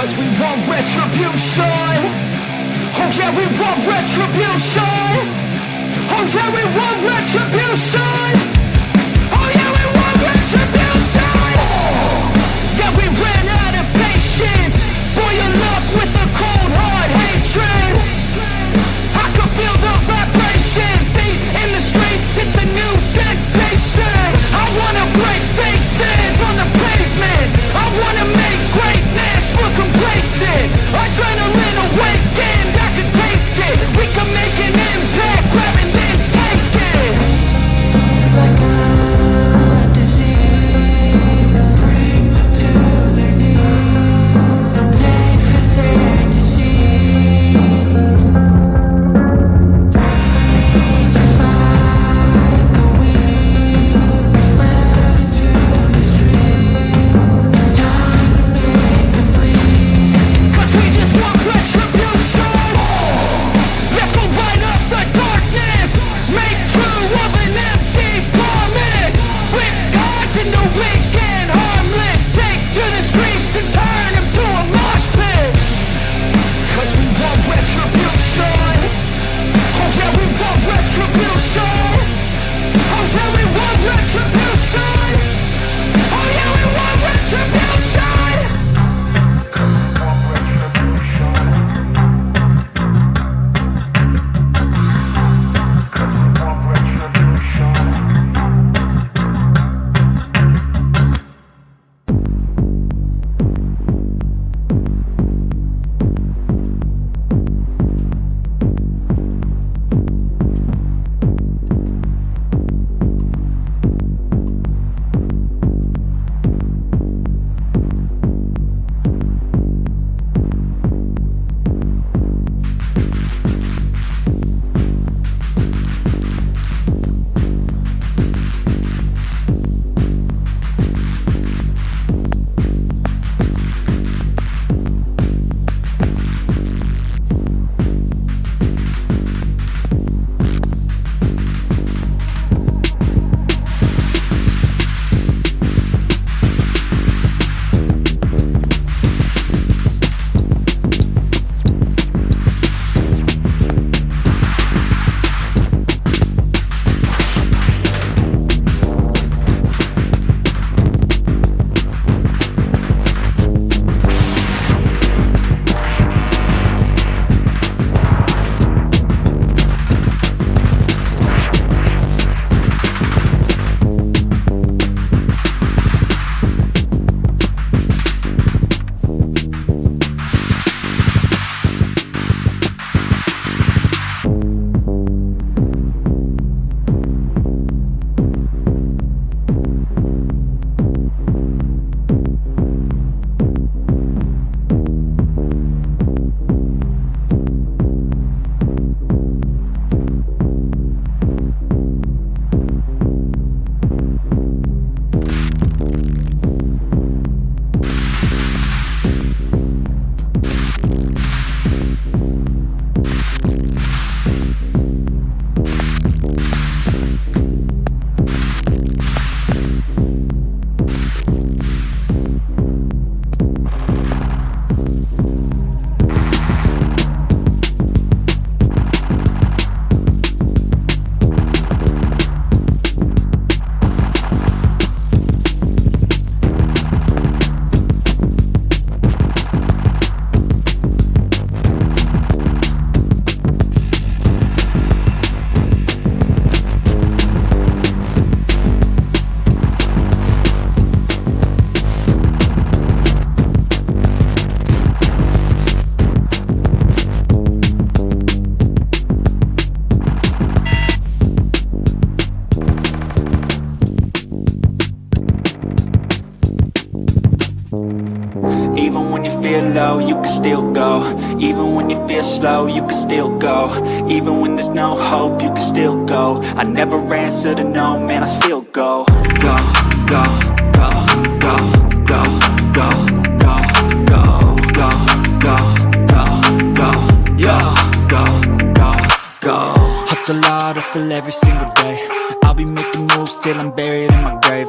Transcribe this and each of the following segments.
Cause we want retribution. Oh yeah, we want retribution. Oh yeah, we want retribution. Oh yeah, we want retribution. Yeah, we ran out of patience. Boil up with the cold hard hatred. I can feel the vibration. Feet in the streets, it's a new sensation. I wanna break faces on the pavement. I wanna make greatness look complacent. Adrenaline awakened, I can taste it. We can make an impact, grab and then take it. Like a disease, bring them to their knees. Take for their disease. Rage is like a weed, spread into the streets. It's time to make them bleed. Cause we just want retribution. Let's go light up the darkness. Make true of an empty promise. Flip gods into weak and harmless. Take to the streets and turn them to a mosh pit. Cause we want retribution. Oh yeah, we want retribution. Oh yeah, we want retribution. Oh yeah, we want retribution. Even when you feel low, you can still go. Even when you feel slow, you can still go. Even when there's no hope, you can still go. I never answer to no, man, I still go. Go, go, go, go, go, go, go, go, go, go, go, go, yo, go, go, go. Hustle hard, hustle every single day. I'll be making moves till I'm buried in my grave.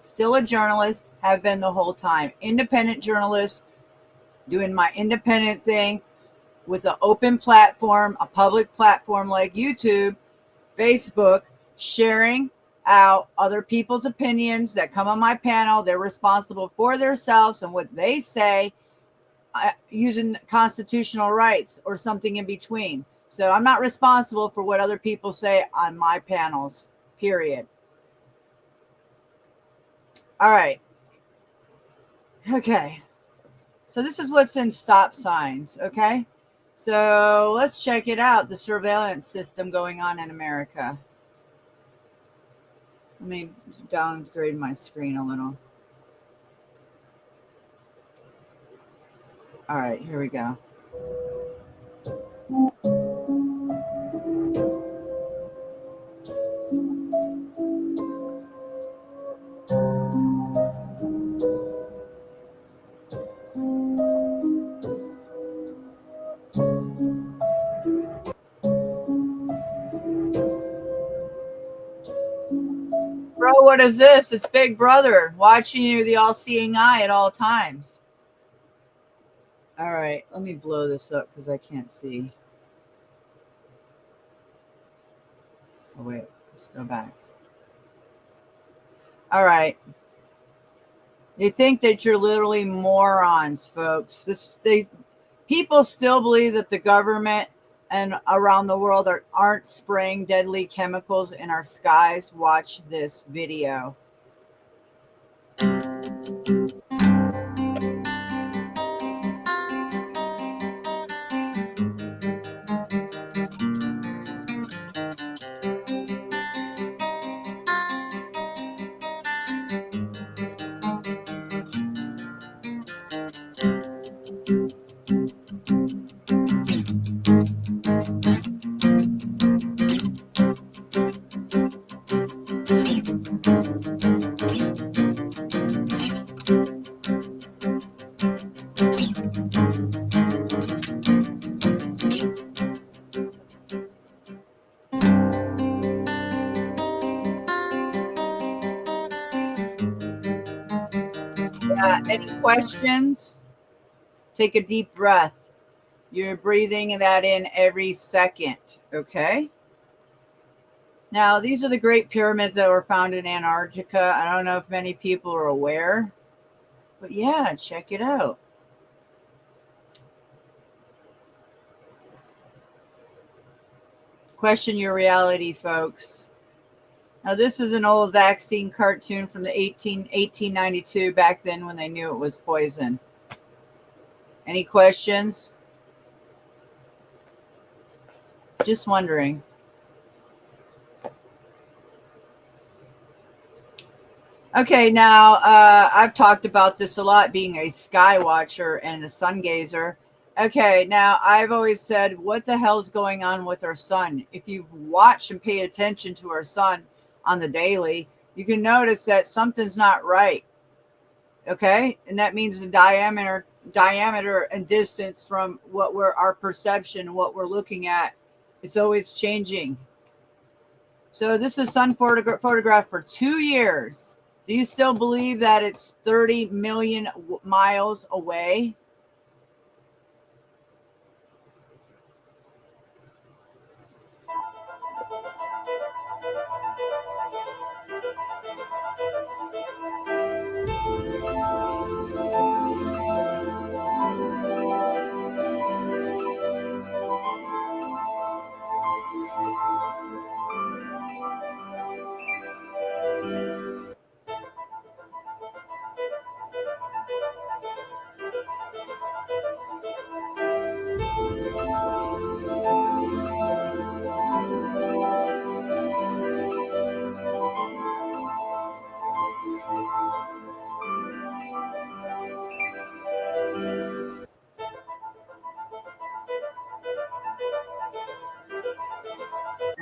Still a journalist, have been the whole time. Independent journalist, doing my independent thing with an open platform, a public platform like YouTube, Facebook, sharing out other people's opinions that come on my panel. They're responsible for themselves and what they say, using constitutional rights or something in between. So I'm not responsible for what other people say on my panels, period. All right. Okay. So this is what's in stop signs. Okay. So let's check it out. The surveillance system going on in America. Let me downgrade my screen a little. All right, here we go. Bro, what is this? It's Big Brother watching you, the all-seeing eye at all times. All right, let me blow this up because I can't see. Oh, wait, let's go back. All right. They think that you're literally morons, folks. People still believe that the government and around the world aren't spraying deadly chemicals in our skies. Watch this video. Any questions? Take a deep breath. You're breathing that in every second, okay? Now, these are the Great Pyramids that were found in Antarctica. I don't know if many people are aware, but yeah, check it out. Question your reality, folks. Now, this is an old vaccine cartoon from the 1892, back then when they knew it was poison. Any questions? Just wondering. Okay, now I've talked about this a lot, being a sky watcher and a sun gazer. Okay, now I've always said, what the hell's going on with our sun? If you've watched and paid attention to our sun on the daily, you can notice that something's not right. Okay, and that means the diameter and distance from our perception, what we're looking at, it's always changing. So this is sun photographed for 2 years. Do you still believe that it's 30 million miles away?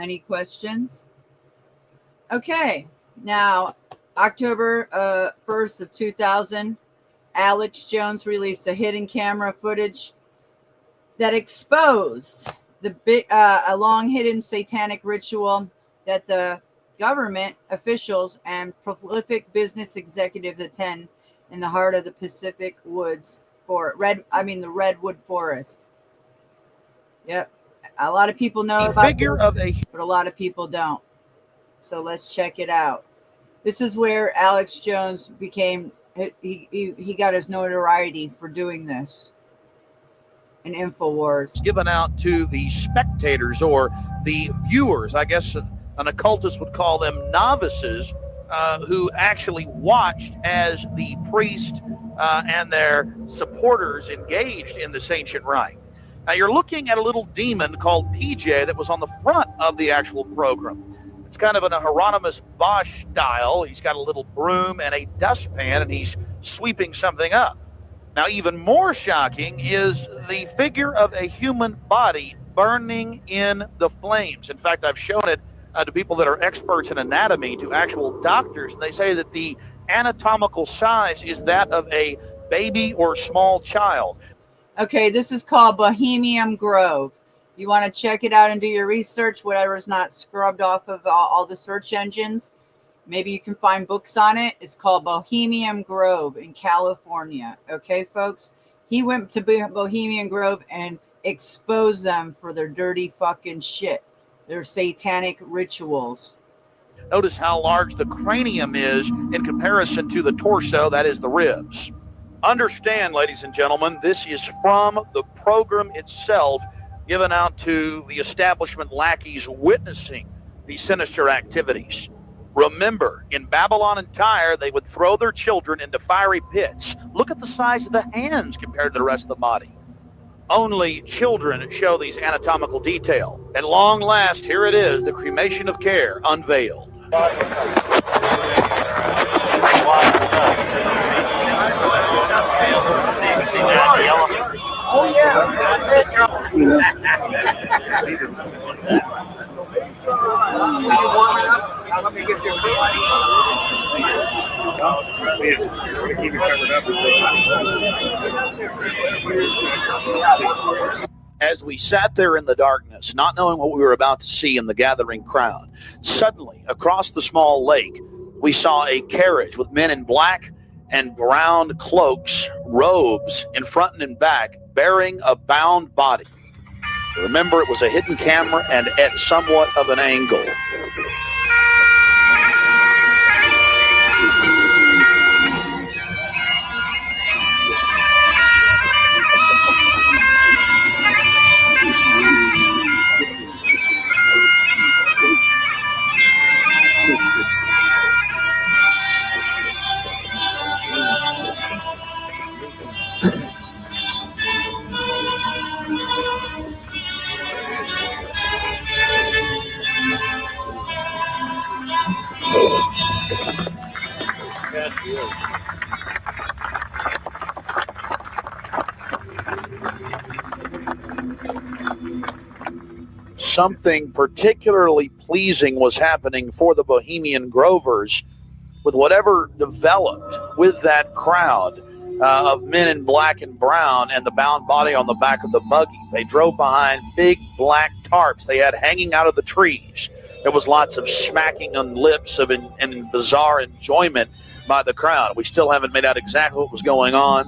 Any questions? Okay, now October 1st of 2000, Alex Jones released a hidden camera footage that exposed a long hidden satanic ritual that the government officials and prolific business executives attend in the heart of the Pacific Woods for the Redwood Forest. Yep. A lot of people know about this, but a lot of people don't. So let's check it out. This is where Alex Jones became, he got his notoriety for doing this in InfoWars. Given out to the spectators or the viewers, I guess an occultist would call them novices, who actually watched as the priest and their supporters engaged in this ancient rite. Now you're looking at a little demon called PJ that was on the front of the actual program. It's kind of an Hieronymus Bosch style. He's got a little broom and a dustpan, and he's sweeping something up. Now, even more shocking is the figure of a human body burning in the flames. In fact, I've shown it to people that are experts in anatomy, to actual doctors, and they say that the anatomical size is that of a baby or small child. Okay, this is called Bohemian Grove. You want to check it out and do your research, whatever's not scrubbed off of all the search engines. Maybe you can find books on it. It's called Bohemian Grove in California. Okay, folks? He went to Bohemian Grove and exposed them for their dirty fucking shit, their satanic rituals. Notice how large the cranium is in comparison to the torso, that is the ribs. Understand, ladies and gentlemen, this is from the program itself, given out to the establishment lackeys witnessing these sinister activities. Remember, in Babylon and Tyre, they would throw their children into fiery pits. Look at the size of the hands compared to the rest of the body. Only children show these anatomical detail. At long last, here it is, the cremation of care unveiled. Oh, yeah. Let me get you keep it covered up. As we sat there in the darkness, not knowing what we were about to see in the gathering crowd, suddenly, across the small lake, we saw a carriage with men in black and brown cloaks, robes, in front and in back, bearing a bound body. Remember, it was a hidden camera and at somewhat of an angle. Something particularly pleasing was happening for the Bohemian Grovers with whatever developed with that crowd of men in black and brown and the bound body on the back of the buggy. They drove behind big black tarps they had hanging out of the trees. There was lots of smacking on lips of and bizarre enjoyment by the crowd. We still haven't made out exactly what was going on,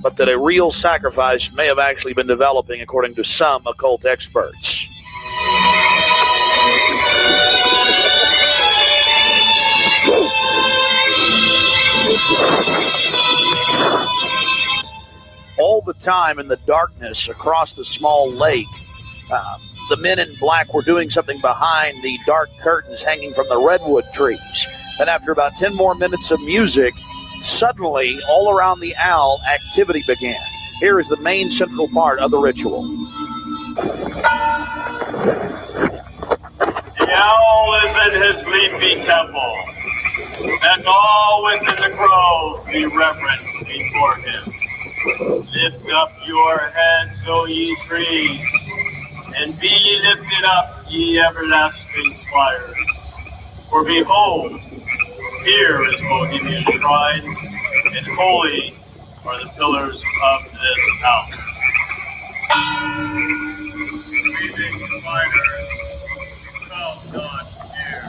but that a real sacrifice may have actually been developing according to some occult experts. All the time in the darkness across the small lake, the men in black were doing something behind the dark curtains hanging from the redwood trees. And after about 10 more minutes of music, suddenly, all around the owl, activity began. Here is the main central part of the ritual. The owl is in his leafy temple, and all within the grove be reverent before him. Lift up your heads, O ye trees, and be ye lifted up, ye everlasting spires. For behold, here is Bohemian shrine, and holy are the pillars of this house. Breathing spiders, come not here.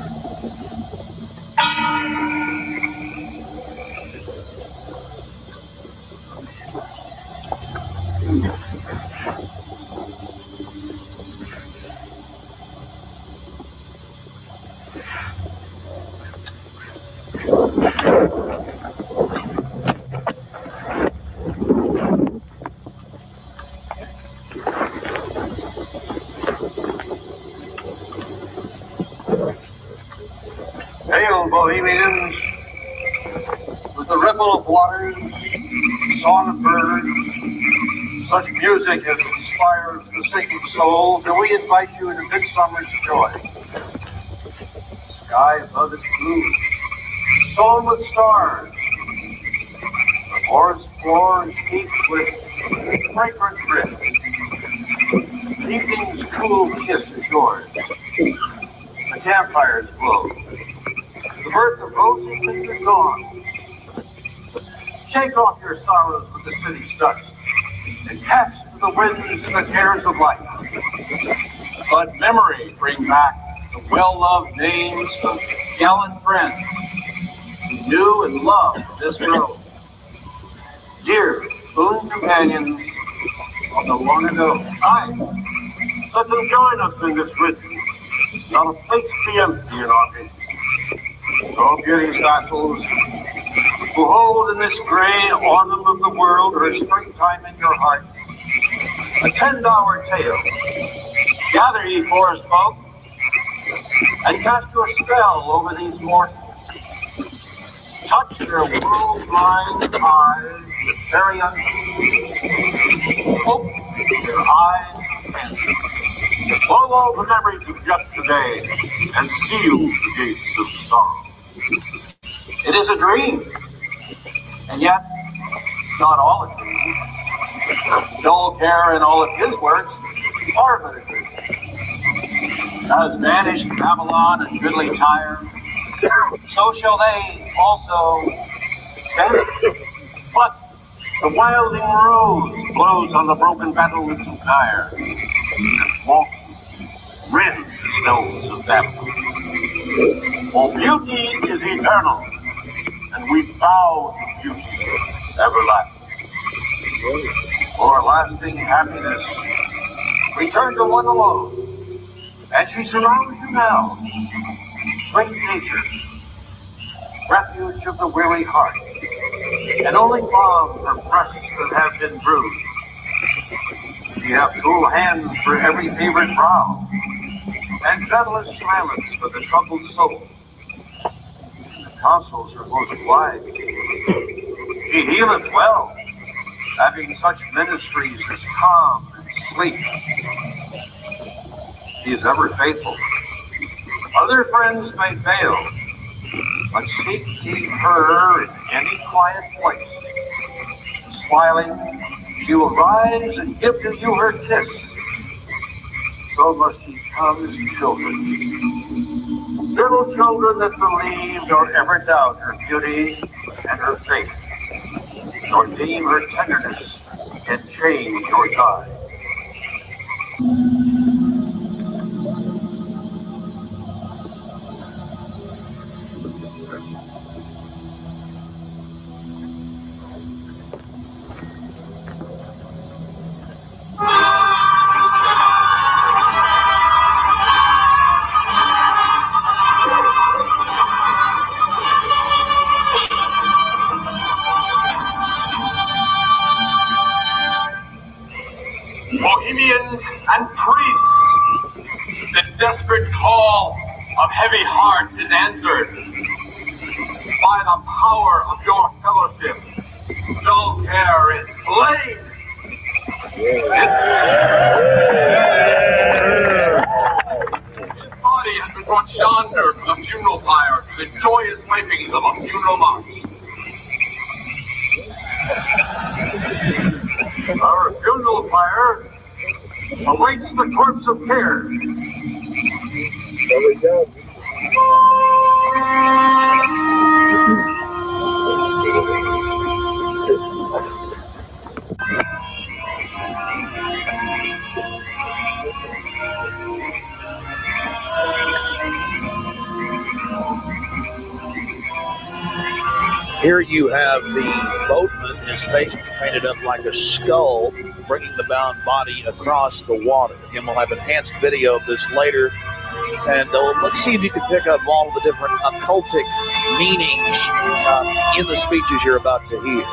Bohemians, with the ripple of waters, song of birds, such music as inspires the sinking soul, do we invite you into midsummer's joy. Sky above its blue, sown with stars, the forest floor is heaped with fragrant drift. Evening's cool kiss is yours. The campfires glow. The birth of roses is gone. Shake off your sorrows with the city's dust and cast to the winds the cares of life. Let memory bring back the well-loved names of gallant friends who knew and loved this road. Dear boon companions of the long ago, let them join us in this written. Not a place be empty in our midst. Oh, beauty's vassals, who hold in this gray autumn of the world her springtime in your heart, a 10-hour tale. Gather, ye forest folk, and cast your spell over these mortals. Touch their world-blind eyes with very unseen. Open their eyes and blow all the memories of yesterday and seal the gates of sorrow. It is a dream, and yet not all a dream. Dull Care and all of his works are but a dream. As vanished Babylon and goodly Tyre, so shall they also vanish. But the wilding rose blows on the broken battlements of Tyre, and walks rends the stones of Babylon. For beauty is eternal, and we bow to beauty everlasting. For lasting happiness, return to one alone, and she surrounds you now. Great nature, refuge of the weary heart, and only balm for breasts that have been bruised. You have cool hands for every favorite brow, and gentlest silence for the troubled soul. The tonsils are most wide. She healeth well, having such ministries as calm and sleep. She is ever faithful. Other friends may fail, but seek ye her in any quiet place. Smiling, she will rise and give to you her kiss. So must ye come as children. Little children that believe nor ever doubt her beauty and her faith, nor deem her tenderness can change or die. Bohemians and priests, the desperate call of heavy heart is answered. By the power of your fellowship, Dull Care is slain. His body has been brought yonder from the funeral pyre to the joyous pipings of a funeral march. Our funeral pyre awaits the corpse of Care. There we go. Here you have the boatman, his face painted up like a skull, bringing the bound body across the water. Again, we'll have enhanced video of this later. And let's see if you can pick up all of the different occultic meanings in the speeches you're about to hear.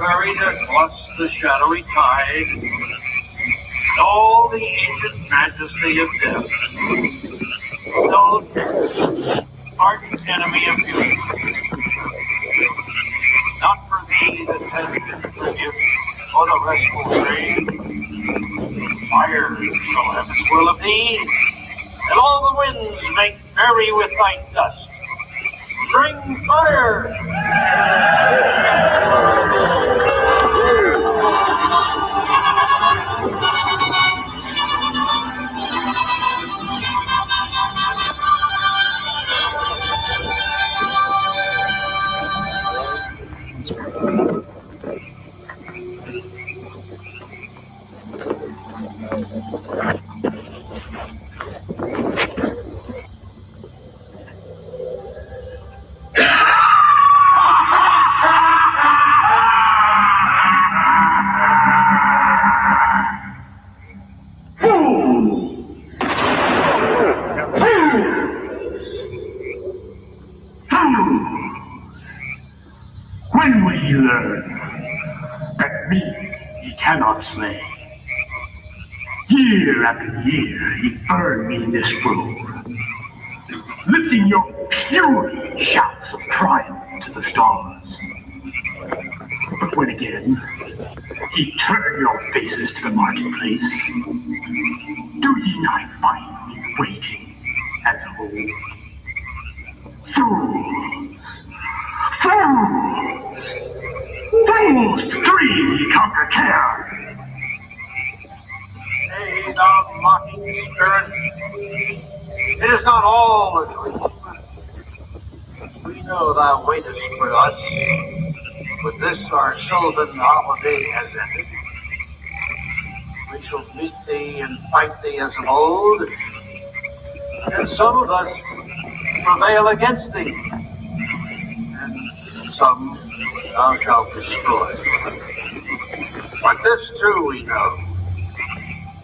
ferried across the shadowy tide, and all the ancient majesty of death. No ardent enemy of beauty. Not for thee that has been the gift or the restful grave. Fire shall have its will of thee, and all the winds make merry with thy dust. Bring fire! When will ye learn that me ye cannot slay? Year after year ye burn me in this room, lifting your fury shouts of triumph to the stars. But when again ye turn your faces to the marketplace, do ye not find me waiting as old? Fools! Fools! Fools to dream ye conquer care! Hey, thou mocking spirit, it is not all a dream. We know thou waitest for us, but this our sylvan holiday has ended. We shall meet thee and fight thee as of old, and some of us prevail against thee, and some thou shalt destroy. But this too we know.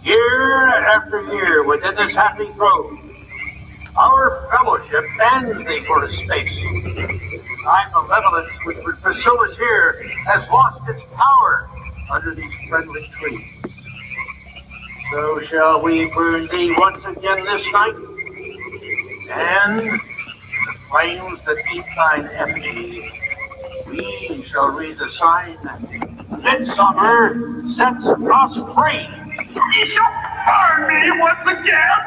Year after year within this happy grove, our fellowship bans thee for a space. Thy malevolence which would pursue us here has lost its power under these friendly trees. So shall we burn thee once again this night, and the flames that eat thine effigy, we shall read the sign, Midsummer sets us free. Ye shall burn me once again!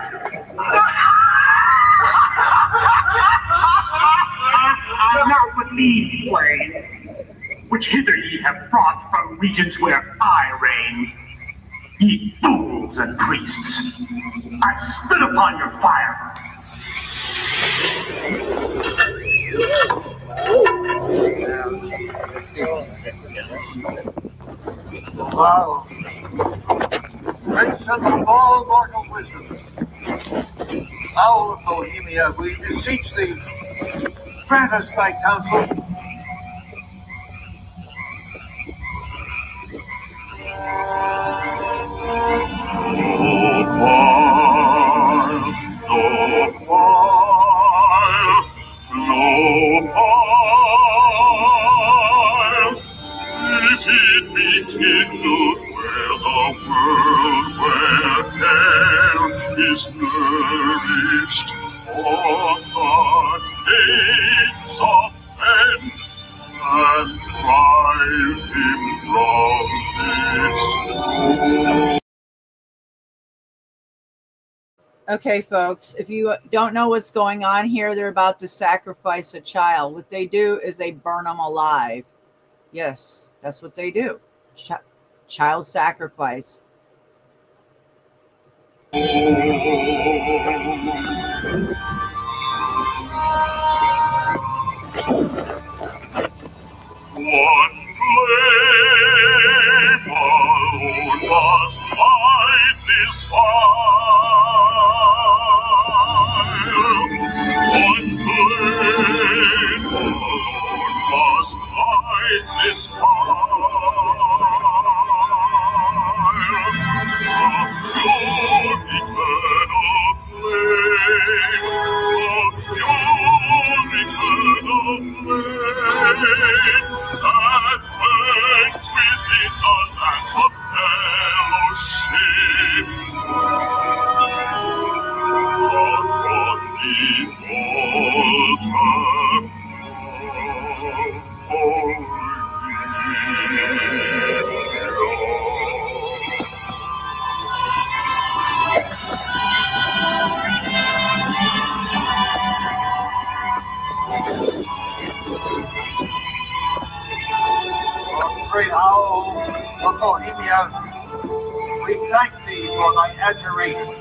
Now with these flames, which hither ye have brought from regions where I reign, ye fools and priests, I spit upon your fire. Wow. Prince of all mortal wisdom, Owl of Bohemia, we beseech thee, grant us thy counsel. Is it rekindled where the world where hell is nourished on the gates of men and drive him from this room? Okay, folks, if you don't know what's going on here, they're about to sacrifice a child. What they do is they burn them alive. Yes, that's what they do. Child sacrifice. One flame alone must light this fire. One flame alone must light this fire. Your eternal flame, your eternal flame, that burns Great owl of Bohemia, we thank thee for thy adoration.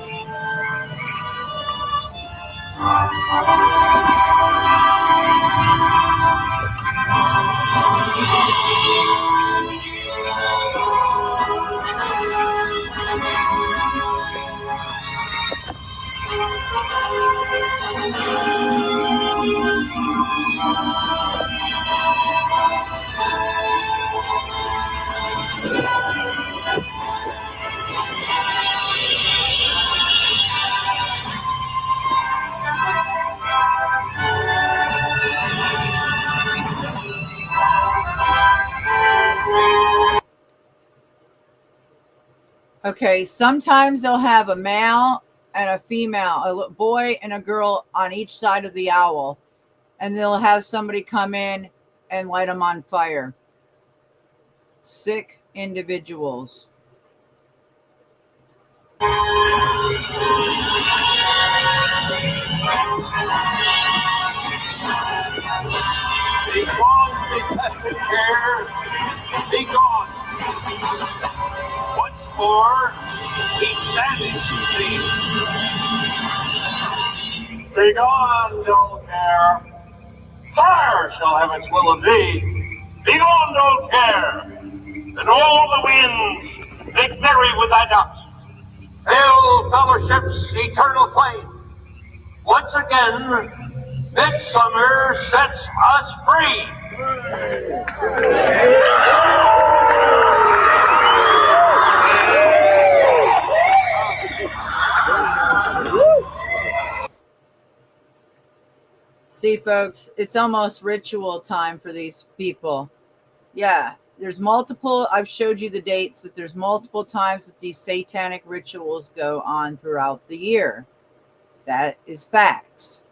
Okay, sometimes they'll have a male and a female, a boy and a girl on each side of the owl, and they'll have somebody come in and light them on fire. Sick individuals. Be gone, detested care, be gone. Once more, he banishes thee. Be gone, dull care. Fire shall have its will of thee. Be gone, dull care. And all the winds make merry with thy dust. Hail, fellowship's eternal flame. Once again, midsummer sets us free. See, folks, it's almost ritual time for these people. Yeah, there's multiple, I've showed you the dates, that there's multiple times that these satanic rituals go on throughout the year. That is facts.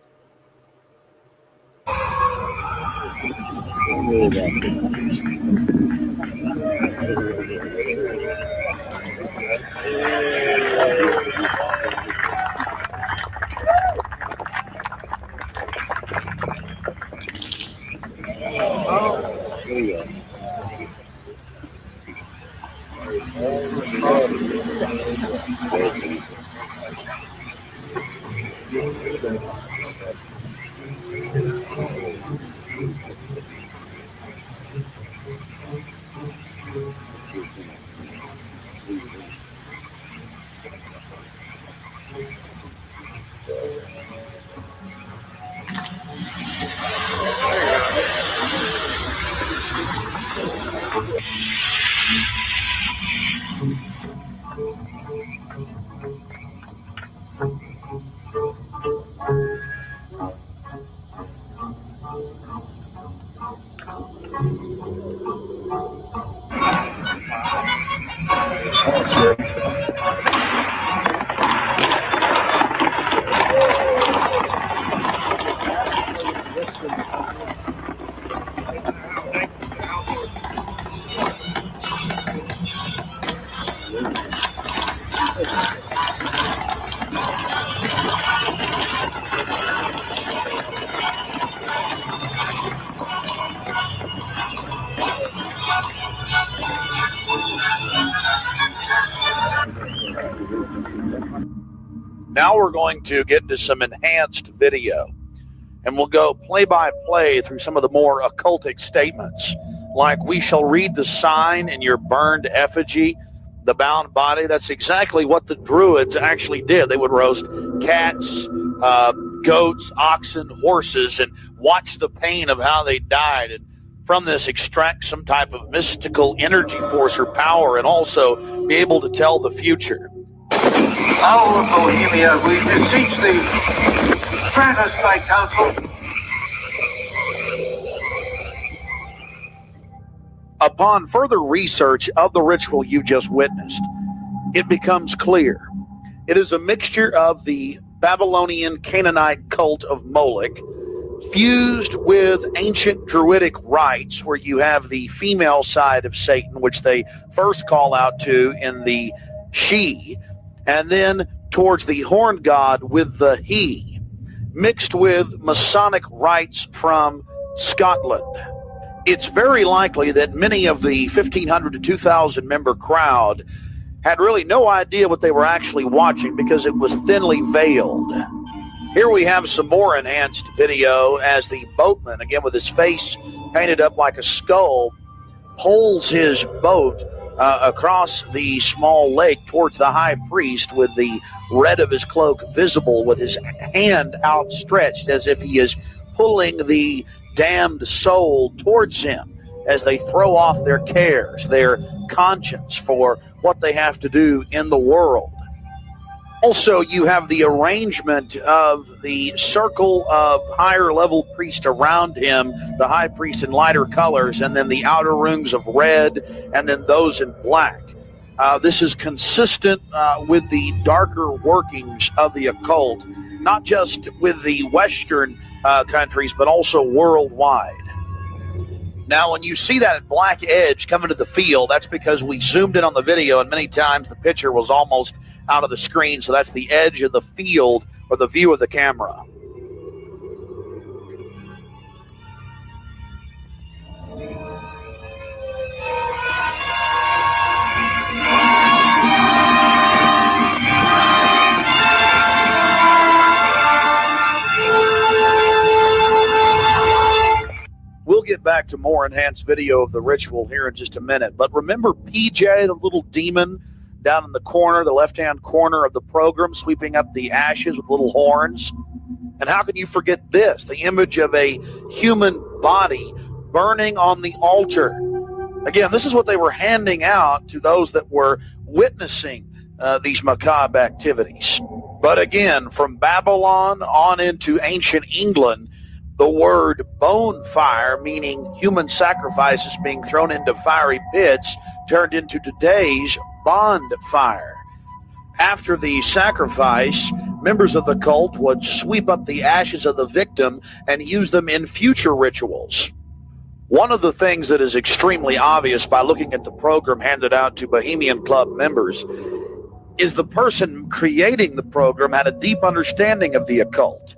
Now we're going to get into some enhanced video, and we'll go play by play through some of the more occultic statements, like we shall read the sign in your burned effigy, the bound body. That's exactly what the Druids actually did. They would roast cats, goats, oxen, horses, and watch the pain of how they died, and from this extract some type of mystical energy force or power, and also be able to tell the future. Owl of Bohemia, we beseech thee, grant us thy counsel. Upon further research of the ritual you just witnessed, it becomes clear. It is a mixture of the Babylonian Canaanite cult of Moloch fused with ancient Druidic rites, where you have the female side of Satan, which they first call out to in the she, and then towards the horned god with the he, mixed with Masonic rites from Scotland. It's very likely that many of the 1,500 to 2,000 member crowd had really no idea what they were actually watching because it was thinly veiled. Here we have some more enhanced video as the boatman, again with his face painted up like a skull, pulls his boat across the small lake towards the high priest with the red of his cloak visible, with his hand outstretched as if he is pulling the damned soul towards him as they throw off their cares, their conscience for what they have to do in the world. Also, you have the arrangement of the circle of higher level priests around him, the high priest in lighter colors, and then the outer rings of red, and then those in black. This is consistent with the darker workings of the occult, not just with the Western countries, but also worldwide. Now, when you see that black edge coming to the field, that's because we zoomed in on the video, and many times the picture was almost out of the screen, so that's the edge of the field or the view of the camera. We'll get back to more enhanced video of the ritual here in just a minute. But remember PJ, the little demon down in the corner, the left-hand corner of the program, sweeping up the ashes with little horns? And how can you forget this? The image of a human body burning on the altar. Again, this is what they were handing out to those that were witnessing these macabre activities. But again, from Babylon on into ancient England, the word bone fire, meaning human sacrifices being thrown into fiery pits, turned into today's bonfire. After the sacrifice, members of the cult would sweep up the ashes of the victim and use them in future rituals. One of the things that is extremely obvious by looking at the program handed out to Bohemian Club members is the person creating the program had a deep understanding of the occult.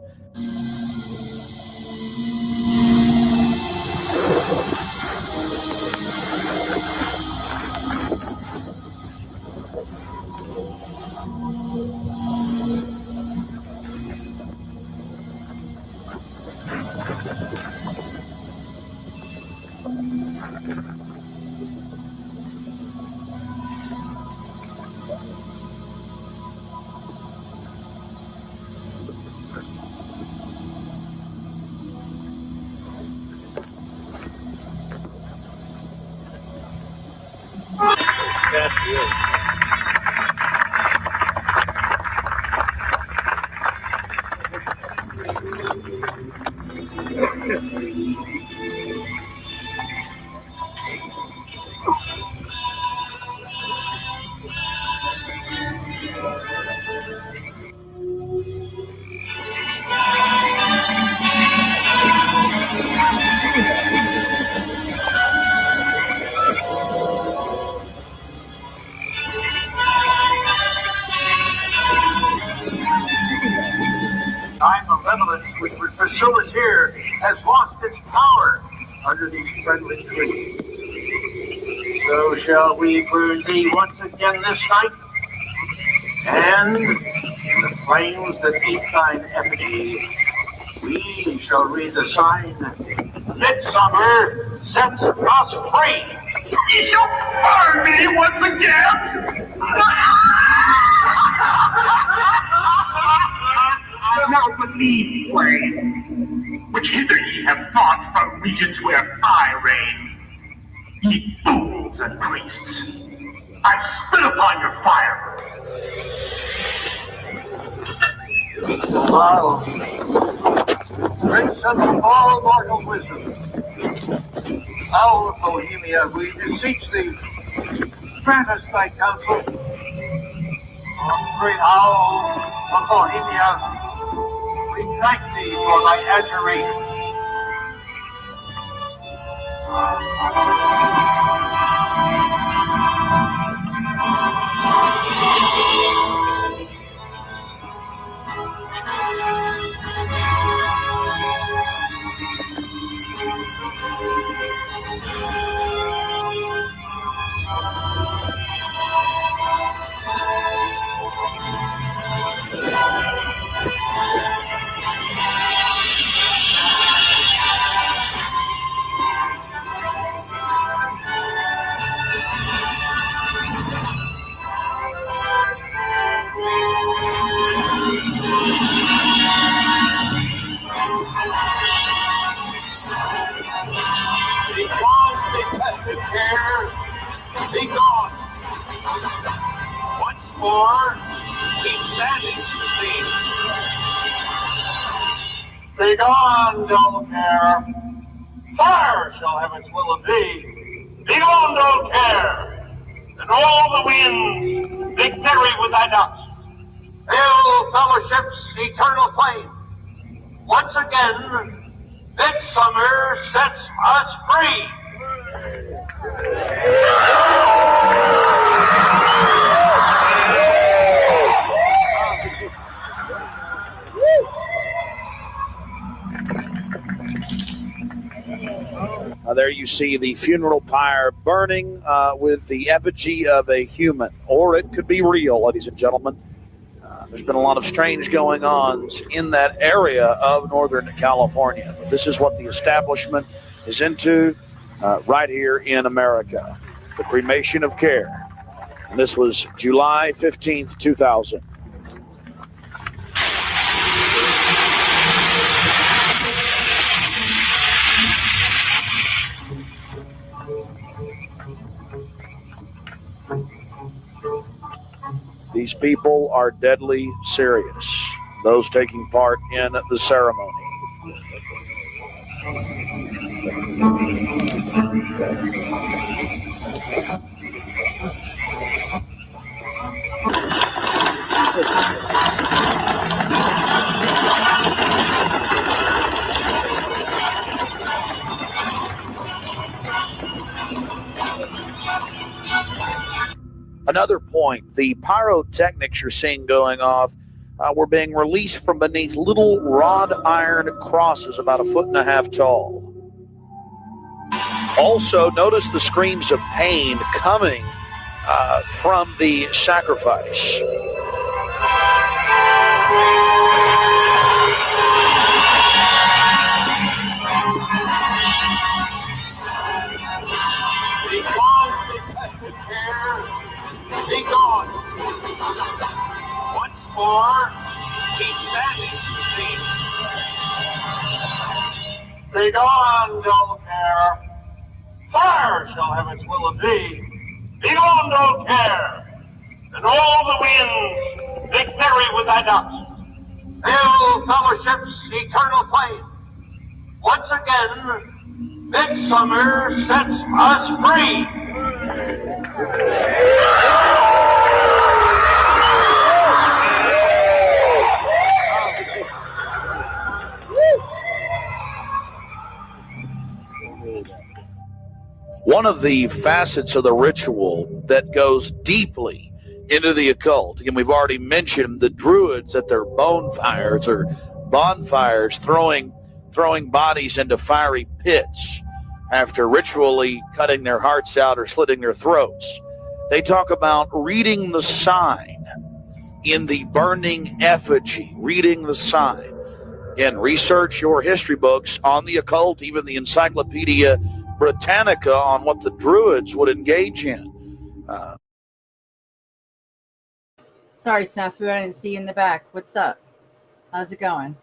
Which would pursue us here has lost its power under these friendly trees. So shall we burn thee once again this night, and the flames that eat thine effigy, we shall read the sign, Midsummer sets us free. You'll burn me once again! Now believe, flame, which hither ye have fought from regions where fire reigns. Ye fools and priests, I spit upon your fire. Wow. Prince of all mortal wisdom, Owl of Bohemia, we beseech thee, grant us thy counsel. Great Owl of Bohemia, we thank thee for thy adjuration. infested pair, be gone. Once more, keep standing, please. Be gone, dull care. Fire shall have its will of thee. Be gone, dull care. And all the winds, victory with thy ducks. Hail, fellowship's eternal flame. Once again, midsummer sets us free. There you see the funeral pyre burning with the effigy of a human, or it could be real, ladies and gentlemen. There's been a lot of strange going on in that area of Northern California. But this is what the establishment is into right here in America, the cremation of care. And this was July 15th, 2000. These people are deadly serious, those taking part in the ceremony. Another point, the pyrotechnics you're seeing going off were being released from beneath little wrought iron crosses about 1.5 feet tall. Also, notice the screams of pain coming from the sacrifice. Be gone. Once more, keep standing, please. Be gone, dull care. Fire shall have its will of thee. Be gone, dull care. And all the winds, victory with thy ducks. Hail, fellowship's eternal flame. Once again, midsummer sets us free. One of the facets of the ritual that goes deeply into the occult, and we've already mentioned the Druids at their bonfires or bonfires throwing bodies into fiery pits after ritually cutting their hearts out or slitting their throats. They talk about reading the sign in the burning effigy, reading the sign. Again, research your history books on the occult, even the Encyclopedia Britannica on what the Druids would engage in. Sorry, Snafu, I didn't see you in the back. What's up? How's it going?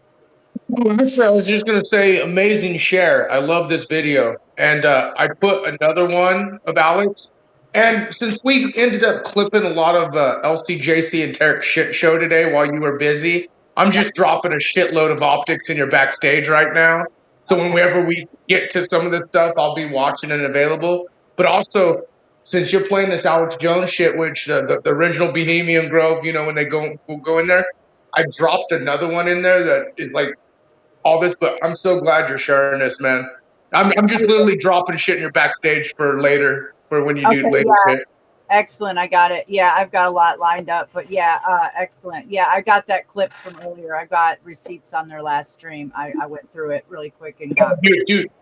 I was just going to say, amazing share. I love this video. And I put another one of Alex. And since we ended up clipping a lot of LCJC and Tarek shit show today while you were busy, I'm just dropping a shitload of optics in your backstage right now. So whenever we get to some of this stuff, I'll be watching and available. But also, since you're playing this Alex Jones shit, which the original Bohemian Grove, you know, when they go in there, I dropped another one in there that is like all this. But I'm so glad you're sharing this, man. I'm just literally dropping shit in your backstage for later, for when you do later shit. Excellent. I got it. Yeah, I've got a lot lined up, but yeah, excellent. Yeah, I got that clip from earlier. I got receipts on their last stream. I went through it really quick and got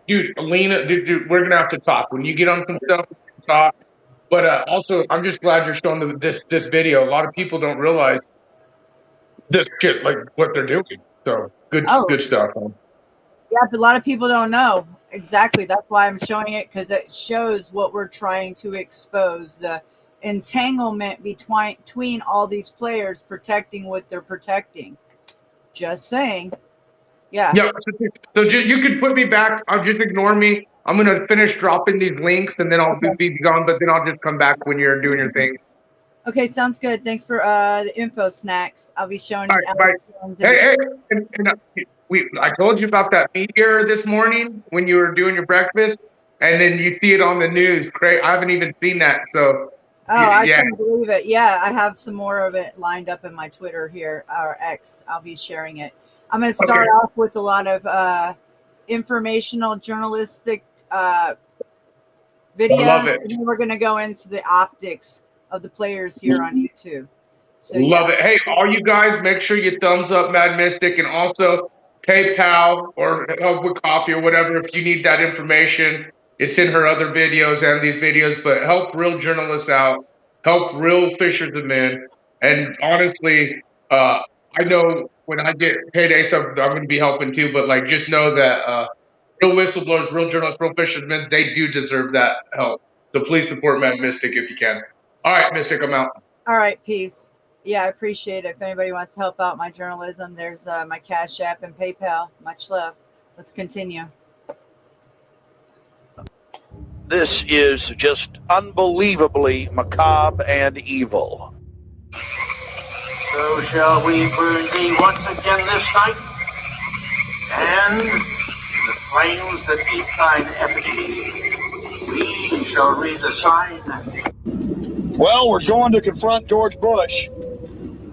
Dude, Alina, dude, we're gonna have to talk. When you get on some stuff, we can talk. But also, I'm just glad you're showing this video. A lot of people don't realize this shit, like what they're doing. So good stuff. Huh? Yeah, but a lot of people don't know. Exactly. That's why I'm showing it, because it shows what we're trying to expose, the entanglement between all these players protecting what they're protecting. Just saying. Yeah. Yeah. So you can put me back. Just ignore me. I'm going to finish dropping these links, and then I'll be gone, but then I'll just come back when you're doing your thing. Okay, sounds good. Thanks for the info, Snacks. I'll be showing you. All right, hey, I told you about that meteor this morning when you were doing your breakfast, and then you see it on the news. Great. I haven't even seen that, so. I can't believe it. Yeah, I have some more of it lined up in my Twitter here, or X. I'll be sharing it. I'm going to start off with a lot of informational, journalistic video. Love it. And then we're going to go into the optics of the players here on YouTube. So, Love it. Hey, all you guys, make sure you thumbs up Mad Mystic, and also PayPal or help with coffee or whatever if you need that information. It's in her other videos and these videos, but help real journalists out, help real fishers of men. And honestly, I know when I get payday stuff, I'm going to be helping too, but like, just know that real whistleblowers, real journalists, real fishermen, they do deserve that help. So please support Mad Mystic if you can. All right, Mystic, I'm out. All right, peace. Yeah, I appreciate it. If anybody wants to help out my journalism, there's my Cash App and PayPal. Much love. Let's continue. This is just unbelievably macabre and evil. So shall we burn thee once again this night, and in the flames that eat thine effigy, we shall read the sign. Well, we're going to confront George Bush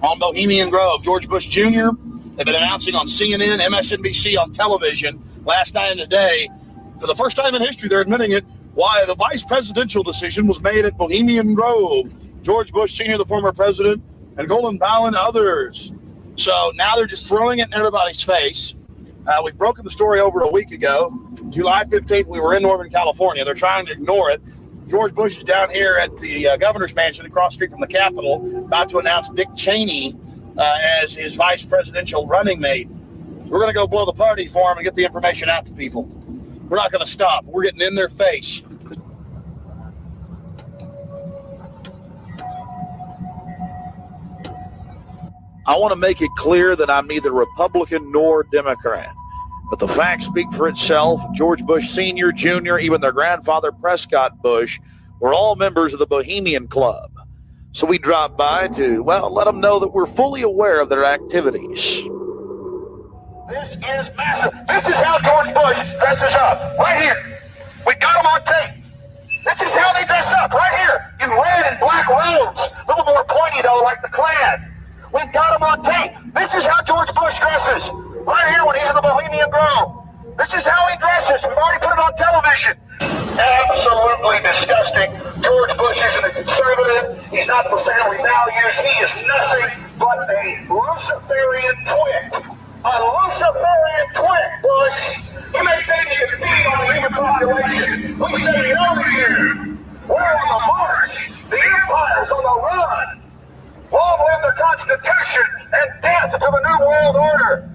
on Bohemian Grove. George Bush Jr. They've been announcing on CNN, MSNBC, on television last night and today. For the first time in history, they're admitting it, why the vice presidential decision was made at Bohemian Grove. George Bush Sr., the former president, and Colin Powell and others. So now they're just throwing it in everybody's face. We've broken the story over a week ago. July 15th, we were in Northern California. They're trying to ignore it. George Bush is down here at the governor's mansion across the street from the Capitol, about to announce Dick Cheney as his vice presidential running mate. We're going to go blow the party for him and get the information out to people. We're not going to stop. We're getting in their face. I want to make it clear that I'm neither Republican nor Democrat. But the facts speak for itself. George Bush Sr., Jr., even their grandfather, Prescott Bush, were all members of the Bohemian Club. So we dropped by to, well, let them know that we're fully aware of their activities. This is massive. This is how George Bush dresses up. Right here. We got him on tape. This is how they dress up. Right here. In red and black robes. A little more pointy, though, like the Klan. We've got him on tape. This is how George Bush dresses. Right here when he's in the Bohemian Grove. This is how he dresses. We've already put it on television. Absolutely disgusting. George Bush isn't a conservative. He's not for family values. He is nothing but a Luciferian twit. A Luciferian twit, Bush. You may think you're feeding on the human population. We say no to you. We're on the march. The empire's on the run. Long live the Constitution and death to the New World Order.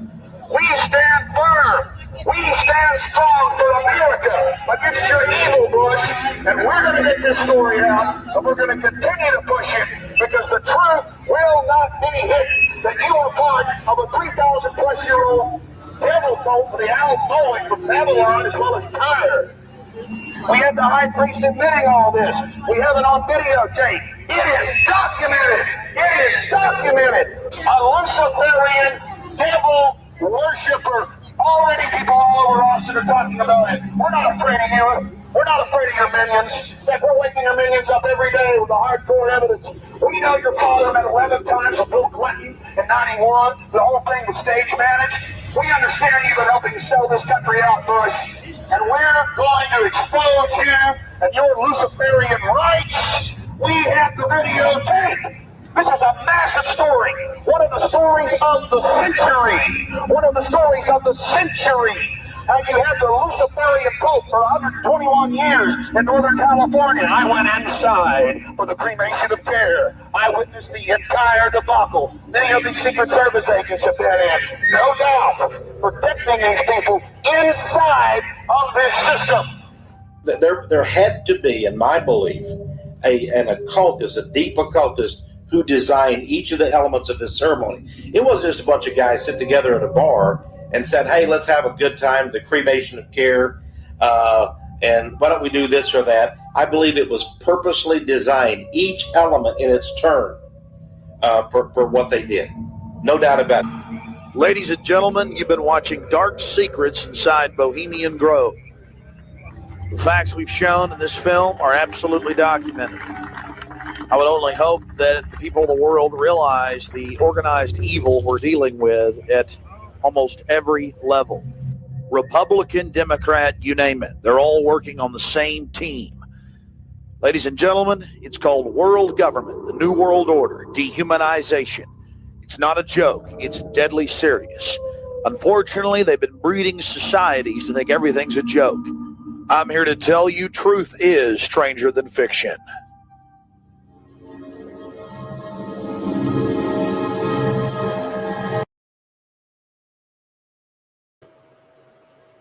We stand firm. We stand strong for America against your evil, Bush. And we're going to get this story out, and we're going to continue to push it because the truth will not be hidden. That you are part of a 3,000-plus-year-old devil cult for the Al Boeing from Babylon as well as Tyre. We have the high priest admitting all this. We have it on videotape. It is documented. It is documented. A Luciferian devil worshiper. Already people all over Austin are talking about it. We're not afraid of you. We're not afraid of your minions. Like we're waking your minions up every day with the hardcore evidence. We know your father met 11 times with Bill Clinton in 91. The whole thing was stage managed. We understand you've been helping sell this country out, Bush. And we're going to expose you and your Luciferian rights. We have the videotape. This is a massive story. One of the stories of the century. One of the stories of the century. And you had the Luciferian cult for 121 years in Northern California. I went inside for the cremation of care. I witnessed the entire debacle. Many of these Secret Service agents have been in, no doubt, protecting these people inside of this system. There had to be, in my belief, an occultist, a deep occultist, who designed each of the elements of this ceremony. It wasn't just a bunch of guys sit together at a bar and said, hey, let's have a good time, the cremation of care, and why don't we do this or that? I believe it was purposely designed, each element in its turn, for what they did. No doubt about it. Ladies and gentlemen, you've been watching Dark Secrets Inside Bohemian Grove. The facts we've shown in this film are absolutely documented. I would only hope that the people of the world realize the organized evil we're dealing with at almost every level. Republican, Democrat, you name it. They're all working on the same team. Ladies and gentlemen, it's called world government, the New World Order, dehumanization. It's not a joke. It's deadly serious. Unfortunately, they've been breeding societies to think everything's a joke. I'm here to tell you truth is stranger than fiction.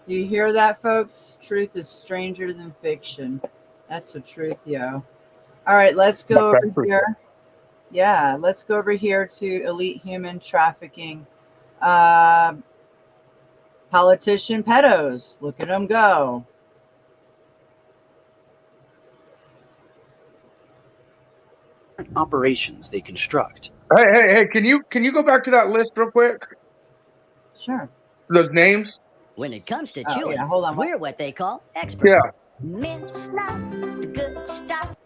You hear that, folks? Truth is stranger than fiction. That's the truth, yo. All right, let's go over here. Yeah, let's go over here to elite human trafficking. Politician pedos. Look at them go. Operations they construct. Hey! Can you go back to that list real quick? Sure. Those names. When it comes to chewing, hold on. we're what they call experts. Yeah.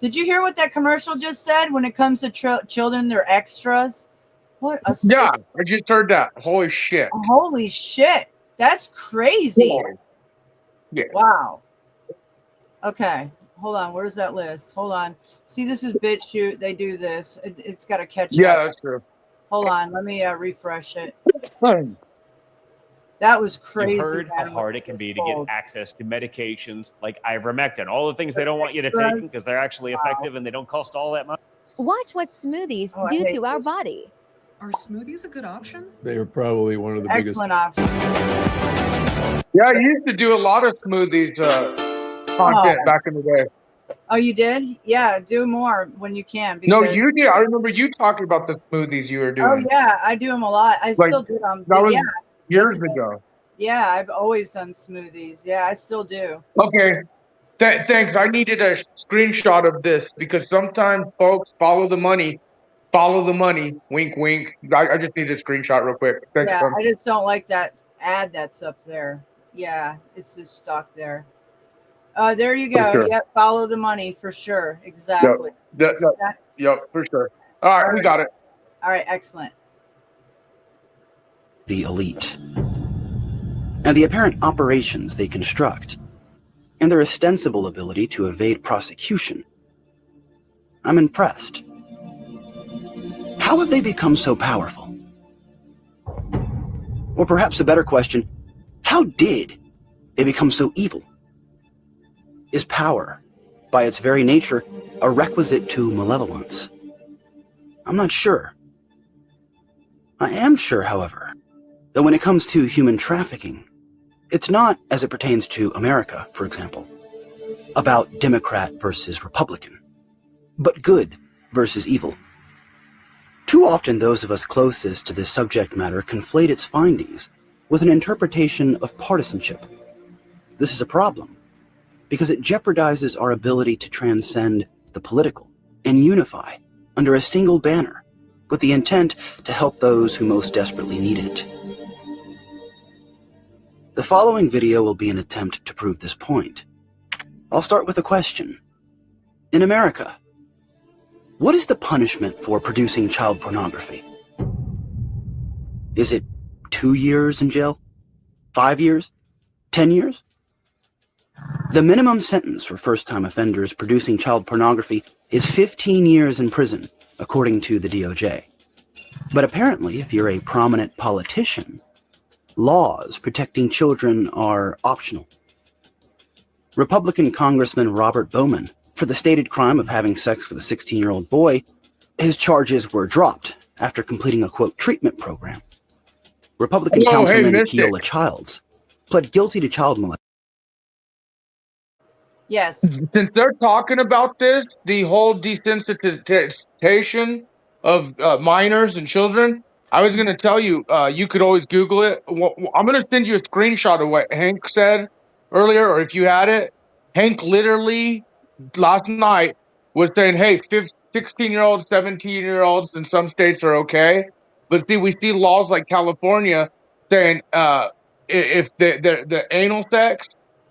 Did you hear what that commercial just said? When it comes to children, they're extras. What a yeah! I just heard that. Holy shit! Holy shit! That's crazy. Yeah. Wow. Okay. Hold on. Where's that list? Hold on. See, this is BitChute. They do this. It's got to catch up. Yeah, that's true. Hold on. Let me refresh it. That was crazy. You heard how hard it can be to get access to medications like ivermectin, all the things they don't want you to take because they're actually effective and they don't cost all that much. Watch what smoothies do to our body. Are smoothies a good option? They are probably one of the biggest. Excellent option. Yeah, I used to do a lot of smoothies content back in the day. Oh, you did? Yeah, do more when you can. No, you did. I remember you talking about the smoothies you were doing. Oh, yeah, I do them a lot. I still do them. That was yeah. years ago. Yeah, I've always done smoothies. Yeah, I still do. Okay. Thanks. I needed a screenshot of this because sometimes folks follow the money. Follow the money. Wink, wink. I just need a screenshot real quick. Thanks. Yeah, I just don't like that ad that's up there. Yeah, it's just stuck there. There you go. Sure. Yep, follow the money for sure. Exactly. Yep, for sure. All right, we got it. All right, excellent. The elite. And the apparent operations they construct, and their ostensible ability to evade prosecution. I'm impressed. How have they become so powerful? Or perhaps a better question, how did they become so evil? Is power, by its very nature, a requisite to malevolence? I'm not sure. I am sure, however, that when it comes to human trafficking, it's not, as it pertains to America, for example, about Democrat versus Republican, but good versus evil. Too often those of us closest to this subject matter conflate its findings with an interpretation of partisanship. This is a problem, because it jeopardizes our ability to transcend the political and unify under a single banner with the intent to help those who most desperately need it. The following video will be an attempt to prove this point. I'll start with a question. In America, what is the punishment for producing child pornography? Is it 2 years in jail? 5 years? 10 years? The minimum sentence for first-time offenders producing child pornography is 15 years in prison, according to the DOJ. But apparently, if you're a prominent politician, laws protecting children are optional. Republican Congressman Robert Bowman, for the stated crime of having sex with a 16-year-old boy, his charges were dropped after completing a, quote, treatment program. Republican Councilman Keola Childs pled guilty to child molestation. Yes. Since they're talking about this, the whole desensitization of minors and children, I was going to tell you, you could always Google it. I'm going to send you a screenshot of what Hank said earlier, or if you had it. Hank literally last night was saying, hey, 16-year-olds, 17-year-olds in some states are okay. But see, we see laws like California saying if the anal sex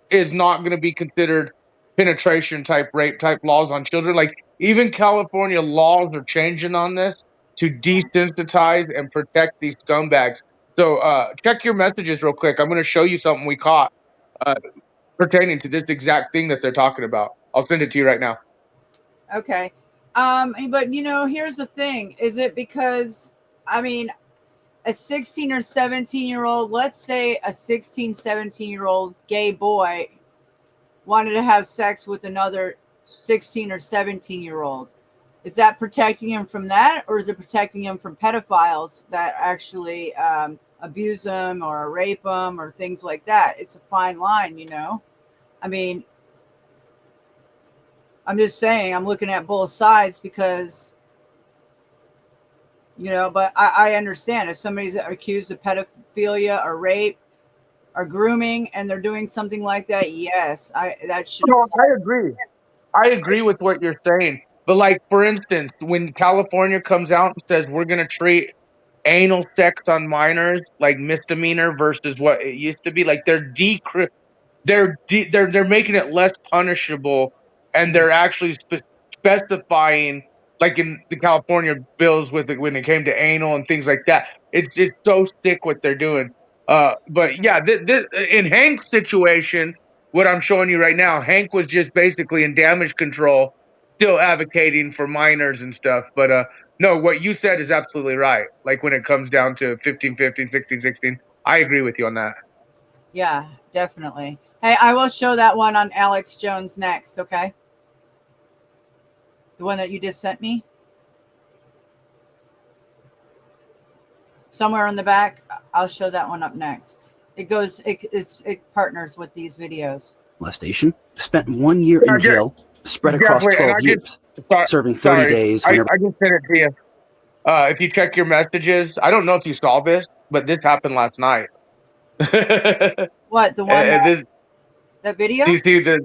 is not going to be considered penetration type rape type laws on children. Like even California laws are changing on this to desensitize and protect these scumbags. So check your messages real quick. I'm going to show you something we caught pertaining to this exact thing that they're talking about. I'll send it to you right now. Okay. But you know, here's the thing. Is it because, I mean, a 16 or 17-year-old, let's say a 16, 17-year-old gay boy wanted to have sex with another 16 or 17-year-old. Is that protecting him from that? Or is it protecting him from pedophiles that actually abuse them or rape them or things like that? It's a fine line, you know? I mean, I'm just saying, I'm looking at both sides because, you know, but I understand if somebody's accused of pedophilia or rape or grooming and they're doing something like that, yes, that should. No, I agree. I agree with what you're saying. But like, for instance, when California comes out and says we're going to treat anal sex on minors like misdemeanor versus what it used to be, like they're making it less punishable, and they're actually specifying, like in the California bills with it when it came to anal and things like that. It's so sick what they're doing. But yeah, in Hank's situation, what I'm showing you right now, Hank was just basically in damage control, still advocating for minors and stuff. But no, what you said is absolutely right. Like when it comes down to 15, 15, 16, 16, I agree with you on that. Yeah, definitely. Hey, I will show that one on Alex Jones next, okay? The one that you just sent me. Somewhere in the back, I'll show that one up next. It partners with these videos. Molestation, spent 1 year in jail, spread across 12 years, serving 30 days. I just sent it to you. If you check your messages, I don't know if you saw this, but this happened last night. What, the one that video? Do you see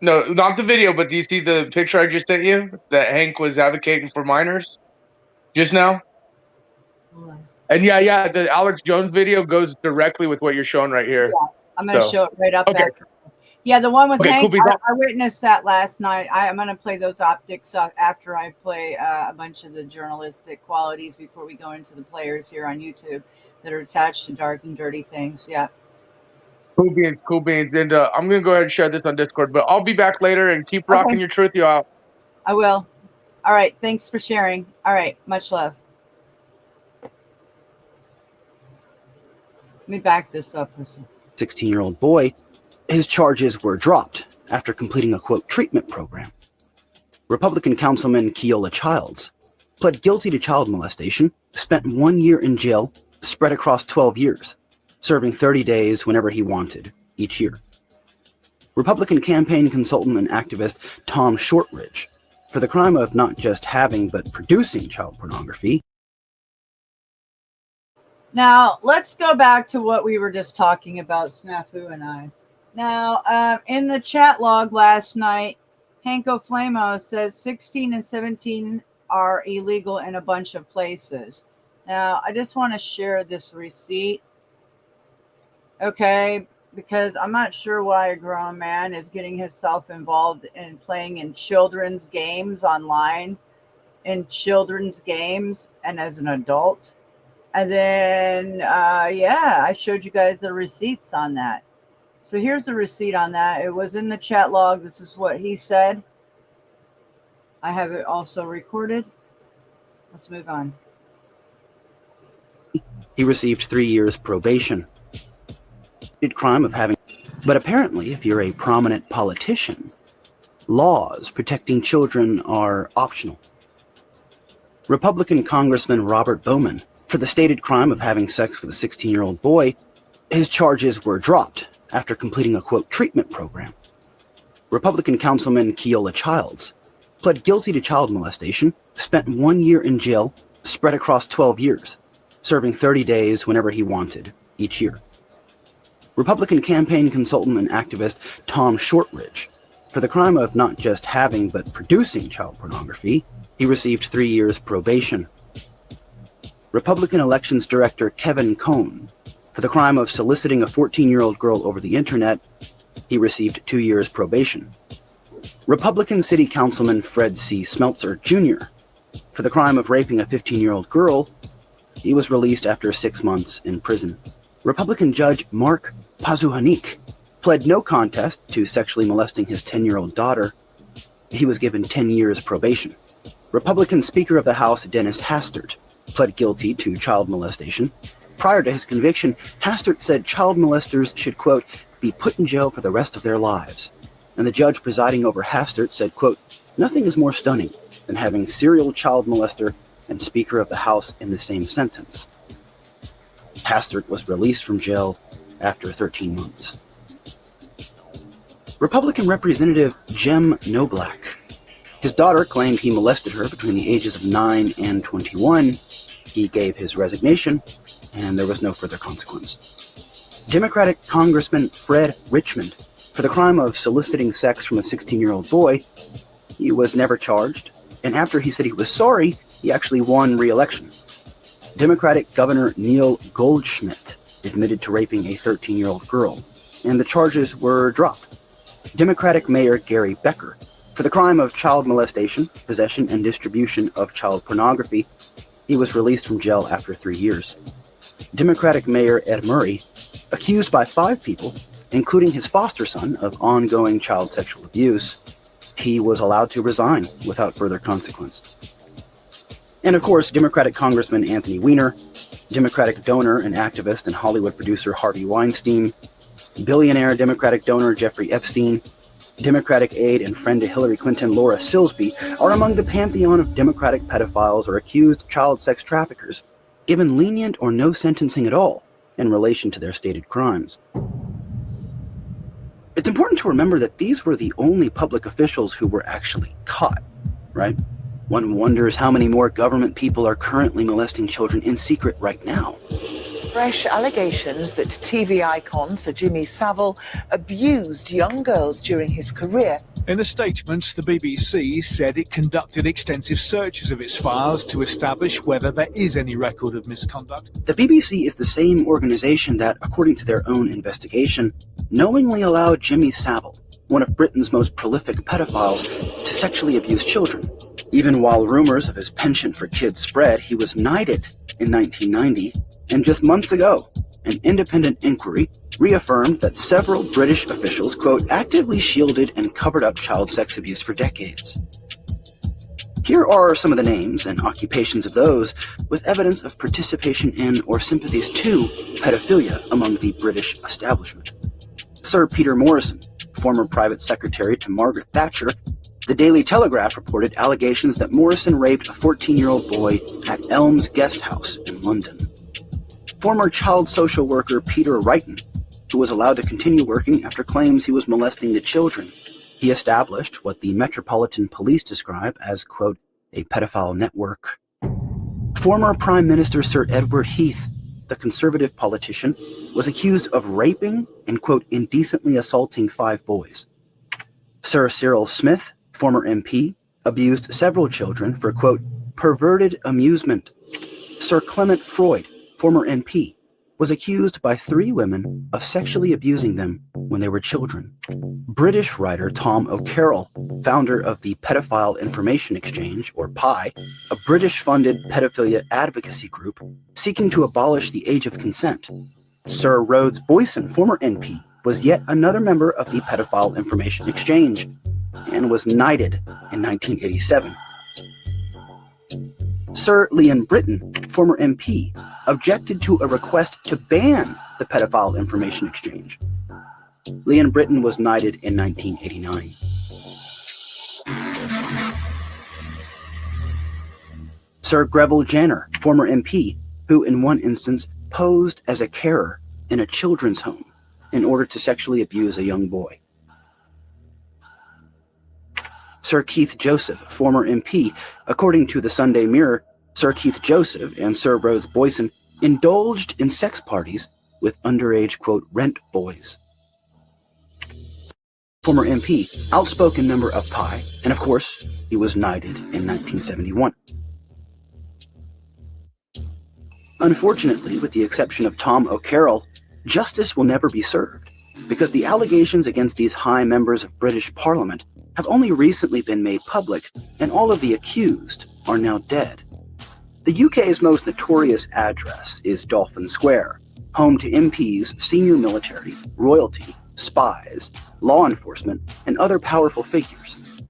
no, not the video, but do you see the picture I just sent you that Hank was advocating for minors just now? And yeah, the Alex Jones video goes directly with what you're showing right here. Yeah, I'm going to show it right up after. Yeah, the one with Hank, cool, I witnessed that last night. I'm going to play those optics after I play a bunch of the journalistic qualities before we go into the players here on YouTube that are attached to Dark and Dirty Things. Yeah. Cool beans. And I'm going to go ahead and share this on Discord, but I'll be back later and keep rocking your truth, you out. I will. All right. Thanks for sharing. All right. Much love. Let me back this up. 16-year-old boy, his charges were dropped after completing a, quote, treatment program. Republican Councilman Keola Childs pled guilty to child molestation, spent 1 year in jail, spread across 12 years, serving 30 days whenever he wanted each year. Republican campaign consultant and activist Tom Shortridge, for the crime of not just having but producing child pornography. Now, let's go back to what we were just talking about, Snafu and I. Now, in the chat log last night, Hanko Flamo says 16 and 17 are illegal in a bunch of places. Now, I just want to share this receipt, okay, because I'm not sure why a grown man is getting himself involved in playing in children's games online, in children's games, and as an adult. And then, yeah, I showed you guys the receipts on that. So here's the receipt on that. It was in the chat log. This is what he said. I have it also recorded. Let's move on. He received 3 years probation. Did crime of having, but apparently if you're a prominent politician, laws protecting children are optional. Republican Congressman Robert Bowman, for the stated crime of having sex with a 16-year-old boy, his charges were dropped after completing a, quote, treatment program. Republican Councilman Keola Childs pled guilty to child molestation, spent 1 year in jail, spread across 12 years, serving 30 days whenever he wanted each year. Republican campaign consultant and activist Tom Shortridge, For the crime of not just having but producing child pornography, he received 3 years probation. Republican Elections Director Kevin Cohn, for the crime of soliciting a 14-year-old girl over the internet, he received 2 years probation. Republican City Councilman Fred C. Smeltzer Jr., for the crime of raping a 15-year-old girl, he was released after 6 months in prison. Republican Judge Mark Pazuhanik pled no contest to sexually molesting his 10-year-old daughter. He was given 10 years probation. Republican Speaker of the House Dennis Hastert pled guilty to child molestation. Prior to his conviction, Hastert said child molesters should, quote, be put in jail for the rest of their lives. And the judge presiding over Hastert said, quote, nothing is more stunning than having serial child molester and Speaker of the House in the same sentence. Hastert was released from jail after 13 months. Republican Representative Jem Noblack. His daughter claimed he molested her between the ages of 9 and 21. He gave his resignation, and there was no further consequence. Democratic Congressman Fred Richmond, for the crime of soliciting sex from a 16-year-old boy, he was never charged, and after he said he was sorry, he actually won re-election. Democratic Governor Neil Goldschmidt admitted to raping a 13-year-old girl, and the charges were dropped. Democratic Mayor Gary Becker, for the crime of child molestation, possession, and distribution of child pornography, he was released from jail after 3 years. Democratic Mayor Ed Murray, accused by 5 people, including his foster son, of ongoing child sexual abuse, he was allowed to resign without further consequence. And of course, Democratic Congressman Anthony Weiner, Democratic donor and activist and Hollywood producer Harvey Weinstein, billionaire Democratic donor Jeffrey Epstein, Democratic aide and friend to Hillary Clinton Laura Silsby are among the pantheon of Democratic pedophiles or accused child sex traffickers, given lenient or no sentencing at all in relation to their stated crimes. It's important to remember that these were the only public officials who were actually caught, right? One wonders how many more government people are currently molesting children in secret right now. Fresh allegations that TV icon Sir Jimmy Savile abused young girls during his career. In a statement, the BBC said it conducted extensive searches of its files to establish whether there is any record of misconduct. The BBC is the same organization that, according to their own investigation, knowingly allowed Jimmy Savile, one of Britain's most prolific pedophiles, to sexually abuse children. Even while rumors of his penchant for kids spread, he was knighted in 1990, and just months ago, an independent inquiry reaffirmed that several British officials, quote, actively shielded and covered up child sex abuse for decades. Here are some of the names and occupations of those with evidence of participation in or sympathies to pedophilia among the British establishment. Sir Peter Morrison, former private secretary to Margaret Thatcher. The Daily Telegraph reported allegations that Morrison raped a 14-year-old boy at Elms Guest House in London. Former child social worker Peter Wrighton, who was allowed to continue working after claims he was molesting the children. He established what the Metropolitan Police describe as, quote, a pedophile network. Former Prime Minister Sir Edward Heath, the Conservative politician, was accused of raping and, quote, indecently assaulting 5 boys. Sir Cyril Smith, former MP, abused several children for, quote, perverted amusement. Sir Clement Freud, former MP, was accused by 3 women of sexually abusing them when they were children. British writer Tom O'Carroll, founder of the Pedophile Information Exchange, or PI, a British-funded pedophilia advocacy group seeking to abolish the age of consent. Sir Rhodes Boyson, former MP, was yet another member of the Pedophile Information Exchange and was knighted in 1987. Sir Leon Britton, former MP, objected to a request to ban the Pedophile Information Exchange. Leon Britton was knighted in 1989. Sir Greville Jenner, former MP, who in one instance posed as a carer in a children's home in order to sexually abuse a young boy. Sir Keith Joseph, former MP, according to the Sunday Mirror, Sir Keith Joseph and Sir Rhodes Boyson indulged in sex parties with underage, quote, rent boys. former MP, outspoken member of PI, and of course, he was knighted in 1971. Unfortunately, with the exception of Tom O'Carroll, justice will never be served, because the allegations against these high members of British Parliament have only recently been made public, and all of the accused are now dead. The UK's most notorious address is Dolphin Square, home to MPs, senior military, royalty, spies, law enforcement, and other powerful figures.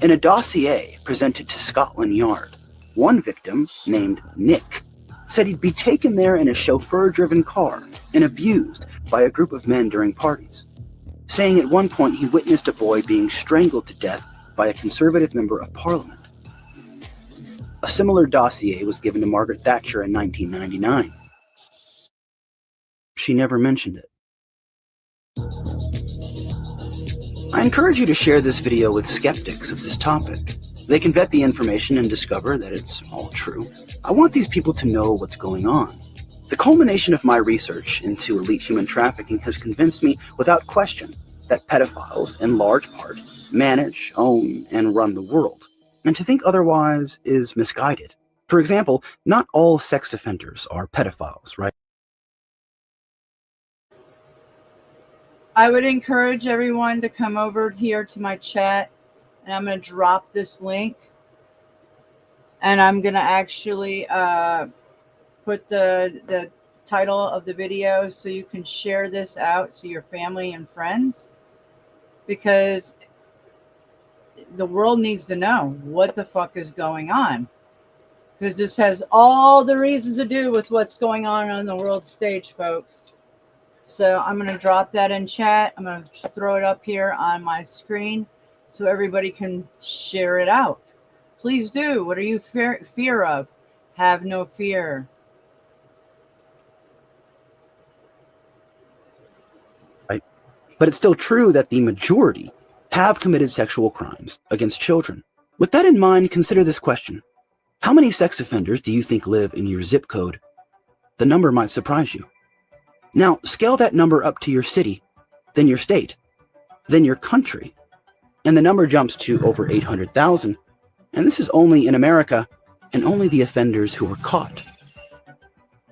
In a dossier presented to Scotland Yard, one victim, named Nick, said he'd be taken there in a chauffeur-driven car and abused by a group of men during parties, saying at one point he witnessed a boy being strangled to death by a Conservative member of Parliament. A similar dossier was given to Margaret Thatcher in 1999. She never mentioned it. I encourage you to share this video with skeptics of this topic. They can vet the information and discover that it's all true. I want these people to know what's going on. The culmination of my research into elite human trafficking has convinced me without question that pedophiles, in large part, manage, own, and run the world. And to think otherwise is misguided. For example, not all sex offenders are pedophiles, right? I would encourage everyone to come over here to my chat, and I'm going to drop this link, and I'm going to actually put the title of the video so you can share this out to your family and friends, because the world needs to know what the fuck is going on, because this has all the reasons to do with what's going on the world stage, folks. So I'm going to drop that in chat. I'm going to throw it up here on my screen so everybody can share it out. Please do. What are you fear of? Have no fear. Right. But it's still true that the majority have committed sexual crimes against children. With that in mind, consider this question. How many sex offenders do you think live in your zip code? The number might surprise you. Now, scale that number up to your city, then your state, then your country, and the number jumps to over 800,000, and this is only in America, and only the offenders who were caught.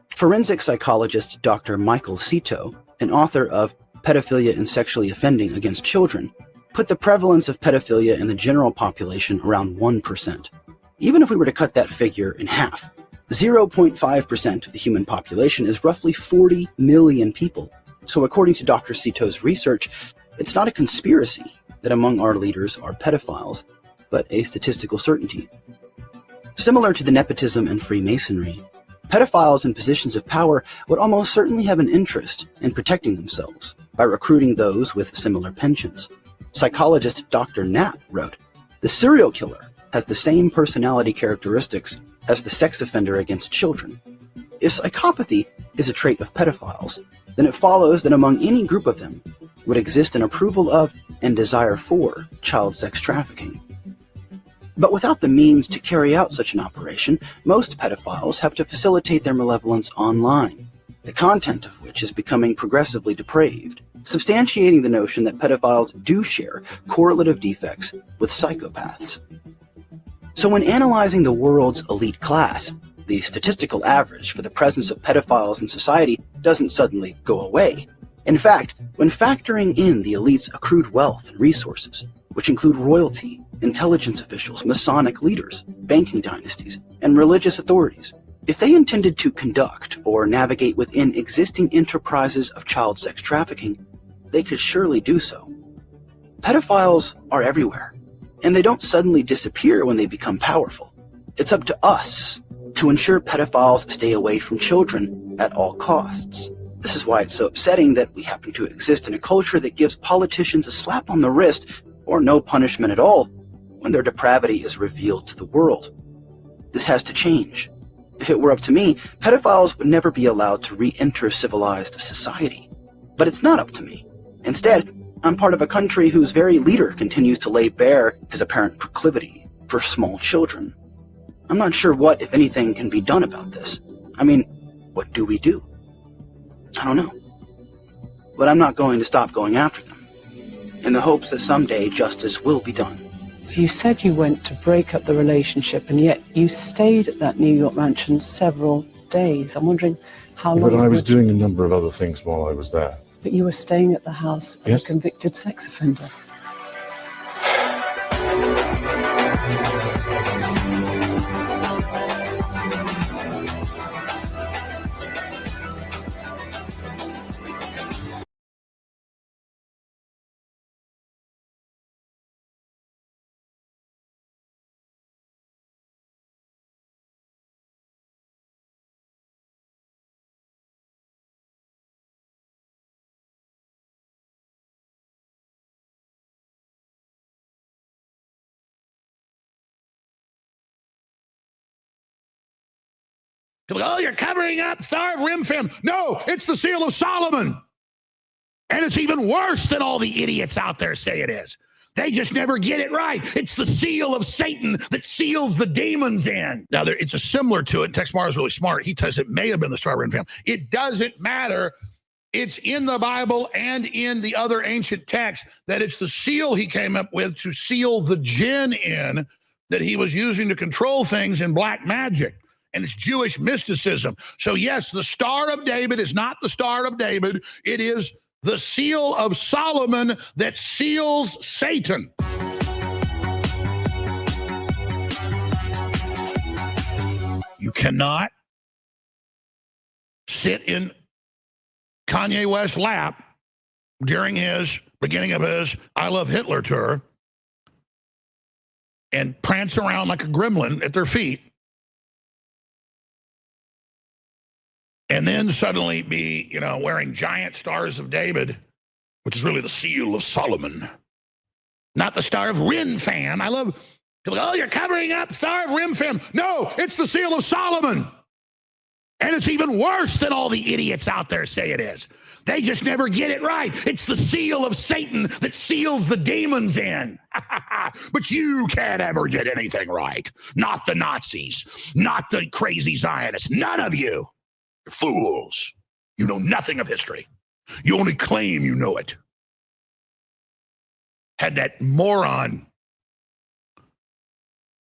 Forensic psychologist Dr. Michael Cito, an author of Pedophilia and Sexually Offending Against Children, put the prevalence of pedophilia in the general population around 1%. Even if we were to cut that figure in half, 0.5% of the human population is roughly 40 million people. So according to Dr. Cito's research, it's not a conspiracy that among our leaders are pedophiles, but a statistical certainty. Similar to the nepotism and Freemasonry, pedophiles in positions of power would almost certainly have an interest in protecting themselves by recruiting those with similar penchants. Psychologist Dr. Knapp wrote, "The serial killer has the same personality characteristics as the sex offender against children. If psychopathy is a trait of pedophiles, then it follows that among any group of them would exist an approval of and desire for child sex trafficking. But without the means to carry out such an operation, most pedophiles have to facilitate their malevolence online, the content of which is becoming progressively depraved, substantiating the notion that pedophiles do share correlative defects with psychopaths. So when analyzing the world's elite class, the statistical average for the presence of pedophiles in society doesn't suddenly go away. In fact, when factoring in the elite's accrued wealth and resources, which include royalty, intelligence officials, Masonic leaders, banking dynasties, and religious authorities, if they intended to conduct or navigate within existing enterprises of child sex trafficking, they could surely do so. Pedophiles are everywhere, and they don't suddenly disappear when they become powerful. It's up to us to ensure pedophiles stay away from children at all costs. This is why it's so upsetting that we happen to exist in a culture that gives politicians a slap on the wrist or no punishment at all when their depravity is revealed to the world. This has to change. If it were up to me, pedophiles would never be allowed to re-enter civilized society. But it's not up to me. Instead, I'm part of a country whose very leader continues to lay bare his apparent proclivity for small children. I'm not sure what, if anything, can be done about this. I mean, what do we do? I don't know. But I'm not going to stop going after them. in the hopes that someday justice will be done. So you said you went to break up the relationship, and yet you stayed at that New York mansion several days. I'm wondering how long. But I was doing a number of other things while I was there. But you were staying at the house of Yes. a convicted sex offender. Oh, you're covering up Star of Rimfam. No, it's the Seal of Solomon. And it's even worse than all the idiots out there say it is. They just never get it right. It's the seal of Satan that seals the demons in. Now, it's a similar to it. Tex Mara is really smart. He says it may have been the Star of Rimfam. It doesn't matter. It's in the Bible and in the other ancient texts that it's the seal he came up with to seal the jinn in that he was using to control things in black magic. And it's Jewish mysticism. So yes, the Star of David is not the Star of David. It is the seal of Solomon that seals Satan. You cannot sit in Kanye West's lap during his beginning of his I Love Hitler tour and prance around like a gremlin at their feet and then suddenly be, wearing giant stars of David, which is really the seal of Solomon, not the Star of Rimfam. I love, oh, you're covering up Star of Rimfam. No, it's the seal of Solomon. And it's even worse than all the idiots out there say it is. They just never get it right. It's the seal of Satan that seals the demons in. But you can't ever get anything right. Not the Nazis, not the crazy Zionists, none of you. You're fools. You know nothing of history. You only claim you know it. Had that moron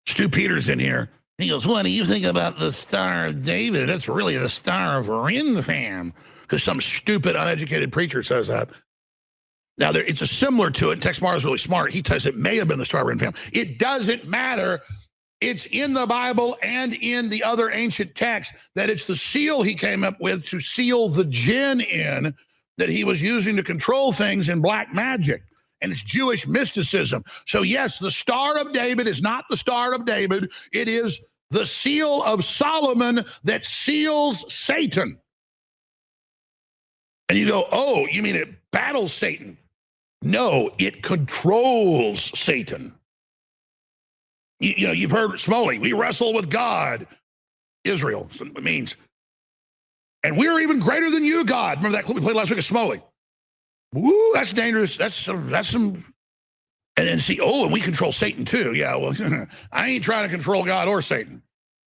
Stu Peters in here. He goes, what do you think about the Star of David? That's really the Star of Rimfam. Because some stupid, uneducated preacher says that. Now, it's a similar to it. Tex Mara is really smart. He says it may have been the Star of Rimfam. It doesn't matter. It's in the Bible and in the other ancient texts that it's the seal he came up with to seal the jinn in that he was using to control things in black magic. And it's Jewish mysticism. So yes, the Star of David is not the Star of David. It is the seal of Solomon that seals Satan. And you go, oh, you mean it battles Satan? No, it controls Satan. You've heard Smoley, we wrestle with God, Israel, so it means. And we're even greater than you, God. Remember that clip we played last week of Smoley? Woo, that's dangerous. That's some. And then see, and we control Satan too. Yeah, well, I ain't trying to control God or Satan.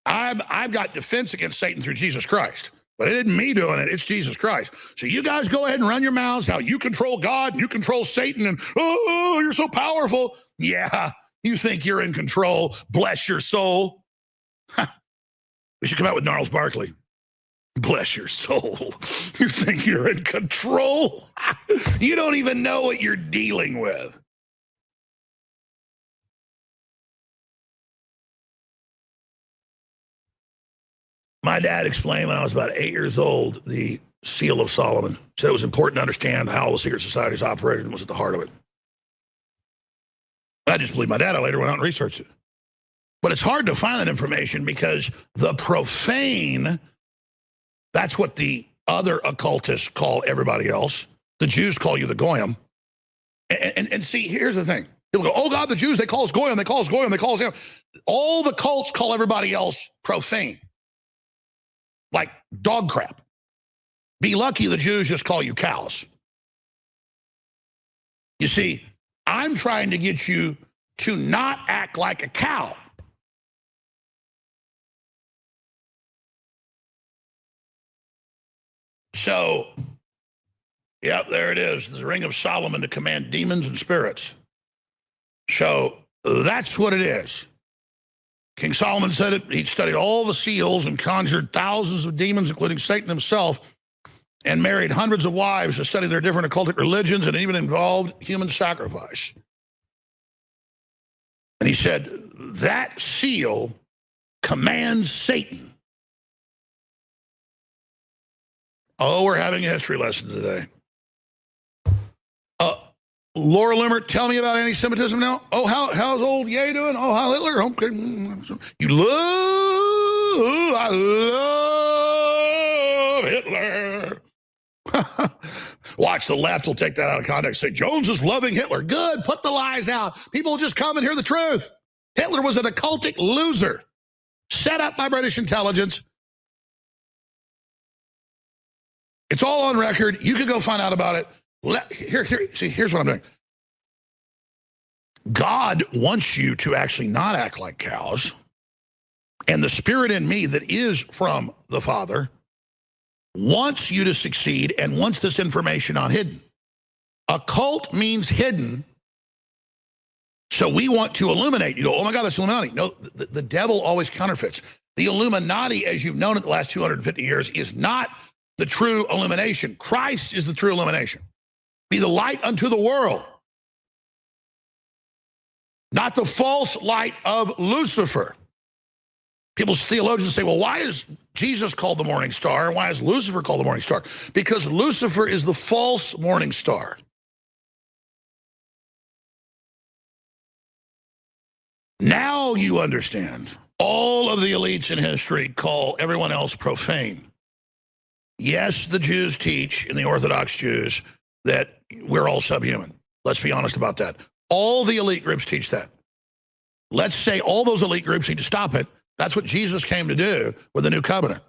I've got defense against Satan through Jesus Christ. But it isn't me doing it. It's Jesus Christ. So you guys go ahead and run your mouths how you control God and you control Satan and, oh, you're so powerful. Yeah, you think you're in control. Bless your soul. We should come out with Gnarls Barkley. Bless your soul. You think you're in control? You don't even know what you're dealing with. My dad explained when I was about 8 years old the Seal of Solomon. Said it was important to understand how the secret societies operated and was at the heart of it. I just believe my dad. I later went out and researched it. But it's hard to find that information because the profane, that's what the other occultists call everybody else. The Jews call you the Goyim. And see, here's the thing. People go, oh God, the Jews, they call us Goyim, they call us Goyim, they call us Goyim. All the cults call everybody else profane. Like dog crap. Be lucky the Jews just call you cows. You see, I'm trying to get you to not act like a cow. So Yep, there it is. The Ring of Solomon to command demons and spirits. So that's what it is. King Solomon said it. He'd studied all the seals and conjured thousands of demons, including Satan himself, and married hundreds of wives to study their different occultic religions, and even involved human sacrifice. And he said, that seal commands Satan. Oh, we're having a history lesson today. Laura Limert, tell me about anti-Semitism now. Oh, how's old Ye doing? Oh, how Hitler? Okay. You love, I love Hitler. Watch, the left will take that out of context. Say, Jones is loving Hitler. Good, put the lies out. People will just come and hear the truth. Hitler was an occultic loser, set up by British intelligence. It's all on record. You can go find out about it. Here's what I'm doing. God wants you to actually not act like cows. And the spirit in me that is from the Father wants you to succeed and wants this information not hidden. Occult means hidden. So we want to illuminate. You go, oh my God, that's Illuminati. No, the devil always counterfeits. The Illuminati, as you've known it the last 250 years, is not the true illumination. Christ is the true illumination. Be the light unto the world. Not the false light of Lucifer. People's theologians say, well, why is Jesus called the morning star? And why is Lucifer called the morning star? Because Lucifer is the false morning star. Now you understand. All of the elites in history call everyone else profane. Yes, the Jews teach, and the Orthodox Jews, that we're all subhuman. Let's be honest about that. All the elite groups teach that. Let's say all those elite groups need to stop it. That's what Jesus came to do with the new covenant.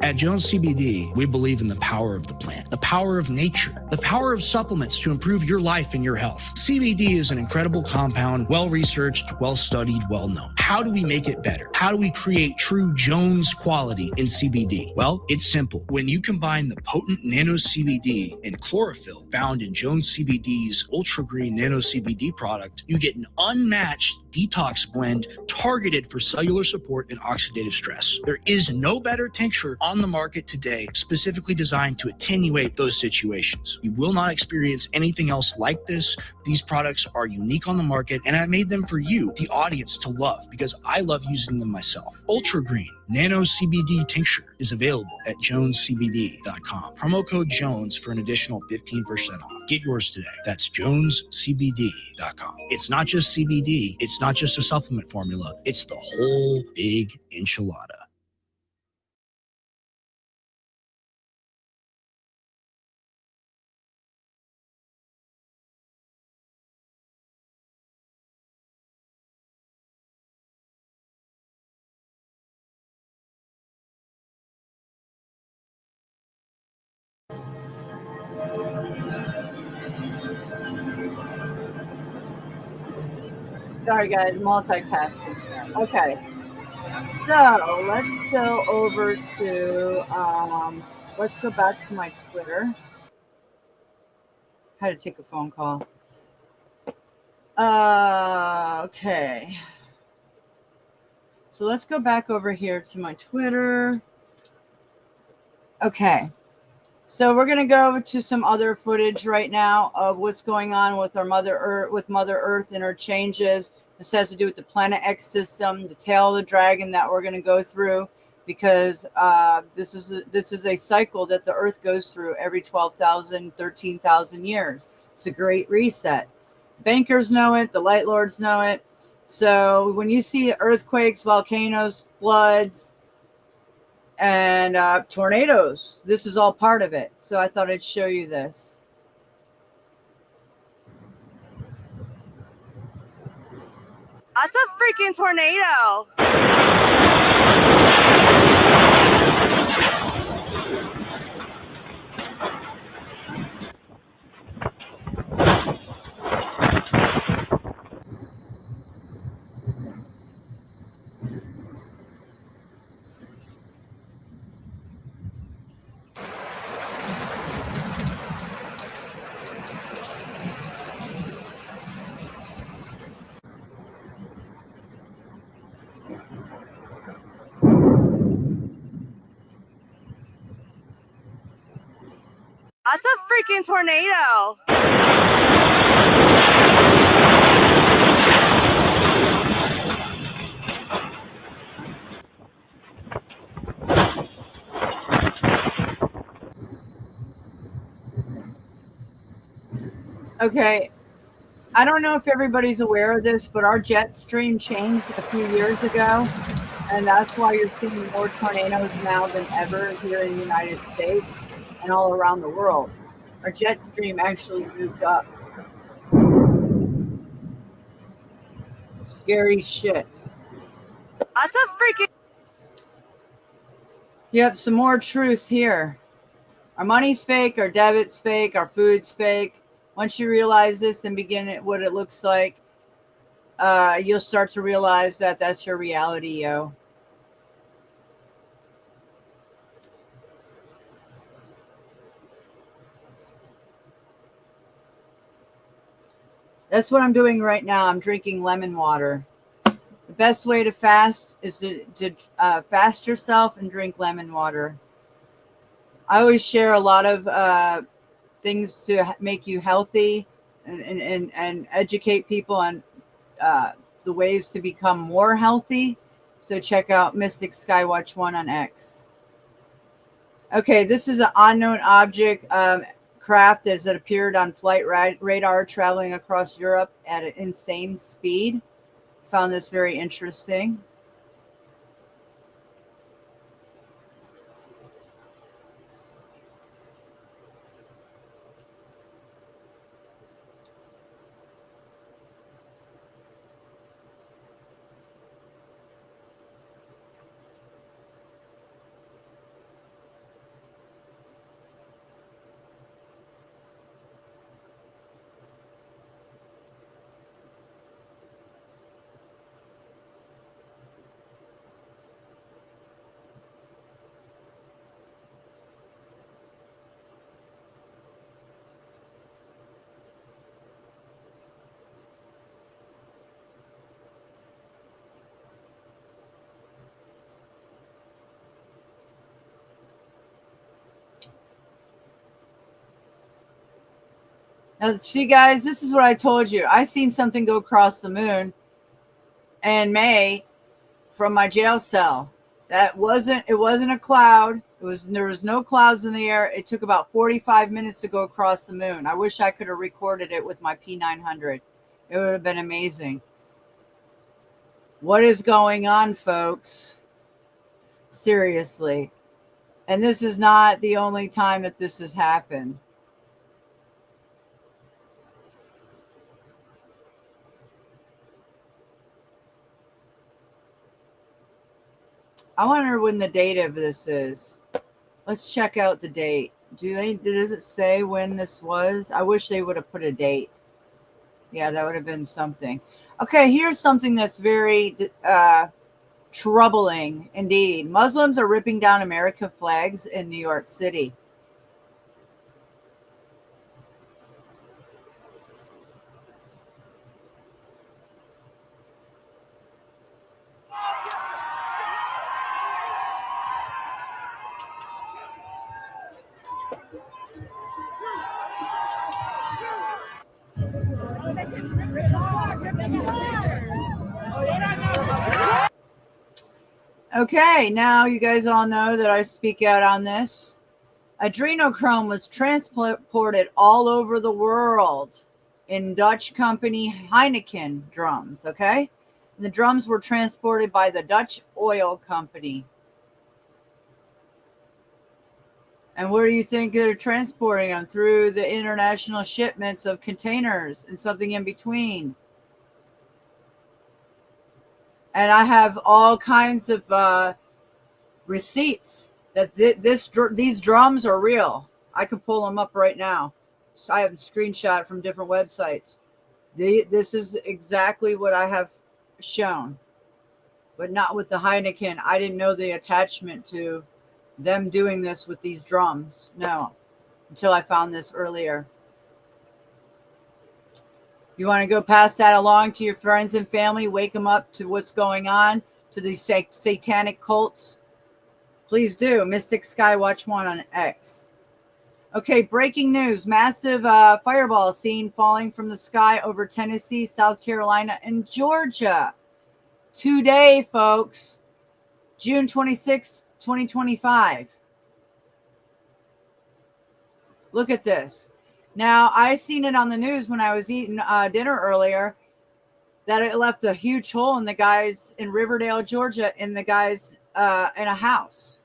At Jones CBD, we believe in the power of the plant, the power of nature, the power of supplements to improve your life and your health. CBD is an incredible compound, well-researched, well-studied, well-known. How do we make it better? How do we create true Jones quality in CBD? Well, it's simple. When you combine the potent nano CBD and chlorophyll found in Jones CBD's Ultra Green Nano CBD product, you get an unmatched detox blend targeted for cellular support and oxidative stress. There is no better tincture on the market today specifically designed to attenuate those situations. You will not experience anything else like this. These products are unique on the market, and I made them for you, the audience, to love because I love using them myself. Ultra Green Nano CBD tincture is available at jonescbd.com. Promo code Jones for an additional 15% off. Get yours today. That's jonescbd.com. It's not just CBD. It's not just a supplement formula. It's the whole big enchilada. Sorry, guys, multitasking. Okay, so let's go over to, let's go back to my Twitter. I had to take a phone call. Okay. So let's go back over here to my Twitter. Okay. So we're going to go to some other footage right now of what's going on with our Mother Earth and her changes. This has to do with the Planet X system, the tail of the dragon that we're going to go through, because this is a cycle that the Earth goes through every 12,000, 13,000 years. It's a great reset. Bankers know it. The Light Lords know it. So when you see earthquakes, volcanoes, floods, and tornadoes, this is all part of it. So I thought I'd show you this. That's a freaking tornado. freaking tornado. Okay, I don't know if everybody's aware of this, but our jet stream changed a few years ago, and that's why you're seeing more tornadoes now than ever here in the United States and all around the world. Our jet stream actually moved up. Scary shit. That's a freaking... Yep, some more truth here. Our money's fake, our debit's fake, our food's fake. Once you realize this and begin it, what it looks like, you'll start to realize that that's your reality, yo. That's what I'm doing right now. I'm drinking lemon water. The best way to fast is to fast yourself and drink lemon water. I always share a lot of things to make you healthy and educate people on the ways to become more healthy. So check out Mystic Skywatch 1 on X. Okay, this is an unknown object craft as it appeared on flight radar traveling across Europe at an insane speed. Found this very interesting. Now, see, guys, this is what I told you. I seen something go across the moon in May from my jail cell. It wasn't a cloud. There was no clouds in the air. It took about 45 minutes to go across the moon. I wish I could have recorded it with my P900. It would have been amazing. What is going on, folks? Seriously. And this is not the only time that this has happened. I wonder when the date of this is. Let's check out the date. Does it say when this was? I wish they would have put a date. Yeah, that would have been something. Okay, here's something that's very troubling indeed. Muslims are ripping down American flags in New York City. Okay, now you guys all know that I speak out on this. Adrenochrome was transported all over the world in Dutch company Heineken drums, okay? And the drums were transported by the Dutch oil company. And where do you think they're transporting them? Through the international shipments of containers and something in between. And I have all kinds of receipts that these drums are real. I can pull them up right now. So I have a screenshot from different websites. This is exactly what I have shown, but not with the Heineken. I didn't know the attachment to them doing this with these drums. No, until I found this earlier. You want to go pass that along to your friends and family, wake them up to what's going on, to these satanic cults, please do. Mystic Skywatch 1 on X. Okay, breaking news. Massive fireball seen falling from the sky over Tennessee, South Carolina, and Georgia. Today, folks, June 26, 2025. Look at this. Now, I seen it on the news when I was eating dinner earlier that it left a huge hole in the guy's in Riverdale, Georgia, in the guy's in a house,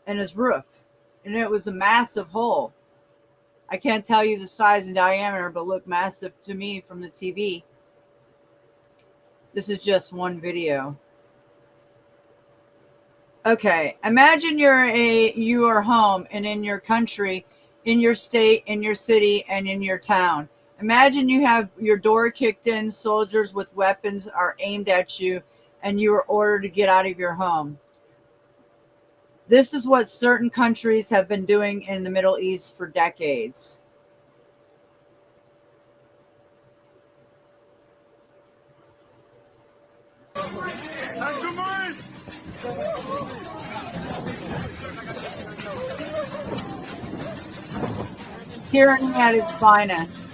in his roof. And it was a massive hole. I can't tell you the size and diameter, but looked massive to me from the TV. This is just one video. Okay, imagine you are home and in your country, in your state, in your city, and in your town. Imagine you have your door kicked in, soldiers with weapons are aimed at you, and you are ordered to get out of your home. This is what certain countries have been doing in the Middle East for decades. Tyranny at its finest.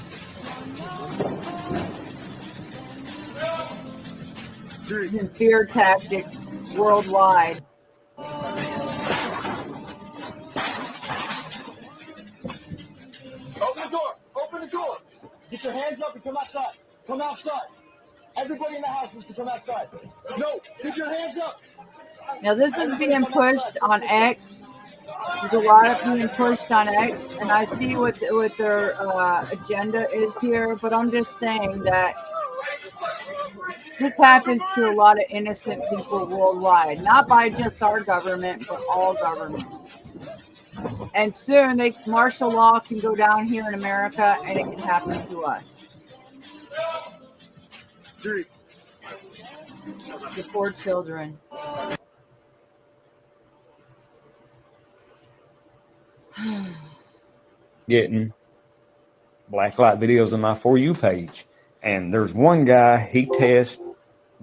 Using fear tactics worldwide. Open the door! Open the door! Get your hands up and come outside. Come outside. Everybody in the house needs to come outside. No, keep your hands up. Now this is being pushed on X. There's a lot of being pushed on X, and I see what their agenda is here, but I'm just saying that this happens to a lot of innocent people worldwide, not by just our government, but all governments. And soon, martial law can go down here in America, and it can happen to us. The poor children. Getting blacklight videos on my For You page. And there's one guy, he tests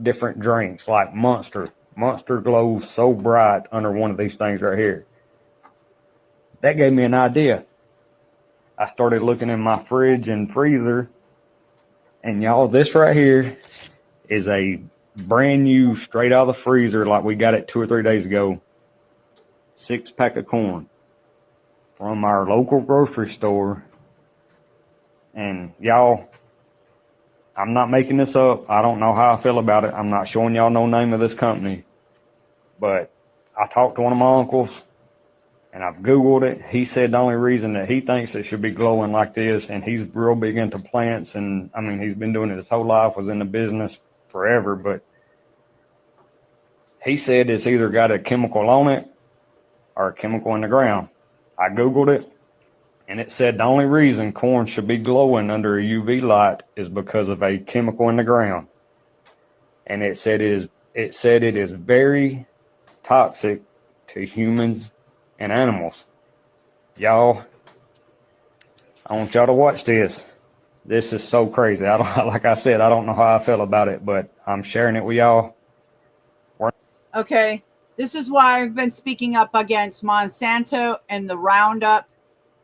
different drinks like Monster. Monster glows so bright under one of these things right here. That gave me an idea. I started looking in my fridge and freezer. And y'all, this right here is a brand new, straight out of the freezer like we got it 2 or 3 days ago. 6-pack of corn from our local grocery store. And y'all, I'm not making this up. I don't know how I feel about it. I'm not showing y'all no name of this company. But I talked to one of my uncles, and I've Googled it. He said the only reason that he thinks it should be glowing like this, and he's real big into plants, and I mean, he's been doing it his whole life, was in the business forever, but he said it's either got a chemical on it or a chemical in the ground. I Googled it, and it said the only reason corn should be glowing under a UV light is because of a chemical in the ground. And it said it is very toxic to humans and animals. Y'all, I want y'all to watch this. This is so crazy. Like I said, I don't know how I feel about it, but I'm sharing it with y'all. Okay, this is why I've been speaking up against Monsanto and the Roundup,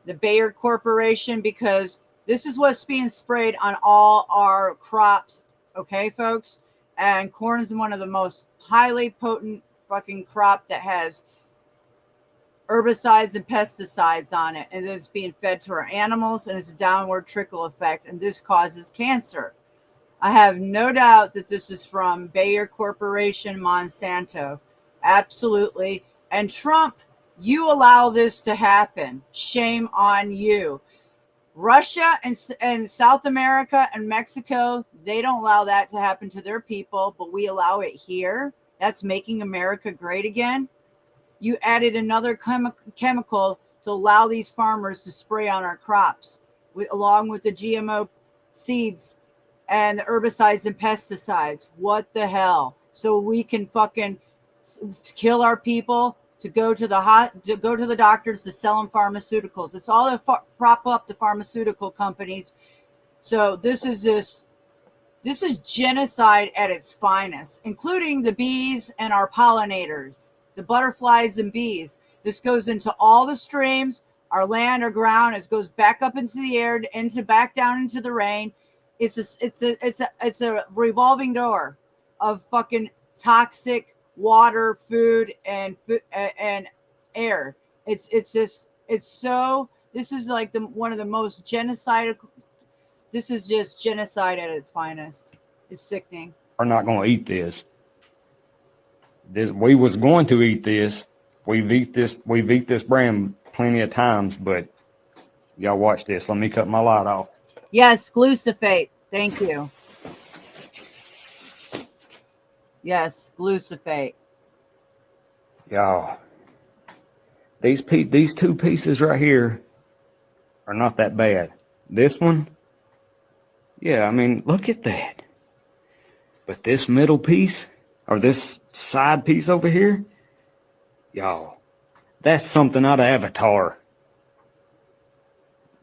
the Bayer Corporation, because this is what's being sprayed on all our crops. Okay, folks? And corn is one of the most highly potent fucking crop that has herbicides and pesticides on it, and it's being fed to our animals, and it's a downward trickle effect, and this causes cancer. I have no doubt that this is from Bayer Corporation, Monsanto. Absolutely. And Trump, you allow this to happen. Shame on you. Russia and South America and Mexico, they don't allow that to happen to their people, but we allow it here. That's making America great again. You added another chemical to allow these farmers to spray on our crops, along with the GMO seeds and the herbicides and pesticides. What the hell? So we can fucking kill our people to go to the doctors to sell them pharmaceuticals. It's all to prop up the pharmaceutical companies. So this is genocide at its finest, including the bees and our pollinators, the butterflies and bees. This goes into all the streams, our land or ground. It goes back up into the air, back down into the rain. It's a revolving door of fucking toxic water, food, and air. This is like one of the most genocidal. This is just genocide at its finest. It's sickening. We're not going to eat this. We was going to eat this. We've eat this brand plenty of times, but y'all watch this. Let me cut my light off. Yes, glucophate. Thank you. Yes, glucophate. Y'all, these two pieces right here are not that bad. This one, yeah, I mean, look at that. But this middle piece, or this side piece over here, y'all, that's something out of Avatar.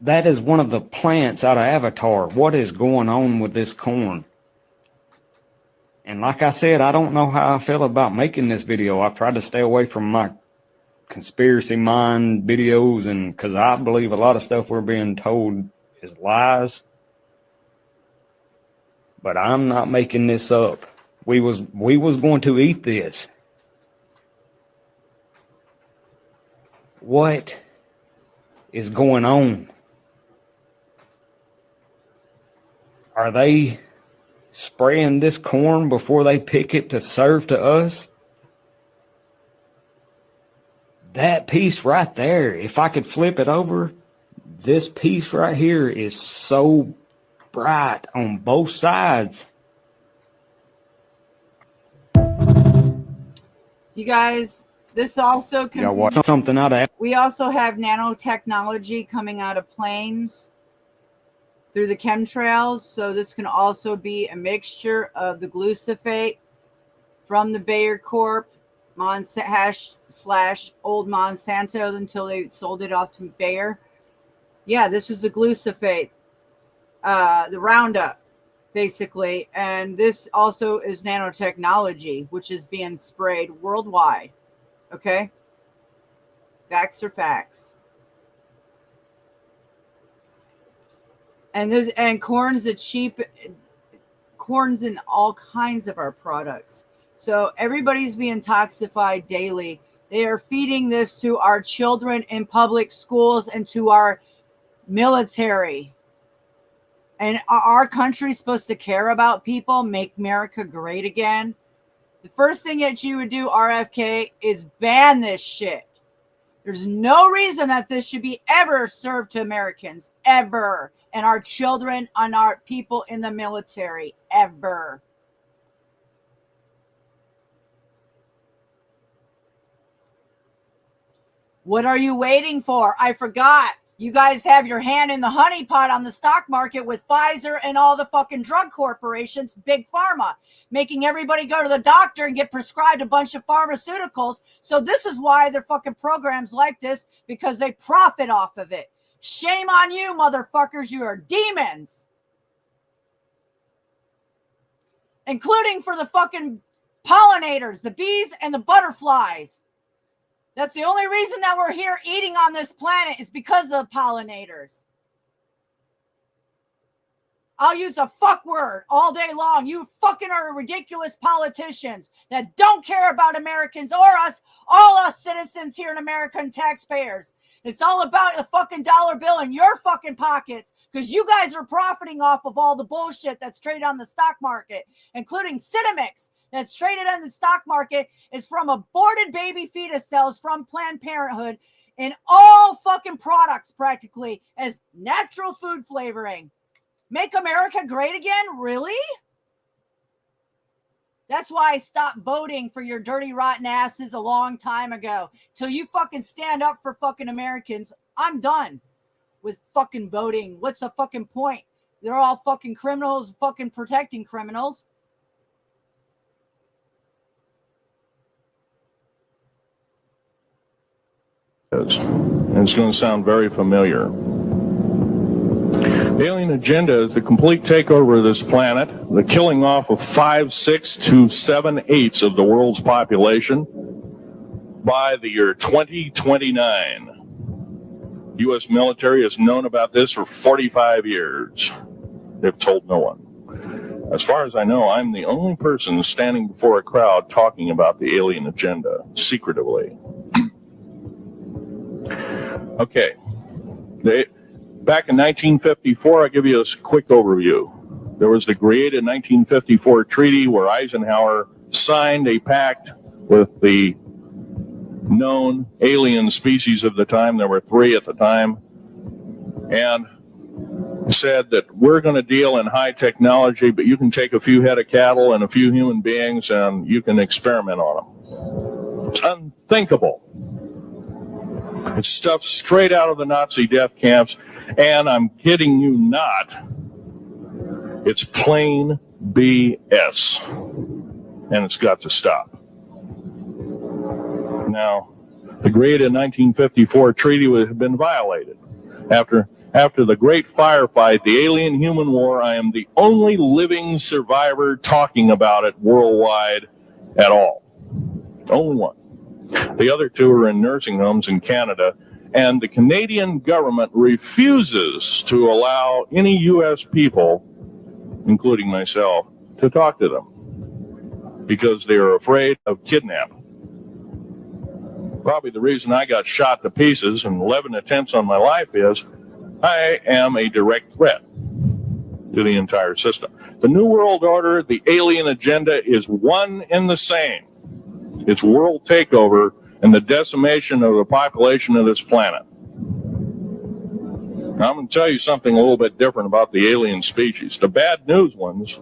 That is one of the plants out of Avatar. What is going on with this corn? And like I said, I don't know how I feel about making this video. I've tried to stay away from my conspiracy mind videos, and because I believe a lot of stuff we're being told is lies. But I'm not making this up. We was going to eat this. What is going on? Are they spraying this corn before they pick it to serve to us? That piece right there, if I could flip it over, this piece right here is so bright on both sides. You guys, this also can. Y'all watch something out of. We also have nanotechnology coming out of planes through the chemtrails. So this can also be a mixture of the glucophate from the Bayer Corp, old Monsanto until they sold it off to Bayer. Yeah, this is the glucophate, the Roundup, basically. And this also is nanotechnology, which is being sprayed worldwide. Okay? Facts are facts. And corn's corn's in all kinds of our products. So everybody's being toxified daily. They are feeding this to our children in public schools and to our military. And our country's supposed to care about people, make America great again. The first thing that you would do, RFK, is ban this shit. There's no reason that this should be ever served to Americans, ever. And our children and our people in the military, ever. What are you waiting for? I forgot. You guys have your hand in the honeypot on the stock market with Pfizer and all the fucking drug corporations, big pharma, making everybody go to the doctor and get prescribed a bunch of pharmaceuticals. So this is why they're fucking programs like this, because they profit off of it. Shame on you, motherfuckers. You are demons. Including for the fucking pollinators, the bees and the butterflies. That's the only reason that we're here eating on this planet is because of the pollinators. I'll use a fuck word all day long. You fucking are ridiculous politicians that don't care about Americans or us, all us citizens here in America and taxpayers. It's all about the fucking dollar bill in your fucking pockets because you guys are profiting off of all the bullshit that's traded on the stock market, including Cinemix that's traded on the stock market. Is from aborted baby fetus cells from Planned Parenthood in all fucking products practically as natural food flavoring. Make America great again? Really? That's why I stopped voting for your dirty, rotten asses a long time ago. Till you fucking stand up for fucking Americans. I'm done with fucking voting. What's the fucking point? They're all fucking criminals, fucking protecting criminals. And it's going to sound very familiar. The alien agenda is the complete takeover of this planet, the killing off of 5, 6 to 7/8 of the world's population by the year 2029. U.S. military has known about this for 45 years. They've told no one. As far as I know, I'm the only person standing before a crowd talking about the alien agenda, secretively. Okay. Back in 1954, I'll give you a quick overview. There was the created 1954 treaty where Eisenhower signed a pact with the known alien species of the time. There were 3 at the time. And said that we're going to deal in high technology, but you can take a few head of cattle and a few human beings and you can experiment on them. It's unthinkable. It's stuff straight out of the Nazi death camps, and I'm kidding you not. It's plain BS, and it's got to stop. Now, the created 1954 treaty would have been violated. After the great firefight, the alien-human war, I am the only living survivor talking about it worldwide at all. Only one. The other 2 are in nursing homes in Canada, and the Canadian government refuses to allow any U.S. people, including myself, to talk to them because they are afraid of kidnapping. Probably the reason I got shot to pieces and 11 attempts on my life is I am a direct threat to the entire system. The New World Order, the alien agenda is one and the same. It's world takeover and the decimation of the population of this planet. Now, I'm going to tell you something a little bit different about the alien species. The bad news ones,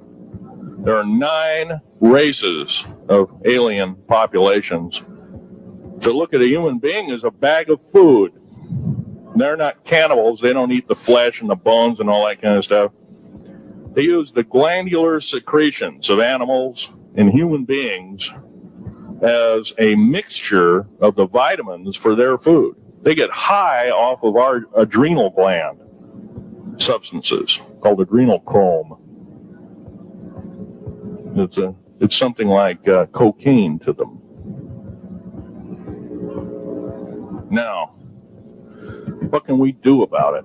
there are 9 races of alien populations. To look at a human being as a bag of food. They're not cannibals. They don't eat the flesh and the bones and all that kind of stuff. They use the glandular secretions of animals and human beings as a mixture of the vitamins for their food. They get high off of our adrenal gland substances called adrenochrome. It's something like cocaine to them. Now, what can we do about it?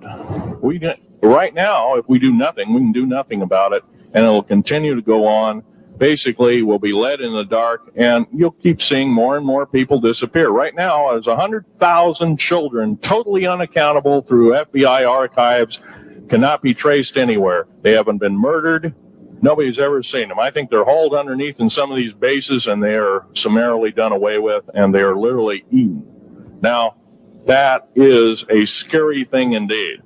Right now, if we do nothing, we can do nothing about it, and it will continue to go on. Basically, we'll be led in the dark, and you'll keep seeing more and more people disappear. Right now, there's 100,000 children totally unaccountable through FBI archives, cannot be traced anywhere. They haven't been murdered. Nobody's ever seen them. I think they're hauled underneath in some of these bases, and they are summarily done away with, and they are literally eaten. Now, that is a scary thing indeed.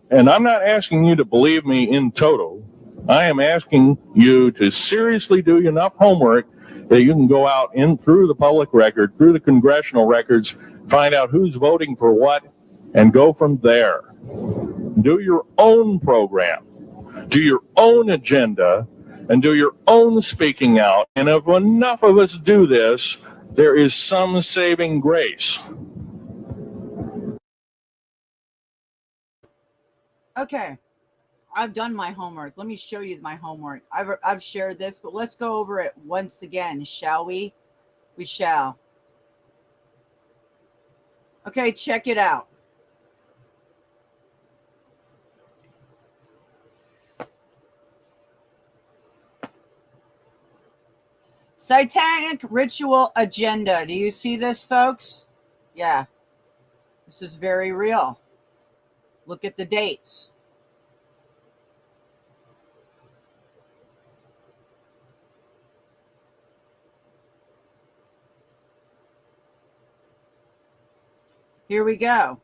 And I'm not asking you to believe me in toto. I am asking you to seriously do enough homework that you can go out in through the public record, through the congressional records, find out who's voting for what, and go from there. Do your own program, do your own agenda, and do your own speaking out. And if enough of us do this, there is some saving grace. Okay, I've done my homework. Let me show you my homework. I've shared this, but let's go over it once again, shall we? We shall. Okay, check it out. Satanic ritual agenda. Do you see this, folks? Yeah, this is very real. Look at the dates. Here we go.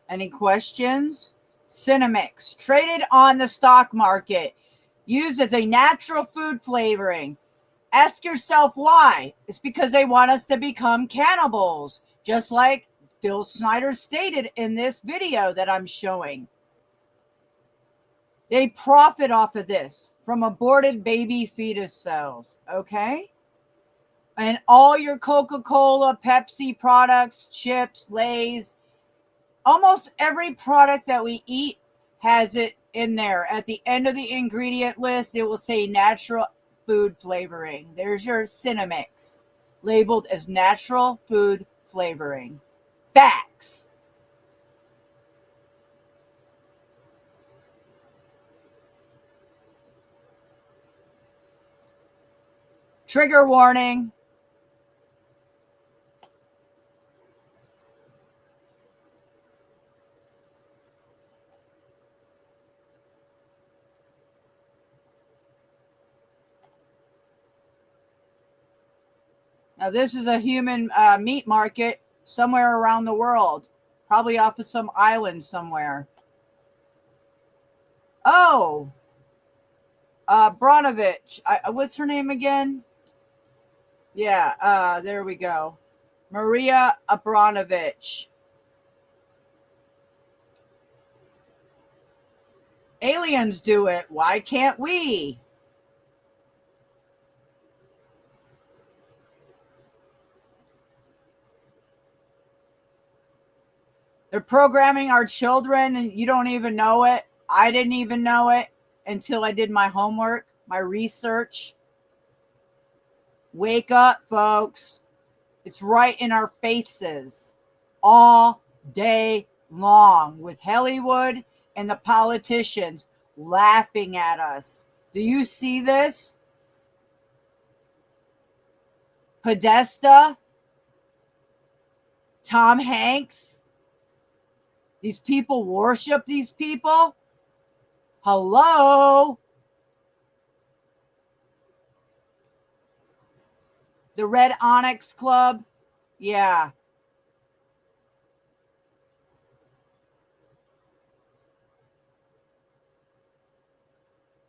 Any questions? Cinnamix, traded on the stock market, used as a natural food flavoring. Ask yourself why. It's because they want us to become cannibals, just like Phil Snyder stated in this video that I'm showing. They profit off of this from aborted baby fetus cells, okay? And all your Coca-Cola, Pepsi products, chips, Lay's, almost every product that we eat has it in there. At the end of the ingredient list, it will say natural food flavoring. There's your Trigger warning. Now, this is a human meat market somewhere around the world, probably off of some island somewhere. Oh, Abranovich. What's her name again? Yeah, there we go. Maria Abranovich. Aliens do it. Why can't we? They're programming our children and you don't even know it. I didn't even know it until I did my homework, my research. Wake up, folks. It's right in our faces all day long with Hollywood and the politicians laughing at us. Do you see this? Podesta, Tom Hanks. These people worship these people. Hello? The Red Onyx Club? Yeah.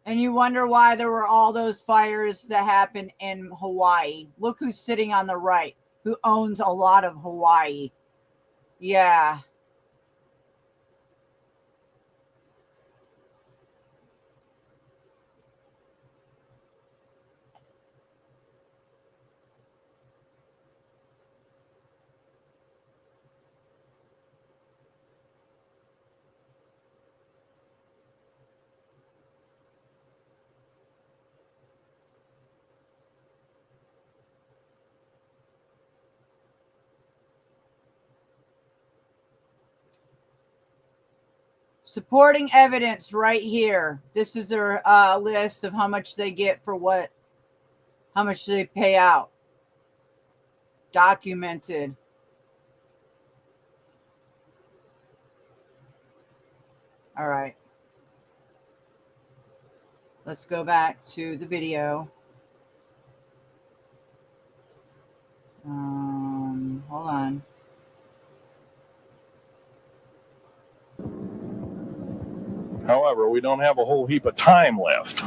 And you wonder why there were all those fires that happened in Hawaii. Look who's sitting on the right, who owns a lot of Hawaii. Yeah. Supporting evidence right here. This is their list of how much they get for what, how much they pay out. Documented. All right. Let's go back to the video. Hold on. However, we don't have a whole heap of time left.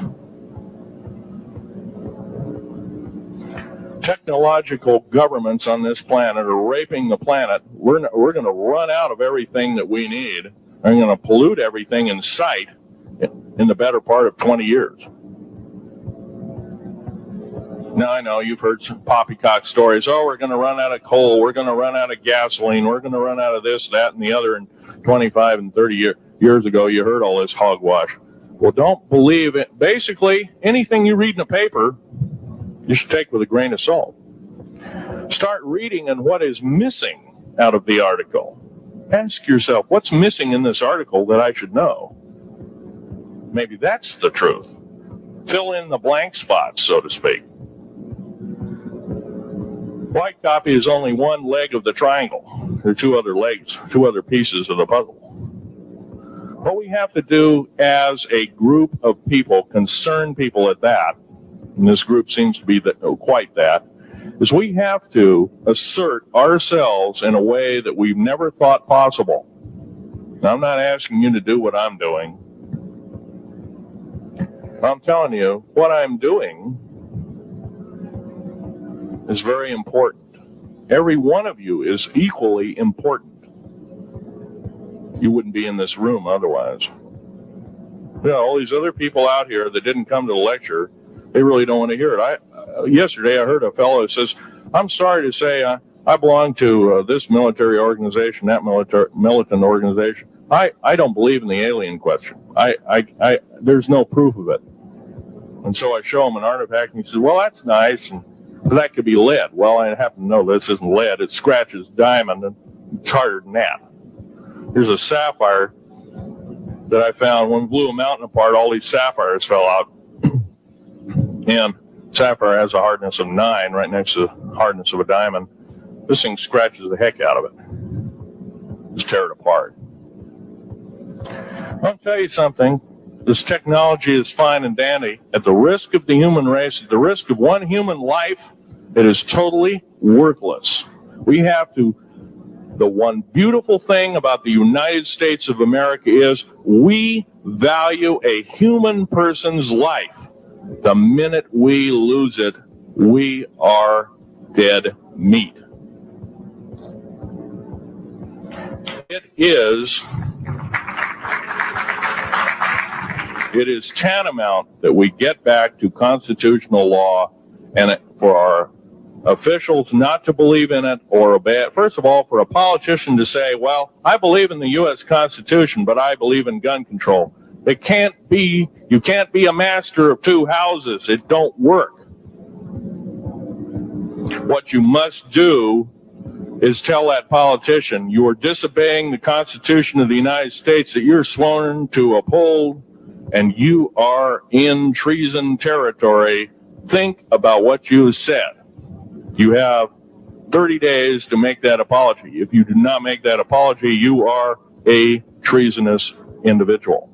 Technological governments on this planet are raping the planet. We're going to run out of everything that we need. I'm going to pollute everything in sight in the better part of 20 years. Now, I know you've heard some poppycock stories. Oh, we're going to run out of coal. We're going to run out of gasoline. We're going to run out of this, that, and the other in 25 and 30 years ago. You heard all this hogwash. Well, don't believe it. Basically, anything you read in a paper, you should take with a grain of salt. Start reading on what is missing out of the article. Ask yourself, what's missing in this article that I should know? Maybe that's the truth. Fill in the blank spots, so to speak. White copy is only one leg of the triangle. There are two other legs, two other pieces of the puzzle. What we have to do as a group of people, concerned people at that, and this group seems to be quite that, is we have to assert ourselves in a way that we've never thought possible. Now, I'm not asking you to do what I'm doing. I'm telling you, what I'm doing is very important. Every one of you is equally important. You wouldn't be in this room otherwise. You know, all these other people out here that didn't come to the lecture, they really don't want to hear it. Yesterday I heard a fellow who says, I'm sorry to say I belong to this military organization, that militant organization. I don't believe in the alien question. There's no proof of it. And so I show him an artifact and he says, well, that's nice. And that could be lead. Well, I happen to know this isn't lead. It scratches diamond, and it's harder than that. Here's a sapphire that I found. When we blew a mountain apart, all these sapphires fell out. And Sapphire has a hardness of 9 right next to the hardness of a diamond. This thing scratches the heck out of it. Just tear it apart. I'll tell you something. This technology is fine and dandy. At the risk of the human race, at the risk of one human life, it is totally worthless. We have to. The one beautiful thing about the United States of America is we value a human person's life. The minute we lose it, we are dead meat. It is tantamount that we get back to constitutional law and for our officials not to believe in it or obey it. First of all, for a politician to say, well, I believe in the U.S. Constitution, but I believe in gun control. You can't be a master of two houses. It don't work. What you must do is tell that politician you are disobeying the Constitution of the United States that you're sworn to uphold, and you are in treason territory. Think about what you have said. You have 30 days to make that apology. If you do not make that apology, you are a treasonous individual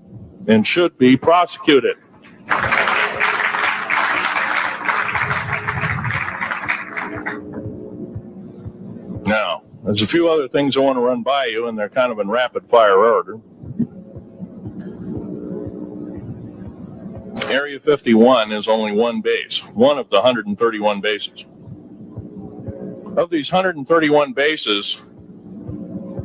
and should be prosecuted. Now, there's a few other things I want to run by you, and they're kind of in rapid fire order. Area 51 is only one base, one of the 131 bases. Of these 131 bases,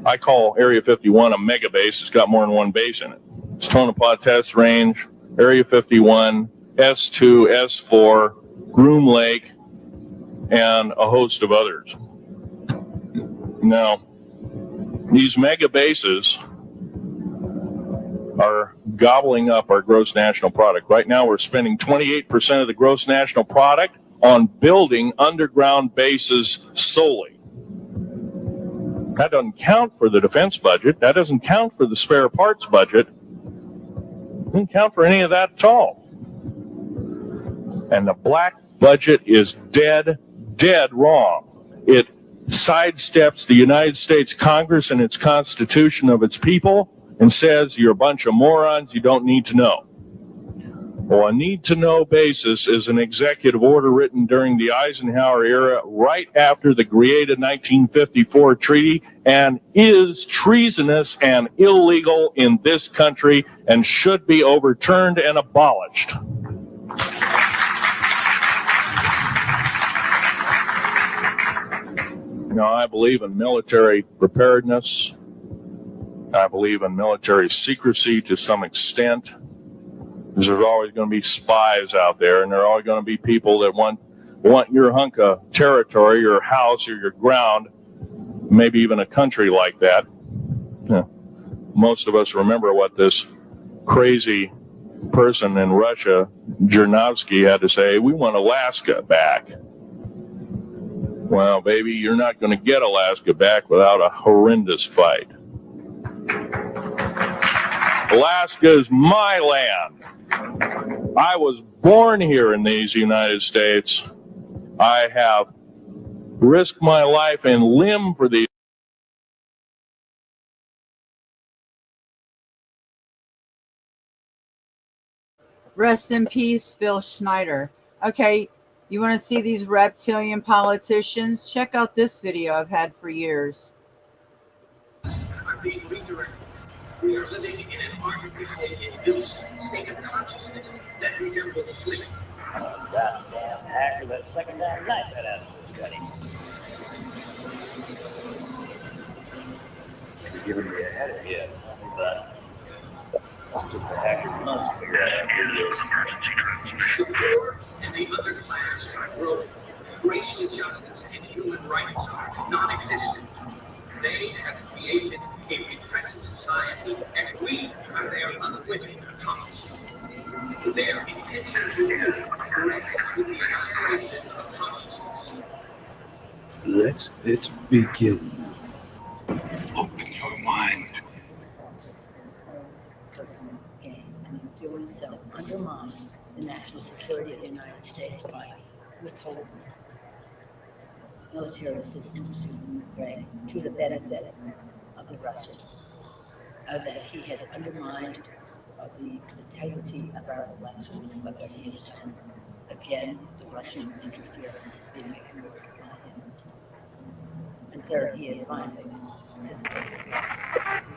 I call Area 51 a mega base. It's got more than one base in it. It's Tonopah Test Range, Area 51, S2, S4, Groom Lake, and a host of others. Now, these mega bases are gobbling up our gross national product. Right now, we're spending 28% of the gross national product on building underground bases solely. That doesn't count for the defense budget. That doesn't count for the spare parts budget. Doesn't count for any of that at all. And the black budget is dead wrong. It sidesteps the United States Congress and its Constitution of its people and says you're a bunch of morons, you don't need to know. Well, a need-to-know basis is an executive order written during the Eisenhower era right after the created 1954 treaty and is treasonous and illegal in this country and should be overturned and abolished. Now, I believe in military preparedness. I believe in military secrecy to some extent. Because there's always going to be spies out there, and there are always going to be people that want your hunk of territory, your house, or your ground, maybe even a country like that. Yeah. Most of us remember what this crazy person in Russia, Zhirinovsky, had to say. We want Alaska back. Well, baby, you're not going to get Alaska back without a horrendous fight. Alaska is my land. I was born here in these United States. I have risked my life and limb for these. Rest in peace, Phil Schneider. Okay, you want to see these reptilian politicians? Check out this video I've had for years. Are being redirected. We are living in an artificially induced state of consciousness that resembles sleep. That damn hacker, that second damn night that ass was cutting. It's giving me a headache yet, but that's just the hacker must figure out who it is. The poor and the underclass are growing. Racial justice and human rights are non-existent. They have created a repressive society, and we are their unwitting accomplices. Their intentions rests with the annihilation of consciousness. Let's begin. Open your mind. And in doing so, undermine the national security of the United States by withhold military assistance to Ukraine to the benefit of the Russians, that he has undermined the integrity of our elections, but that he has done, again, the Russian interference being ignored by him. And third, he has violated his oath of office.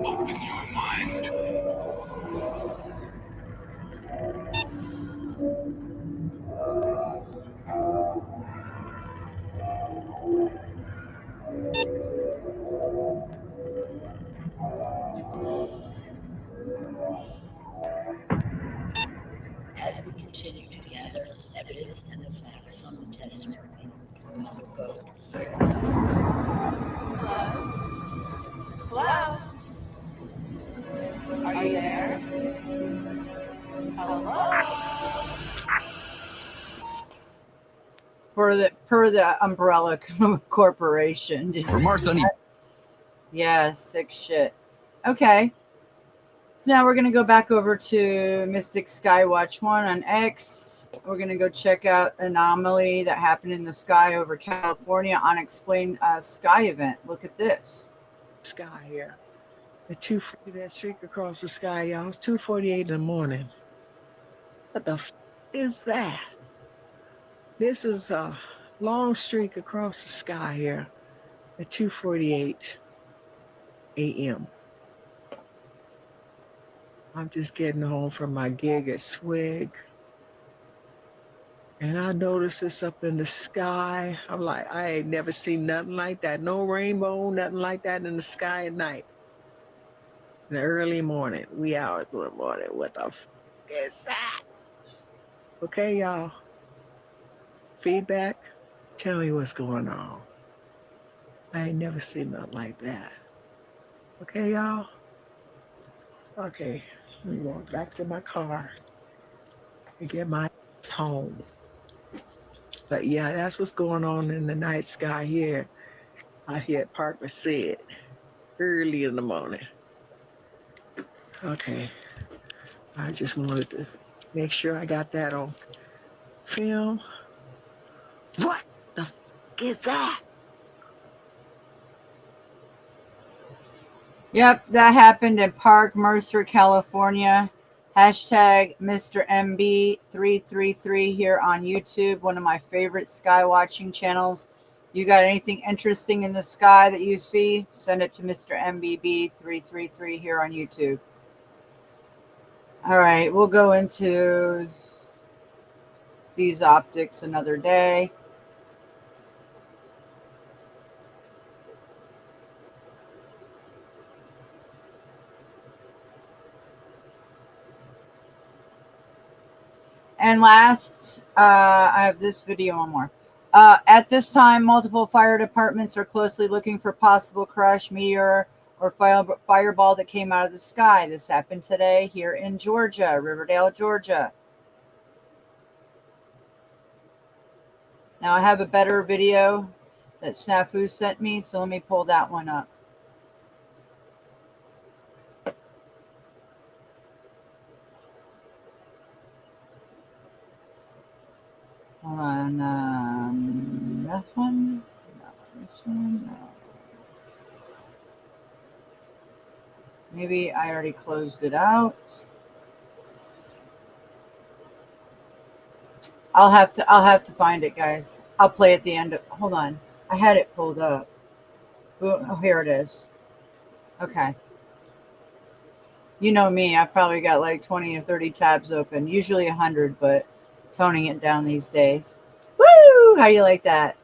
Open your mind. As we continue to gather evidence and the facts from the testimony, we will go to hear. Hello? Are you there? Hello? Per the Umbrella Corporation. From our sunny. Yeah, sick shit. Okay. So now we're going to go back over to Mystic Skywatch 1 on X. We're going to go check out anomaly that happened in the sky over California, unexplained sky event. Look at this. Sky here. The 240 that streak across the sky, y'all. It's 2:48 in the morning. What the is that? This is a long streak across the sky here at 2:48 a.m. I'm just getting home from my gig at Swig. And I noticed this up in the sky. I'm like, I ain't never seen nothing like that. No rainbow, nothing like that in the sky at night. In the early morning, wee hours of the morning. What the is that? Okay, y'all. Feedback? Tell me what's going on. I ain't never seen nothing like that. Okay, y'all? Okay, I'm going back to my car and get my home. But yeah, that's what's going on in the night sky here. Out here at Park Merced, early in the morning. Okay, I just wanted to make sure I got that on film. What the f is that? Yep, that happened in Park Mercer, California. Hashtag Mr. MB333 here on YouTube, one of my favorite sky watching channels. You got anything interesting in the sky that you see? Send it to Mr. MBB333 here on YouTube. All right, we'll go into these optics another day. And last, I have this video one more. At this time, multiple fire departments are closely looking for possible crash, meteor, or fireball that came out of the sky. This happened today here in Georgia, Riverdale, Georgia. Now I have a better video that Snafu sent me, so let me pull that one up. Hold on, this one? No, this one? No. Maybe I already closed it out. I'll have to find it, guys. I'll play at the end of, hold on. I had it pulled up. Oh, here it is. Okay. You know me, I've probably got like 20 or 30 tabs open, usually 100, but toning it down these days. Woo! How do you like that?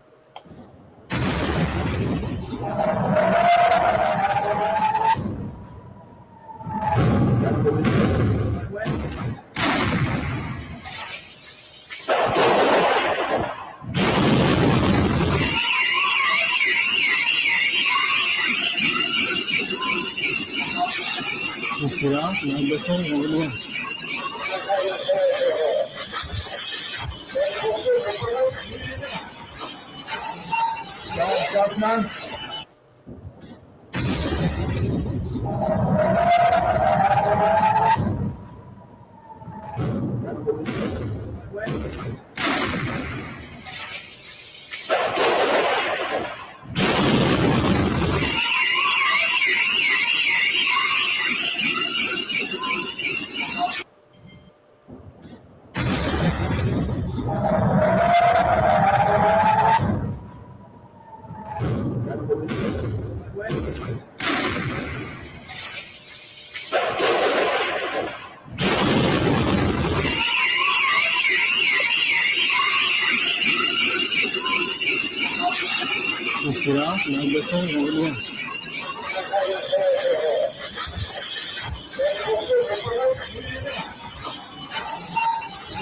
up, man?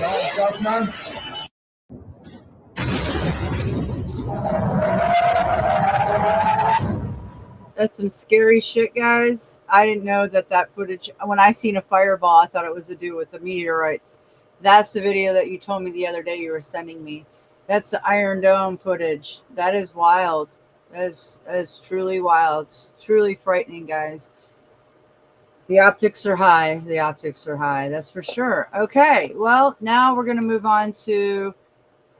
Hands up, man. That's some scary shit, guys. I didn't know that footage, when I seen a fireball, I thought it was to do with the meteorites. That's the video that you told me the other day you were sending me. That's the Iron Dome footage. That is wild. That is truly wild. It's truly frightening, guys. The optics are high. The optics are high. That's for sure. Okay. Well, now we're going to move on to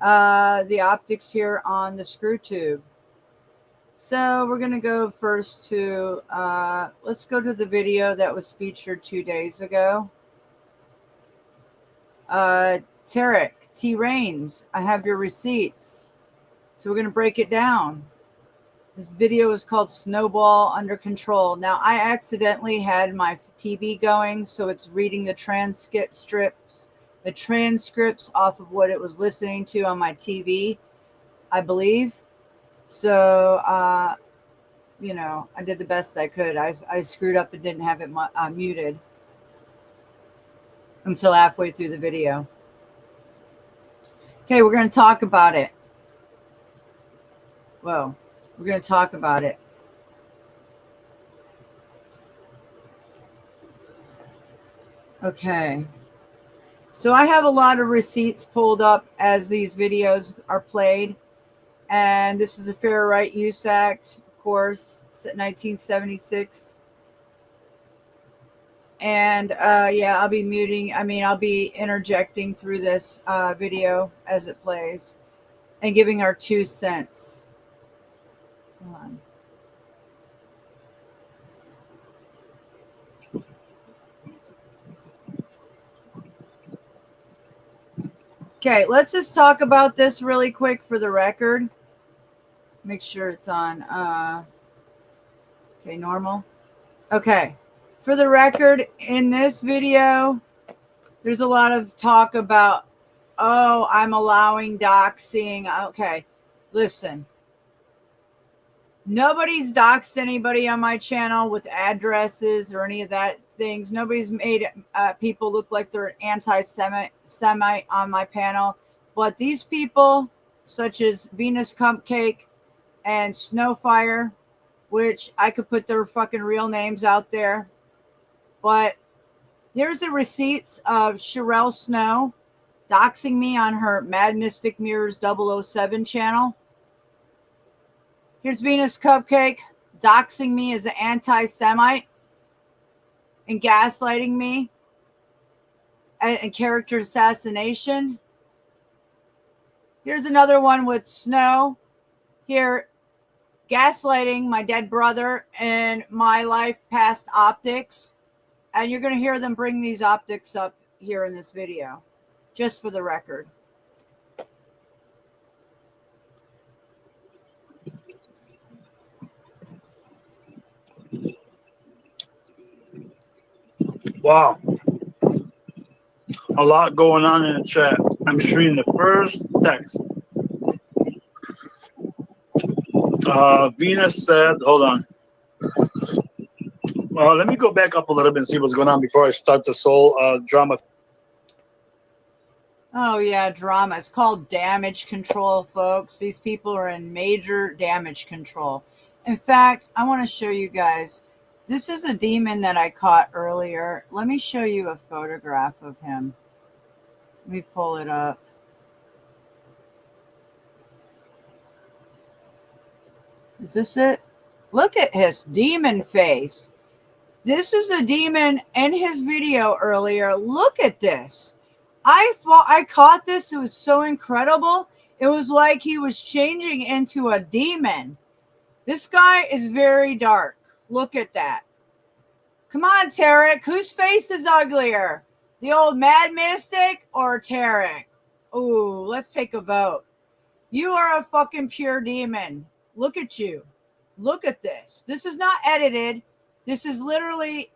the optics here on the screw tube. So we're going to go first to, let's go to the video that was featured 2 days ago. Tarek, T. Rains, I have your receipts. So we're going to break it down. This video is called Snowball Under Control. Now, I accidentally had my TV going, so it's reading the transcripts off of what it was listening to on my TV, I believe. So, you know, I did the best I could. I screwed up and didn't have it muted until halfway through the video. Okay, we're going to talk about it. Whoa, we're going to talk about it. Okay. So I have a lot of receipts pulled up as these videos are played. And this is the Fair Right Use Act, of course, 1976. And yeah, I'll be muting. I'll be interjecting through this video as it plays and giving our 2 cents. Hold on. Okay, let's just talk about this really quick for the record. Make sure it's on. Okay, normal. Okay, for the record, in this video, there's a lot of talk about, oh, I'm allowing doxing. Okay, listen. Nobody's doxed anybody on my channel with addresses or any of that things. Nobody's made people look like they're anti-Semite on my panel. But these people, such as Venus Cupcake and Snowfire, which I could put their fucking real names out there. But here's the receipts of Sherelle Snow doxing me on her Mad Mystic Mirrors 007 channel. Here's Venus Cupcake doxing me as an anti-Semite and gaslighting me and character assassination. Here's another one with Snow here gaslighting my dead brother and my life past optics. And you're going to hear them bring these optics up here in this video, just for the record. Wow. A lot going on in the chat. I'm just reading the first text. Venus said, hold on. Let me go back up a little bit and see what's going on before I start this whole drama. Oh, yeah, drama. It's called damage control, folks. These people are in major damage control. In fact, I want to show you guys. This is a demon that I caught earlier. Let me show you a photograph of him. Let me pull it up. Is this it? Look at his demon face. This is a demon in his video earlier. Look at this. I caught this. It was so incredible. It was like he was changing into a demon. This guy is very dark. Look at that. Come on, Tarek. Whose face is uglier? The old Mad Mystic or Tarek? Ooh, let's take a vote. You are a fucking pure demon. Look at you. Look at this. This is not edited. This is literally,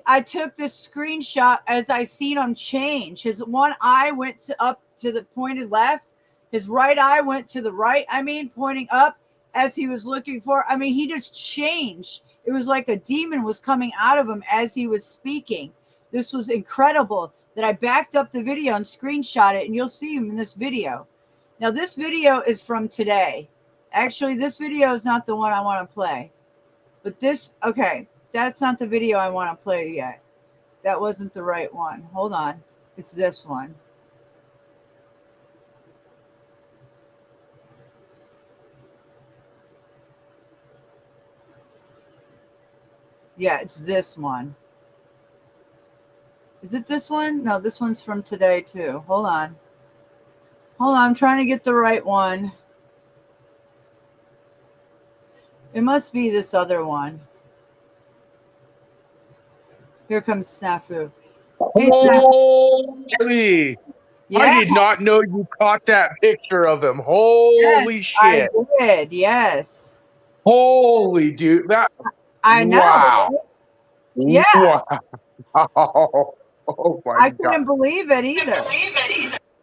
I took this screenshot as I seen him change. His one eye went up to the pointed left. His right eye went to the right. Pointing up as he was looking for. He just changed. It was like a demon was coming out of him as he was speaking. This was incredible that I backed up the video and screenshot it, and you'll see him in this video. Now, this video is from today. Actually, this video is not the one I want to play. But this, okay, that's not the video I want to play yet. That wasn't the right one. Hold on. It's this one. Yeah, it's this one. Is it this one? No, this one's from today too. Hold on. Hold on, I'm trying to get the right one. It must be this other one. Here comes Snafu. Hey, Holy! Yeah. I did not know you caught that picture of him. Holy Yes, shit! I did. Yes. Holy dude, that. I know. Wow. Yeah. Wow. Oh my I god. couldn't believe it either.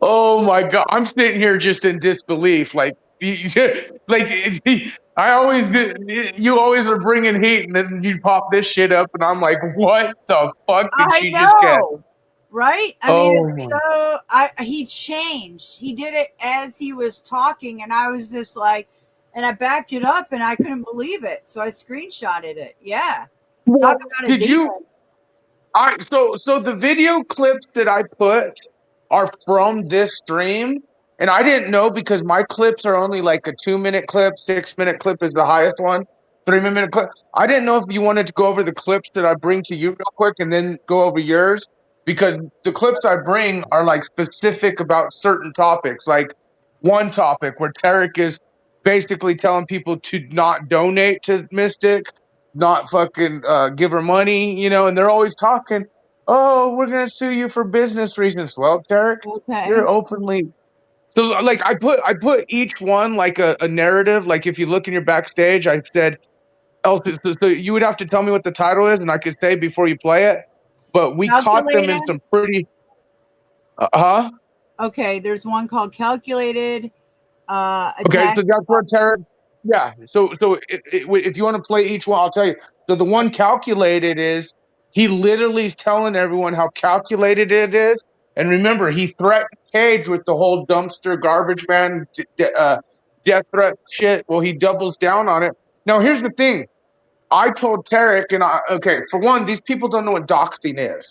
Oh my god. I'm sitting here just in disbelief. Like, I always, you always are bringing heat, and then you pop this shit up, and I'm like, what the fuck did I you just get? know. Right? Oh It's my. so he changed. He did it as he was talking, and I was just like, and I backed it up, and I couldn't believe it. So I screenshotted it. Yeah. Talk about a Did demon. you? So the video clips that I put are from this stream, and I didn't know because my clips are only like a 2-minute clip, 6-minute clip is the highest one, 3-minute clip. I didn't know if you wanted to go over the clips that I bring to you real quick and then go over yours, because the clips I bring are like specific about certain topics. Like one topic where Tarek is basically telling people to not donate to Mystic, not fucking give her money, and they're always talking, oh, we're gonna sue you for business reasons. Well, Tarek, Okay. you're openly. So like I put each one like a narrative. Like if you look in your backstage, I said, so you would have to tell me what the title is, and I could say before you play it. But we caught them in Calculated? some pretty. Huh? Okay, there's one called Calculated. Okay, Attack. so that's where Tarek. Yeah. So if you want to play each one, I'll tell you. So the one Calculated is he literally is telling everyone how calculated it is. And remember, he threatened Cage with the whole dumpster garbage man death threat shit. Well, he doubles down on it. Now, here's the thing. I told Tarek, okay, for one, these people don't know what doxing is.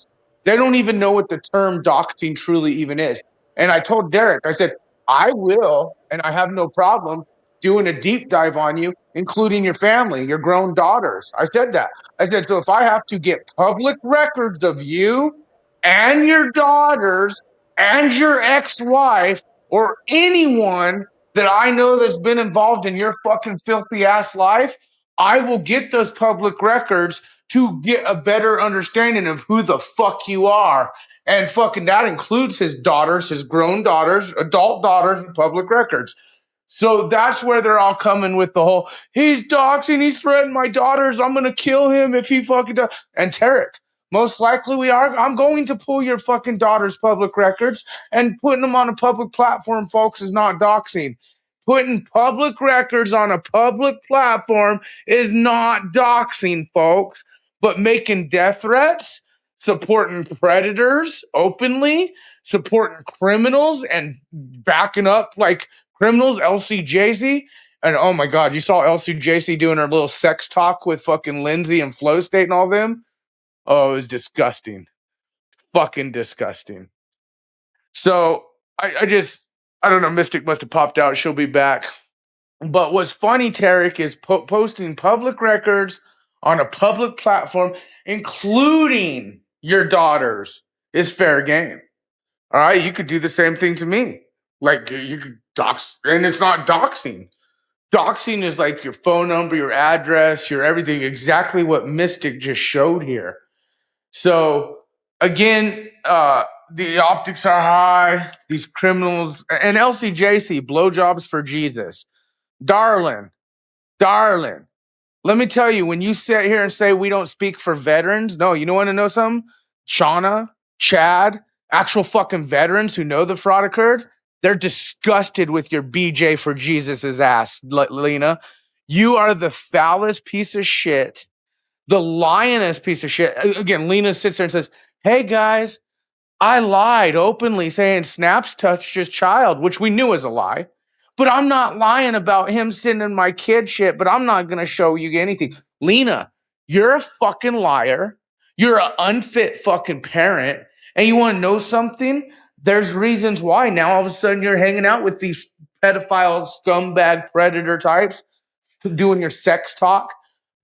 They don't even know what the term doxing truly even is. And I told Derek, I said, I will, and I have no problem doing a deep dive on you, including your family, your grown daughters. I said that. I said, so if I have to get public records of you and your daughters and your ex-wife or anyone that I know that's been involved in your fucking filthy ass life, I will get those public records to get a better understanding of who the fuck you are. And fucking that includes his daughters, his grown daughters, adult daughters, and public records. So that's where they're all coming with the whole, he's doxing, he's threatening my daughters, I'm going to kill him if he fucking does. And Tarek, most likely I'm going to pull your fucking daughter's public records, and putting them on a public platform, folks, is not doxing. Putting public records on a public platform is not doxing, folks. But making death threats, supporting predators openly, supporting criminals and backing up like criminals, LCJC. And oh my God, you saw LCJC doing her little sex talk with fucking Lindsay and Flow State and all them? Oh, it was disgusting. Fucking disgusting. So I don't know, Mystic must have popped out. She'll be back. But what's funny, Tarek, is posting public records on a public platform, including your daughters, is fair game. All right, you could do the same thing to me. Like you could dox, and it's not doxing. Doxing is like your phone number, your address, your everything, exactly what Mystic just showed here. So again, the optics are high, these criminals, and LCJC, blowjobs for Jesus. Darling, let me tell you, when you sit here and say we don't speak for veterans, no, you want to know something? Shauna, Chad, actual fucking veterans who know the fraud occurred, they're disgusted with your BJ for Jesus's ass, Lena. You are the foulest piece of shit, the lioness piece of shit. Again, Lena sits there and says, hey guys, I lied openly saying Snaps touched his child, which we knew was a lie. But I'm not lying about him sending my kid shit, but I'm not going to show you anything. Lena, you're a fucking liar. You're an unfit fucking parent. And you want to know something? There's reasons why now all of a sudden you're hanging out with these pedophile scumbag predator types doing your sex talk.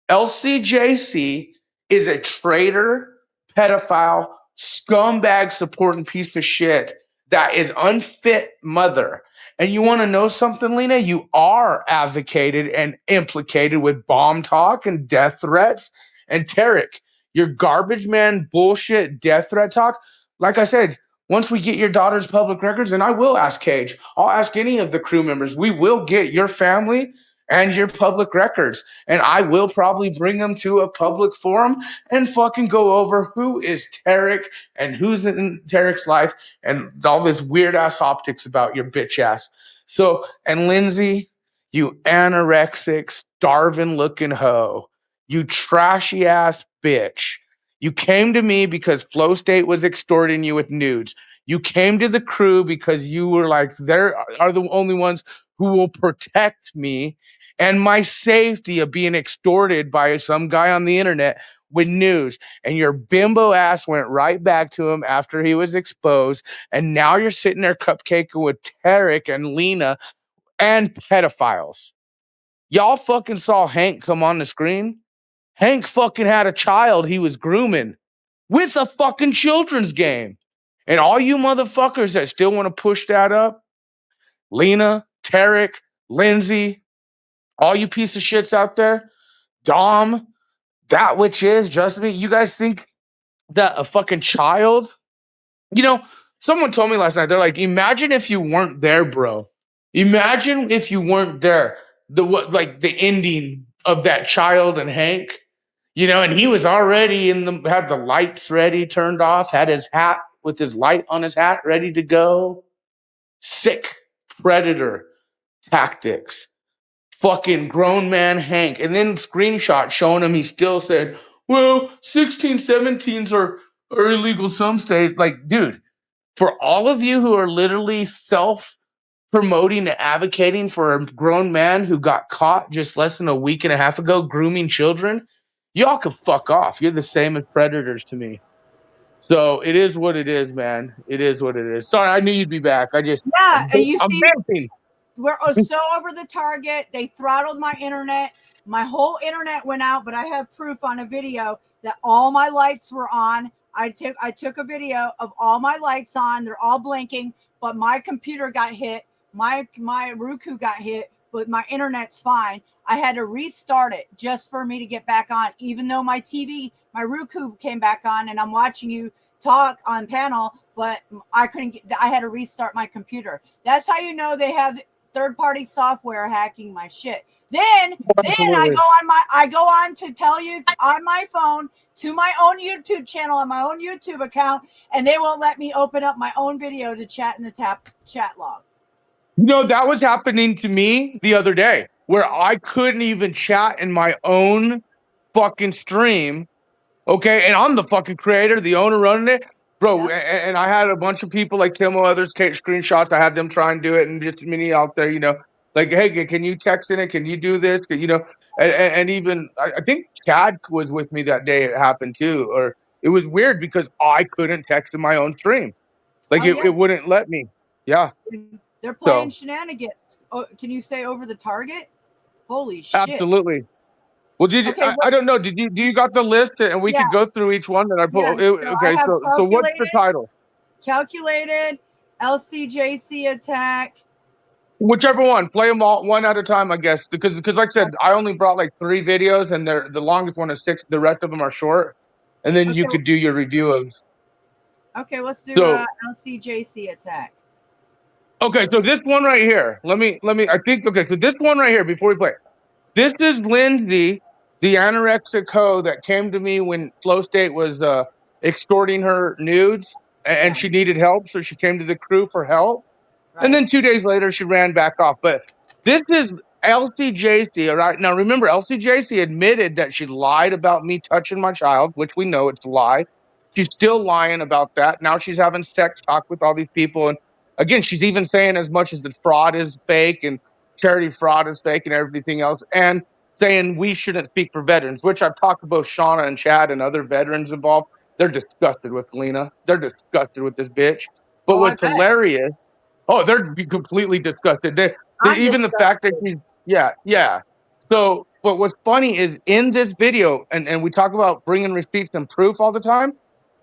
LCJC is a traitor, pedophile, scumbag supporting piece of shit that is unfit mother. And you want to know something, Lena? You are advocated and implicated with bomb talk and death threats. And Tarek, your garbage man bullshit death threat talk. Like I said, once we get your daughter's public records, and I will ask Cage, I'll ask any of the crew members, we will get your family and your public records. And I will probably bring them to a public forum and fucking go over who is Tarek and who's in Tarek's life and all this weird ass optics about your bitch ass. So, and Lindsay, you anorexic, starving looking hoe, you trashy ass bitch. You came to me because Flow State was extorting you with nudes. You came to the crew because you were like, they are the only ones who will protect me and my safety of being extorted by some guy on the internet with news. And your bimbo ass went right back to him after he was exposed. And now you're sitting there cupcaking with Tarek and Lena and pedophiles. Y'all fucking saw Hank come on the screen. Hank fucking had a child he was grooming with a fucking children's game. And all you motherfuckers that still want to push that up, Lena, Tarek, Lindsay, all you piece of shits out there, Dom, that which is, just me, you guys think that a fucking child, you know, someone told me last night, they're like, imagine if you weren't there, bro. Imagine if you weren't there. The ending of that child and Hank, you know, and he was already had the lights ready, turned off, had his hat with his light on his hat ready to go. Sick predator tactics. Fucking grown man Hank. And then screenshot showing him he still said, well, 16, 17s are illegal some states. Like, dude, for all of you who are literally self-promoting and advocating for a grown man who got caught just less than a week and a half ago grooming children, y'all could fuck off. You're the same as predators to me. So it is what it is, man. It is what it is. Sorry, I knew you'd be back. I'm venting. We're so over the target. They throttled my internet. My whole internet went out, but I have proof on a video that all my lights were on. I took a video of all my lights on. They're all blinking, but my computer got hit. My Roku got hit, but my internet's fine. I had to restart it just for me to get back on, even though my TV, my Roku came back on and I'm watching you talk on panel, but I had to restart my computer. That's how you know they have third-party software hacking my shit. Then I go on to tell you on my phone to my own YouTube channel on my own YouTube account, and they won't let me open up my own video to chat in the chat log. No, that was happening to me the other day where I couldn't even chat in my own fucking stream. Okay. And I'm the fucking creator, the owner running it. Bro, and I had a bunch of people like Tim or others take screenshots. I had them try and do it, and just many out there, you know, like, hey, can you text in it? Can you do this? You know, and even I think Chad was with me that day. It happened too, or it was weird because I couldn't text in my own stream. Like it wouldn't let me. Yeah. They're playing So shenanigans. Oh, can you say over the target? Holy shit. absolutely. Well, Okay, I don't know. Do you got the list and we Yeah. could go through each one that I put? Yeah, so I Okay, have so what's the title? calculated LCJC attack. Whichever one. Play them all one at a time, I guess. Because like I said, I only brought like 3 videos, and the longest one is 6. The rest of them are short, and then you Okay. could do your review of. Okay, let's do So LCJC attack. okay, so this one right here. Let me. I think okay. So this one right here. Before we play, this is Lindsay, the anorexic hoe that came to me when Flow State was extorting her nudes, and she needed help, so she came to the crew for help. And then 2 days later, she ran back off. But this is LCJC, all right? Now, remember, LCJC admitted that she lied about me touching my child, which we know it's a lie. She's still lying about that. Now she's having sex talk with all these people. And again, she's even saying as much as the fraud is fake and charity fraud is fake and everything else, and saying we shouldn't speak for veterans, which I've talked to both Shauna and Chad and other veterans involved. They're disgusted with Lena. They're disgusted with this bitch. But what's hilarious, they're completely disgusted. Even the fact that she's, yeah. So, but what's funny is in this video, and we talk about bringing receipts and proof all the time.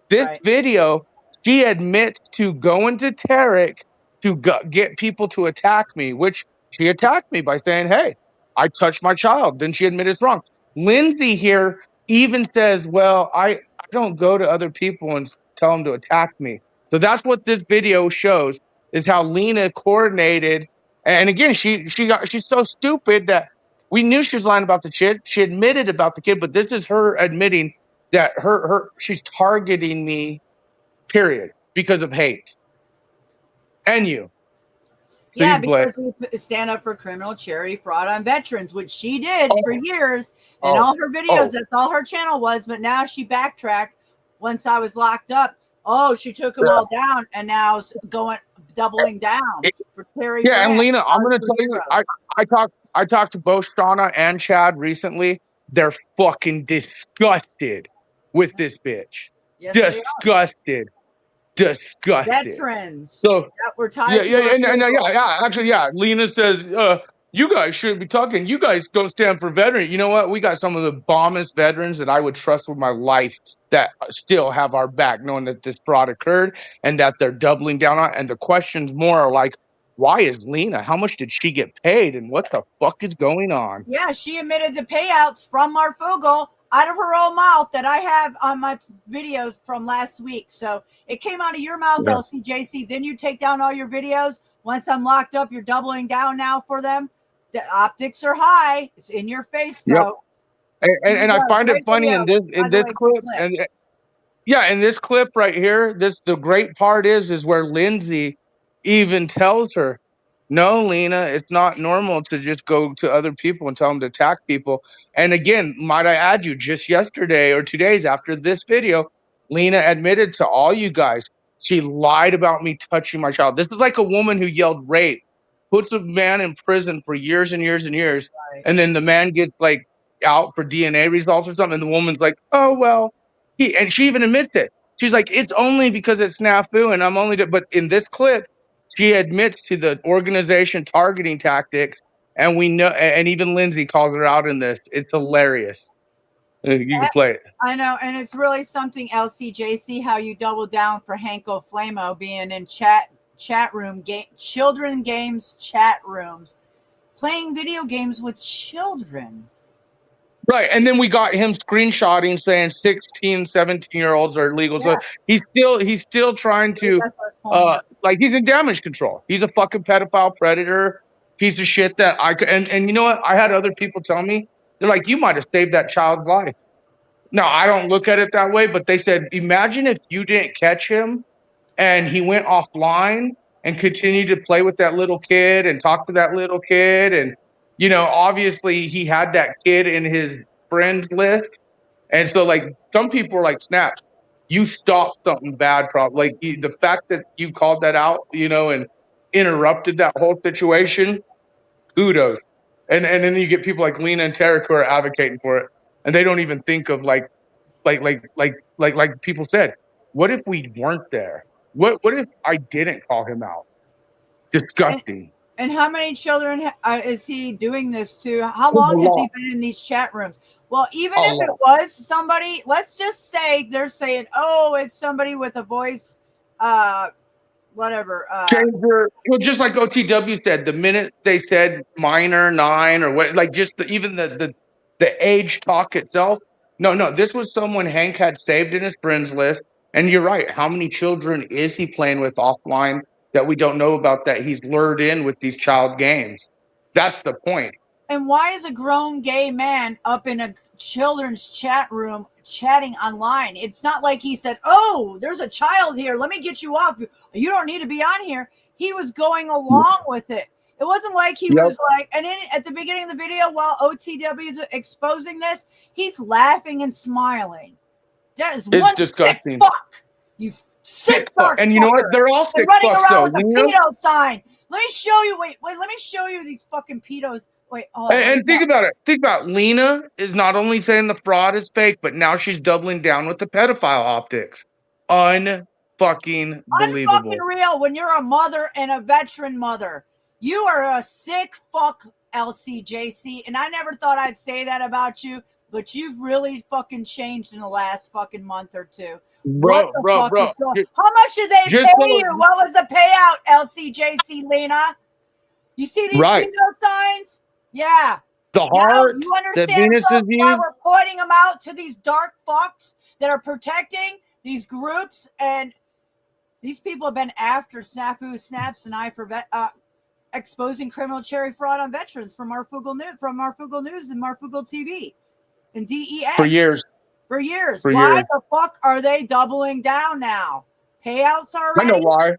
This video, she admits to going to Tarek to get people to attack me, which she attacked me by saying, hey, I touched my child. Then she admitted it's wrong. Lindsay here even says, well, I don't go to other people and tell them to attack me. So that's what this video shows, is how Lena coordinated. And again, she's so stupid that we knew she was lying about the kid. She admitted about the kid, but this is her admitting that she's targeting me, period, because of hate. And you. So Yeah, you play. because we stand up for criminal charity fraud on veterans, which she did for years. And all her videos, that's all her channel was. But now she backtracked once I was locked up. Oh, she took them all down and now is doubling down for Terry. Yeah, and Grant. Lena, I'm gonna tell you, I talked to both Shauna and Chad recently. They're fucking disgusted with this bitch. Yes, they are. Disgusted. Veterans. So that were tied. Actually, Lena says, you guys shouldn't be talking. You guys don't stand for veterans. You know what? We got some of the bombest veterans that I would trust with my life that still have our back, knowing that this fraud occurred and that they're doubling down on. And the questions more are like, why is Lena? How much did she get paid? And what the fuck is going on? Yeah, she admitted to payouts from Marfugel out of her own mouth that I have on my videos from last week. So it came out of your mouth, Yeah. LCJC. Then you take down all your videos. Once I'm locked up, you're doubling down now for them. The optics are high. It's in your face, though. And I find it funny in this clip, and in this clip right here, the great part is where Lindsay even tells her, no, Lena, it's not normal to just go to other people and tell them to attack people. And again, might I add you, just yesterday or 2 days after this video, Lena admitted to all you guys, she lied about me touching my child. This is like a woman who yelled rape, puts a man in prison for years and years and years, and then the man gets like out for DNA results or something, and the woman's like, oh, well, and she even admits it. She's like, it's only because it's snafu, and I'm only, but in this clip, she admits to the organization targeting tactics, and we know, and even Lindsay calls her out in this. It's hilarious. You can play it. I know, and it's really something, LCJC, how you double down for Hanko Flamo being in chat room, children games chat rooms, playing video games with children. Right, and then we got him screenshotting saying 16, 17-year-olds are illegal. So he's still trying to like he's in damage control. He's a fucking pedophile predator, piece of shit that and you know what? I had other people tell me, they're like, you might have saved that child's life. No, I don't look at it that way, but they said, imagine if you didn't catch him and he went offline and continued to play with that little kid and talk to that little kid. And, you know, obviously he had that kid in his friends list. And so, like, some people are like, snaps, you stopped something bad, probably. Like, the fact that you called that out, you know, and interrupted that whole situation, kudos. And then you get people like Lena and Tarek who are advocating for it. And they don't even think of like people said, what if we weren't there? What if I didn't call him out? Disgusting. And how many children is he doing this to? How long has he been in these chat rooms? Well, even if it was somebody, let's just say they're saying, oh, it's somebody with a voice, whatever. Changer. Well, just like OTW said, the minute they said minor, 9, or what, like just even the age talk itself. No, this was someone Hank had saved in his friends list. And you're right. How many children is he playing with offline that we don't know about that he's lured in with these child games? That's the point. And why is a grown gay man up in a children's chat room chatting online? It's not like he said, oh, there's a child here. Let me get you off. You don't need to be on here. He was going along with it. It wasn't like he was like, and then at the beginning of the video, while OTW is exposing this, he's laughing and smiling. That is one disgusting. Sick fuck. You sick fuck. And you know what? They're all sick running fucks, around though. with a pedo sign. Let me show you. Wait. Let me show you these fucking pedos. Wait. And think about it. Think about it. Lena is not only saying the fraud is fake, but now she's doubling down with the pedophile optics. Unfucking believable. Unfucking real when you're a mother and a veteran mother. You are a sick fuck, LCJC. And I never thought I'd say that about you, but you've really fucking changed in the last fucking month or two. Bro. How much did they pay you? What was the payout, LCJC Lena? You see these window signs? Yeah. The heart, you understand the Venus why disease. we're pointing them out to these dark fucks that are protecting these groups, and these people have been after Snafu Snaps and I for exposing criminal cherry fraud on veterans from Marfugal News and Marfugal TV and DEA For years. Why the fuck are they doubling down now? Payouts already? I know why.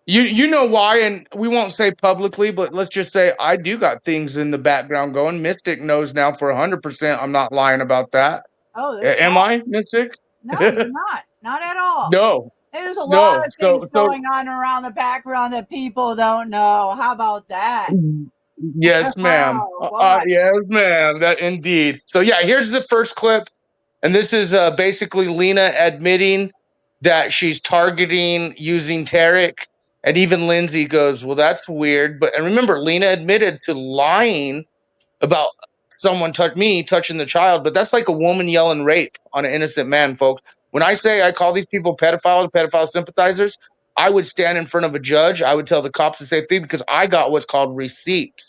You know why, and we won't say publicly, but let's just say I do got things in the background going. Mystic knows now for 100% I'm not lying about that. Oh, am I, Mystic? No, you're not. Not at all. No. There's a lot of things going on around the background that people don't know. How about that? Yes, ma'am. Yes, ma'am. That indeed. So yeah, here's the first clip, and this is basically Lena admitting that she's targeting using Tarek, and even Lindsay goes, "Well, that's weird." And remember, Lena admitted to lying about someone touching the child, but that's like a woman yelling rape on an innocent man, folks. When I say I call these people pedophile sympathizers, I would stand in front of a judge. I would tell the cops the same thing because I got what's called receipts.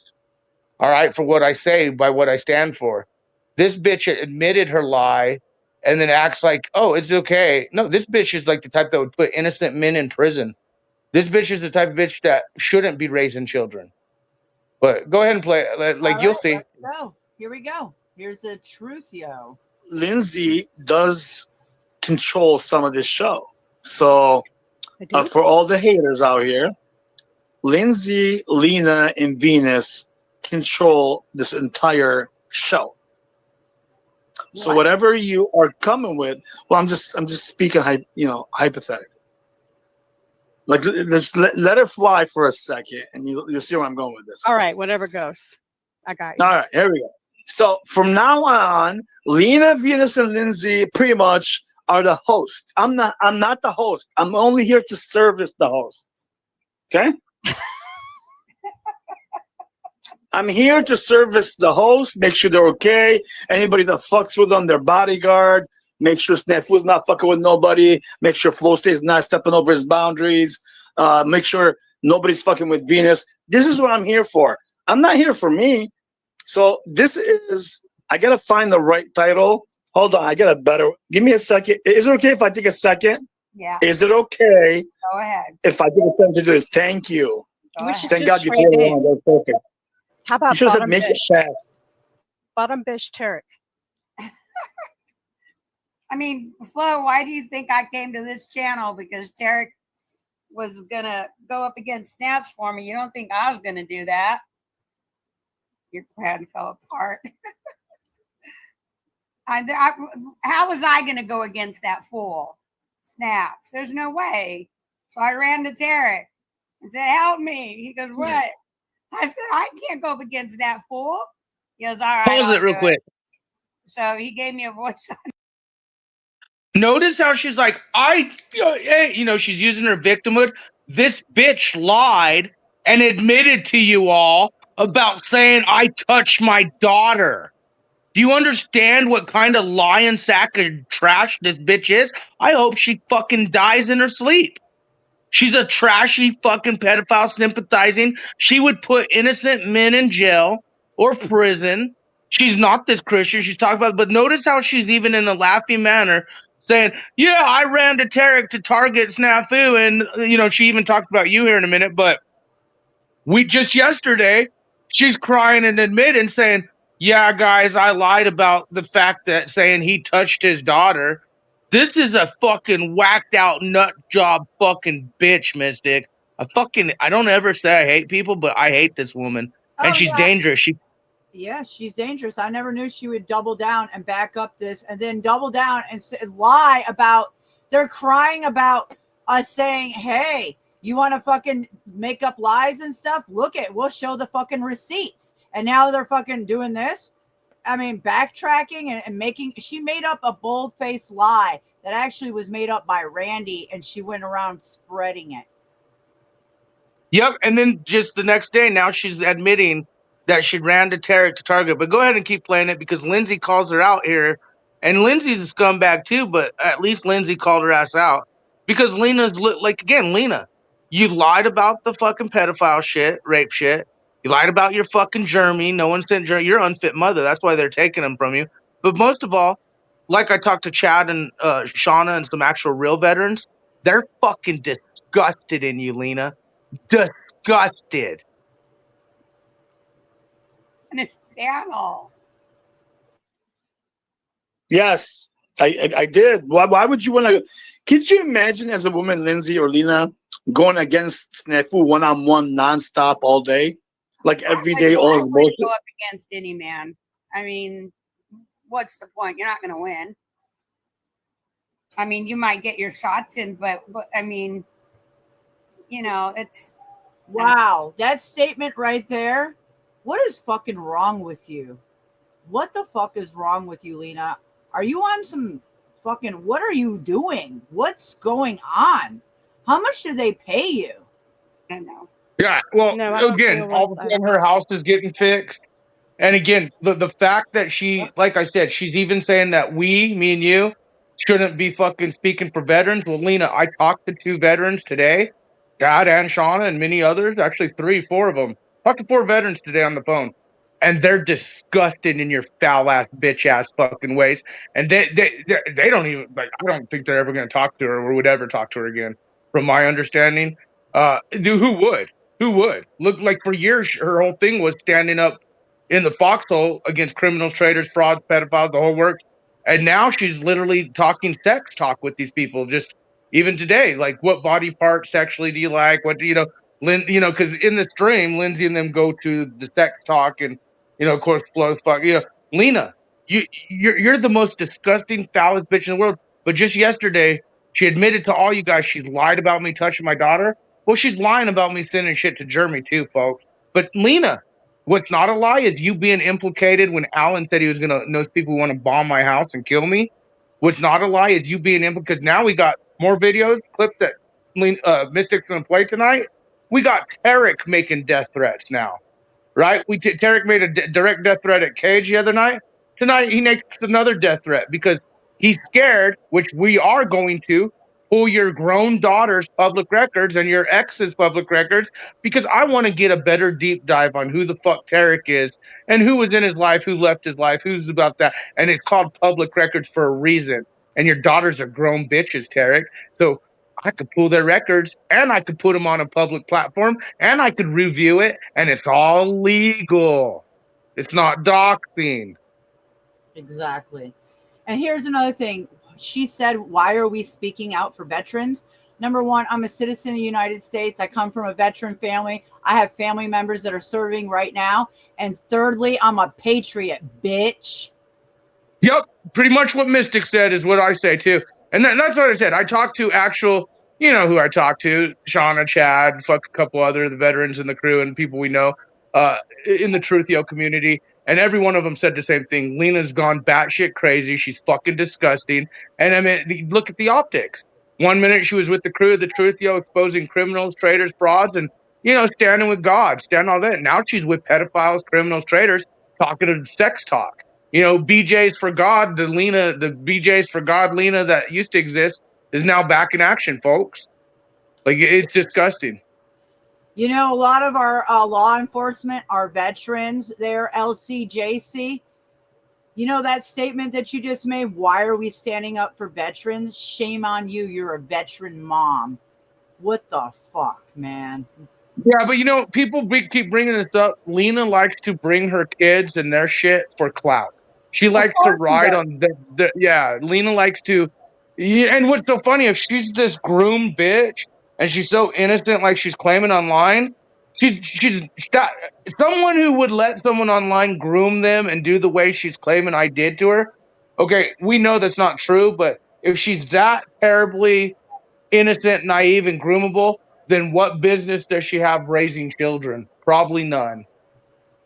All right, for what I say, by what I stand for. This bitch admitted her lie and then acts like, oh, it's okay. No, this bitch is like the type that would put innocent men in prison. This bitch is the type of bitch that shouldn't be raising children. But go ahead and play it. You'll see. Let's go. Here we go. Here's the truth, yo. Lindsay does control some of this show. So for all the haters out here, Lindsay, Lena, and Venus control this entire show. So whatever you are coming with, well, I'm just speaking, hypothetically. Like, just let it fly for a second, and you'll see where I'm going with this. All right, whatever goes. I got you. All right, here we go. So from now on, Lena, Venus, and Lindsay pretty much are the hosts. I'm not the host. I'm only here to service the hosts. Okay? I'm here to service the host, make sure they're okay. Anybody that fucks with them, their bodyguard. Make sure Snafu's not fucking with nobody. Make sure Flo stays not stepping over his boundaries. Make sure nobody's fucking with Venus. This is what I'm here for. I'm not here for me. So this is, I gotta find the right title. Hold on, I got a better. Give me a second. Is it okay if I take a second? Yeah. Is it okay? Go ahead. If I take a second to do this? Thank you. Thank God you told me that's perfect. How about you should have said Bottom make it Bish? fast. Bottom Bish Tarek. I mean, Flo, why do you think I came to this channel? Because Tarek was going to go up against Snaps for me. You don't think I was going to do that? Your plan fell apart. How was I going to go against that fool? Snaps. There's no way. So I ran to Tarek and said, help me. He goes, what? I said, I can't go up against that fool. He goes, all right. Pause it real quick. So he gave me a voice on. Notice how she's like, she's using her victimhood. This bitch lied and admitted to you all about saying I touched my daughter. Do you understand what kind of lying sack of trash this bitch is? I hope she fucking dies in her sleep. She's a trashy fucking pedophile sympathizing. She would put innocent men in jail or prison. She's not this Christian. She's talking about, but notice how she's even in a laughing manner saying, yeah, I ran to Tarek to target Snafu. And, you know, she even talked about you here in a minute, but we just yesterday, she's crying and admitting saying, yeah, guys, I lied about the fact that saying he touched his daughter. This is a fucking whacked out nut job fucking bitch, Mystic. I don't ever say I hate people, but I hate this woman. And she's dangerous. Yeah, she's dangerous. I never knew she would double down and back up this and then double down and lie about, they're crying about us saying, hey, you want to fucking make up lies and stuff? Look at, we'll show the fucking receipts. And now they're fucking doing this. I mean, backtracking and making, she made up a bold-faced lie that actually was made up by Randy, and she went around spreading it. Yep, and then just the next day, now she's admitting that she ran to Tarek to target. But go ahead and keep playing it because Lindsay calls her out here. And Lindsay's a scumbag too, but at least Lindsay called her ass out. Because Lena's, like, again, Lena, you lied about the fucking pedophile shit, rape shit. You lied about your fucking Jeremy. No one sent Jeremy. You're an unfit mother. That's why they're taking him from you. But most of all, like I talked to Chad and Shauna and some actual real veterans, they're fucking disgusted in you, Lena. Disgusted. And it's battle. Yes, I did. Why would you want to? Could you imagine as a woman, Lindsay or Lena, going against Snafu one-on-one nonstop all day? Like every day, all his bullshit. Go up against any man. I mean, what's the point? You're not going to win. I mean, you might get your shots in, but I mean, you know, it's. Wow, that statement right there. What is fucking wrong with you? What the fuck is wrong with you, Lena? Are you on some fucking, what are you doing? What's going on? How much do they pay you? I don't know. Yeah, well, again, all of a sudden her house is getting fixed. And again, the fact that she, like I said, she's even saying that we, me and you, shouldn't be fucking speaking for veterans. Well, Lena, I talked to 2 veterans today, Dad and Shauna and many others, actually 3, 4 of them. Talked to 4 veterans today on the phone. And they're disgusted in your foul ass, bitch ass fucking ways. And they don't even, like, I don't think they're ever going to talk to her or would ever talk to her again, from my understanding. Who would? Who would? Look, like for years, her whole thing was standing up in the foxhole against criminals, traitors, frauds, pedophiles, the whole works. And now she's literally talking sex talk with these people. Just even today, like, what body part sexually do you like? What do you know? Because in the stream, Lindsay and them go to the sex talk, and of course, flows fuck. Lena, you're the most disgusting, foulest bitch in the world. But just yesterday, she admitted to all you guys she lied about me touching my daughter. Well, she's lying about me sending shit to Jeremy too, folks. But Lena, what's not a lie is you being implicated when Alan said he was gonna those people who want to bomb my house and kill me. What's not a lie is you being implicated. Because now we got more videos, clips that Mystic's gonna play tonight. We got Tarek making death threats now, right? Tarek made a direct death threat at Cage the other night. Tonight he makes another death threat because he's scared, which we are going to pull your grown daughter's public records and your ex's public records, because I want to get a better deep dive on who the fuck Tarek is and who was in his life, who left his life, who's about that. And it's called public records for a reason. And your daughters are grown bitches, Tarek. So I could pull their records and I could put them on a public platform and I could review it, and it's all legal. It's not doxing. Exactly. And here's another thing. She said, why are we speaking out for veterans? Number one, I'm a citizen of the United States. I come from a veteran family. I have family members that are serving right now. And thirdly, I'm a patriot, bitch. Yep. Pretty much what Mystic said is what I say too. And that's what I said. I talked to actual, who I talked to, Shauna, Chad, fuck a couple other the veterans in the crew and people we know in the Truthio community. And every one of them said the same thing. Lena's gone batshit crazy. She's fucking disgusting. And I mean, look at the optics. 1 minute she was with the crew of the Truthio exposing criminals, traitors, frauds, and standing with God, standing all that. Now she's with pedophiles, criminals, traitors, talking to sex talk. BJ's for God, the BJ's for God Lena that used to exist is now back in action, folks. Like, it's disgusting. A lot of our law enforcement are veterans. They're LCJC. That statement that you just made, why are we standing up for veterans? Shame on you. You're a veteran mom. What the fuck, man? Yeah, but people keep bringing this up. Lena likes to bring her kids and their shit for clout. She likes to ride on Lena likes to. And what's so funny, if she's this groomed bitch and she's so innocent, like she's claiming online, she's someone who would let someone online groom them and do the way she's claiming I did to her. Okay, we know that's not true, but if she's that terribly innocent, naive, and groomable, then what business does she have raising children? Probably none.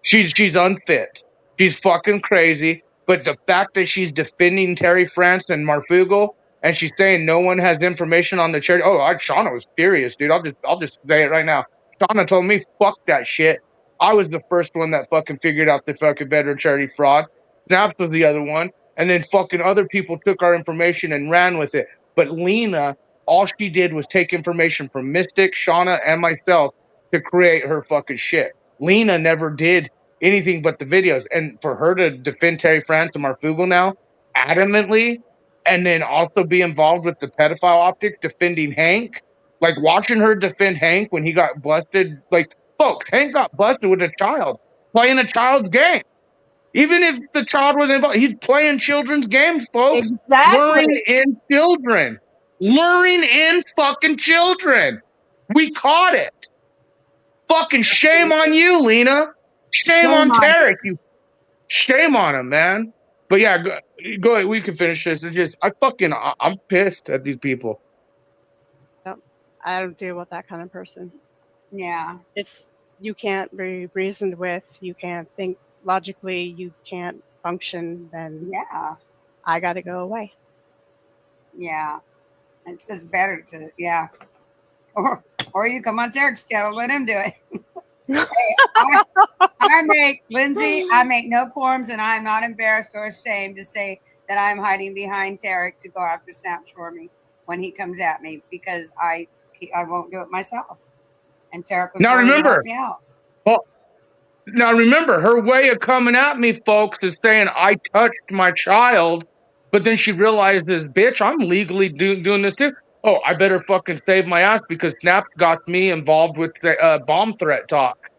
She's unfit. She's fucking crazy. But the fact that she's defending Terry France and Marfugel, and she's saying no one has information on the charity. Oh, Shauna was furious, dude. I'll just say it right now. Shauna told me, fuck that shit. I was the first one that fucking figured out the fucking veteran charity fraud. Snaps was the other one. And then fucking other people took our information and ran with it. But Lena, all she did was take information from Mystic, Shauna, and myself to create her fucking shit. Lena never did anything but the videos. And for her to defend Terry France and Marfugel now, adamantly, and then also be involved with the pedophile optics, defending Hank, like watching her defend Hank when he got busted. Like, folks, Hank got busted with a child, playing a child's game. Even if the child was involved, he's playing children's games, folks. Exactly. Luring in children. Luring in fucking children. We caught it. Fucking shame on you, Lena. Shame on Tarek. Shame on him, man. But yeah, go ahead. We can finish this. I'm pissed at these people. I don't deal with that kind of person. Yeah. You can't be reasoned with. You can't think logically. You can't function. Then I got to go away. Yeah. It's just better to, Or you come on Tarek's channel, let him do it. I make no qualms, and I'm not embarrassed or ashamed to say that I'm hiding behind Tarek to go after snaps for me when he comes at me, because I won't do it myself. And Tarek was Now willing to remember, help me out. well, now remember, her way of coming at me, folks, is saying I touched my child, but then she realizes, bitch, I'm legally doing this too. Oh, I better fucking save my ass because Snaps got me involved with the bomb threat talk.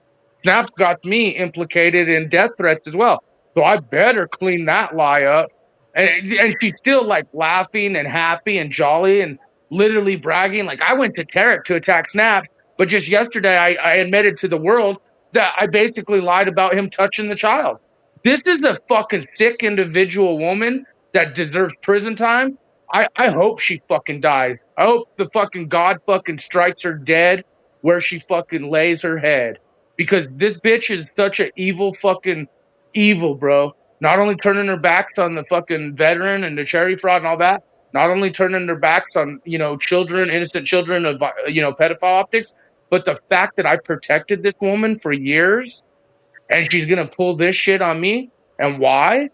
Snaps got me implicated in death threats as well. So I better clean that lie up. And she's still like laughing and happy and jolly and literally bragging. Like, I went to Tarek to attack Snaps, but just yesterday I admitted to the world that I basically lied about him touching the child. This is a fucking sick individual woman that deserves prison time. I hope she fucking dies. I hope the fucking God fucking strikes her dead where she fucking lays her head. Because this bitch is such an evil, bro. Not only turning her backs on the fucking veteran and the charity fraud and all that, not only turning their backs on, children, innocent children of, pedophile optics, but the fact that I protected this woman for years and she's going to pull this shit on me. And why?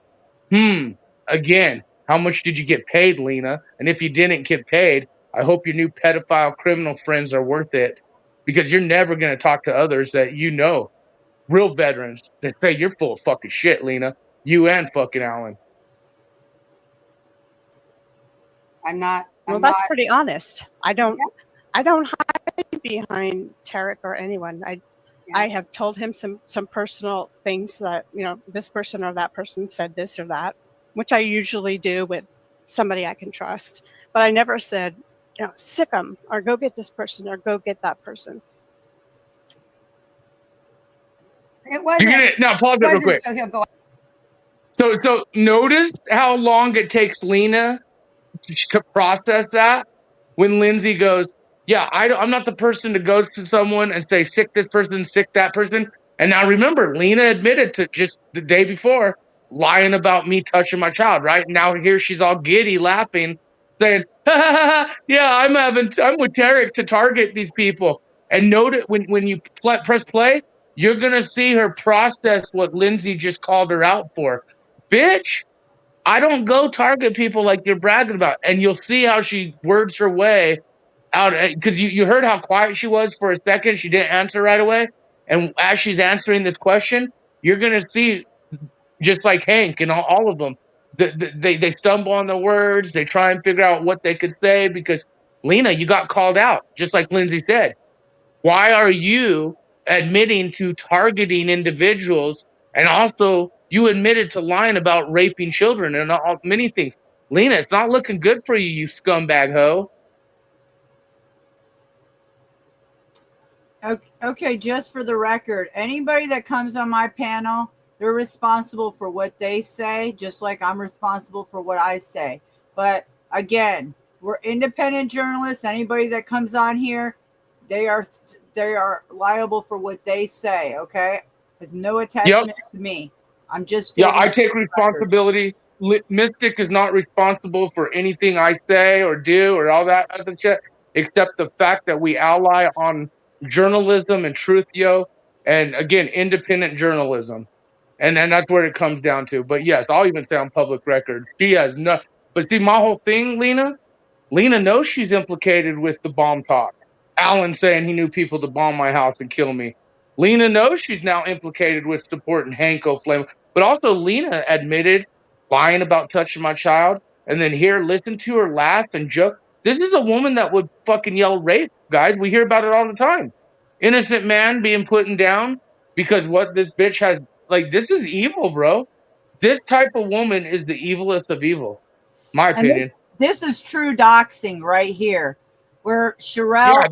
Again, how much did you get paid, Lena? And if you didn't get paid, I hope your new pedophile criminal friends are worth it, because you're never going to talk to others that real veterans that say you're full of fucking shit, Lena. You and fucking Alan. That's pretty honest. I don't hide behind Tarek or anyone. I have told him some personal things that, this person or that person said this or that, which I usually do with somebody I can trust. But I never said, sick them or go get this person or go get that person. It wasn't. Now pause it real quick. So he'll go. So notice how long it takes Lena to process that when Lindsay goes, yeah, I'm not the person to go to someone and say, sick this person, sick that person. And now remember, Lena admitted to just the day before lying about me touching my child, right? Now here she's all giddy laughing, saying, yeah, I'm with Tarek to target these people. And note it when you press play, you're going to see her process what Lindsay just called her out for. Bitch, I don't go target people like you're bragging about. And you'll see how she words her way out, because you heard how quiet she was for a second. She didn't answer right away. And as she's answering this question, you're going to see, just like Hank and all of them, they stumble on the words. They try and figure out what they could say because, Lena, you got called out, just like Lindsay said. Why are you admitting to targeting individuals? And also, you admitted to lying about raping children and many things. Lena, it's not looking good for you, you scumbag hoe. Okay, just for the record, anybody that comes on my panel, they're responsible for what they say, just like I'm responsible for what I say. But again, we're independent journalists. Anybody that comes on here, they are liable for what they say. Okay, there's no attachment to me. I'm just I take responsibility. Mystic is not responsible for anything I say or do or all that other shit, except the fact that we ally on journalism and truth, and again, independent journalism. And that's where it comes down to. But yes, I'll even say on public record, she has no. But see, my whole thing, Lena knows she's implicated with the bomb talk. Alan saying he knew people to bomb my house and kill me. Lena knows she's now implicated with supporting Hank O'Flame. But also, Lena admitted lying about touching my child. And then here, listen to her laugh and joke. This is a woman that would fucking yell rape, guys. We hear about it all the time. Innocent man being put down because what this bitch has. Like, this is evil, bro. This type of woman is the evilest of evil. My opinion. This is true doxing right here, where Sherelle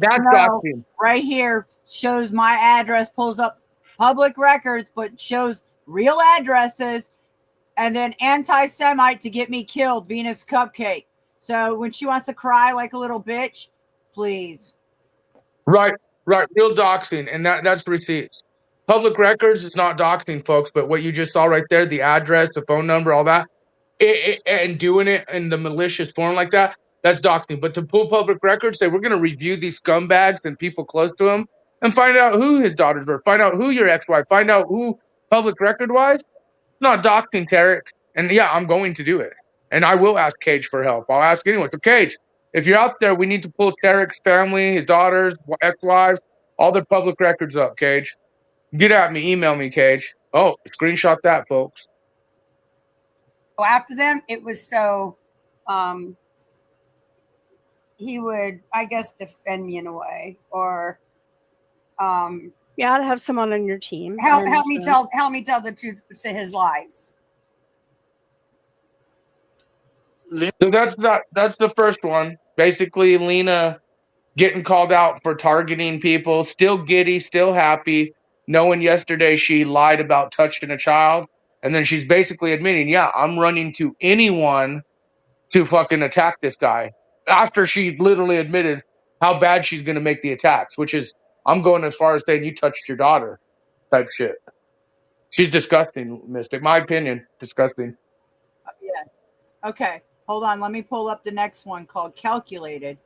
right here shows my address, pulls up public records, but shows real addresses, and then anti-Semite to get me killed, Venus Cupcake. So when she wants to cry like a little bitch, please. Right. Real doxing, and that's receipts. Public records is not doxing, folks, but what you just saw right there, the address, the phone number, all that, and doing it in the malicious form like that, that's doxing. But to pull public records, say we're going to review these scumbags and people close to him and find out who his daughters were, find out who your ex-wife, find out who public record-wise, it's not doxing, Tarek. And yeah, I'm going to do it. And I will ask Cage for help. I'll ask anyone. So Cage, if you're out there, we need to pull Tarek's family, his daughters, ex-wives, all their public records up, Cage. Get at me, email me, Cage. Oh, screenshot that, folks. After them, it was so he would, I guess, defend me in a way, or to have someone on your team. Help me tell the truth to his lies. So that's the first one. Basically, Lena getting called out for targeting people, still giddy, still happy, knowing yesterday she lied about touching a child. And then she's basically admitting, I'm running to anyone to fucking attack this guy. After she literally admitted how bad she's going to make the attacks, which is, I'm going as far as saying you touched your daughter type shit. She's disgusting, Mystic. My opinion, disgusting. Yeah. Okay. Hold on. Let me pull up the next one called Calculated.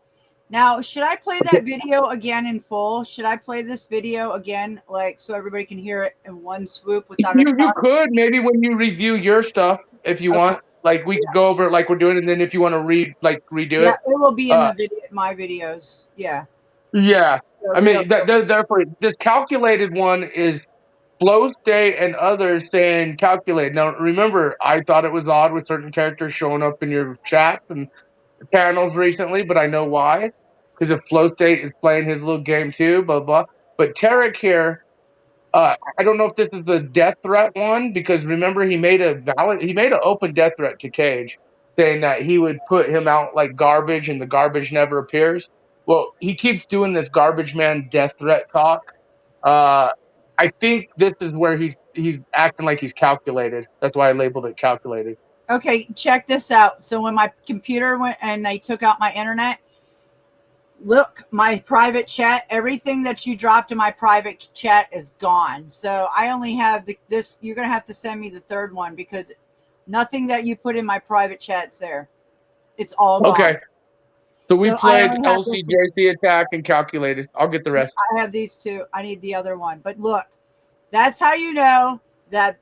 Now, should I play that video again in full? Should I play this video again, like, so everybody can hear it in one swoop without You could, maybe when you review your stuff, if you want, like we could go over it like we're doing, and then if you want to redo it. Yeah, it will be in the video, my videos. Yeah. Yeah. I mean, therefore, this Calculated one is Flow State and others saying Calculated. Now, remember, I thought it was odd with certain characters showing up in your chats and panels recently, but I know why. Because if Flow State is playing his little game too, blah, blah. But Tarek here, I don't know if this is the death threat one, because remember, he made an open death threat to Cage, saying that he would put him out like garbage and the garbage never appears. Well, he keeps doing this garbage man death threat talk. I think this is where he's acting like he's calculated. That's why I labeled it Calculated. Okay, check this out. So when my computer went and they took out my internet, look, my private chat, everything that you dropped in my private chat is gone. So I only have this. You're going to have to send me the third one because nothing that you put in my private chat's there. It's all gone. Okay. So we So I played only have this. LCJC Attack and Calculated. I'll get the rest. I have these two. I need the other one. But look, that's how you know that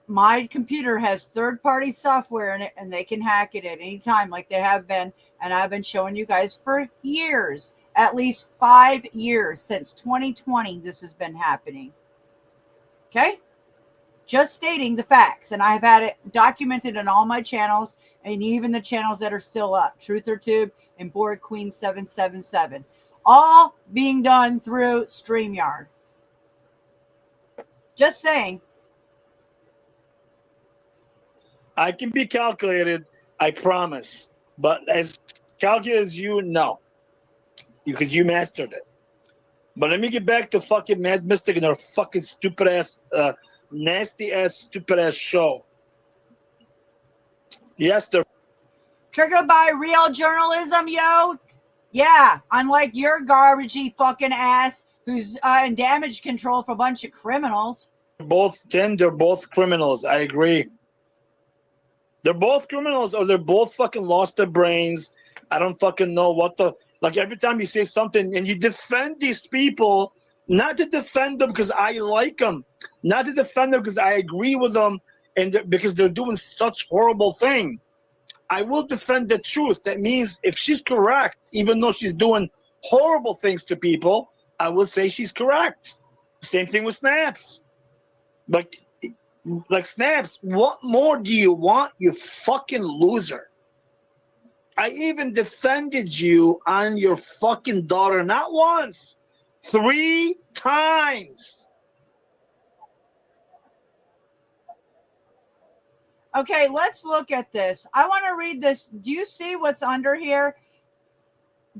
my computer has third-party software in it, and they can hack it at any time, like they have been. And I've been showing you guys for years, at least 5 years since 2020. This has been happening. Okay. Just stating the facts, and I've had it documented on all my channels, and even the channels that are still up, TruthorTube and Board Queen 777, all being done through StreamYard. Just saying. I can be calculated, I promise. But as calculated as you, no. Because you mastered it. But let me get back to fucking Mad Mystic and her fucking stupid ass, nasty ass, stupid ass show. Yes, they're Triggered by real journalism, yo. Yeah, unlike your garbagey fucking ass who's in damage control for a bunch of criminals. they're both criminals. I agree. They're both criminals, or they're both fucking lost their brains. I don't fucking know what the, like, every time you say something and you defend these people, not to defend them because I like them, not to defend them because I agree with them and because they're doing such horrible thing. I will defend the truth. That means if she's correct, even though she's doing horrible things to people, I will say she's correct. Same thing with Snaps. Like Snaps, what more do you want, you fucking loser? I even defended you on your fucking daughter, not once, 3 times. Okay, let's look at this. I want to read this. Do you see what's under here?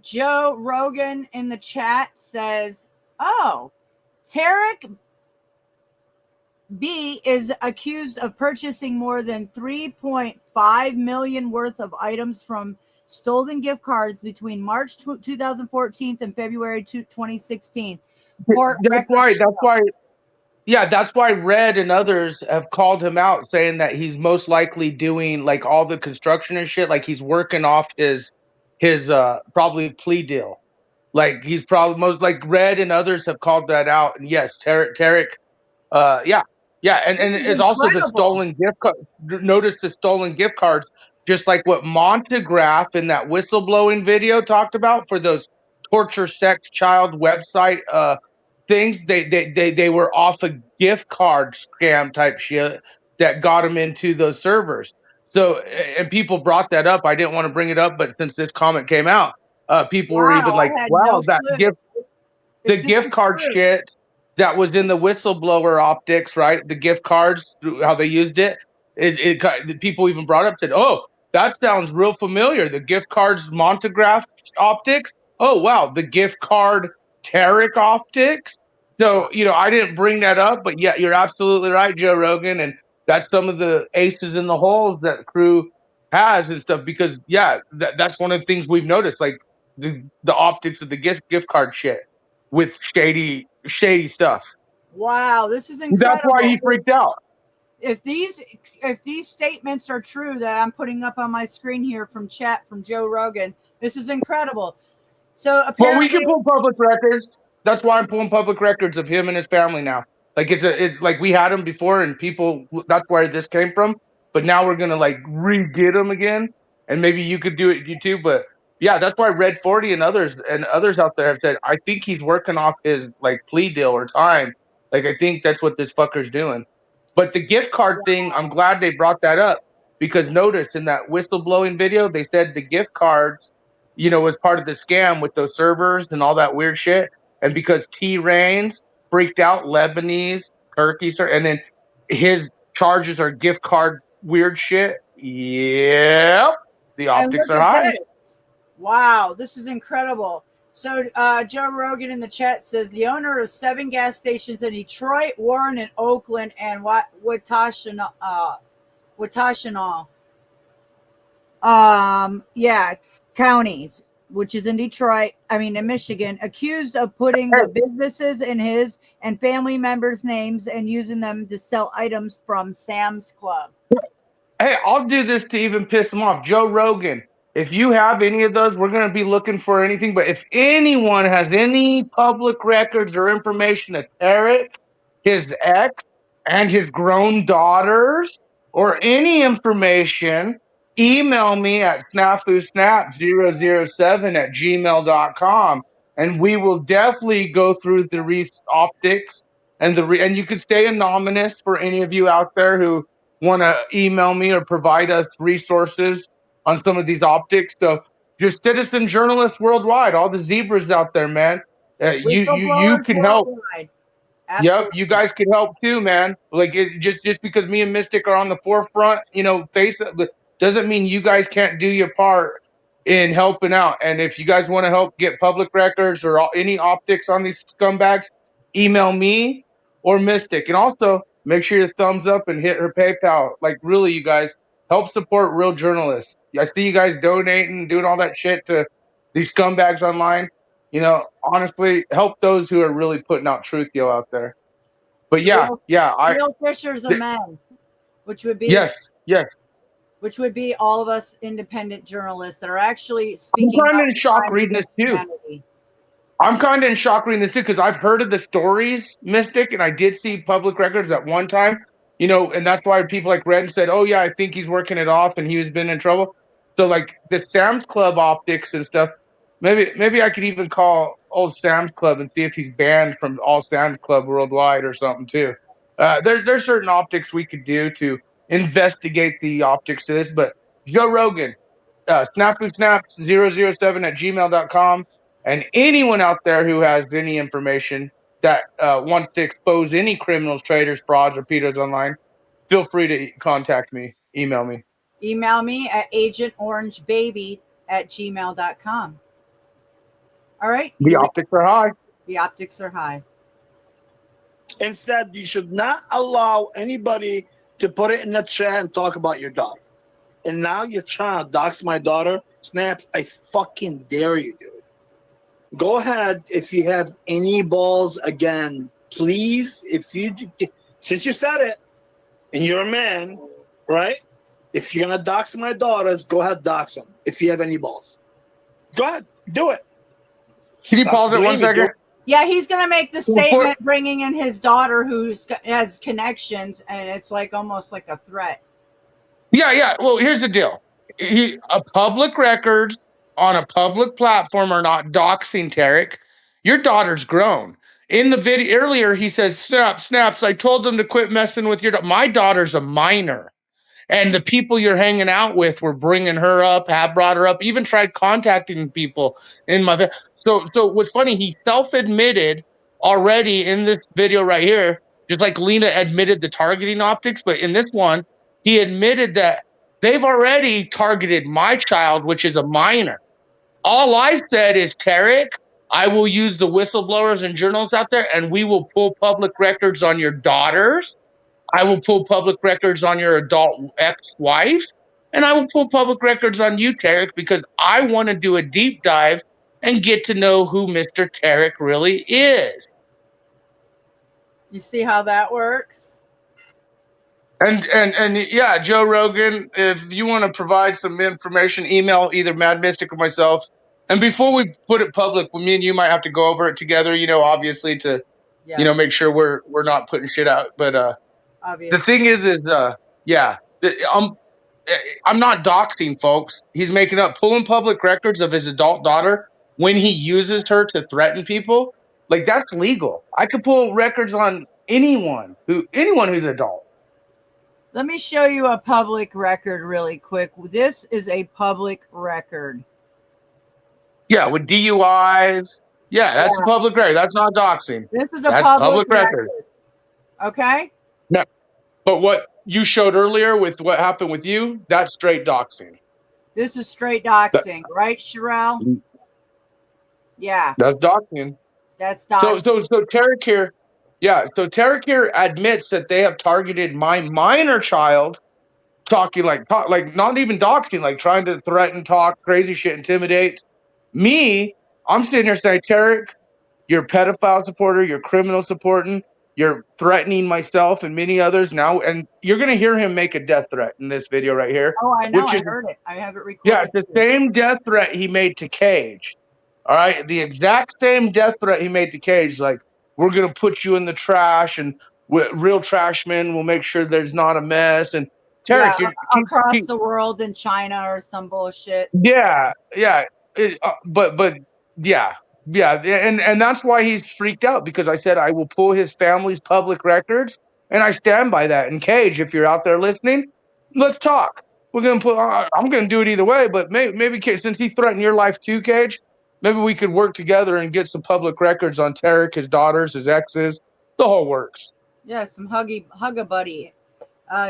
Joe Rogan in the chat says, oh, Tarek B is accused of purchasing more than $3.5 million worth of items from stolen gift cards between March 2014 and February 2016. That's why. Yeah, that's why Red and others have called him out, saying that he's most likely doing like all the construction and shit. Like he's working off his probably plea deal. Like he's probably most like Red and others have called that out. And yes, Tarek, yeah, and it's also the stolen gift card. Notice the stolen gift cards, just like what Montagraph in that whistleblowing video talked about for those torture sex child website things. They were off a gift card scam type shit that got them into those servers. So, and people brought that up. I didn't want to bring it up, but since this comment came out, people were even like, "Wow, that gift card shit that was in the whistleblower optics, right? The gift cards, how they used it. People even brought up that, oh, that sounds real familiar. The gift cards Montagraph optics. Oh wow, the gift card Tarek optics." So, I didn't bring that up, but yeah, you're absolutely right, Joe Rogan. And that's some of the aces in the holes that crew has and stuff, because yeah, that's one of the things we've noticed, like the optics of the gift card shit with shady stuff. Wow, this is incredible. That's why he freaked out. If these statements are true that I'm putting up on my screen here from chat from Joe Rogan, this is incredible. So apparently, well, we can pull public records. That's why I'm pulling public records of him and his family now. Like it's like we had him before, and people. That's where this came from. But now we're gonna like re-get him again, and maybe you could do it, you too. But yeah, that's why Red 40 and others out there have said, I think he's working off his like plea deal or time. Like I think that's what this fucker's doing. But the gift card thing, I'm glad they brought that up, because notice in that whistleblowing video, they said the gift cards, was part of the scam with those servers and all that weird shit. And because T Reigns freaked out, Lebanese, Turkey, and then his charges are gift card weird shit. Yep. The optics are high. Wow, this is incredible. So Joe Rogan in the chat says the owner of 7 gas stations in Detroit, Warren, and Oakland, and Watashanal. Counties, which is in in Michigan, accused of putting the businesses in his and family members' names and using them to sell items from Sam's Club. Hey, I'll do this to even piss them off. Joe Rogan, if you have any of those, we're going to be looking for anything. But if anyone has any public records or information of Tarek, his ex, and his grown daughters, or any information, email me at snafusnap007@gmail.com, and we will definitely go through the optics and and you can stay anonymous for any of you out there who want to email me or provide us resources on some of these optics. So just citizen journalists worldwide, all the zebras out there, man. You Whistleblowers can help. worldwide. Yep, Absolutely. you guys can help too, man. Like just because me and Mystic are on the forefront, face it, doesn't mean you guys can't do your part in helping out. And if you guys want to help get public records or any optics on these scumbags, email me or Mystic. And also make sure you thumbs up and hit her PayPal. Like really, you guys help support real journalists. I see you guys donating, doing all that shit to these scumbags online. Honestly, help those who are really putting out truth, out there. But Real fishers of men, which would be yes, which would be all of us independent journalists that are actually speaking. I'm kind of in shock reading this too. I'm kind of in shock reading this too because I've heard of the stories, Mystic, and I did see public records at one time. And that's why people like Red said, "Oh yeah, I think he's working it off, and he's been in trouble." So like the Sam's Club optics and stuff. Maybe I could even call old Sam's Club and see if he's banned from all Sam's Club worldwide or something too. There's certain optics we could do to investigate the optics to this. But Joe Rogan, snafusnap007@gmail.com, and anyone out there who has any information that wants to expose any criminals, traitors, frauds, or pedos online, feel free to contact me. Email me. Email me at agentorangebaby@gmail.com. All right. The optics are high. The optics are high. And said you should not allow anybody to put it in the chat and talk about your daughter. And now you're trying to dox my daughter. Snap, I fucking dare you, dude. Go ahead if you have any balls again. Please, since you said it, and you're a man, right? If you're going to dox my daughters, go ahead, dox them. If you have any balls. Go ahead, do it. Can you pause it 1 second? Yeah, he's going to make the statement bringing in his daughter who has connections, and it's like almost like a threat. Yeah. Well, here's the deal. A public record on a public platform are not doxing Tarek. Your daughter's grown. In the video earlier, he says, snaps. I told them to quit messing with your daughter. My daughter's a minor. And the people you're hanging out with were bringing her up, have brought her up, even tried contacting people in my... So what's funny, he self-admitted already in this video right here, just like Lena admitted the targeting optics, but in this one, he admitted that they've already targeted my child, which is a minor. All I said is, Tarek, I will use the whistleblowers and journalists out there, and we will pull public records on your daughters. I will pull public records on your adult ex-wife, and I will pull public records on you, Tarek, because I want to do a deep dive and get to know who Mr. Tarek really is. You see how that works? And yeah, Joe Rogan, if you want to provide some information, email either Mad Mystic or myself. And before we put it public, me and you might have to go over it together, obviously to, make sure we're not putting shit out. But the thing is I'm not doxing, folks. He's making up, pulling public records of his adult daughter when he uses her to threaten people. Like, that's legal. I could pull records on anyone who's adult. Let me show you a public record really quick. This is a public record. Yeah, with DUIs. Yeah, that's a public record. That's not doxing. This is a public record. Okay? No. But what you showed earlier with what happened with you, that's straight doxing. This is straight doxing, right, Sherelle? Yeah. That's doxing. That's doxing. So Tarek here, so Tarek here admits that they have targeted my minor child, talking like not even doxing, like trying to threaten, talk, crazy shit, intimidate. Me, I'm sitting here saying, Tarek, you're a pedophile supporter, you're criminal supporting. You're threatening myself and many others now, and you're going to hear him make a death threat in this video right here. Oh, I know. Which I is, heard it. I have it recorded. yeah, it's the same death threat he made to Cage. All right, the exact same death threat he made to Cage. Like, we're going to put you in the trash, and real trash men will make sure there's not a mess. And Tarek, Yeah, across the world in China or some bullshit. yeah, but yeah, and that's why he's freaked out, because I said I will pull his family's public records, and I stand by that. And Cage, if you're out there listening, let's talk. We're gonna put. I'm gonna do it either way, but maybe Cage, since he threatened your life too, Cage, maybe we could work together and get some public records on Tarek, his daughters, his exes, the whole works. Yeah, some hug-a-buddy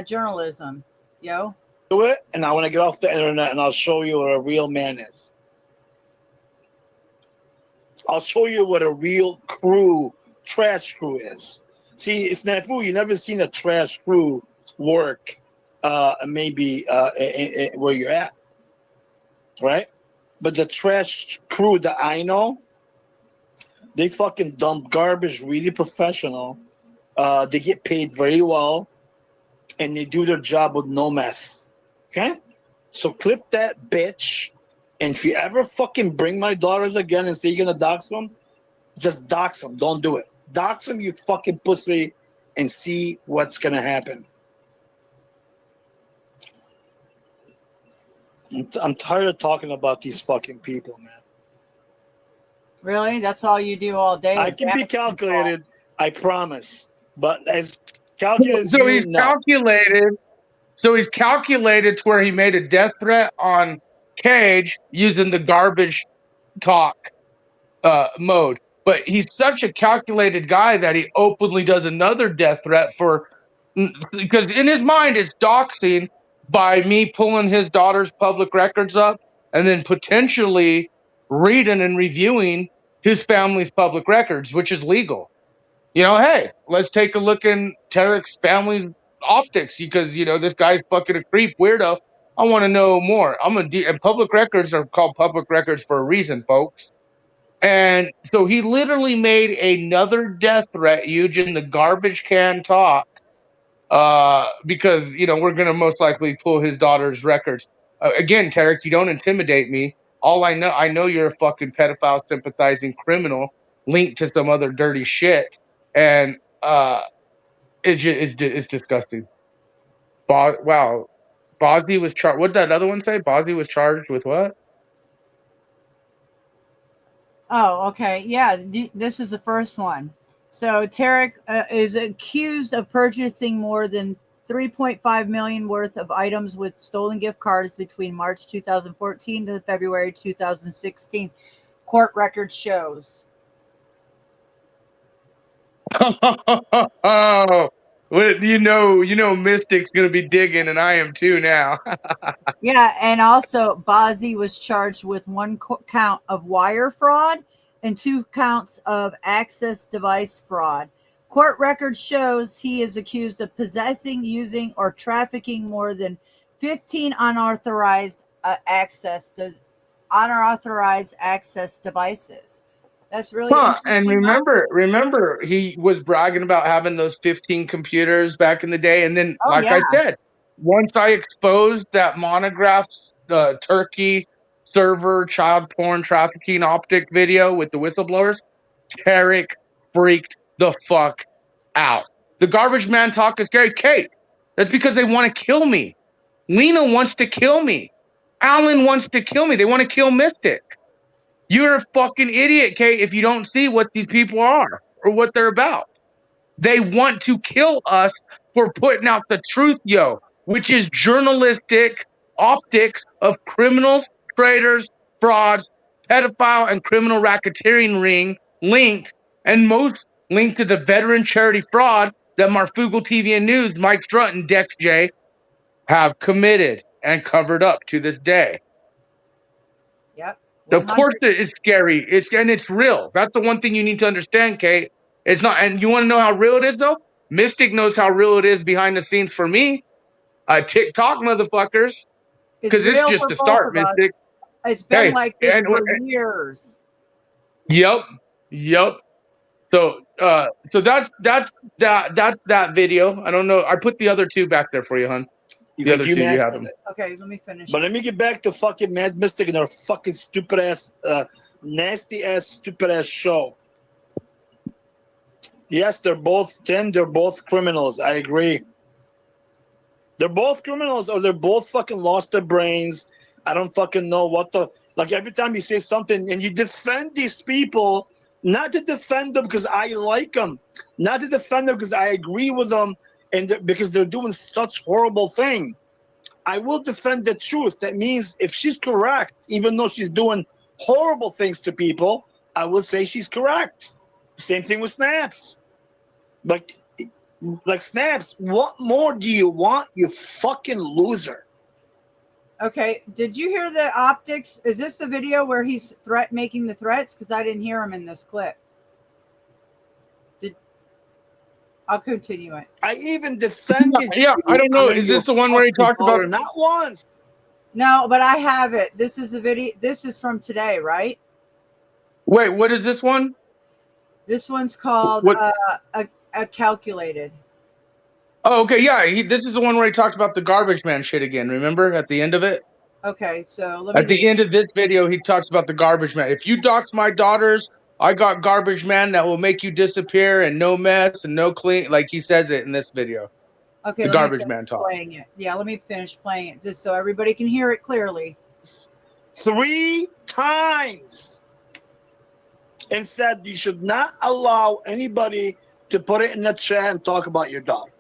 journalism, yo. Do it, and I want to get off the internet, and I'll show you what a real man is. I'll show you what a real trash crew is. See, it's Snafu. You never seen a trash crew work, maybe where you're at, right? But the trash crew that I know, they fucking dump garbage, really professional. They get paid very well, and they do their job with no mess. Okay? So clip that bitch, and if you ever fucking bring my daughters again and say you're gonna dox them, just dox them. Don't do it. Dox them, you fucking pussy, and see what's gonna happen. I'm tired of talking about these fucking people, man. Really? That's all you do all day? I can be calculated, I promise. But as calculated as So you, he's no. calculated. So he's calculated to where he made a death threat on Cage using the garbage talk mode. But he's such a calculated guy that he openly does another death threat because in his mind it's doxing by me pulling his daughter's public records up and then potentially reading and reviewing his family's public records, which is legal. You know, hey, let's take a look in Tarek's family's optics, because this guy's fucking a creep weirdo. I want to know more. And public records are called public records for a reason, folks. And so he literally made another death threat using the garbage can talk, because we're gonna most likely pull his daughter's records. Again, Tarek, you don't intimidate me. I know you're a fucking pedophile sympathizing criminal linked to some other dirty shit, and it's disgusting. Wow. Bozzy was charged. What did that other one say? Bozzy was charged with what? Oh, okay. Yeah, this is the first one. So Tarek is accused of purchasing more than $3.5 million worth of items with stolen gift cards between March 2014 to February 2016. Court record shows. Oh, Mystic's gonna be digging, and I am too now. Yeah, and also Bozzy was charged with one count of wire fraud and 2 counts of access device fraud. Court record shows he is accused of possessing, using, or trafficking more than 15 unauthorized access devices. That's really And remember, he was bragging about having those 15 computers back in the day, and then, I said, once I exposed that Monograph Turkey server child porn trafficking optic video with the whistleblowers, Tarek freaked the fuck out. The garbage man talk is scary. Kate, that's because they want to kill me. Lena wants to kill me. Alan wants to kill me. They want to kill Mystic. You're a fucking idiot, Kate, if you don't see what these people are or what they're about. They want to kill us for putting out the truth, which is journalistic optics of criminals, traitors, frauds, pedophile, and criminal racketeering ring linked, and most linked to the veteran charity fraud that Marfugal TV and News, Mike Strutt and Dex J have committed and covered up to this day. Yep. Of course it is scary. It's real. That's the one thing you need to understand, Kate. It's not, and you want to know how real it is, though? Mystic knows how real it is behind the scenes for me. TikTok, motherfuckers. Because it's just a start, Mystic. It's been like this for years. Yep. So that's that video. I don't know. I put the other two back there for you, hon. The other two, you have them. Okay, let me finish. But let me get back to fucking Mad Mystic and their fucking stupid ass, nasty ass, stupid ass show. Yes, they're both criminals. I agree. They're both criminals, or they're both fucking lost their brains. I don't fucking know what the, like, every time you say something and you defend these people, not to defend them because I like them, not to defend them because I agree with them, and because they're doing such horrible thing. I will defend the truth. That means if she's correct, even though she's doing horrible things to people, I will say she's correct. Same thing with Snaps. Like Snaps, what more do you want, you fucking loser? Okay, did you hear the optics? Is this the video where he's making the threats? Because I didn't hear him in this clip. I'll continue it. I even defended. Yeah, I don't know. Is this the one where he talked about? Not once. No, but I have it. This is a video. This is from today, right? Wait, what is this one? This one's called a calculated. Oh, okay, yeah. This is the one where he talked about the garbage man shit again. Remember at the end of it? Okay, so let me. At the end of this video, he talks about the garbage man. If you dox my daughters, I got garbage man that will make you disappear and no mess and no clean. Like he says it in this video. Okay, the garbage man talk. Playing it. Yeah, let me finish playing it just so everybody can hear it clearly. 3 times. And said you should not allow anybody to put it in the chat and talk about your daughter.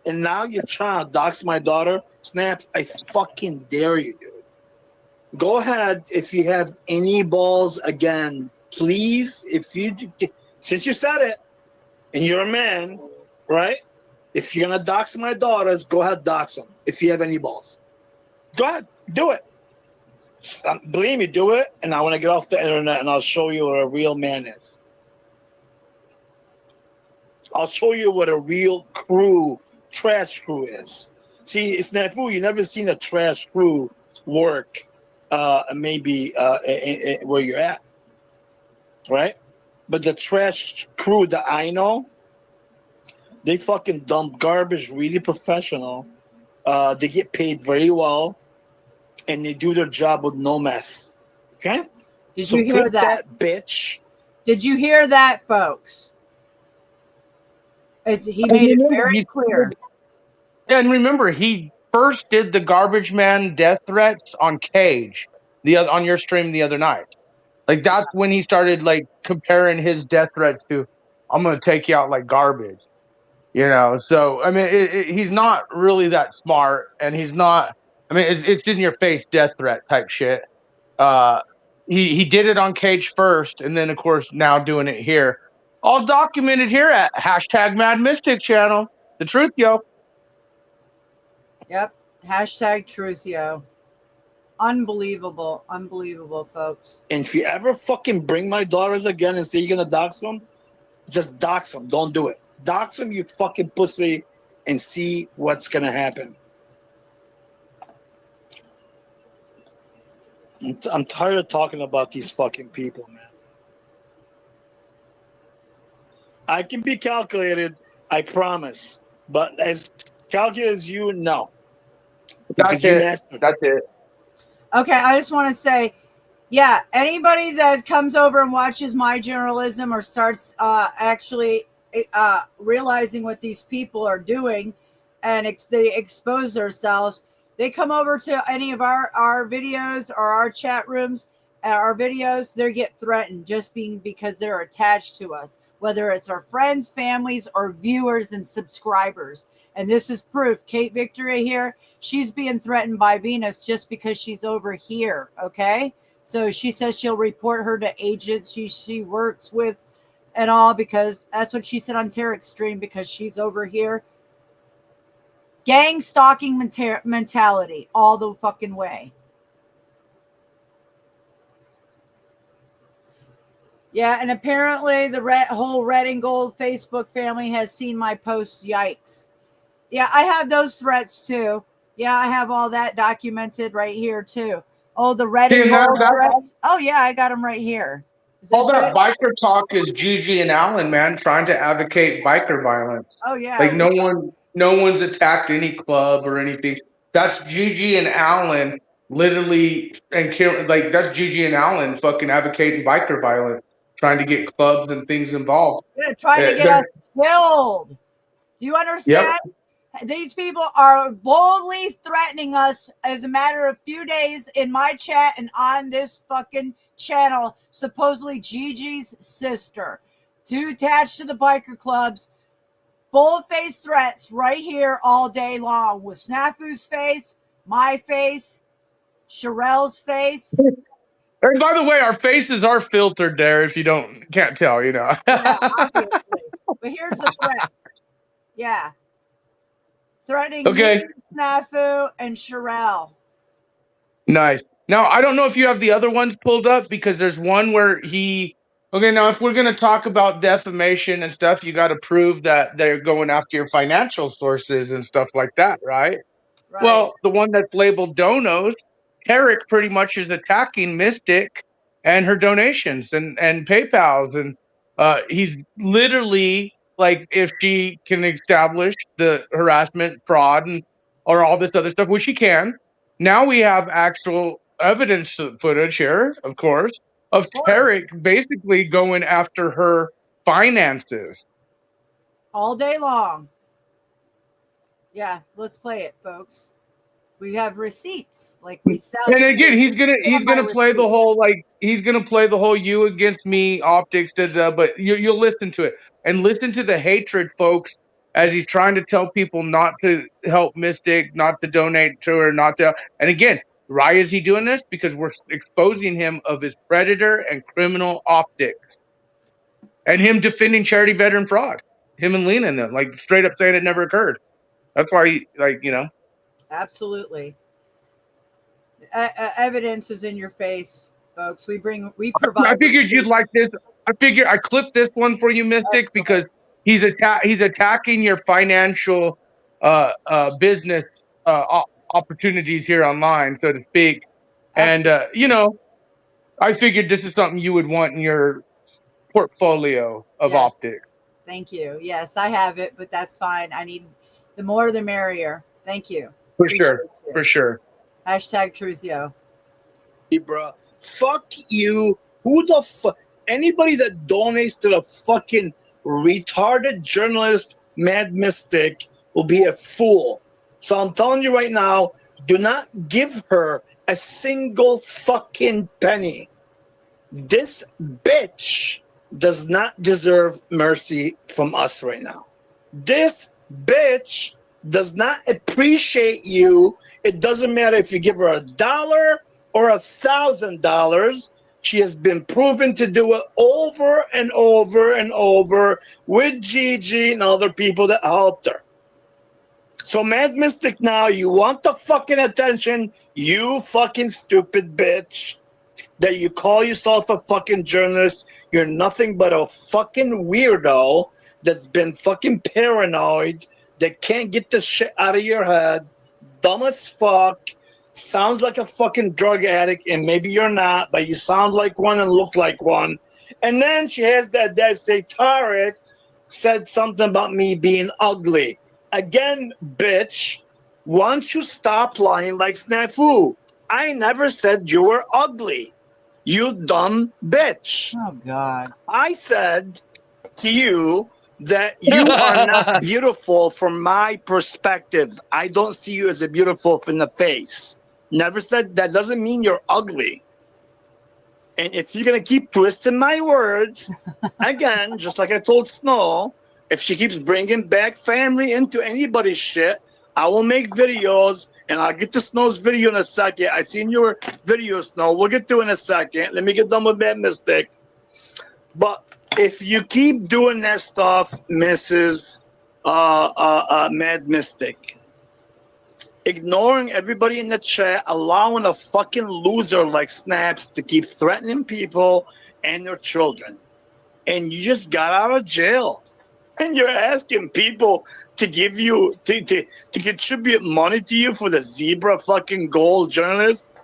And now you're trying to dox my daughter. Snaps, I fucking dare you, dude. Go ahead if you have any balls again. Please, since you said it, and you're a man, right? If you're gonna dox my daughters, go ahead, dox them. If you have any balls, go ahead, do it. Believe me, do it. And I want to get off the internet, and I'll show you what a real man is. I'll show you what a real trash crew is. See, it's Snafu. You never seen a trash crew work. Maybe where you're at. Right? But the trash crew that I know, they fucking dump garbage really professional. They get paid very well, and they do their job with no mess. Okay? Did you hear that, bitch? Did you hear that, folks? He made it very clear. Yeah, and remember, he first did the garbage man death threats on Cage, on your stream the other night. Like, that's when he started, like, comparing his death threats to, I'm going to take you out like garbage. You know? So, I mean, he's not really that smart, and he's not, I mean, it's in your face death threat type shit. He did it on Cage first, and then, of course, now doing it here. All documented here at hashtag Mad Mystic channel. The truth, yo. Yep. Hashtag truth, yo. Unbelievable, folks. And if you ever fucking bring my daughters again and say you're gonna dox them, just dox them. Don't do it. Dox them, you fucking pussy, and see what's gonna happen. I'm tired of talking about these fucking people, man. I can be calculated, I promise. But as calculated as you, no. That's it. That's it. Okay, I just want to say, yeah, anybody that comes over and watches my journalism or starts actually realizing what these people are doing and they expose themselves, they come over to any of our videos or our chat rooms, our videos, they get threatened just because they're attached to us, whether it's our friends, families, or viewers and subscribers. And this is proof. Kate Victory here, she's being threatened by Venus just because she's over here, okay? So she says she'll report her to agents she works with and all, because that's what she said on Tarek's stream, because she's over here. Gang stalking mentality all the fucking way. Yeah, and apparently the whole red and gold Facebook family has seen my post. Yikes. Yeah, I have those threats too. Yeah, I have all that documented right here too. Oh, the red and gold threats. Oh, yeah, I got them right here. All that biker talk is Gigi and Alan, man, trying to advocate biker violence. Oh yeah. Like no one's attacked any club or anything. That's Gigi and Alan literally like that's Gigi and Alan fucking advocating biker violence, trying to get clubs and things involved. Yeah, trying to get us killed. Do you understand? Yep. These people are boldly threatening us as a matter of few days in my chat and on this fucking channel. Supposedly Gigi's sister, to attach to the biker clubs. Bold-faced threats right here all day long with Snafu's face, my face, Sherelle's face. And by the way, our faces are filtered there. If you can't tell, you know. Yeah, obviously. But here's the threats. Yeah. Threatening me, Snafu, and Sherelle. Nice. Now, I don't know if you have the other ones pulled up because there's one where okay, now if we're going to talk about defamation and stuff, you got to prove that they're going after your financial sources and stuff like that, right? Well, the one that's labeled donos, Eric pretty much is attacking Mystic and her donations and PayPal's. And he's literally like, if she can establish the harassment, fraud, or all this other stuff, which she can. Now we have actual evidence footage here, of course, of Tarek basically going after her finances. All day long. Yeah, let's play it, folks. We have receipts, like we sell. And again, he's gonna play the whole you against me optics, but you'll listen to it and listen to the hatred, folks, as he's trying to tell people not to help Mystic, not to donate to her, and again, why is he doing this? Because we're exposing him of his predator and criminal optics, and him defending charity veteran fraud. Him and Lena and them, like straight up saying it never occurred. That's why Absolutely. Evidence is in your face, folks. We provide. I figured you'd like this. I clipped this one for you, Mystic, because he's attacking your financial business opportunities here online, so to speak. And I figured this is something you would want in your portfolio of optics. Thank you. Yes, I have it, but that's fine. I need the more the merrier. Thank you. For sure. Hashtag Truthio. Hey, bro. Fuck you. Who the fuck? Anybody that donates to the fucking retarded journalist Mad Mystic will be a fool. So I'm telling you right now, do not give her a single fucking penny. This bitch does not deserve mercy from us right now. This bitch does not appreciate you. It doesn't matter if you give her $1 or $1,000. She has been proven to do it over and over and over with Gigi and other people that helped her. So Mad Mystic, now you want the fucking attention, you fucking stupid bitch, that you call yourself a fucking journalist. You're nothing but a fucking weirdo that's been fucking paranoid, that can't get this shit out of your head, dumb as fuck, sounds like a fucking drug addict, and maybe you're not, but you sound like one and look like one. And then she has that say Tarek said something about me being ugly. Again, bitch, why don't you stop lying like Snafu? I never said you were ugly, you dumb bitch. Oh, God. I said to you that you are not beautiful from my perspective. I don't see you as a beautiful from the face. Never said that. Doesn't mean you're ugly. And if you're going to keep twisting my words, again, just like I told Snow, if she keeps bringing back family into anybody's shit, I will make videos, and I'll get to Snow's video in a second. I seen your video, Snow. We'll get to it in a second. Let me get done with Mad Mystic. But if you keep doing that stuff, Mrs. Mad Mystic, ignoring everybody in the chat, allowing a fucking loser like Snaps to keep threatening people and their children, and you just got out of jail, and you're asking people to give you to contribute money to you for the Zebra fucking Gold journalist.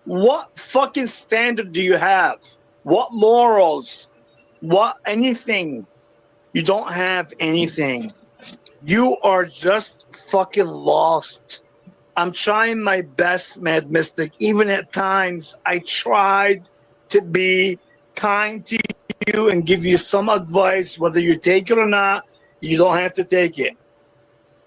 What fucking standard do you have? What morals? What anything? You don't have anything. You are just fucking lost. I'm trying my best, Mad Mystic. Even at times, I tried to be kind to you and give you some advice, whether you take it or not. You don't have to take it.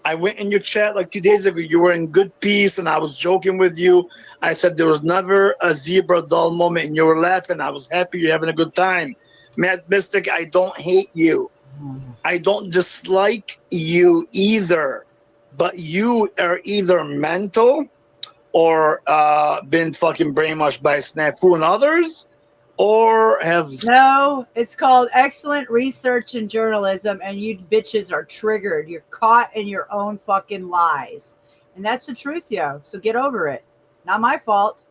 I went in your chat like 2 days ago. You were in good peace, and I was joking with you. I said there was never a zebra dull moment, and you were laughing. I was happy you're having a good time. Mad Mystic, I don't hate you. I don't dislike you either. But you are either mental or been fucking brainwashed by Snafu and others, or have... No, it's called excellent research and journalism, and you bitches are triggered. You're caught in your own fucking lies. And that's the truth, yo. So get over it. Not my fault.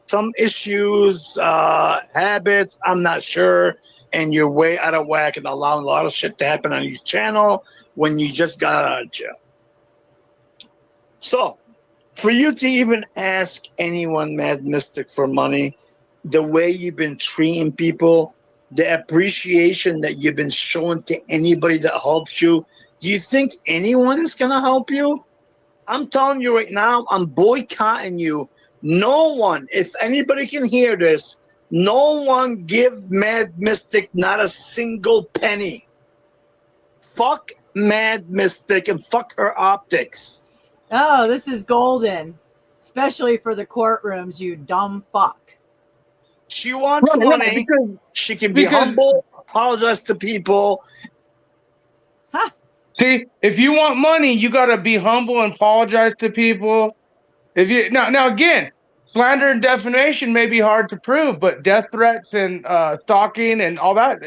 Some issues, habits, I'm not sure, and you're way out of whack and allowing a lot of shit to happen on your channel when you just got out of jail. So, for you to even ask anyone, Mad Mystic, for money, the way you've been treating people, the appreciation that you've been showing to anybody that helps you, do you think anyone's going to help you? I'm telling you right now, I'm boycotting you. No one, if anybody can hear this, no one give Mad Mystic not a single penny. Fuck Mad Mystic and fuck her optics. Oh, this is golden, especially for the courtrooms, you dumb fuck. She wants money. She can be humble, apologize to people. See, if you want money, you got to be humble and apologize to people. If you now again, slander and defamation may be hard to prove, but death threats and stalking and all that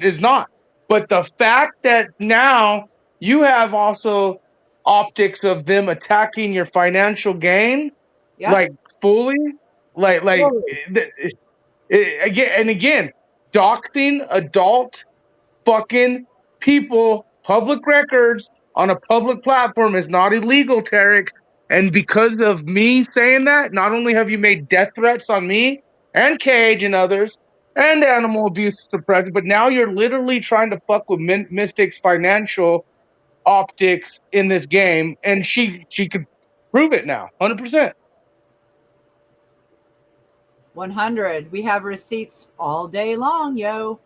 is not. But the fact that now you have also optics of them attacking your financial gain, like fully, again, doxing adult fucking people, public records on a public platform is not illegal, Tarek. And because of me saying that, not only have you made death threats on me and Cage and others and animal abuse suppression, but now you're literally trying to fuck with Mystic's financial optics in this game, and she could prove it now, 100%. 100. We have receipts all day long, yo.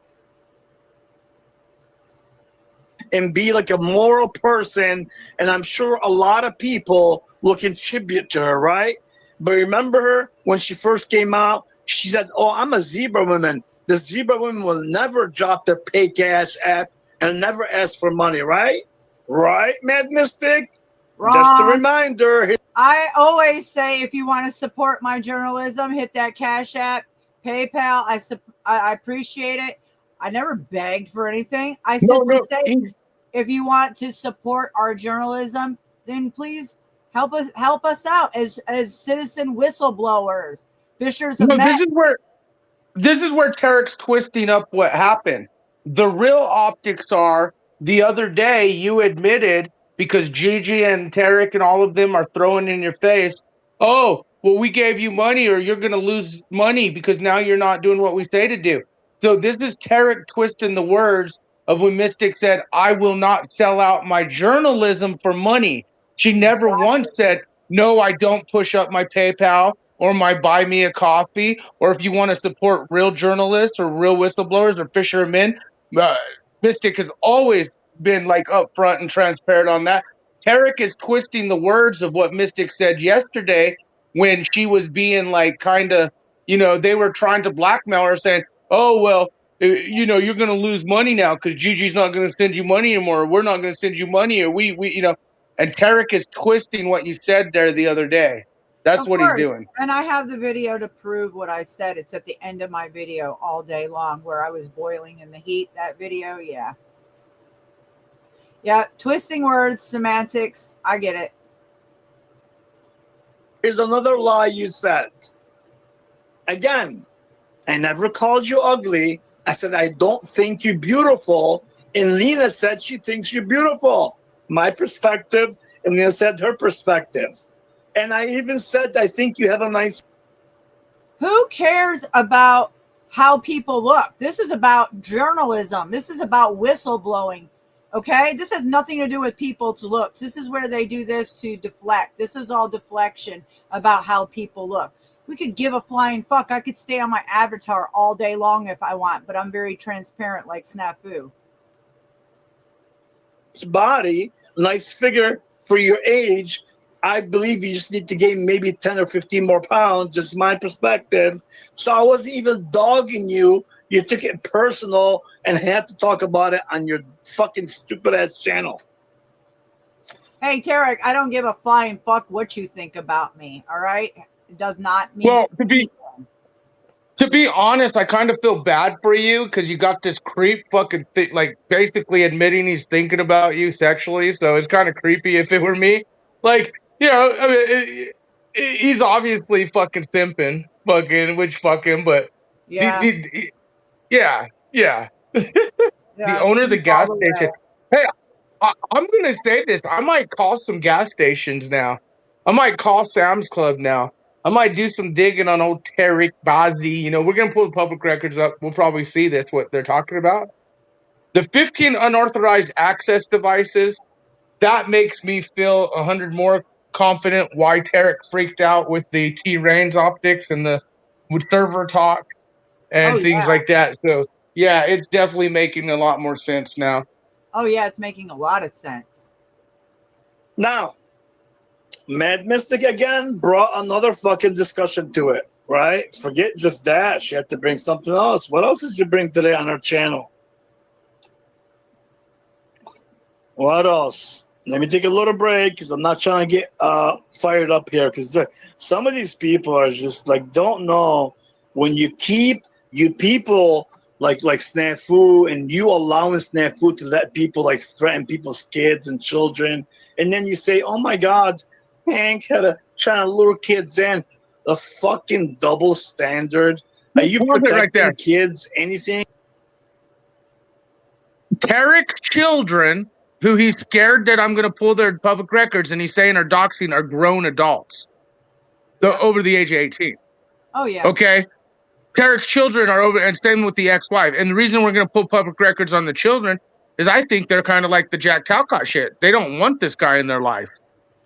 And be like a moral person, and I'm sure a lot of people will contribute to her, right? But remember her when she first came out, she said, oh, I'm a zebra woman. The zebra woman will never drop their pay cash app and never ask for money, right? Right, Mad Mystic? Wrong. Just a reminder. I always say, if you want to support my journalism, hit that Cash App, PayPal. I appreciate it. I never begged for anything. I simply say, if you want to support our journalism, then please help us out as citizen whistleblowers. Fishers of this is where Tarek's twisting up what happened. The real optics are, the other day you admitted, because Gigi and Tarek and all of them are throwing in your face, oh, well, we gave you money or you're going to lose money because now you're not doing what we say to do. So this is Tarek twisting the words of when Mystic said, I will not sell out my journalism for money. She never once said, no, I don't push up my PayPal or my buy me a coffee, or if you want to support real journalists or real whistleblowers or fishermen. Mystic has always been like upfront and transparent on that. Tarek is twisting the words of what Mystic said yesterday when she was being like kind of, they were trying to blackmail her saying, oh, well, you're going to lose money now because Gigi's not going to send you money anymore. Or we're not going to send you money, or we, and Tarek is twisting what you said there the other day. That's what he's doing. And I have the video to prove what I said. It's at the end of my video all day long where I was boiling in the heat. That video, yeah. Yeah, twisting words, semantics. I get it. Here's another lie you said. Again, I never called you ugly. I said, I don't think you're beautiful. And Lena said she thinks you're beautiful. My perspective, and Lena said her perspective. And I even said, I think you have a nice... Who cares about how people look. This is about journalism. This is about whistleblowing. Okay, this has nothing to do with people's looks. This is where they do this to deflect. This is all deflection about how people look. We could give a flying fuck. I could stay on my avatar all day long if I want, but I'm very transparent like Snafu. Body, nice figure for your age. I believe you just need to gain maybe 10 or 15 more pounds. It's my perspective. So I wasn't even dogging you. You took it personal and had to talk about it on your fucking stupid ass channel. Hey, Tarek, I don't give a flying fuck what you think about me. All right, it does not mean. Well, to be honest, I kind of feel bad for you because you got this creep fucking like basically admitting he's thinking about you sexually. So it's kind of creepy if it were me. Like, you know, I mean, he's obviously fucking simping, but Yeah. yeah. The owner of the gas station. Hey, I'm gonna say this. I might call some gas stations now. I might call Sam's Club now. I might do some digging on old Tarek Bazzi. You know, we're gonna pull the public records up. We'll probably see this, what they're talking about. The 15 unauthorized access devices, that makes me feel 100 more confident why Tarek freaked out with the T-Reigns optics and the with server talk and things like that. So yeah, it's definitely making a lot more sense now. Oh yeah, it's making a lot of sense. Now, Mad Mystic again brought another fucking discussion to it, right? Forget just that. She had to bring something else. What else did you bring today on her channel? What else? Let me take a little break because I'm not trying to get fired up here because some of these people are just like don't know when you keep you people like Snafu and you allowing Snafu to let people like threaten people's kids and children, and then you say, "Oh my God, Hank had a trying to lure kids in." The fucking double standard. Are you protecting kids? Anything? Tarek's children, who he's scared that I'm going to pull their public records, and he's saying are doxing, are grown adults, over the age of 18. Oh yeah. Okay. Tarek's children are over, and same with the ex-wife. And the reason we're going to pull public records on the children is I think they're kind of like the Jack Talcott shit. They don't want this guy in their life.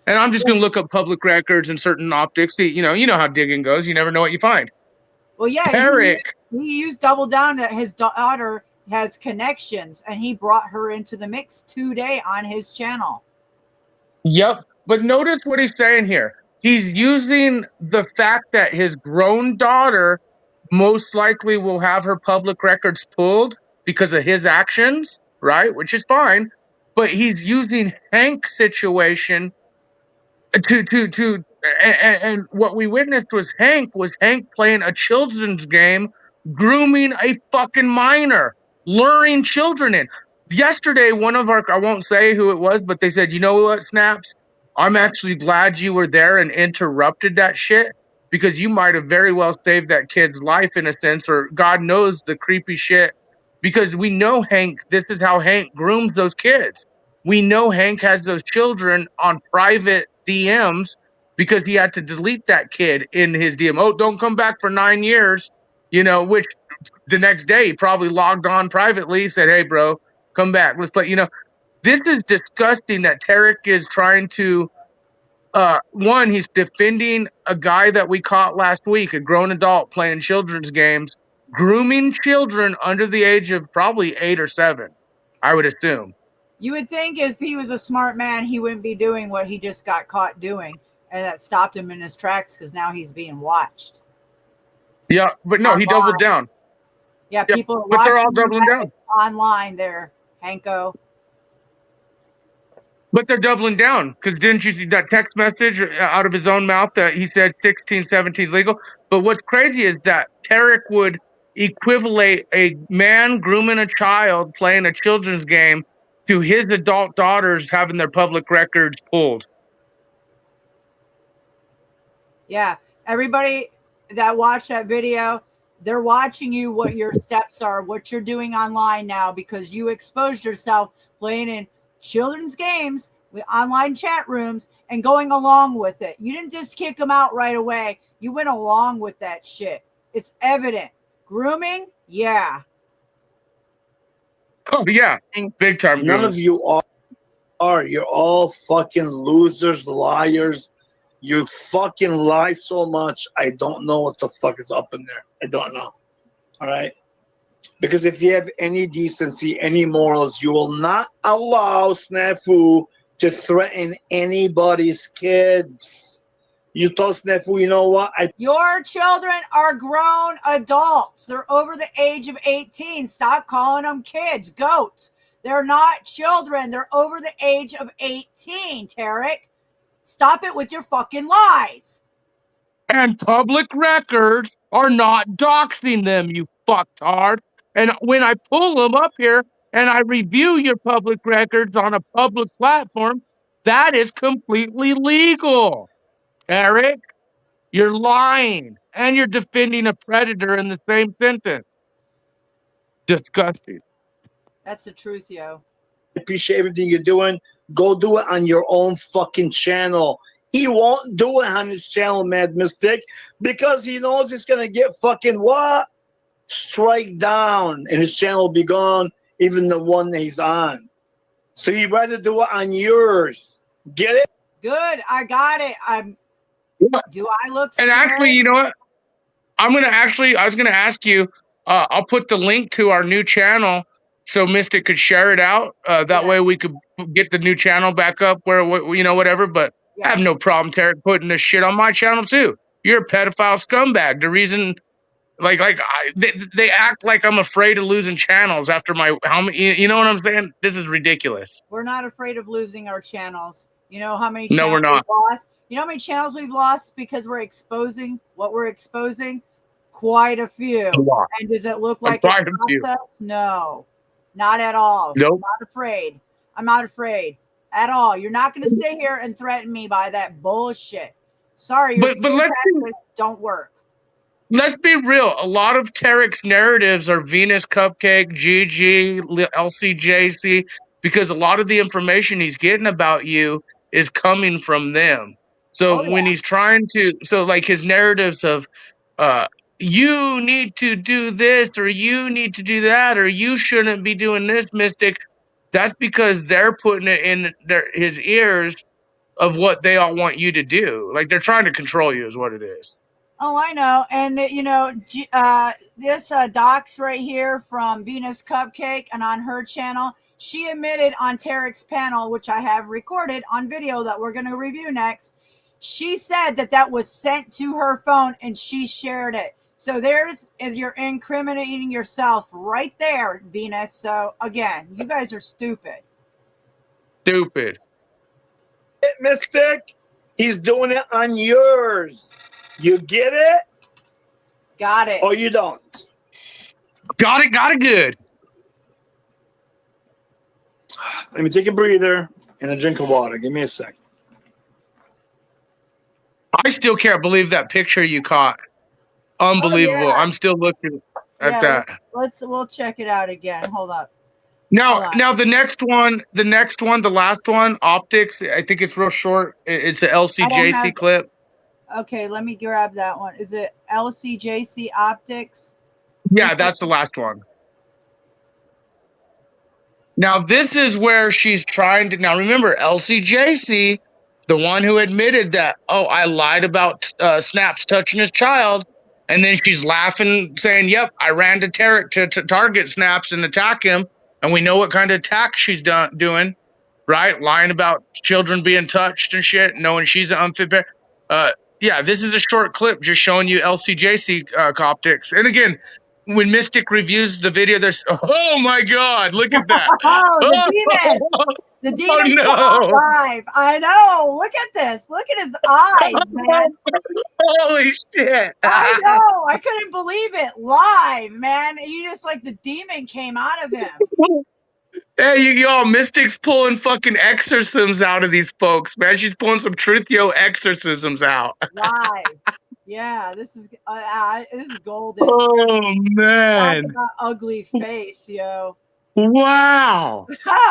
And I'm just going to look up public records and certain optics. You know how digging goes. You never know what you find. Well, yeah, Tarek, he used double down that his daughter has connections, and he brought her into the mix today on his channel. Yep. But notice what he's saying here. He's using the fact that his grown daughter most likely will have her public records pulled because of his actions, right? Which is fine. But he's using Hank's situation and what we witnessed was Hank playing a children's game, grooming a fucking minor, luring children in. Yesterday, one of our, I won't say who it was, but they said, you know what, Snaps? I'm actually glad you were there and interrupted that shit because you might have very well saved that kid's life in a sense, or God knows the creepy shit, because we know Hank, this is how Hank grooms those kids. We know Hank has those children on private DMs because he had to delete that kid in his DM. Oh, don't come back for 9 years, you know, which the next day he probably logged on privately, said, hey, bro, come back. Let's play. You know, this is disgusting that Tarek is trying to, one, he's defending a guy that we caught last week, a grown adult playing children's games, grooming children under the age of probably 8 or 7, I would assume. You would think if he was a smart man, he wouldn't be doing what he just got caught doing, and that stopped him in his tracks because now he's being watched. Yeah, but no, he doubled down. Yeah, people are but they're all watching doubling down. online there, Hanko. But they're doubling down because didn't you see that text message out of his own mouth that he said 16, 17 is legal? But what's crazy is that Tarek would equivalent a man grooming a child playing a children's game to his adult daughters having their public records pulled. Yeah, everybody that watched that video, they're watching you, what your steps are, what you're doing online now, because you exposed yourself playing in children's games with online chat rooms and going along with it. You didn't just kick them out right away. You went along with that shit. It's evident. Grooming? Yeah. Oh yeah, big time. None grooming. of you are. You're all fucking losers, liars. You fucking lie so much. I don't know what the fuck is up in there. I don't know. All right. Because if you have any decency, any morals, you will not allow Snafu to threaten anybody's kids. You told Snafu, you know what? Your children are grown adults. They're over the age of 18. Stop calling them kids. Goats. They're not children. They're over the age of 18, Tarek. Stop it with your fucking lies. And public records are not doxing them, you fucktard. And when I pull them up here and I review your public records on a public platform, that is completely legal. Eric, you're lying and you're defending a predator in the same sentence. Disgusting. That's the truth, yo. Appreciate everything you're doing. Go do it on your own fucking channel. He won't do it on his channel, Mad Mystic, because he knows he's gonna get fucking what? Strike down, and his channel will be gone, even the one that he's on. So you'd rather do it on yours. Get it? Good. I got it. Do I look And scared? actually, you know what? I was gonna ask you, I'll put the link to our new channel so Mystic could share it out. That way we could get the new channel back up where, whatever. But I have no problem, Tarek, putting this shit on my channel too. You're a pedophile scumbag. The reason, they act like I'm afraid of losing channels after how many, you know what I'm saying? This is ridiculous. We're not afraid of losing our channels. You know how many No, channels we're not. we've lost? You know how many channels we've lost because we're exposing what we're exposing? Quite a few. A lot. And does it look like Quite it's a few. us? No, not at all. Nope. I'm not afraid. I'm not afraid at all. You're not going to sit here and threaten me by that bullshit. Sorry, your But let's tactics don't work. Let's be real. A lot of Tarek's narratives are Venus Cupcake, GG, LCJC, because a lot of the information he's getting about you is coming from them. So when he's trying to, like his narratives of, you need to do this, or you need to do that, or you shouldn't be doing this, Mystic. That's because they're putting it in his ears of what they all want you to do. Like they're trying to control you, is what it is. Oh, I know. And, this docs right here from Venus Cupcake and on her channel, she admitted on Tarek's panel, which I have recorded on video that we're going to review next. She said that was sent to her phone and she shared it. So you're incriminating yourself right there, Venus. So again, you guys are stupid. Stupid. Mystic, he's doing it on yours. You get it? Got it. Or you don't? Got it good. Let me take a breather and a drink of water. Give me a sec. I still can't believe that picture you caught. Unbelievable. Oh, yeah. I'm still looking at that. We'll check it out again. Hold up. Now the next one, the last one, Optics. I think it's real short. It's the LCJC clip. Okay, let me grab that one. Is it LCJC Optics? Yeah, that's the last one. Now, this is where she's trying to... Now, remember, LCJC, the one who admitted that, I lied about Snaps touching his child, and then she's laughing, saying, yep, I ran to Tarek to target Snaps and attack him, and we know what kind of attack she's doing, right? Lying about children being touched and shit, knowing she's an unfit parent. Yeah, this is a short clip just showing you LCJC Optics. And again, when Mystic reviews the video, there's, oh my God, look at that. The demon. The demon's live. I know. Look at this. Look at his eyes, man. Holy shit. I know. I couldn't believe it. Live, man. You just like the demon came out of him. Hey, y'all, Mystic's pulling fucking exorcisms out of these folks, man. She's pulling some Truthio exorcisms out. Live. Yeah, this is golden. Oh, man. Talk about ugly face, yo. Wow.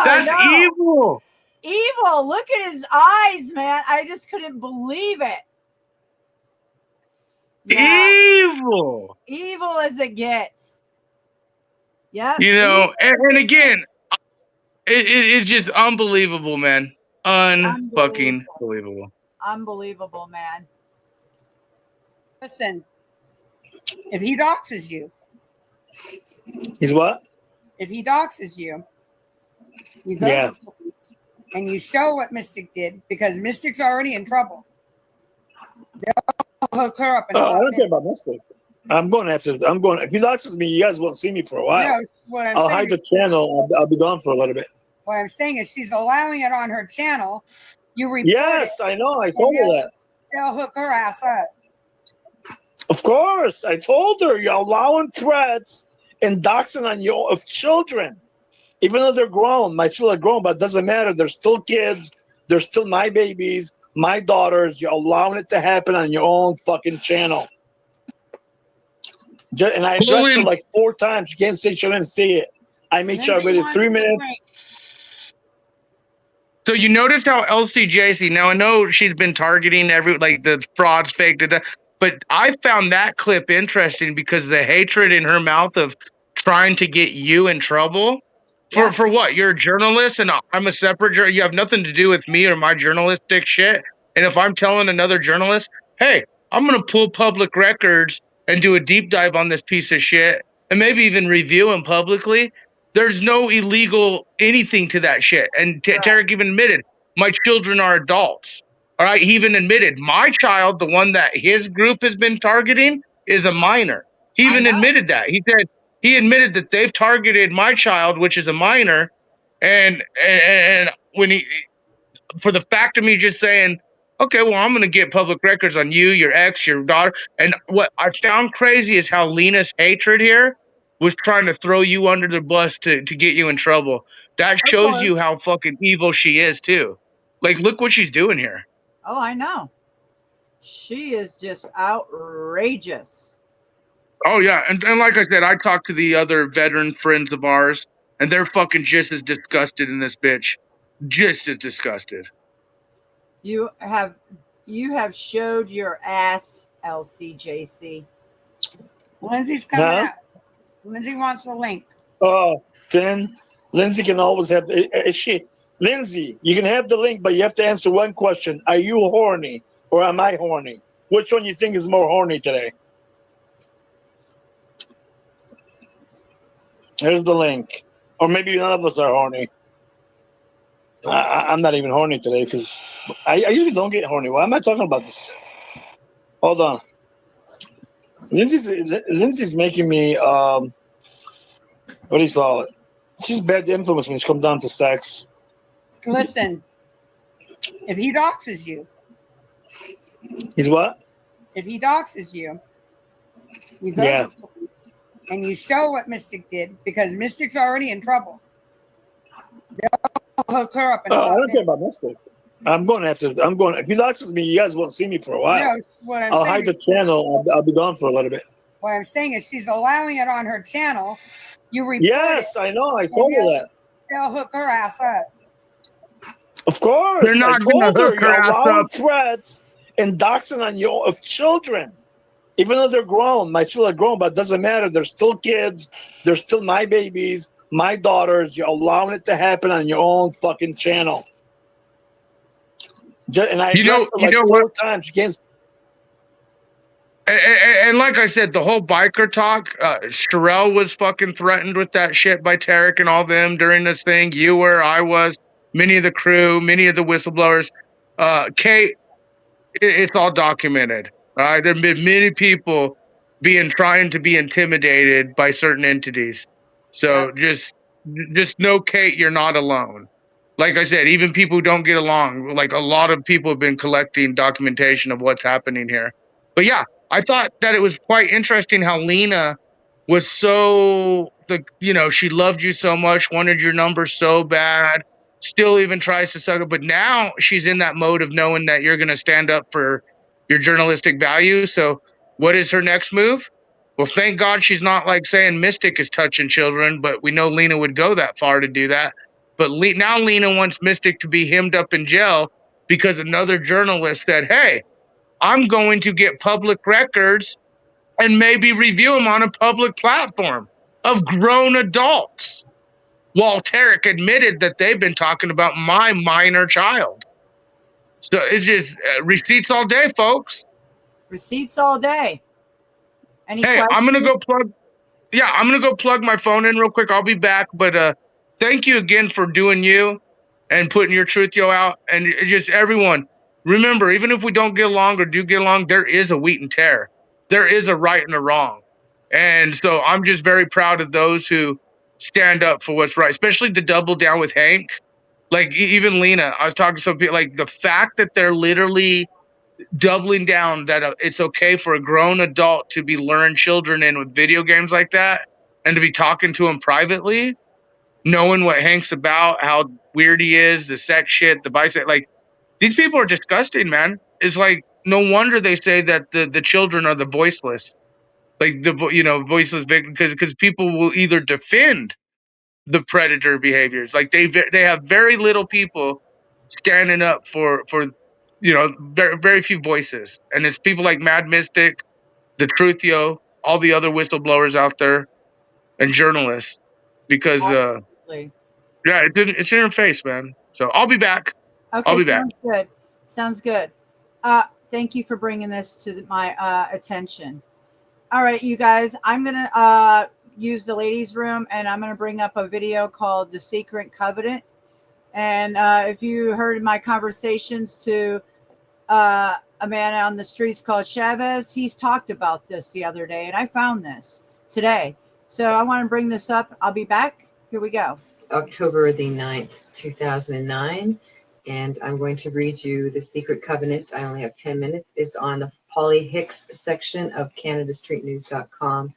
That's evil. Evil. Look at his eyes, man. I just couldn't believe it. Evil. Evil as it gets. Yeah. You know, and again, it's just unbelievable, man. Unfucking believable. Unbelievable, man. Listen, if he doxes you, He's what? if he doxes you, you go Yeah. to the police and you show what Mystic did because Mystic's already in trouble. They'll hook her up in Oh, I hot don't care minute. about Mystic. I'm going after. I'm going. If he doxes me, you guys won't see me for a while. No, what I'm I'll saying hide the is- channel. I'll be gone for a little bit. What I'm saying is she's allowing it on her channel. You report Yes, it, I know. I and told her that. they'll hook her ass up. Of course, I told her you're allowing threats and doxing on you of children, even though they're grown. My children are grown, but it doesn't matter. They're still kids. They're still my babies, my daughters. You're allowing it to happen on your own fucking channel. And I addressed her like 4 times. You can't say she didn't see it. I made sure I waited 3 minutes. So you notice how LCJC, now I know she's been targeting like the frauds, fake, but I found that clip interesting because the hatred in her mouth of trying to get you in trouble. For what? You're a journalist and I'm a separate journalist. You have nothing to do with me or my journalistic shit. And if I'm telling another journalist, hey, I'm going to pull public records and do a deep dive on this piece of shit and maybe even review him publicly, there's no illegal anything to that shit. And Tarek even admitted, my children are adults. All right. He even admitted my child, the one that his group has been targeting, is a minor. He even admitted that. He admitted that they've targeted my child, which is a minor. And when for the fact of me just saying, okay, well, I'm going to get public records on you, your ex, your daughter. And what I found crazy is how Lena's hatred here was trying to throw you under the bus to get you in trouble. That shows you how fucking evil she is too. Like, look what she's doing here. Oh, I know. She is just outrageous. Oh yeah. And like I said, I talked to the other veteran friends of ours and they're fucking just as disgusted in this bitch. Just as disgusted. You have showed your ass, LCJC. Lindsay's coming Huh? out. Lindsay wants the link. Oh, then Lindsay can always have. Lindsay, you can have the link, but you have to answer one question: are you horny or am I horny? Which one you think is more horny today? Here's the link. Or maybe none of us are horny. I'm not even horny today because I usually don't get horny. Why am I talking about this shit? Hold on. Lindsay's making me what do you call it? She's bad influence when it comes down to sex. Listen, if he doxes you, He's what? if he doxes you, you go Yeah. to the police and you show what Mystic did because Mystic's already in trouble. They'll hook her up in Oh, hot I don't minute. care about Mystic. I'm going. If he doxes me, you guys won't see me for a while. No, what I'm I'll saying hide the is- channel. I'll be gone for a little bit. What I'm saying is she's allowing it on her channel. You report Yes, it, I know. I and told her that. they'll hook her ass up. Of course. They're not I gonna told her hook her you're ass allowing up. threats and doxing on you of children. Even though they're grown, my children are grown, but it doesn't matter. They're still kids. They're still my babies, my daughters. You're allowing it to happen on your own fucking channel. And I addressed her like 4 times. You can't. And like I said, the whole biker talk, Sherelle was fucking threatened with that shit by Tarek and all them during this thing. You were, I was, many of the crew, many of the whistleblowers. Kate, it's all documented. All right, there have been many people trying to be intimidated by certain entities. So just know, Kate, you're not alone. Like I said, even people who don't get along, like a lot of people have been collecting documentation of what's happening here. But yeah, I thought that it was quite interesting how Lena was she loved you so much, wanted your number so bad, still even tries to suck it. But now she's in that mode of knowing that you're going to stand up for your journalistic value. So what is her next move? Well, thank God she's not like saying Mystic is touching children, but we know Lena would go that far to do that. But now Lena wants Mystic to be hemmed up in jail because another journalist said, hey, I'm going to get public records and maybe review them on a public platform of grown adults. While Tarek admitted that they've been talking about my minor child. So it's just receipts all day, folks. Receipts all day. Any Hey, I'm going to go plug. Yeah, I'm going to go plug my phone in real quick. I'll be back. But thank you again for doing you and putting your truth out. And it's just everyone, remember, even if we don't get along or do get along, there is a wheat and tear. There is a right and a wrong. And so I'm just very proud of those who stand up for what's right, especially the double down with Hank. Like even Lena, I was talking to some people, like the fact that they're literally doubling down that it's okay for a grown adult to be luring children in with video games like that and to be talking to them privately, knowing what Hank's about, how weird he is, the sex shit, the bicep. Like these people are disgusting, man. It's like no wonder they say that the children are the voiceless. Like voiceless victims, because people will either defend the predator behaviors. Like they have very little people standing up for very, very few voices, and it's people like Mad Mystic, the Truthio, all the other whistleblowers out there, and journalists. Because Absolutely. yeah, it's in your face, man. So I'll be back. Okay, I'll be back. sounds good. Sounds good. Thank you for bringing this to my attention. All right, you guys, I'm going to use the ladies' room, and I'm going to bring up a video called The Secret Covenant. And if you heard my conversations to a man on the streets called Chavez, he's talked about this the other day, and I found this today. So I want to bring this up. I'll be back. Here we go. October the 9th, 2009. And I'm going to read you The Secret Covenant. I only have 10 minutes. It's on the Polly Hicks section of CanadaStreetNews.com.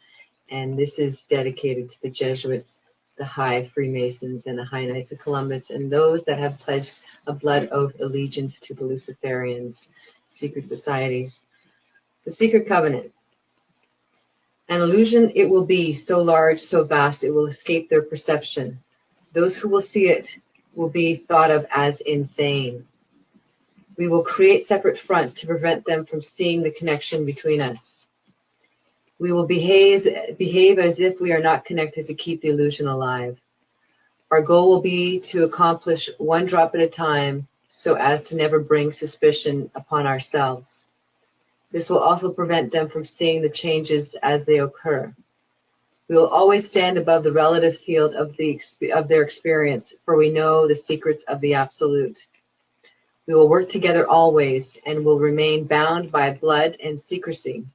And this is dedicated to the Jesuits, the High Freemasons, and the High Knights of Columbus, and those that have pledged a blood oath allegiance to the Luciferians, secret societies. The Secret Covenant. An illusion it will be, so large, so vast, it will escape their perception. Those who will see it will be thought of as insane. We will create separate fronts to prevent them from seeing the connection between us. We will behave as if we are not connected to keep the illusion alive. Our goal will be to accomplish one drop at a time so as to never bring suspicion upon ourselves. This will also prevent them from seeing the changes as they occur. We will always stand above the relative field of their experience, for we know the secrets of the absolute. We will work together always and will remain bound by blood and secrecy.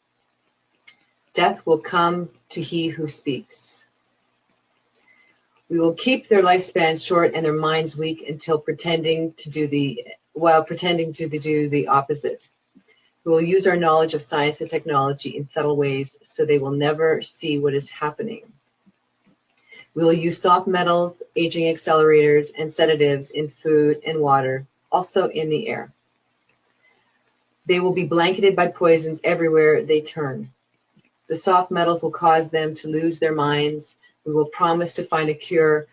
Death will come to he who speaks. We will keep their lifespan short and their minds weak until pretending to do the opposite. We will use our knowledge of science and technology in subtle ways so they will never see what is happening. We will use soft metals, aging accelerators, and sedatives in food and water, also in the air. They will be blanketed by poisons everywhere they turn. The soft metals will cause them to lose their minds. We will promise to find a cure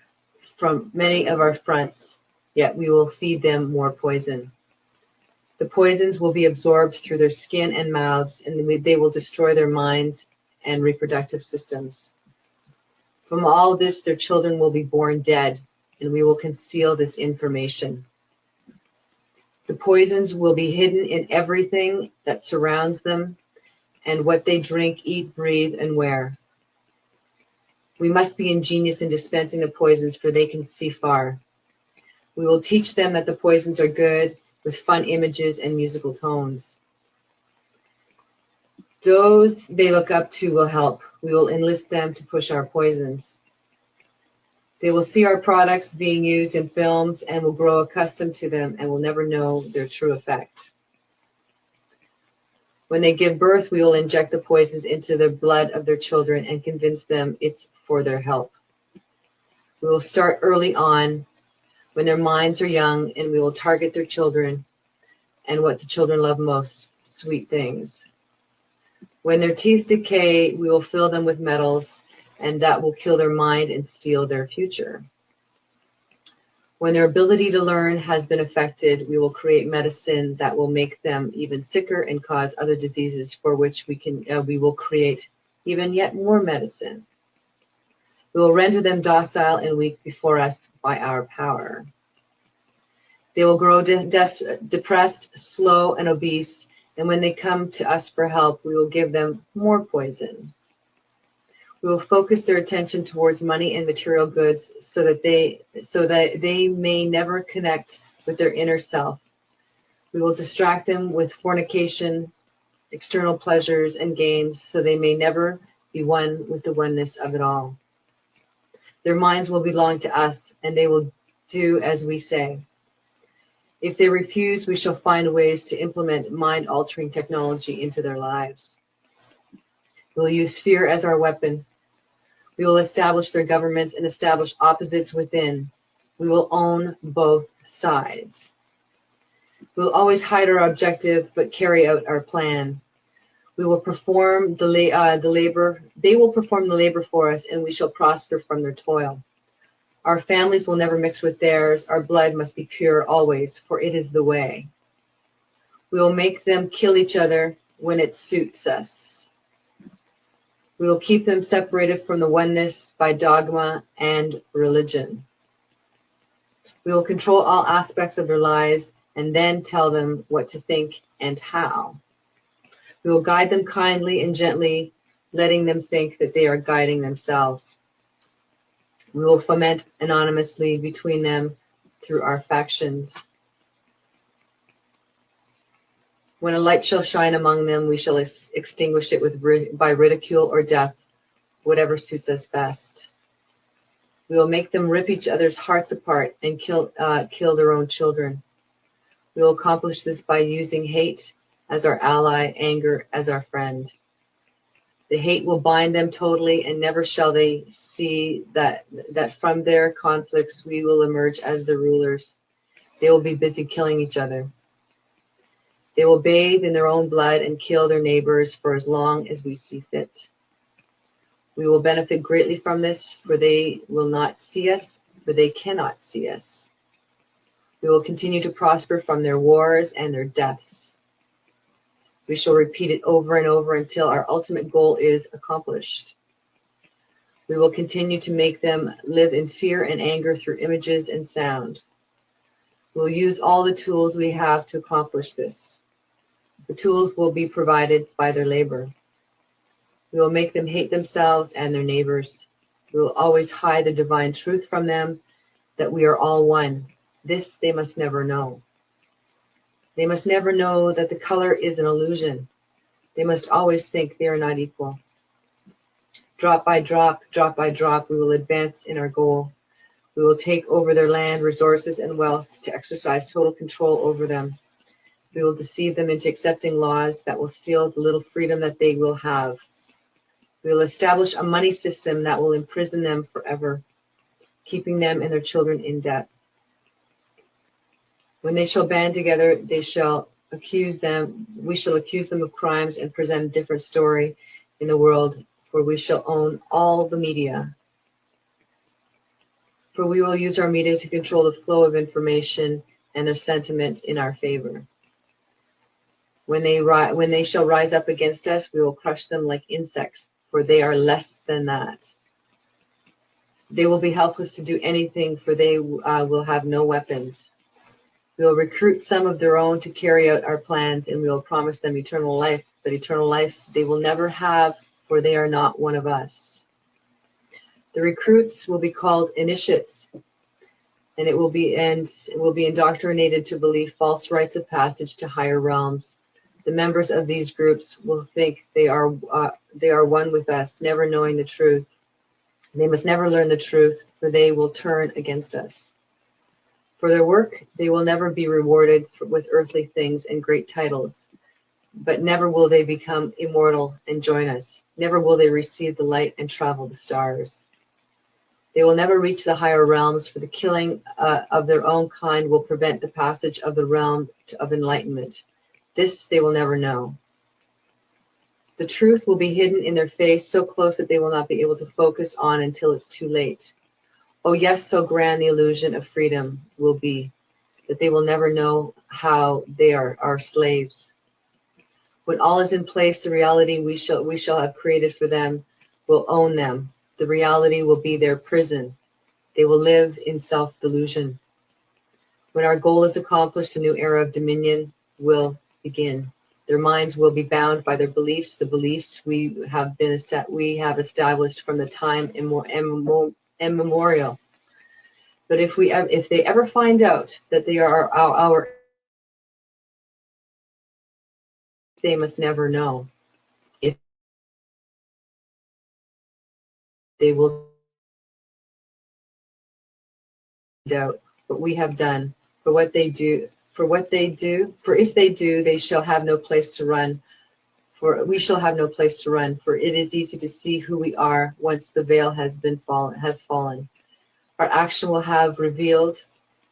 from many of our fronts, yet we will feed them more poison. The poisons will be absorbed through their skin and mouths, and they will destroy their minds and reproductive systems. From all of this, their children will be born dead, and we will conceal this information. The poisons will be hidden in everything that surrounds them and what they drink, eat, breathe, and wear. We must be ingenious in dispensing the poisons, for they can see far. We will teach them that the poisons are good, with fun images and musical tones. Those they look up to will help. We will enlist them to push our poisons. They will see our products being used in films and will grow accustomed to them and will never know their true effect. When they give birth, we will inject the poisons into the blood of their children and convince them it's for their help. We will start early on when their minds are young, and we will target their children and what the children love most, sweet things. When their teeth decay, we will fill them with metals, and that will kill their mind and steal their future. When their ability to learn has been affected, we will create medicine that will make them even sicker and cause other diseases for which we will create even yet more medicine. We will render them docile and weak before us by our power. They will grow depressed, slow, and obese, and when they come to us for help, we will give them more poison. We will focus their attention towards money and material goods so that they may never connect with their inner self. We will distract them with fornication, external pleasures, and games so they may never be one with the oneness of it all. Their minds will belong to us, and they will do as we say. If they refuse, we shall find ways to implement mind-altering technology into their lives. We will use fear as our weapon. We will establish their governments and establish opposites within. We will own both sides. We will always hide our objective, but carry out our plan. We will perform the labor. They will perform the labor for us, and we shall prosper from their toil. Our families will never mix with theirs. Our blood must be pure always, for it is the way. We will make them kill each other when it suits us. We will keep them separated from the oneness by dogma and religion. We will control all aspects of their lives and then tell them what to think and how. We will guide them kindly and gently, letting them think that they are guiding themselves. We will foment anonymously between them through our factions. When a light shall shine among them, we shall extinguish it by ridicule or death, whatever suits us best. We will make them rip each other's hearts apart and kill their own children. We will accomplish this by using hate as our ally, anger as our friend. The hate will bind them totally, and never shall they see that from their conflicts we will emerge as the rulers. They will be busy killing each other. They will bathe in their own blood and kill their neighbors for as long as we see fit. We will benefit greatly from this, for they will not see us, for they cannot see us. We will continue to prosper from their wars and their deaths. We shall repeat it over and over until our ultimate goal is accomplished. We will continue to make them live in fear and anger through images and sound. We will use all the tools we have to accomplish this. The tools will be provided by their labor. We will make them hate themselves and their neighbors. We will always hide the divine truth from them, that we are all one. This they must never know. They must never know that the color is an illusion. They must always think they are not equal. Drop by drop, we will advance in our goal. We will take over their land, resources, and wealth to exercise total control over them. We will deceive them into accepting laws that will steal the little freedom that they will have. We will establish a money system that will imprison them forever, keeping them and their children in debt. When they shall band together, we shall accuse them of crimes and present a different story in the world, for we shall own all the media. For we will use our media to control the flow of information and their sentiment in our favor. When they shall rise up against us, we will crush them like insects, for they are less than that. They will be helpless to do anything, for they will have no weapons. We will recruit some of their own to carry out our plans, and we will promise them eternal life, but eternal life they will never have, for they are not one of us. The recruits will be called initiates, and it will be indoctrinated to believe false rites of passage to higher realms. The members of these groups will think they are one with us, never knowing the truth. They must never learn the truth, for they will turn against us. For their work, they will never be rewarded with earthly things and great titles, but never will they become immortal and join us. Never will they receive the light and travel the stars. They will never reach the higher realms, for the killing of their own kind will prevent the passage of the realm of enlightenment. This they will never know. The truth will be hidden in their face so close that they will not be able to focus on until it's too late. Oh, yes, so grand the illusion of freedom will be, that they will never know how they are our slaves. When all is in place, the reality we shall have created for them will own them. The reality will be their prison. They will live in self-delusion. When our goal is accomplished, a new era of dominion will begin. Their minds will be bound by their beliefs, the beliefs we have established from the time immemorial. But if they ever find out that they are our, they must never know. If they will doubt what we have done, for if they do, they shall have no place to run. For we shall have no place to run, for it is easy to see who we are once the veil has fallen. Our action will have revealed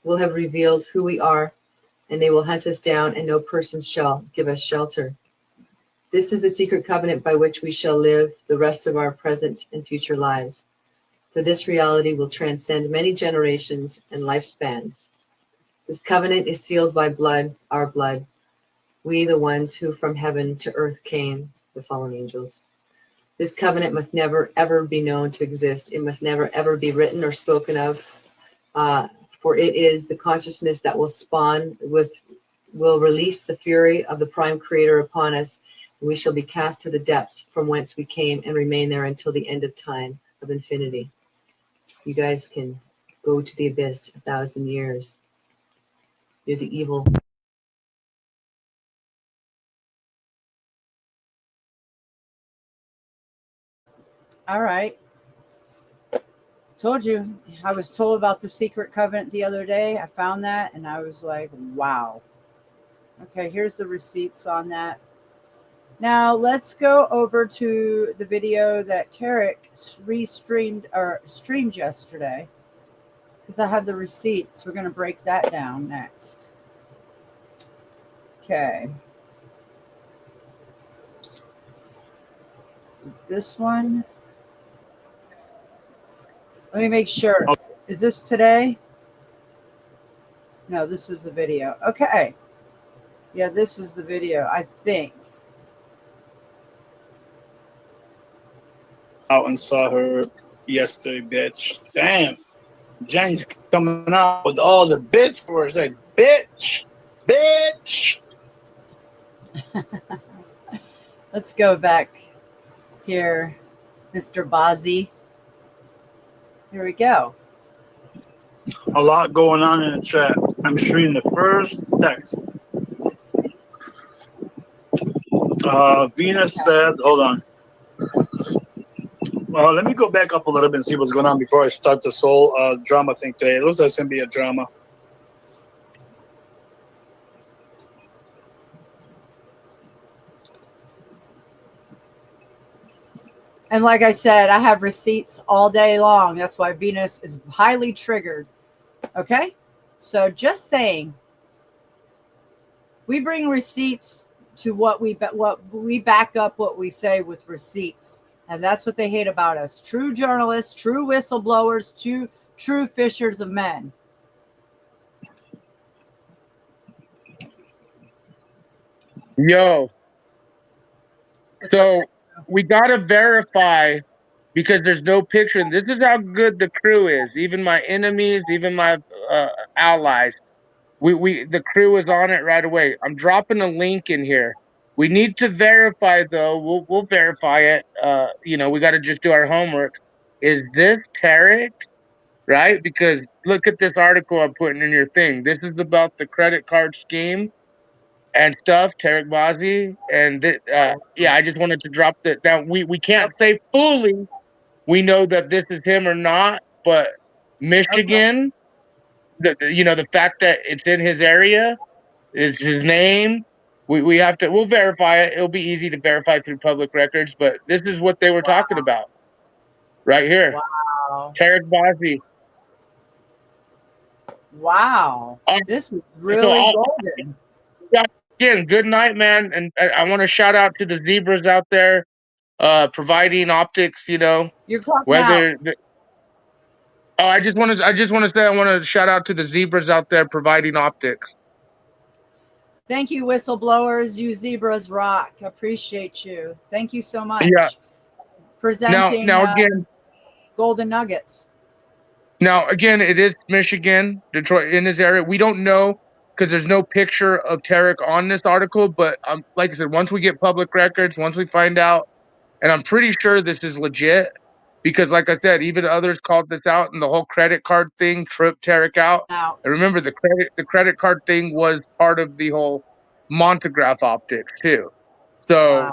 who we are, and they will hunt us down, and no person shall give us shelter. This is the secret covenant by which we shall live the rest of our present and future lives. For this reality will transcend many generations and lifespans. This covenant is sealed by blood, our blood. We, the ones who from heaven to earth came, the fallen angels. This covenant must never, ever be known to exist. It must never, ever be written or spoken of, for it is the consciousness that will release the fury of the prime creator upon us, and we shall be cast to the depths from whence we came and remain there until the end of time, of infinity. You guys can go to the abyss 1,000 years. You're the evil. All right. Told you. I was told about the secret covenant the other day. I found that and I was like, wow. Okay, here's the receipts on that. Now let's go over to the video that Tarek streamed yesterday, because I have the receipts. We're going to break that down next. Okay. This one. Let me make sure. Is this today? No, this is the video. Okay. Yeah, this is the video, I think. Out and saw her yesterday, bitch. Damn. Jenny's coming out with all the bits for us. Like, bitch. Let's go back here, Mr. Bozzy. Here we go. A lot going on in the chat. I'm just reading the first text. Venus said, hold on. Let me go back up a little bit and see what's going on before I start this whole drama thing today. It looks like it's going to be a drama. And like I said, I have receipts all day long. That's why Venus is highly triggered. Okay? So just saying, we bring receipts to what we back up what we say with receipts. And that's what they hate about us. True journalists, true whistleblowers, true fishers of men. Yo. So we got to verify, because there's no picture. And this is how good the crew is. Even my enemies, even my allies. The crew is on it right away. I'm dropping a link in here. We need to verify, though. We'll verify it. We got to just do our homework. Is this Tarek? Right? Because look at this article I'm putting in your thing. This is about the credit card scheme and stuff, Tarek Bozzy. And I just wanted to drop that. Now, we can't say fully we know that this is him or not, but Michigan, the fact that it's in his area, is his name. We'll verify it. It'll be easy to verify through public records, but this is what they were talking about right here. Wow. Tarek Bozzy. Wow. This is really golden. Again, good night, man. And I want to shout out to the zebras out there providing optics, You're talking Oh, I just want to say I want to shout out to the zebras out there providing optics. Thank you, whistleblowers. You zebras rock. Appreciate you. Thank you so much. Yeah. Presenting Now again, golden nuggets. Now, again, it is Michigan, Detroit, in this area. We don't know because there's no picture of Tarek on this article. But like I said, once we get public records, once we find out, and I'm pretty sure this is legit because, like I said, even others called this out, and the whole credit card thing tripped Tarek out. Now, And remember, the credit card thing was part of the whole Montegraph optics too. So.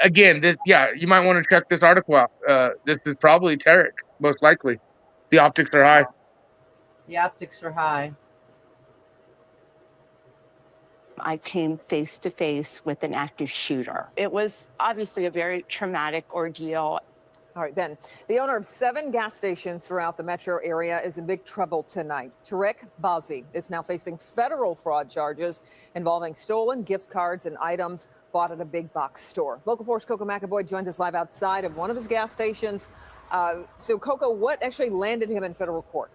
Again, you might want to check this article out. This is probably Tarek, most likely. The optics are high. The optics are high. I came face to face with an active shooter. It was obviously a very traumatic ordeal. All right, Ben, the owner of 7 gas stations throughout the metro area is in big trouble tonight. Tarek Bazi is now facing federal fraud charges involving stolen gift cards and items bought at a big box store. Local 4's Coco McAvoy joins us live outside of one of his gas stations. So, Coco, what actually landed him in federal court?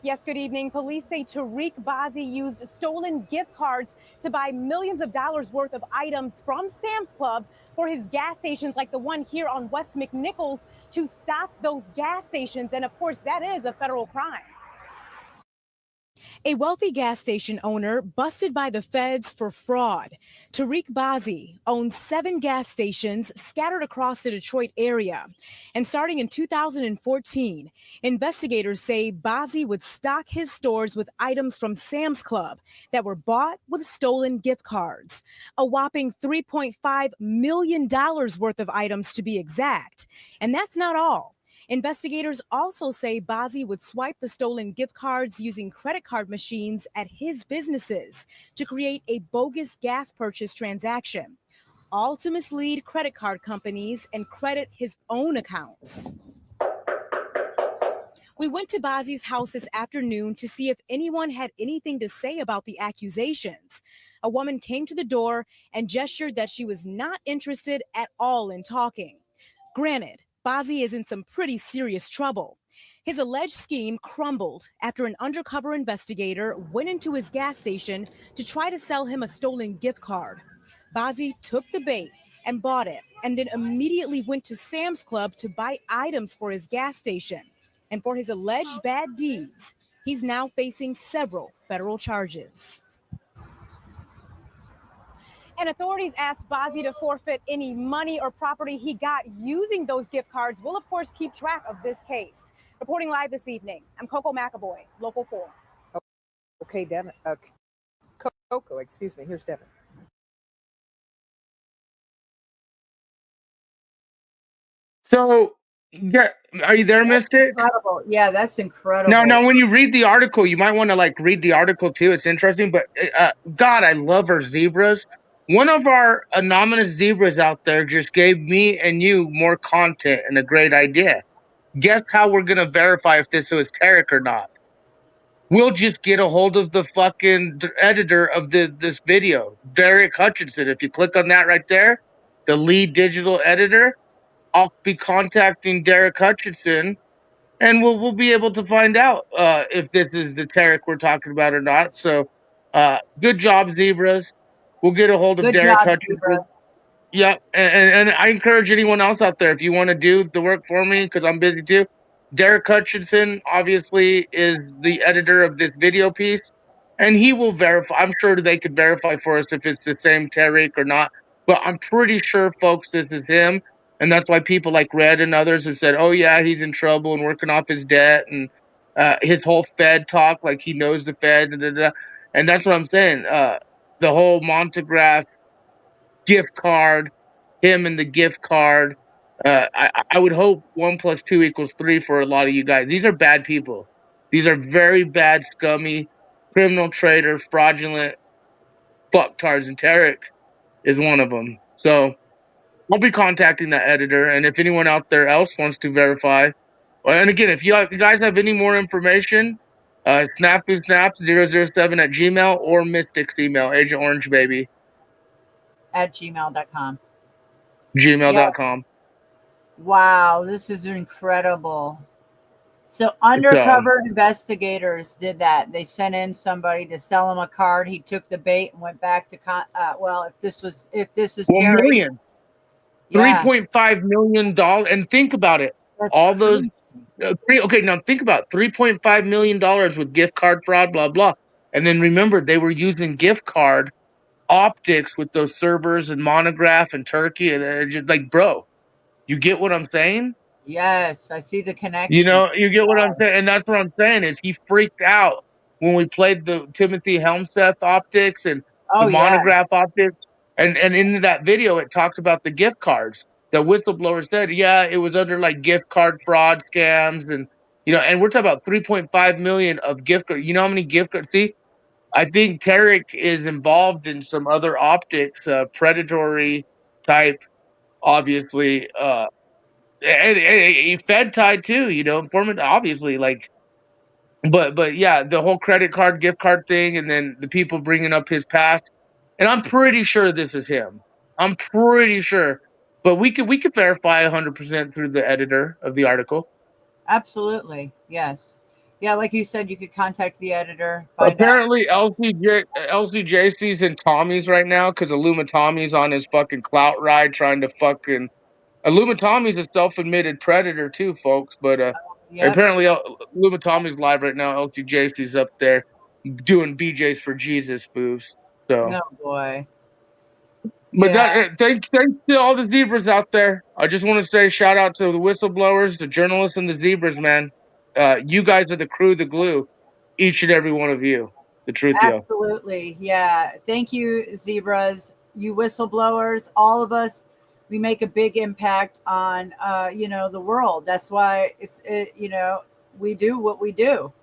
Yes, good evening. Police say Tarek Bazi used stolen gift cards to buy millions of dollars worth of items from Sam's Club for his gas stations like the one here on West McNichols to stock those gas stations. And of course, that is a federal crime. A wealthy gas station owner busted by the feds for fraud. Tarek Bazi owns 7 gas stations scattered across the Detroit area. And starting in 2014, investigators say Bazi would stock his stores with items from Sam's Club that were bought with stolen gift cards. A whopping $3.5 million worth of items to be exact. And that's not all. Investigators also say Bazi would swipe the stolen gift cards using credit card machines at his businesses to create a bogus gas purchase transaction, all to mislead credit card companies and credit his own accounts. We went to Bazi's house this afternoon to see if anyone had anything to say about the accusations. A woman came to the door and gestured that she was not interested at all in talking. Granted, Bazi is in some pretty serious trouble. His alleged scheme crumbled after an undercover investigator went into his gas station to try to sell him a stolen gift card. Bazi took the bait and bought it, and then immediately went to Sam's Club to buy items for his gas station. And for his alleged bad deeds, he's now facing several federal charges. And authorities asked Bazi to forfeit any money or property he got using those gift cards. We'll, of course, keep track of this case. Reporting live this evening, I'm Coco McAvoy, Local 4. Okay, Devin. Coco, excuse me. Here's Devin. So, yeah, are you there, Mystic? Incredible. Yeah, that's incredible. Now, when you read the article, you might want to read the article too. It's interesting, but God, I love our zebras. One of our anonymous zebras out there just gave me and you more content and a great idea. Guess how we're going to verify if this was Tarek or not? We'll just get a hold of the fucking editor of this video, Derek Hutchinson. If you click on that right there, the lead digital editor, I'll be contacting Derek Hutchinson, and we'll be able to find out if this is the Tarek we're talking about or not. So, good job, zebras. We'll get a hold of Derek Hutchinson. Yep, and I encourage anyone else out there, if you want to do the work for me, because I'm busy too. Derek Hutchinson obviously is the editor of this video piece, and he will verify. I'm sure they could verify for us if it's the same Tarek or not. But I'm pretty sure, folks, this is him. And that's why people like Red and others have said, oh, yeah, he's in trouble and working off his debt and his whole Fed talk, like he knows the Fed. And that's what I'm saying. The whole Montegraph gift card, him and the gift card. I would hope 1 + 2 = 3 for a lot of you guys. These are bad people. These are very bad, scummy, criminal traders, fraudulent fucktards. And Tarek is one of them. So I'll be contacting that editor, and if anyone out there else wants to verify, and again, if you guys have any more information, snap007 @ gmail or Mystic's email, Agent Orange Baby @gmail.com. gmail.com. Wow, this is incredible. So So undercover investigators did that. They sent in somebody to sell him a card. He took the bait and went back to well, if this is well, Terry, million, yeah, $3.5 million, and think about it. that's All those crazy. okay, now think about it, $3.5 million with gift card fraud, blah blah. And then remember, they were using gift card optics with those servers and Monograph and Turkey, and just like, bro, you get what I'm saying? Yes, I see the You connection. know, you get what I'm saying, and that's what I'm saying is he freaked out when we played the Timothy Helmseth optics and the Oh yeah, Monograph optics, and in that video it talks about the gift cards. The whistleblower said, yeah, it was under like gift card fraud scams, and and we're talking about 3.5 million of gift cards. You know how many gift cards? See, I think Tarek is involved in some other optics, predatory type, obviously. And he Fed tied too, informant, obviously, like, but yeah, the whole credit card, gift card thing, and then the people bringing up his past, and I'm pretty sure this is him. I'm pretty sure, but we could verify 100% through the editor of the article. absolutely. Yes. Yeah, like you said, you could contact the editor, find out. Apparently, LCJC's in Tommy's right now because Illuma Tommy's on his fucking clout ride trying to fucking. Illuma Tommy's a self-admitted predator too, folks. But Yep. apparently, Illuma Tommy's live right now. LCJC's up there doing BJ's for Jesus moves. So, No boy. but Yeah. thanks to all the zebras out there. I just want to say shout out to the whistleblowers, the journalists, and the zebras, man. You guys are the crew, the glue. Each and every one of you, the truth, yo. Absolutely. Yeah. Thank you, zebras, you whistleblowers, all of us. We make a big impact on, the world. That's why we do what we do.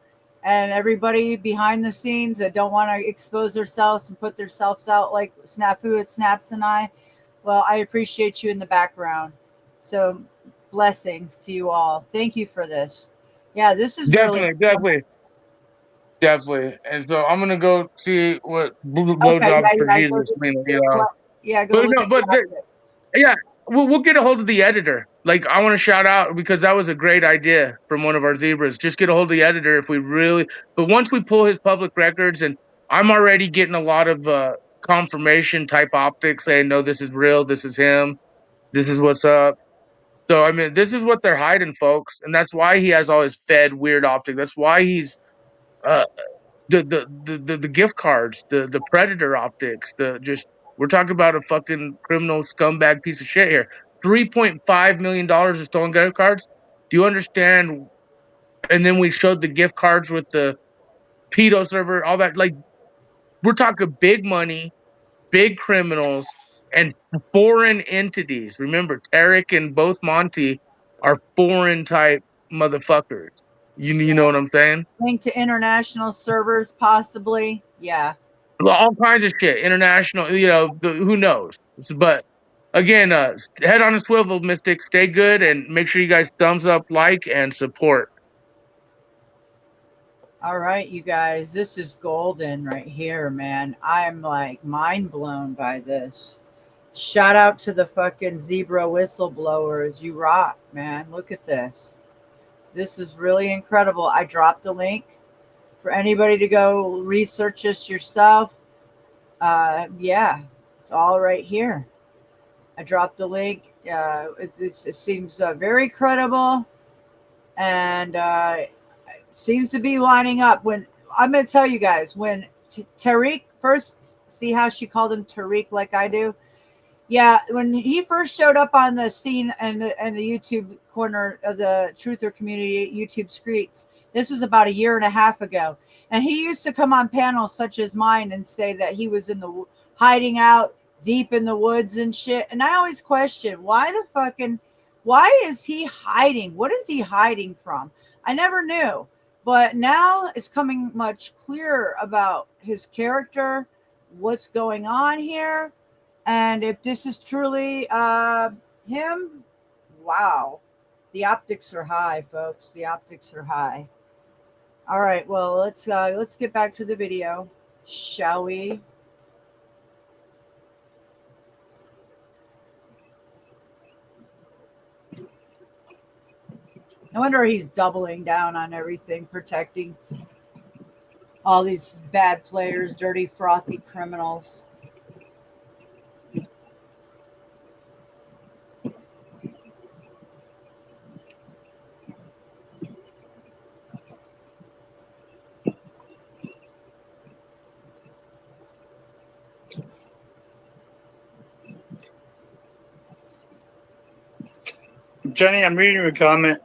And everybody behind the scenes that don't want to expose themselves and put themselves out like Snafu at Snaps and I, well, I appreciate you in the background. So blessings to you all. Thank you for this. Yeah, this is really Definitely. And so I'm gonna go see what okay. blowjobs for Yeah, Jesus mean, go look at But the outfits. yeah, we'll get a hold of the editor. Like, I want to shout out because that was a great idea from one of our zebras. Just get a hold of the editor if we really. But once we pull his public records, and I'm already getting a lot of confirmation type optics saying, no, this is real. This is him. This is what's up. So I mean, this is what they're hiding, folks, and that's why he has all his Fed weird optics. That's why he's uh, the gift cards, the predator optics, we're talking about a fucking criminal scumbag piece of shit here. $3.5 million of stolen gift cards. Do you understand? And then we showed the gift cards with the pedo server, all that. Like, we're talking big money, big criminals, and foreign entities. Remember, Tarek and both Monty are foreign type motherfuckers. You know what I'm saying? Link to international servers, possibly. Yeah. All kinds of shit, international. Who knows? But again, head on a swivel, Mystic. Stay good, and make sure you guys thumbs up, like, and support. All right, you guys, this is golden right here, man. I'm like mind blown by this. Shout out to the fucking zebra whistleblowers. You rock, man. Look at this. This is really incredible. I dropped a link for anybody to go research this yourself. Yeah, it's all right here. I dropped a link. It seems very credible, and seems to be lining up. When I'm going to tell you guys, when Tariq first, see how she called him Tariq like I do? Yeah, when he first showed up on the scene and the YouTube corner of the Truther community YouTube streets, this was about 1.5 years ago, and he used to come on panels such as mine and say that he was in the hiding out deep in the woods and shit. And I always question why is he hiding? What is he hiding from? I never knew, but now it's coming much clearer about his character, what's going on here. And if this is truly him, wow. The optics are high, folks. The optics are high. All right, well, let's get back to the video, shall we? No wonder he's doubling down on everything, protecting all these bad players, dirty, frothy criminals. Jenny, I'm reading your comment.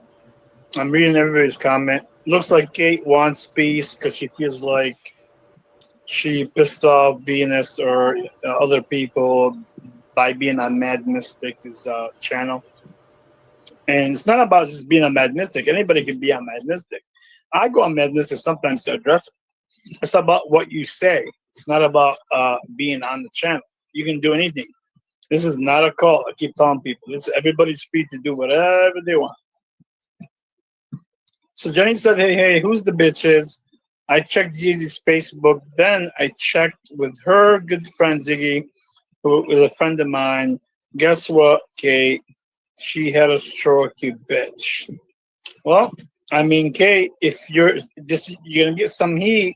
I'm reading everybody's comment. Looks like Kate wants peace because she feels like she pissed off Venus or other people by being on Mad Mystic's channel. And it's not about just being a Mad Mystic. Anybody can be on Mad Mystic. I go on Mad Mystic sometimes to address it. It's about what you say. It's not about being on the channel. You can do anything. This is not a cult. I keep telling people. It's everybody's free to do whatever they want. So Jenny said, hey, who's the bitches? I checked Gigi's Facebook. Then I checked with her good friend Ziggy, who is a friend of mine. Guess what, Kate? She had a stroke, you bitch. Well, I mean, Kate, if you're gonna get some heat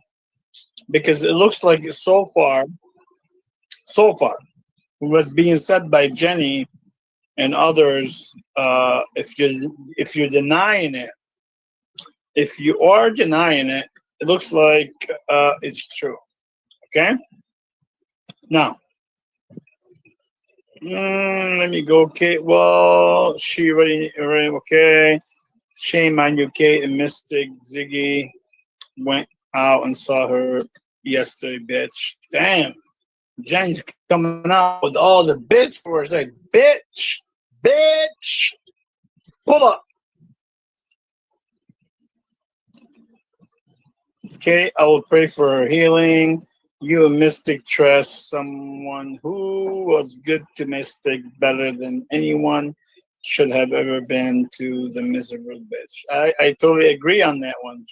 because it looks like so far, what's being said by Jenny and others, if you're denying it, if you are denying it, it looks like it's true. Okay. Now, let me go, Kate. Well, she already okay. Shame on you, Kate and Mystic. Ziggy went out and saw her yesterday, bitch. Damn. Jenny's coming out with all the bits for us. Like, bitch. Pull up. Okay, I will pray for her healing. You, a Mystic, trust someone who was good to Mystic better than anyone should have ever been to the miserable bitch. I totally agree on that one,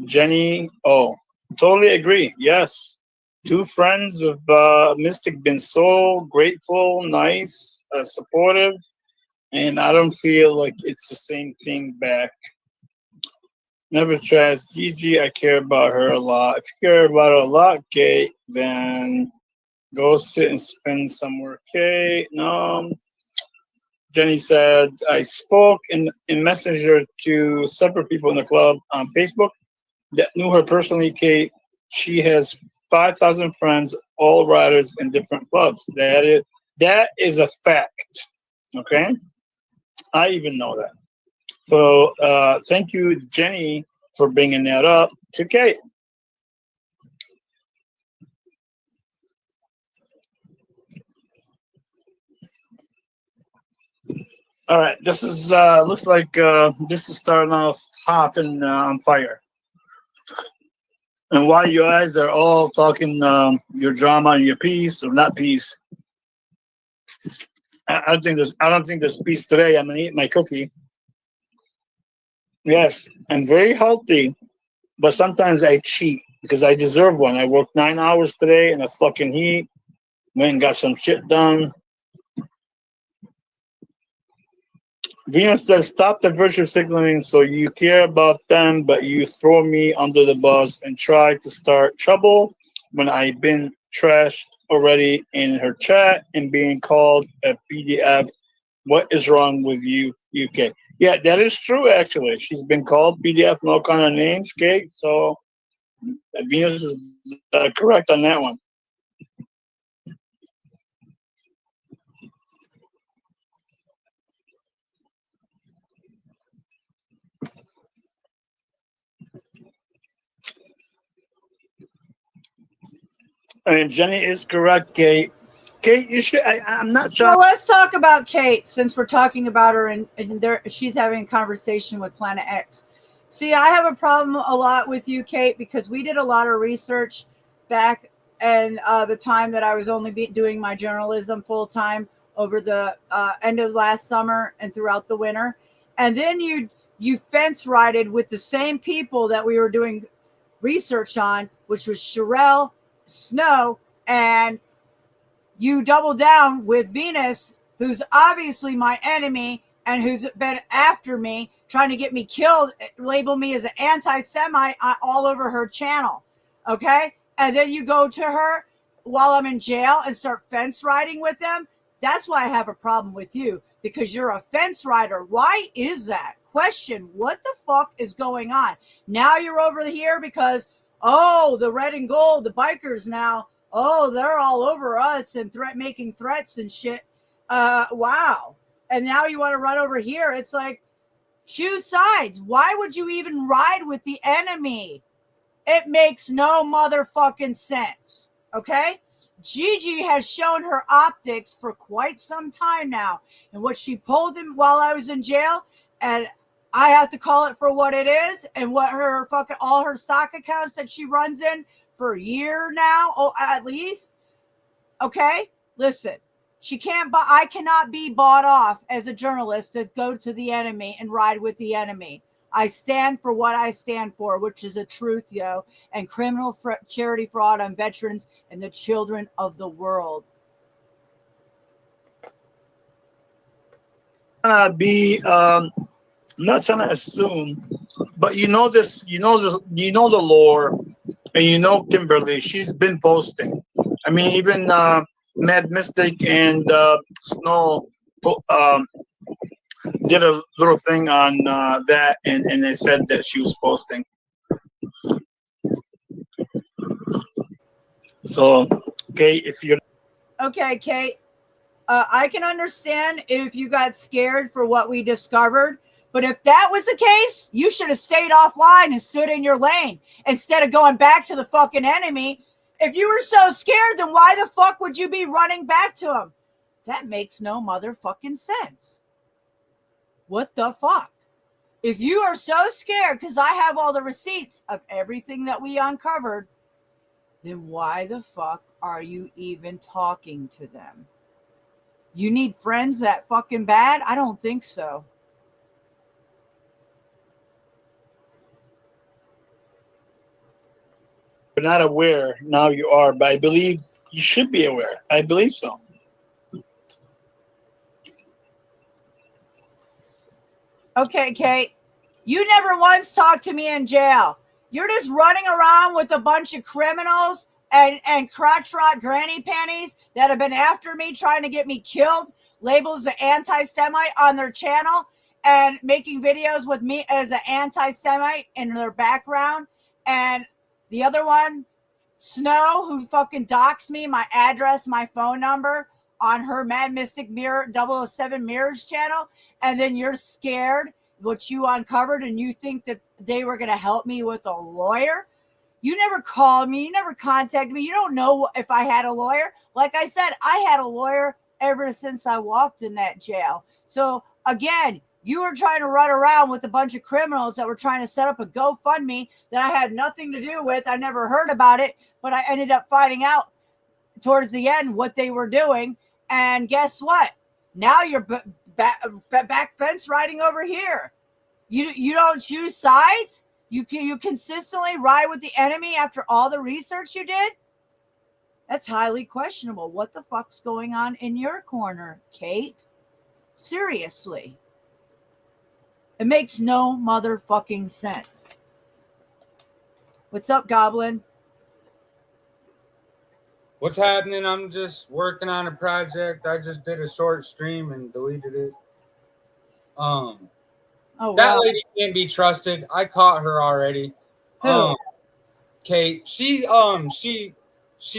Jenny. Oh, totally agree. Yes. Two friends of Mystic been so grateful, nice, supportive, and I don't feel like it's the same thing back. Never trash Gigi. I care about her a lot. If you care about her a lot, Kate, then go sit and spend somewhere. Kate, no. Jenny said, I spoke in Messenger to several people in the club on Facebook that knew her personally, Kate. She has 5,000 friends, all riders in different clubs. That is a fact. Okay? I even know that. So thank you, Jenny, for bringing that up to Kate. All right, this is looks like this is starting off hot and on fire. And while you guys are all talking your drama and your peace, or not peace, I don't think there's peace today. I'm gonna eat my cookie. Yes, I'm very healthy, but sometimes I cheat because I deserve one. I worked 9 hours today in the fucking heat. Went and got some shit done. Venus says, stop the virtue signaling so you care about them, but you throw me under the bus and try to start trouble when I've been trashed already in her chat and being called a PDF. What is wrong with you, UK? Yeah, that is true, actually. She's been called PDF and all kind of names, Kate. So Venus is correct on that one. And Jenny is correct, Kate. Kate, you should. I'm not sure. So let's talk about Kate, since we're talking about her and she's having a conversation with Planet X. See, I have a problem a lot with you, Kate, because we did a lot of research back in the time that I was only doing my journalism full time over the end of last summer and throughout the winter. And then you fence righted with the same people that we were doing research on, which was Sherelle, Snow, and you double down with Venus, who's obviously my enemy and who's been after me trying to get me killed, label me as an anti-Semite all over her channel. Okay? And then you go to her while I'm in jail and start fence riding with them. That's why I have a problem with you, because you're a fence rider. Why is that? Question, what the fuck is going on? Now you're over here because, oh, the red and gold, the bikers now, oh, they're all over us and making threats and shit. Wow. And now you want to run over here. It's like, choose sides. Why would you even ride with the enemy? It makes no motherfucking sense. Okay? Gigi has shown her optics for quite some time now. And what she pulled him while I was in jail, and I have to call it for what it is, and what her fucking, all her stock accounts that she runs in for a year now, at least. Okay? Listen, I cannot be bought off as a journalist to go to the enemy and ride with the enemy. I stand for what I stand for, which is a truth, and criminal charity fraud on veterans and the children of the world. Not trying to assume, but you know the lore, and Kimberly, she's been posting. I mean, even Mad Mystic and Snow did a little thing on that, and they said that she was posting. So, okay, if you're okay, Kate, I can understand if you got scared for what we discovered, but if that was the case, you should have stayed offline and stood in your lane instead of going back to the fucking enemy. If you were so scared, then why the fuck would you be running back to him? That makes no motherfucking sense. What the fuck? If you are so scared, because I have all the receipts of everything that we uncovered, then why the fuck are you even talking to them? You need friends that fucking bad? I don't think so. you're not aware, now you are, but I believe you should be aware. I believe so. Okay, Kate, you never once talked to me in jail. You're just running around with a bunch of criminals and crotch rot granny panties that have been after me, trying to get me killed, labels of anti-Semite on their channel, and making videos with me as an anti-Semite in their background. And the other one, Snow, who fucking doxed me, my address, my phone number on her Mad Mystic Mirror 007 Mirrors channel. And then you're scared what you uncovered, and you think that they were going to help me with a lawyer. You never called me. You never contacted me. You don't know if I had a lawyer. Like I said, I had a lawyer ever since I walked in that jail. So again, you were trying to run around with a bunch of criminals that were trying to set up a GoFundMe that I had nothing to do with. I never heard about it, but I ended up finding out towards the end what they were doing. And guess what? Now you're back fence riding over here. You don't choose sides? You consistently ride with the enemy after all the research you did? That's highly questionable. What the fuck's going on in your corner, Kate? Seriously. It makes no motherfucking sense. What's up, Goblin? What's happening? I'm just working on a project. I just did a short stream and deleted it. That lady can't be trusted. I caught her already. Who? Kate. She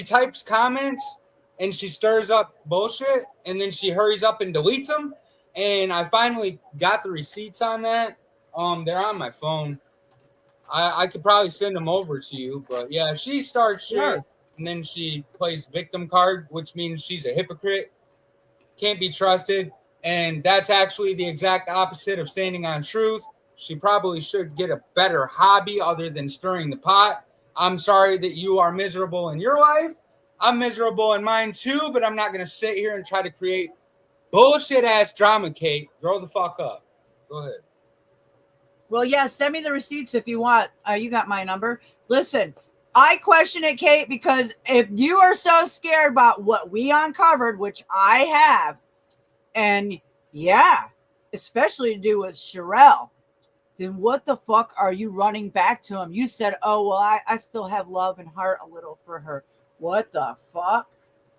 types comments and she stirs up bullshit, and then she hurries up and deletes them. And I finally got the receipts on that. They're on my phone. I could probably send them over to you, but yeah, she starts shit. Sure. And then she plays victim card, which means she's a hypocrite, can't be trusted. And that's actually the exact opposite of standing on truth. She probably should get a better hobby other than stirring the pot. I'm sorry that you are miserable in your life. I'm miserable in mine too, but I'm not going to sit here and try to create bullshit ass drama, Kate. Grow the fuck up. Go ahead. Well, yeah, send me the receipts if you want. You got my number. Listen, I question it, Kate, because if you are so scared about what we uncovered, which I have, and yeah, especially to do with Sherelle, then what the fuck are you running back to him? You said, oh, well, I still have love and heart a little for her. What the fuck?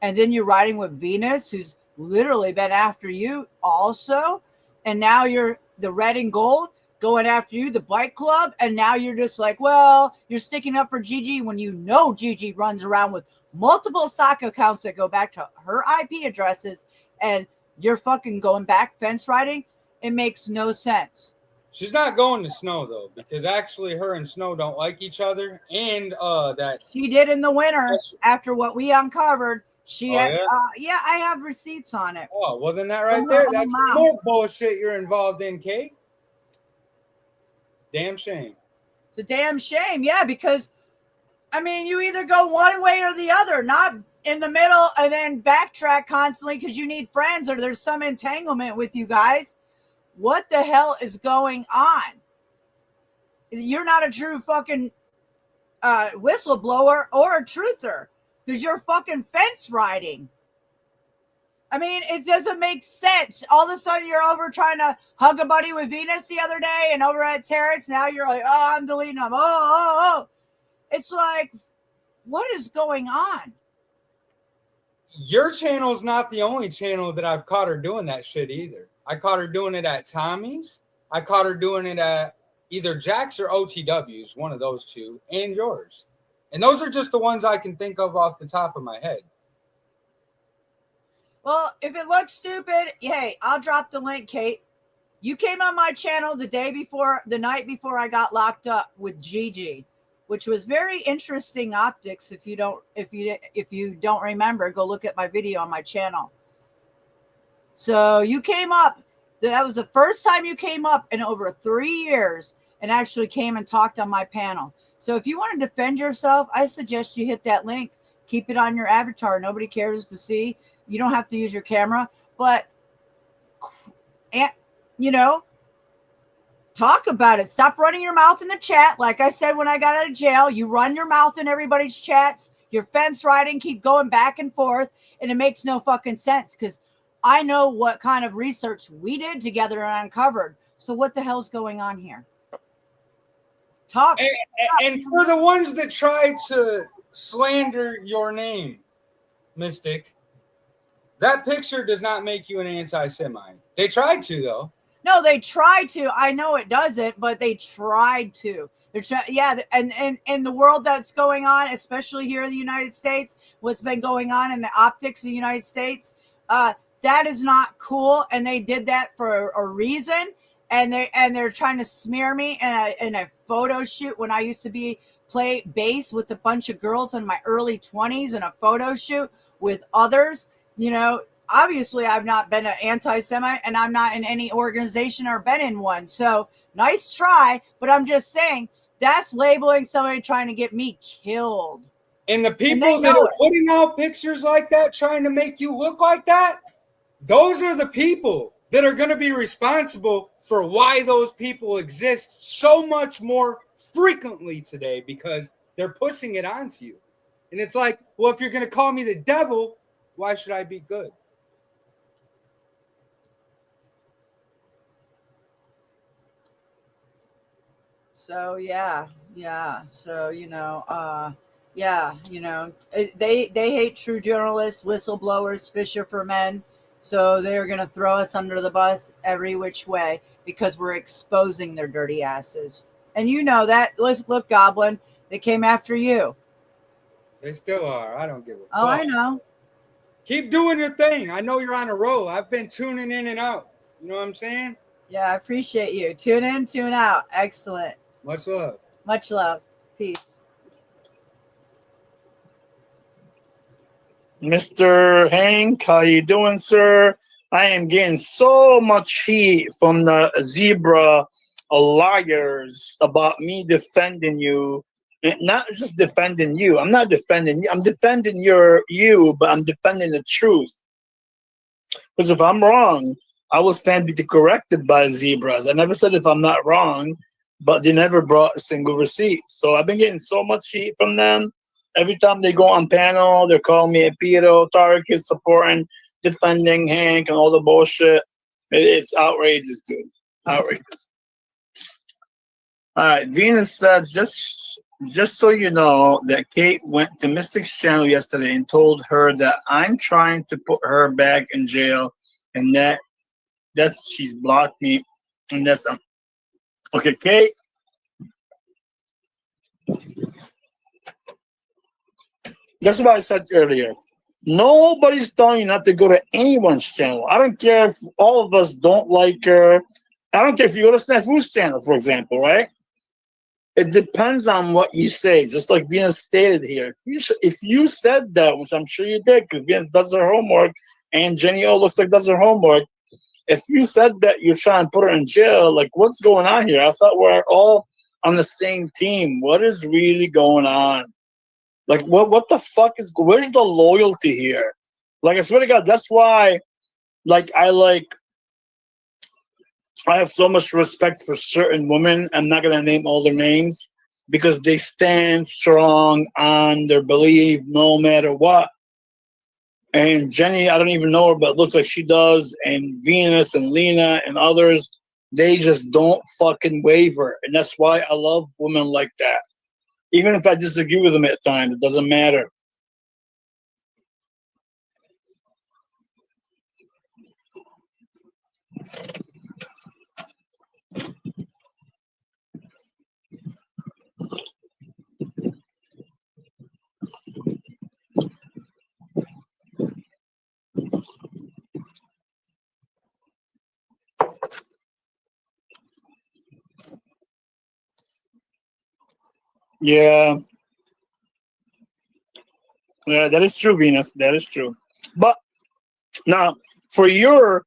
And then you're riding with Venus, who's literally been after you also. And now you're the red and gold going after you, the bike club. And now you're just like, well, you're sticking up for Gigi when you know Gigi runs around with multiple sock accounts that go back to her IP addresses. And you're fucking going back fence riding. It makes no sense. She's not going to Snow though, because actually her and Snow don't like each other, and that she did in the winter after what we uncovered. She had, yeah? I have receipts on it. Oh, well then that right there, that's more bullshit you're involved in, Kate. Damn shame. It's a damn shame, yeah, because I mean, you either go one way or the other, not in the middle and then backtrack constantly because you need friends or there's some entanglement with you guys. What the hell is going on? You're not a true fucking whistleblower or a truther because you're fucking fence riding. I mean, it doesn't make sense. All of a sudden, you're over trying to hug a buddy with Venus the other day and over at Terex. Now you're like, oh, I'm deleting them. Oh. It's like, what is going on? Your channel's not the only channel that I've caught her doing that shit either. I caught her doing it at Tommy's. I caught her doing it at either Jack's or OTW's, one of those two, and yours. And those are just the ones I can think of off the top of my head. Well, if it looks stupid, hey, I'll drop the link, Kate. You came on my channel the night before I got locked up with Gigi, which was very interesting optics. If you don't remember, go look at my video on my channel. So you came up. That was the first time you came up in over 3 years and actually came and talked on my panel. So if you want to defend yourself, I suggest you hit that link. Keep it on your avatar. Nobody cares to see. You don't have to use your camera, but talk about it. Stop running your mouth in the chat. Like I said, when I got out of jail, you run your mouth in everybody's chats. You're fence riding, keep going back and forth, and it makes no fucking sense because I know what kind of research we did together and uncovered. So what the hell's going on here? Talk. And for the ones that try to slander your name, Mystic, that picture does not make you an anti-Semite. They tried to, though. No, they tried to. I know it doesn't, but they tried to. And in the world that's going on, especially here in the United States, what's been going on in the optics of the United States, that is not cool. And they did that for a reason. And they're trying to smear me in a photo shoot when I used to play bass with a bunch of girls in my early 20s in a photo shoot with others. Obviously I've not been an anti-Semite and I'm not in any organization or been in one. So nice try, but I'm just saying that's labeling somebody trying to get me killed. And the people that are putting out pictures like that, trying to make you look like that, those are the people that are going to be responsible for why those people exist so much more frequently today because they're pushing it onto you. And it's like, well, if you're going to call me the devil, why should I be good? So yeah. So they hate true journalists, whistleblowers, Fisher for men. So they're gonna throw us under the bus every which way because we're exposing their dirty asses. And you know that. Look, Goblin, they came after you. They still are. I don't give a fuck. Oh, I know. Keep doing your thing. I know you're on a roll. I've been tuning in and out. You know what I'm saying? Yeah, I appreciate you. Tune in, tune out. Excellent. Much love. Much love. Peace. Mr. Hank, how you doing, sir? I am getting so much heat from the zebra liars about me defending you. Not just defending you. I'm not defending you. I'm defending you, but I'm defending the truth. Because if I'm wrong, I will stand to be corrected by zebras. I never said if I'm not wrong, but they never brought a single receipt. So I've been getting so much heat from them. Every time they go on panel, they're calling me a pedo. Tarek is supporting, defending Hank and all the bullshit. It's outrageous, dude. Outrageous. All right, Venus says, just so you know that Kate went to Mystic's channel yesterday and told her that I'm trying to put her back in jail, and that's she's blocked me, and that's okay, Kate. That's what I said earlier. Nobody's telling you not to go to anyone's channel. I don't care if all of us don't like her. I don't care if you go to Snafu's channel, for example, right? It depends on what you say, just like Venus stated here. If you said that, which I'm sure you did, because Venus does her homework, and Jenny O looks like does her homework. If you said that you're trying to put her in jail, like what's going on here? I thought we're all on the same team. What is really going on? Like what the fuck where's the loyalty here? Like I swear to God, that's why I have so much respect for certain women. I'm not gonna name all their names because they stand strong on their belief no matter what. And Jenny, I don't even know her, but it looks like she does. And Venus and Lena and others, they just don't fucking waver. And that's why I love women like that. Even if I disagree with them at times, it doesn't matter. Yeah, that is true, Venus. That is true. But now, for your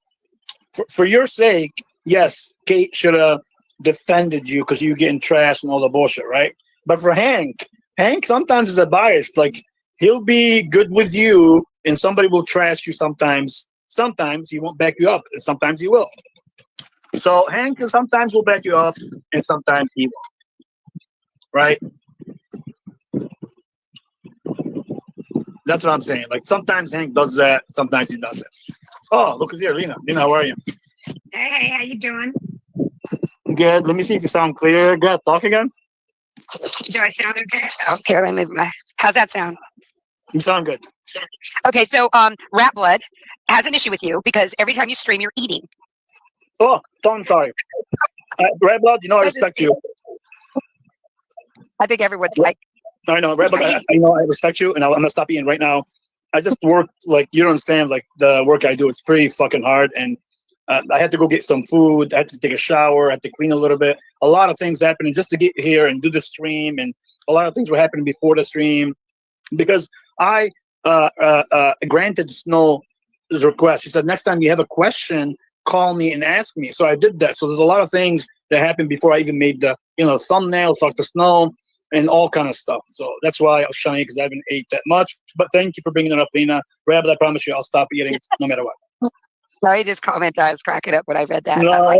sake, yes, Kate should have defended you because you getting trashed and all the bullshit, right? But for Hank sometimes is a bias. Like he'll be good with you, and somebody will trash you sometimes. Sometimes he won't back you up, and sometimes he will. So Hank sometimes will back you up, and sometimes he won't. Right? That's what I'm saying. Like sometimes Hank does that, sometimes he doesn't. Oh, look who's here, Lena. Lena, how are you? Hey, how you doing? Good. Let me see if you sound clear. Go ahead, talk again. Do I sound okay? Okay, let me move my. How's that sound? You sound good. Okay, so Rat Blood has an issue with you because every time you stream, you're eating. Oh, I'm sorry. Red Blood, you know I respect you. I think everyone's like. I know, Red Blood. I know I respect you, and I'm gonna stop eating right now. I just work like you don't understand. Like the work I do, it's pretty fucking hard, and I had to go get some food. I had to take a shower. I had to clean a little bit. A lot of things happening just to get here and do the stream, and a lot of things were happening before the stream because I granted Snow's request. She said next time you have a question, call me and ask me. So I did that. So there's a lot of things that happened before I even made the thumbnail, talk to Snow, and all kind of stuff. So that's why I was shying because I haven't ate that much. But thank you for bringing it up, Lena. Rabbit, I promise you I'll stop eating no matter what. Sorry, just comment. I was cracking up when I read that. No,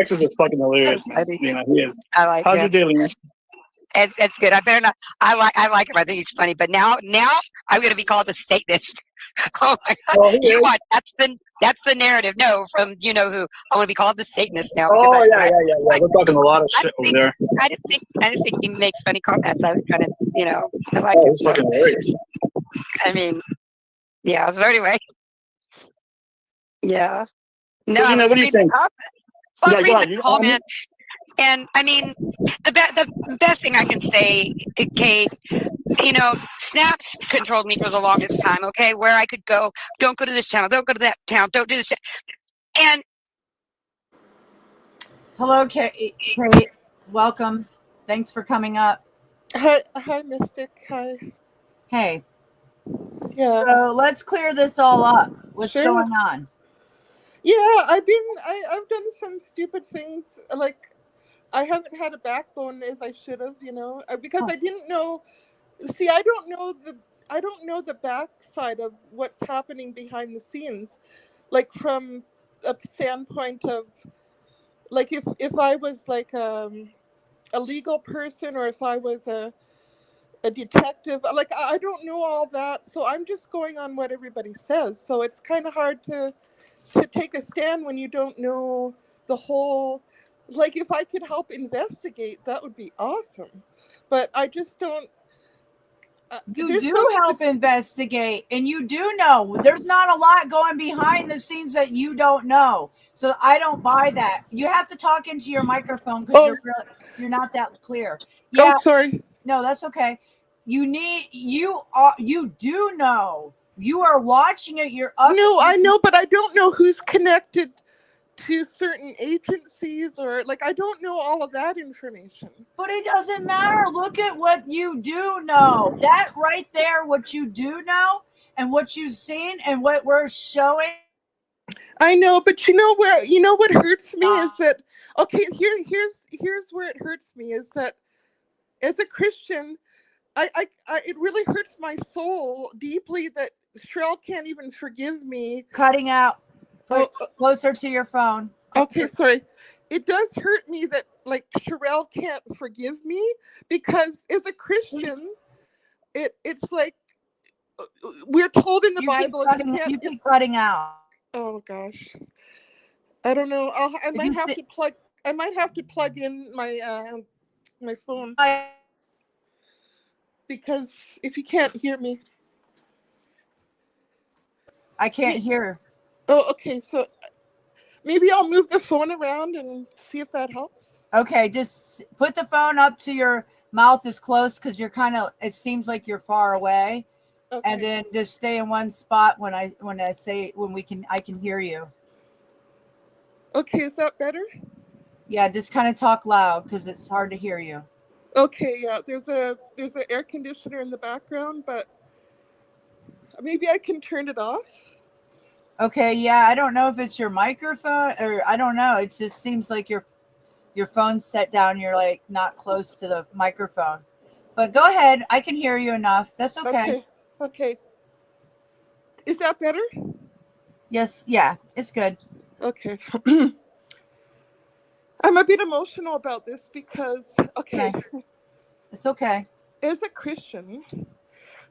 Access is fucking hilarious, man. Lena, he is. I like How's it. your day, Lena? It's good. I better not. I like him. I think he's funny. But now I'm going to be called a Satanist. Oh my God! Oh, you watch. That's the narrative. No, from you know who. I want to be called the Satanist now. Oh yeah. We're talking a lot of shit over there. I just think he makes funny comments. I kind of I like Oh, him. it's fucking hilarious. I mean, yeah. So anyway, yeah. No, So, I Lena, was what do you reading think? the comments. Well, I was Yeah, go reading on. the comments. And I mean, the best thing I can say, Kate, Snaps controlled me for the longest time, okay? Where I could go, don't go to this channel, don't go to that town, don't do this. And Hello, Kate. Welcome. Thanks for coming up. Hi, Mystic. Hi. Hey. Yeah. So let's clear this all up. What's Sure. going on? Yeah, I've done some stupid things. Like, I haven't had a backbone as I should have, because I didn't know. See, I don't know the backside of what's happening behind the scenes, like from a standpoint of, like if I was like a legal person or if I was a detective. Like I don't know all that, so I'm just going on what everybody says. So it's kind of hard to take a stand when you don't know the whole Like, if I could help investigate, that would be awesome. But I just don't. You There's do so many. help investigate, and you do know there's not a lot going behind the scenes that you don't know. So I don't buy that. You have to talk into your microphone because you're not that clear. Yeah. Oh, sorry. No, that's okay. You do know. You are watching it. You're up. No, I know, but I don't know who's connected to certain agencies, or like, I don't know all of that information. But it doesn't matter. Look at what you do know. That right there, what you do know and what you've seen and what we're showing. I know, but you know what hurts me is that, okay, here's where it hurts me is that as a Christian, I it really hurts my soul deeply that Sherelle can't even forgive me. Cutting out. Put closer to your phone. Okay, sorry. It does hurt me that like Sherelle can't forgive me, because as a Christian, it's like we're told in the Bible you keep cutting out. Oh gosh, I don't know. I might have to plug in my my phone, because if you can't hear me, I can't hear. Oh, okay. So maybe I'll move the phone around and see if that helps. Okay, just put the phone up to your mouth as close, because you're it seems like you're far away. Okay. And then just stay in one spot when I can hear you. Okay, is that better? Yeah, just kind of talk loud because it's hard to hear you. Okay, yeah. There's an air conditioner in the background, but maybe I can turn it off. Okay, yeah, I don't know if it's your microphone or I don't know. It just seems like your phone's set down. You're like not close to the microphone. But go ahead. I can hear you enough. That's okay. Okay. Is that better? Yes. Yeah, it's good. Okay. I'm a bit emotional about this because, okay. It's okay. As a Christian,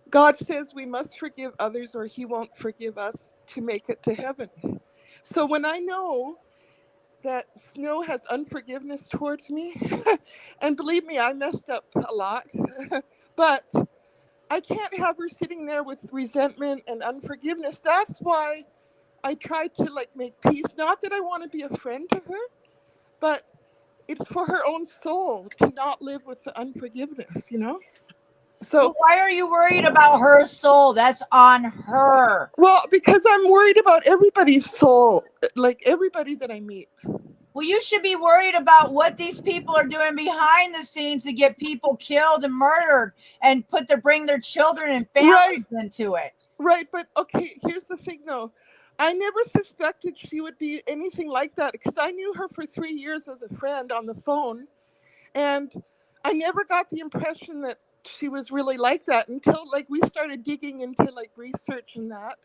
God says we must forgive others or he won't forgive us to make it to heaven. So when I know that Snow has unforgiveness towards me, and believe me, I messed up a lot, but I can't have her sitting there with resentment and unforgiveness. That's why I tried to like make peace. Not that I want to be a friend to her, but it's for her own soul to not live with the unforgiveness, you know? So well, why are you worried about her soul? That's on her. Well, because I'm worried about everybody's soul, like everybody that I meet. Well, you should be worried about what these people are doing behind the scenes to get people killed and murdered and bring their children and families into it. Right, but okay, here's the thing though. I never suspected she would be anything like that because I knew her for 3 years as a friend on the phone. And I never got the impression that she was really like that until like we started digging into like research and that.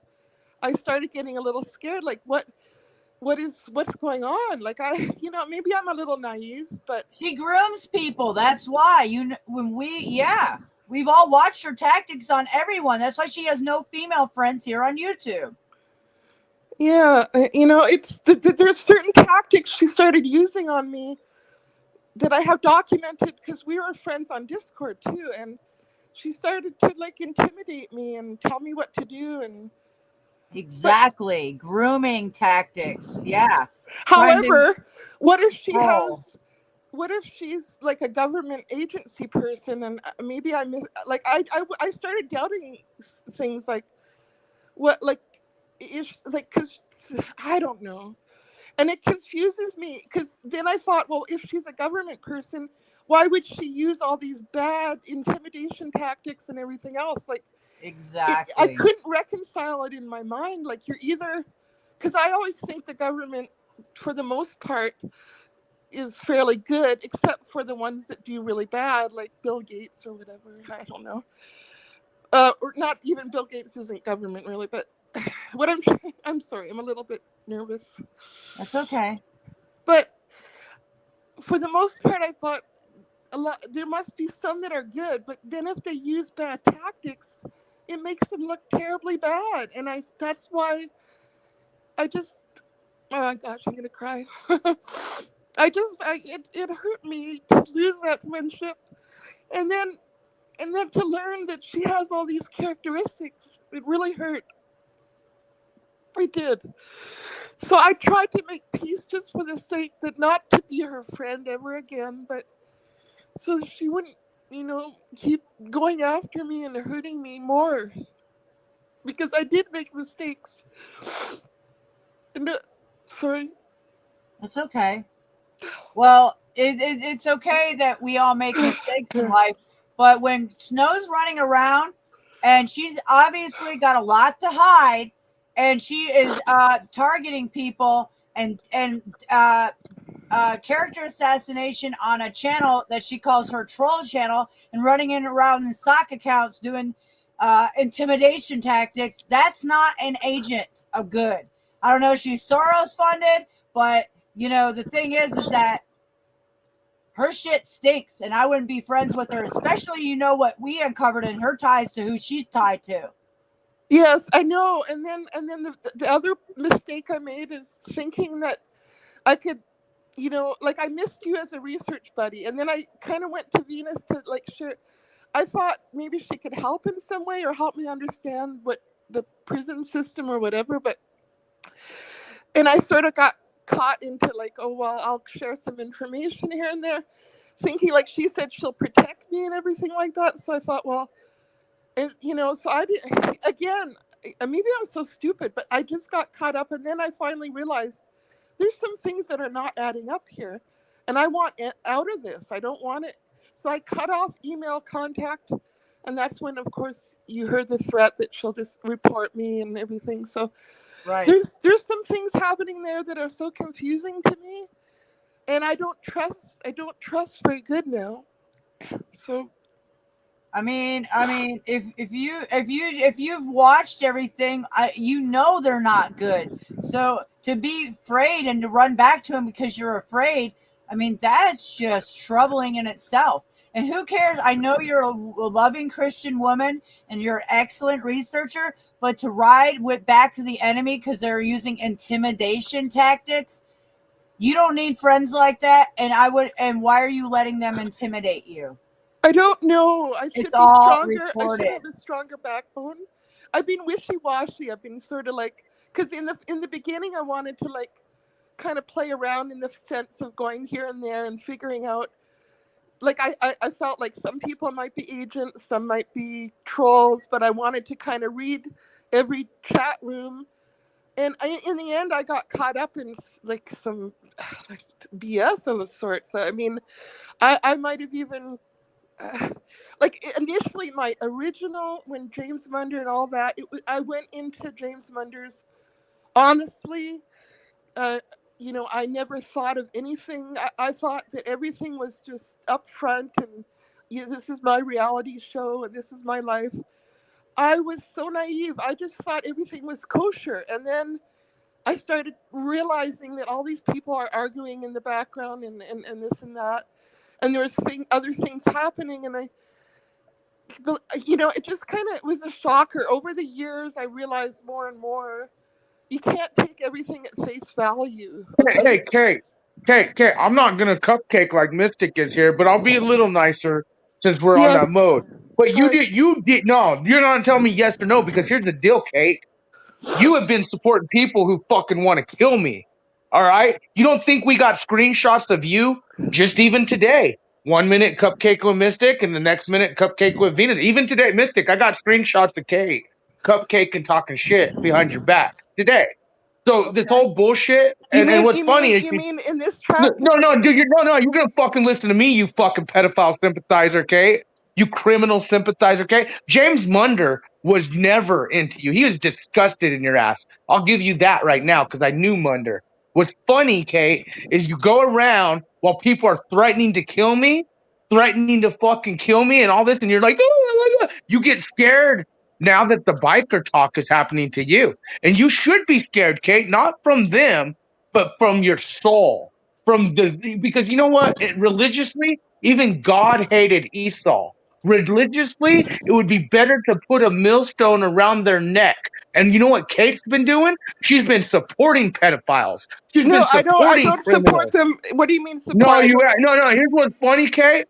I started getting a little scared, like what's going on? Like maybe I'm a little naive, but she grooms people. That's why we've all watched her tactics on everyone. That's why she has no female friends here on YouTube. Yeah, there's certain tactics she started using on me that I have documented because we were friends on Discord too, and she started to like intimidate me and tell me what to do and exactly grooming tactics. Yeah. However, what if she's like a government agency person and maybe I started doubting things like what like is like because I don't know. And it confuses me because then I thought, well, if she's a government person, why would she use all these bad intimidation tactics and everything else? Like, exactly. I couldn't reconcile it in my mind. Like, you're either, because I always think the government, for the most part, is fairly good, except for the ones that do really bad, like Bill Gates or whatever. I don't know. Or not even Bill Gates isn't government really, but what I'm sorry, I'm a little bit nervous. That's okay. But for the most part, I thought there must be some that are good, but then if they use bad tactics, it makes them look terribly bad. And that's why I just, oh my gosh, I'm gonna cry. it hurt me to lose that friendship, and then to learn that she has all these characteristics. It really hurt. It did. So I tried to make peace just for the sake that not to be her friend ever again, but so that she wouldn't, keep going after me and hurting me more. Because I did make mistakes. And, sorry. That's okay. Well, it's okay that we all make mistakes in life, but when Snow's running around and she's obviously got a lot to hide, and she is targeting people and character assassination on a channel that she calls her troll channel, and running in around in sock accounts doing intimidation tactics, that's not an agent of good. I don't know if she's Soros funded, but the thing is that her shit stinks, and I wouldn't be friends with her, especially what we uncovered in her ties to who she's tied to. Yes, I know. And then the other mistake I made is thinking that I could, I missed you as a research buddy, and then I kind of went to Venus to share. I thought maybe she could help in some way or help me understand what the prison system or whatever, and I sort of got caught into I'll share some information here and there, thinking she said she'll protect me and everything like that. So I thought, and so I did again. Maybe I'm so stupid, but I just got caught up, and then I finally realized there's some things that are not adding up here, and I want it out of this. I don't want it. So I cut off email contact, and that's when, of course, you heard the threat that she'll just report me and everything. So right. There's some things happening there that are so confusing to me, and I don't trust very good now. So I mean, if you've watched everything, they're not good. So to be afraid and to run back to him because you're afraid, that's just troubling in itself. And who cares? I know you're a loving Christian woman and you're an excellent researcher, but to ride back to the enemy because they're using intimidation tactics, you don't need friends like that. And why are you letting them intimidate you? I don't know. I should be stronger. I should have a stronger backbone. I've been wishy-washy. I've been sort of because in the beginning I wanted to kind of play around in the sense of going here and there and figuring out. I felt like some people might be agents, some might be trolls, but I wanted to kind of read every chat room. And in the end, I got caught up in some BS of a sort. So I might have even. Initially my original, when James Munder and all that, I went into James Munder's honestly, I never thought of anything. I thought that everything was just upfront and this is my reality show and this is my life. I was so naive. I just thought everything was kosher, and then I started realizing that all these people are arguing in the background and this and that. And there was other things happening, and it just it was a shocker. Over the years, I realized more and more, you can't take everything at face value. Okay? Kate, I'm not going to cupcake like Mystic is here, but I'll be a little nicer since we're on that mode. But you did, no, you're not telling me yes or no, because here's the deal, Kate. You have been supporting people who fucking want to kill me. All right? You don't think we got screenshots of you just even today? 1 minute cupcake with Mystic and the next minute cupcake with Venus. Even today, Mystic, I got screenshots of Kate cupcake and talking shit behind your back today. So this whole bullshit, and what's funny is you mean in this trap? No, dude, you're gonna fucking listen to me, you fucking pedophile sympathizer, Kate. You criminal sympathizer, Kate. James Munder was never into you. He was disgusted in your ass. I'll give you that right now because I knew Munder. What's funny, Kate, is you go around while people are threatening to kill me, threatening to fucking kill me and all this, and you're like, oh, you get scared now that the biker talk is happening to you. And you should be scared, Kate, not from them, but from your soul. Because you know what? Religiously, even God hated Esau. Religiously, it would be better to put a millstone around their neck And you know what Kate's been doing? She's been supporting pedophiles. She's No, been I supporting don't criminals. support them. What do you mean support? No, I don't- no. Here's what's funny, Kate.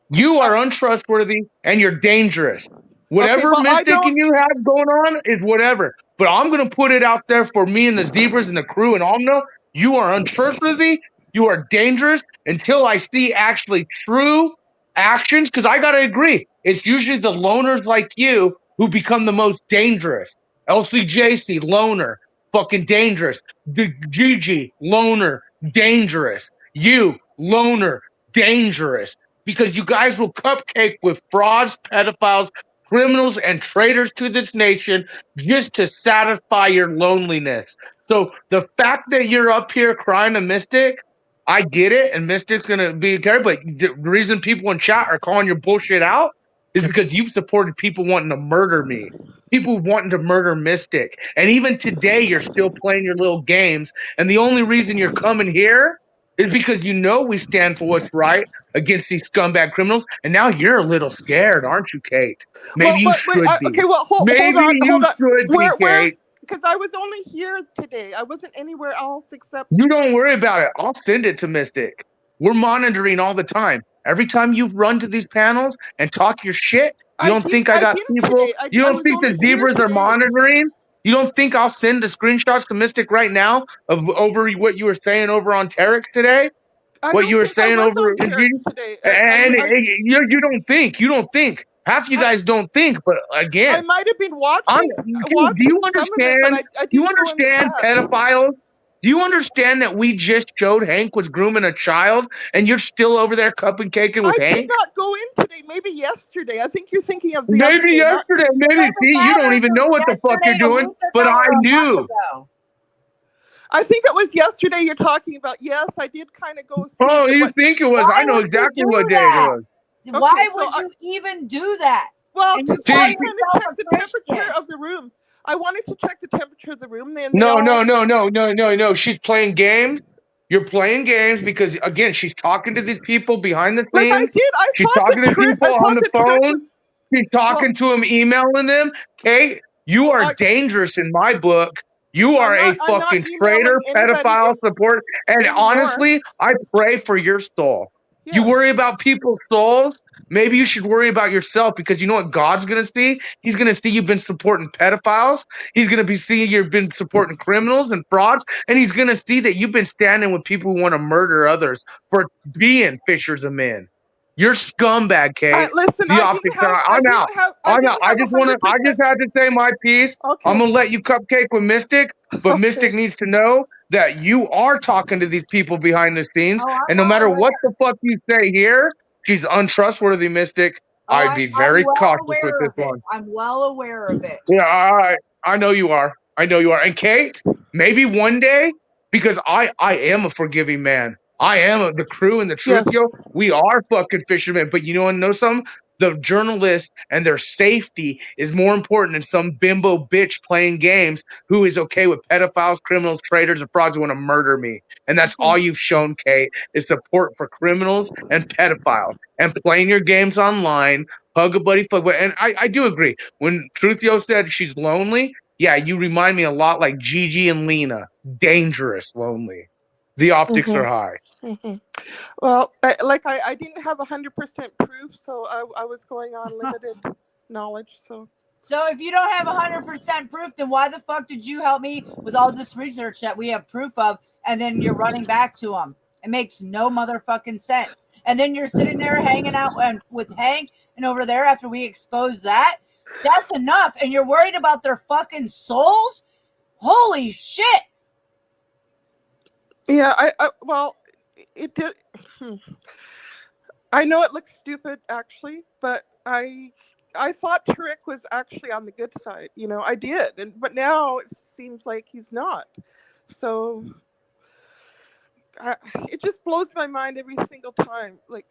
You are untrustworthy and you're dangerous. Whatever well, I mistaking don't- you have going on is whatever. But I'm going to put it out there for me and the zebras and the crew and all know you are untrustworthy. You are dangerous until I see actually true actions. Because I got to agree, it's usually the loners like you who become the most dangerous. LCJC, loner, fucking dangerous. The Gigi, loner, dangerous. You, loner, dangerous. Because you guys will cupcake with frauds, pedophiles, criminals, and traitors to this nation just to satisfy your loneliness. So the fact that you're up here crying to Mystic, I get it, and Mystic's gonna be terrible. But the reason people in chat are calling your bullshit out is because you've supported people wanting to murder me, people wanting to murder Mystic, and even today you're still playing your little games. And the only reason you're coming here is because you know we stand for what's right against these scumbag criminals, and now you're a little scared, aren't you, Kate? Maybe you should be. Okay, well, hold Maybe on. you should be, Kate. Because I was only here today. I wasn't anywhere else except. You don't worry about it. I'll send it to Mystic. We're monitoring all the time. Every time you run to these panels and talk your shit, you don't think I got people? You don't think the zebras are monitoring? You don't think I'll send the screenshots to Mystic right now of over what you were saying over on Terex today? What you were saying over today. and you don't think. You don't think. Half you guys don't think, but again, I might have been watching. do you understand? Do you understand pedophiles? Do you understand that we just showed Hank was grooming a child, and you're still over there cup and caking with I Hank? did not go in today. Maybe yesterday. I think you're thinking of the Maybe other day, yesterday. Maybe see, you don't even know what the fuck you're doing, but I knew. I think it was yesterday you're talking about. Yes, I did kind of go. Oh, you think it was? I know exactly what day it was. Why would you even do that? Well, And you I call wanted to yourself check a the Christian. temperature of the room. I wanted to check the temperature of the room. Then No. She's playing games. You're playing games because again, she's talking to these people behind the scenes. Like I did. She's talking to people on the phone. She's talking to them, emailing them. Kate, you are dangerous in my book. You are a fucking traitor, pedophile support. And honestly, I pray for your soul. You worry about people's souls. Maybe you should worry about yourself because you know what God's going to see? He's going to see you've been supporting pedophiles. He's going to be seeing you've been supporting criminals and frauds. And he's going to see that you've been standing with people who want to murder others for being fishers of men. You're scumbag, Kate. Listen, I'm out. I just had to say my piece. I'm gonna let you cupcake with Mystic, but Mystic needs to know that you are talking to these people behind the scenes, and no matter what the fuck you say here, she's untrustworthy, Mystic. I'd be very cautious with this one. I'm well aware of it. Yeah, all right. I know you are. And Kate, maybe one day, because I am a forgiving man. I am the crew and the truth, yo. We are fucking fishermen. But you want to know something? The journalists and their safety is more important than some bimbo bitch playing games who is okay with pedophiles, criminals, traitors, and frauds who want to murder me. And that's all you've shown, Kate, is support for criminals and pedophiles and playing your games online. Hug a buddy, fuck. And I do agree. When Truthio said she's lonely, yeah, you remind me a lot like Gigi and Lena. Dangerous, lonely. The optics are high. Well, I didn't have 100% proof, so I was going on limited knowledge. So if you don't have 100% proof, then why the fuck did you help me with all this research that we have proof of, and then you're running back to them? It makes no motherfucking sense. And then you're sitting there hanging out with Hank and over there after we expose that. That's enough. And you're worried about their fucking souls? Holy shit. Yeah, it did. I know it looks stupid, actually, but I thought Tarek was actually on the good side. You know, I did, but now it seems like he's not. So it just blows my mind every single time. Like,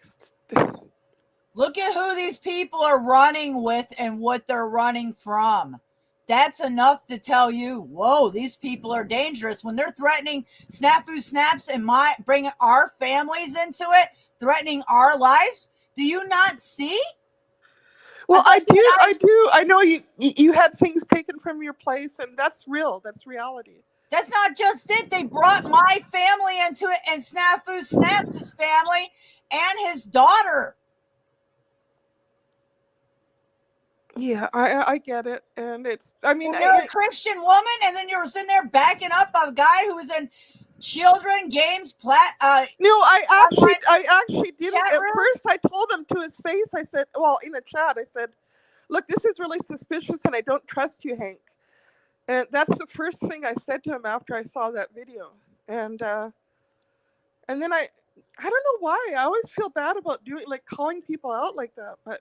look at who these people are running with and what they're running from. That's enough to tell you, whoa, these people are dangerous. When they're threatening Snafu Snaps and bringing our families into it, threatening our lives, do you not see? Well, I do. I know you had things taken from your place, and that's real. That's reality. That's not just it. They brought my family into it, and Snafu Snaps' family and his daughter. Yeah, I get it, and it's. I mean, And you're a Christian woman, and then you're sitting there backing up a guy who was in children games. No, I actually didn't. At first, I told him to his face. I said, well, in a chat, I said, "Look, this is really suspicious, and I don't trust you, Hank." And that's the first thing I said to him after I saw that video. And then I don't know why. I always feel bad about calling people out like that, but.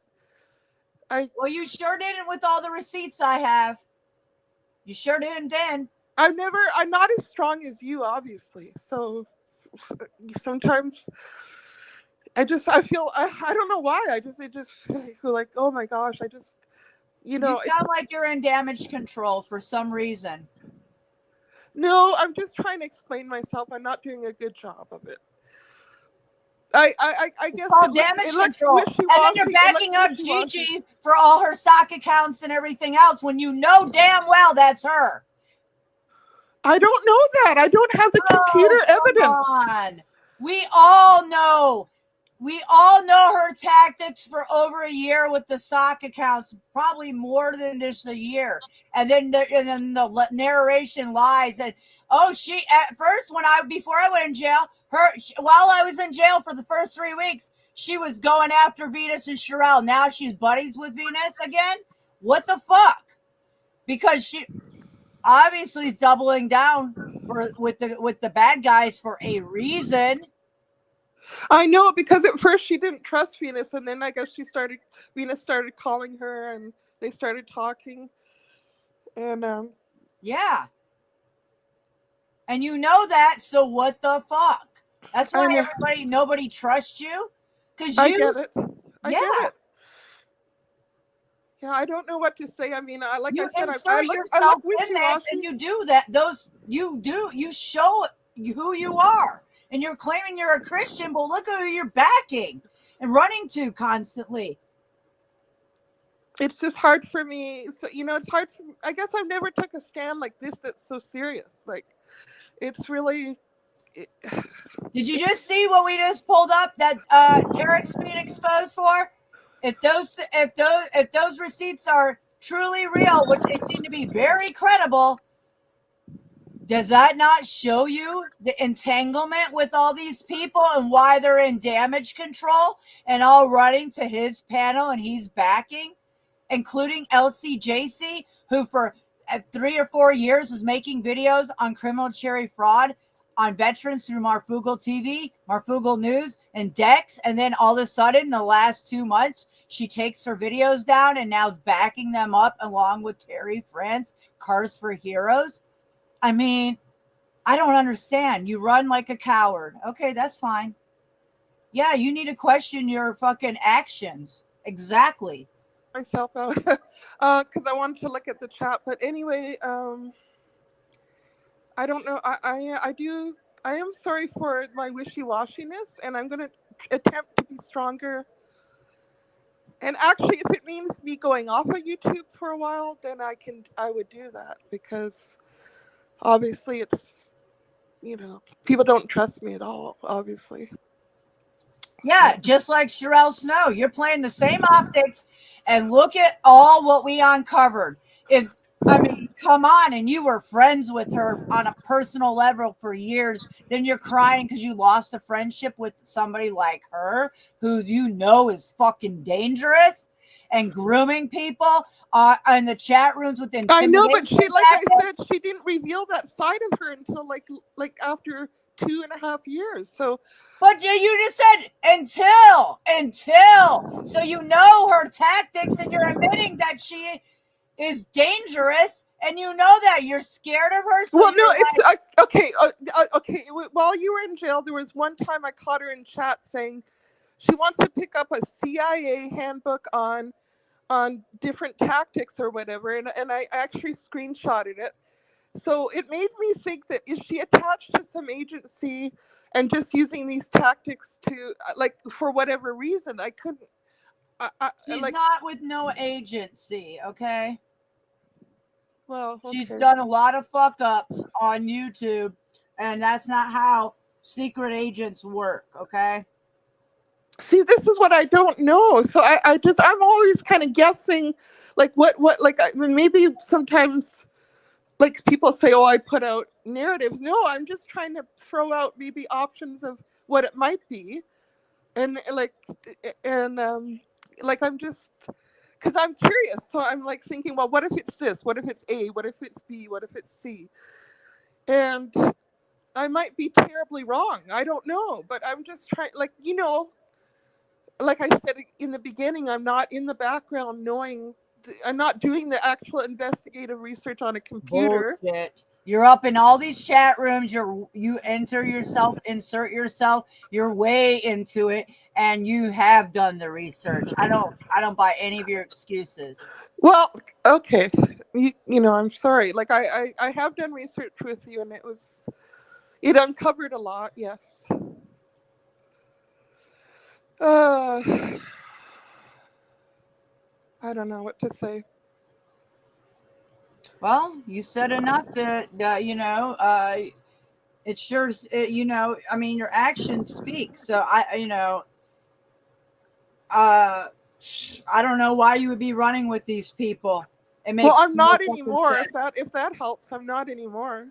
Well, you sure didn't with all the receipts I have. You sure didn't then. I'm not as strong as you, obviously. So sometimes I feel, I don't know why. I just feel like, oh my gosh, you sound like you're in damage control for some reason. No, I'm just trying to explain myself. I'm not doing a good job of it. I guess it's called damage control. And then you're backing up Gigi for all her sock accounts and everything else when you know damn well that's her. I don't know that. I don't have the computer evidence. On. We all know. We all know her tactics for over a year with the sock accounts, probably more than just a year. And then the narration lies. And she at first before I went in jail, while I was in jail for the first 3 weeks, she was going after Venus and Sherelle. Now she's buddies with Venus again. What the fuck? Because she obviously is doubling down with the bad guys for a reason. I know, because at first she didn't trust Venus, and then I guess Venus started calling her, and they started talking. And yeah. And you know that, so what the fuck? That's why nobody trusts you. Because I get it. I get it. Yeah, I don't know what to say. I mean, I look yourself in that, and you do that. You show who you are. And you're claiming you're a Christian, but look who you're backing and running to constantly. It's just hard for me. So, it's hard. I guess I've never took a stand like this that's so serious. Like, it's really. Did you just see what we just pulled up that Derek's being exposed for? If those receipts are truly real, which they seem to be very credible. Does that not show you the entanglement with all these people and why they're in damage control and all running to his panel and he's backing, including LCJC, who for 3 or 4 years was making videos on criminal cherry fraud on veterans through Marfugal TV, Marfugal News, and Dex. And then all of a sudden, in the last 2 months, she takes her videos down and now is backing them up along with Terry France, Cars for Heroes. I mean, I don't understand. You run like a coward. Okay, that's fine. Yeah, you need to question your fucking actions. Exactly. Myself out because I wanted to look at the chat. But anyway, I don't know. I am sorry for my wishy-washiness, and I'm going to attempt to be stronger. And actually, if it means me going off of YouTube for a while, then I would do that, because obviously it's, people don't trust me at all, obviously. Yeah, just like Sherelle Snow. You're playing the same optics, and look at all what we uncovered. Come on, and you were friends with her on a personal level for years. Then you're crying because you lost a friendship with somebody like her, who is fucking dangerous and grooming people in the chat rooms with I know, but I said, she didn't reveal that side of her until like after 2.5 years. So, but you just said until. So her tactics, and you're admitting that she is dangerous, and that you're scared of her. So it's okay. Okay. While you were in jail, there was one time I caught her in chat saying she wants to pick up a CIA handbook on different tactics or whatever, and I actually screenshotted it. So it made me think that, is she attached to some agency and just using these tactics to, for whatever reason? She's like, not with no agency, okay? well, She's okay. done a lot of fuck ups on YouTube, and that's not how secret agents work, okay? See, this is what I don't know. So I'm always kind of guessing, like what, like maybe sometimes, like people say, oh, I put out narratives. No, I'm just trying to throw out maybe options of what it might be, and like I'm just because I'm curious. So I'm like thinking, well, what if it's this? What if it's A? What if it's B? What if it's C? And I might be terribly wrong. I don't know, but I'm just trying, like, like I said in the beginning, I'm not in the background knowing, I'm not doing the actual investigative research on a computer. Bullshit. You're up in all these chat rooms. You enter yourself, insert yourself. You're way into it, and you have done the research. I don't buy any of your excuses. Well, okay, I'm sorry. Like I have done research with you, and it uncovered a lot. Yes. I don't know what to say. Well, you said enough to, it sure, I mean, your actions speak. So I don't know why you would be running with these people. It makes Well, I'm not no fucking anymore. sense. If that helps, I'm not anymore.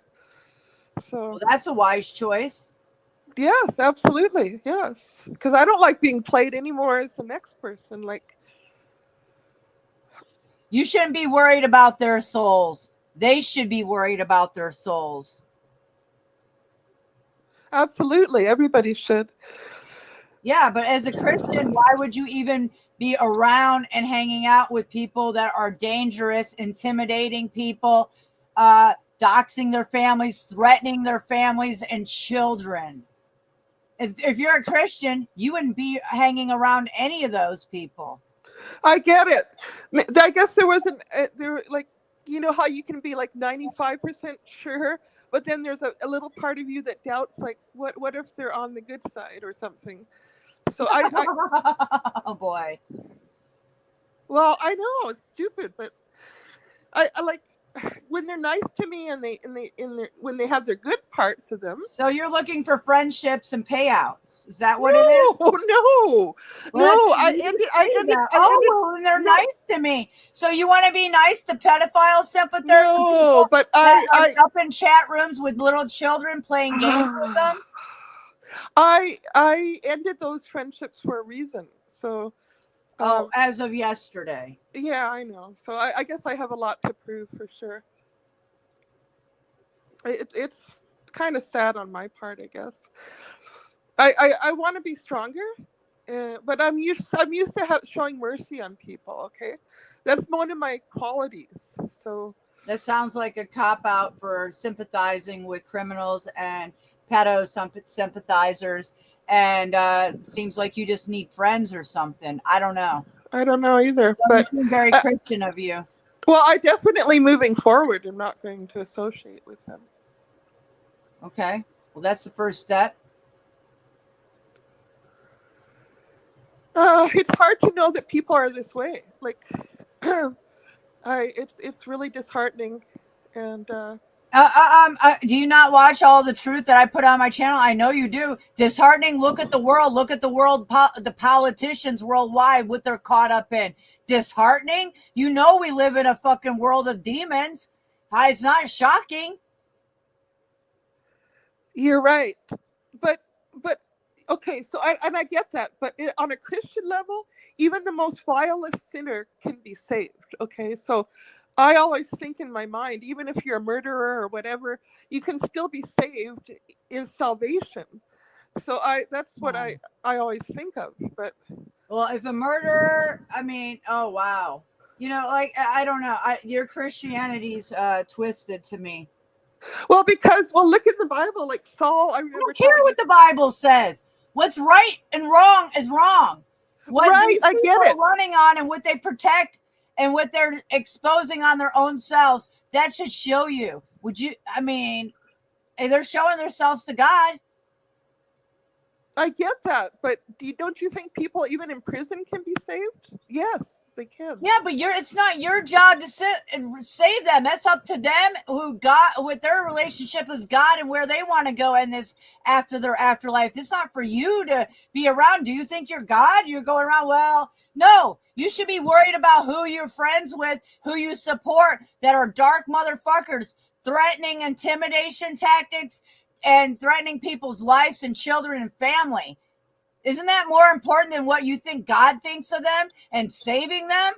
So Well, that's a wise choice. Yes, absolutely. Yes, because I don't like being played anymore as the next person. Like, You shouldn't be worried about their souls. They should be worried about their souls. absolutely, everybody should. Yeah, but as a Christian, why would you even be around and hanging out with people that are dangerous, intimidating people, doxing their families, threatening their families and children? If you're a Christian, you wouldn't be hanging around any of those people. I get it. I guess there wasn't like, how you can be like 95% sure, but then there's a little part of you that doubts, like, what if they're on the good side or something. So oh boy. Well, I know it's stupid, but I like when they're nice to me and when they have their good parts of them. So you're looking for friendships and payouts. Is that what it is? No. Well, I ended. Well, they're nice to me. So you want to be nice to pedophile sympathizers? No, but I up in chat rooms with little children playing games with them. I ended those friendships for a reason. So. As of yesterday. Yeah, I know. So I guess I have a lot to prove for sure. It's kind of sad on my part, I guess. I want to be stronger, but I'm used to showing mercy on people. Okay, that's one of my qualities. So that sounds like a cop out for sympathizing with criminals and pedo sympathizers. And seems like you just need friends or something. I don't know. I don't know either. Doesn't seem very Christian of you. Well, I definitely moving forward am not going to associate with them. Okay. Well, that's the first step. It's hard to know that people are this way. Like, it's really disheartening. And do you not watch all the truth that I put on my channel? I know you do. Disheartening. Look at the world. Look at the world. The politicians worldwide, what they're caught up in. Disheartening. You know we live in a fucking world of demons. It's not shocking. You're right, but okay. So I get that, but on a Christian level, even the most vilest sinner can be saved. Okay, so. I always think in my mind, even if you're a murderer or whatever, you can still be saved in salvation. So that's what I always think of. But well, if a murderer, I mean, oh wow, like I don't know, your Christianity's twisted to me. Well, because look at the Bible, like Saul. I don't care what the Bible says. What's right and wrong is wrong. What right, I get it. Running on and what they protect. And what they're exposing on their own selves, that should show you. They're showing themselves to God. I get that, but don't you think people even in prison can be saved? Yes, they can. Yeah, but it's not your job to sit and save them. That's up to them who got with their relationship with God and where they want to go in this after their afterlife. It's not for you to be around. Do you think you're God? You're going around, well, no. You should be worried about who you're friends with, who you support that are dark motherfuckers, threatening intimidation tactics and threatening people's lives and children and family. Isn't that more important than what you think God thinks of them and saving them?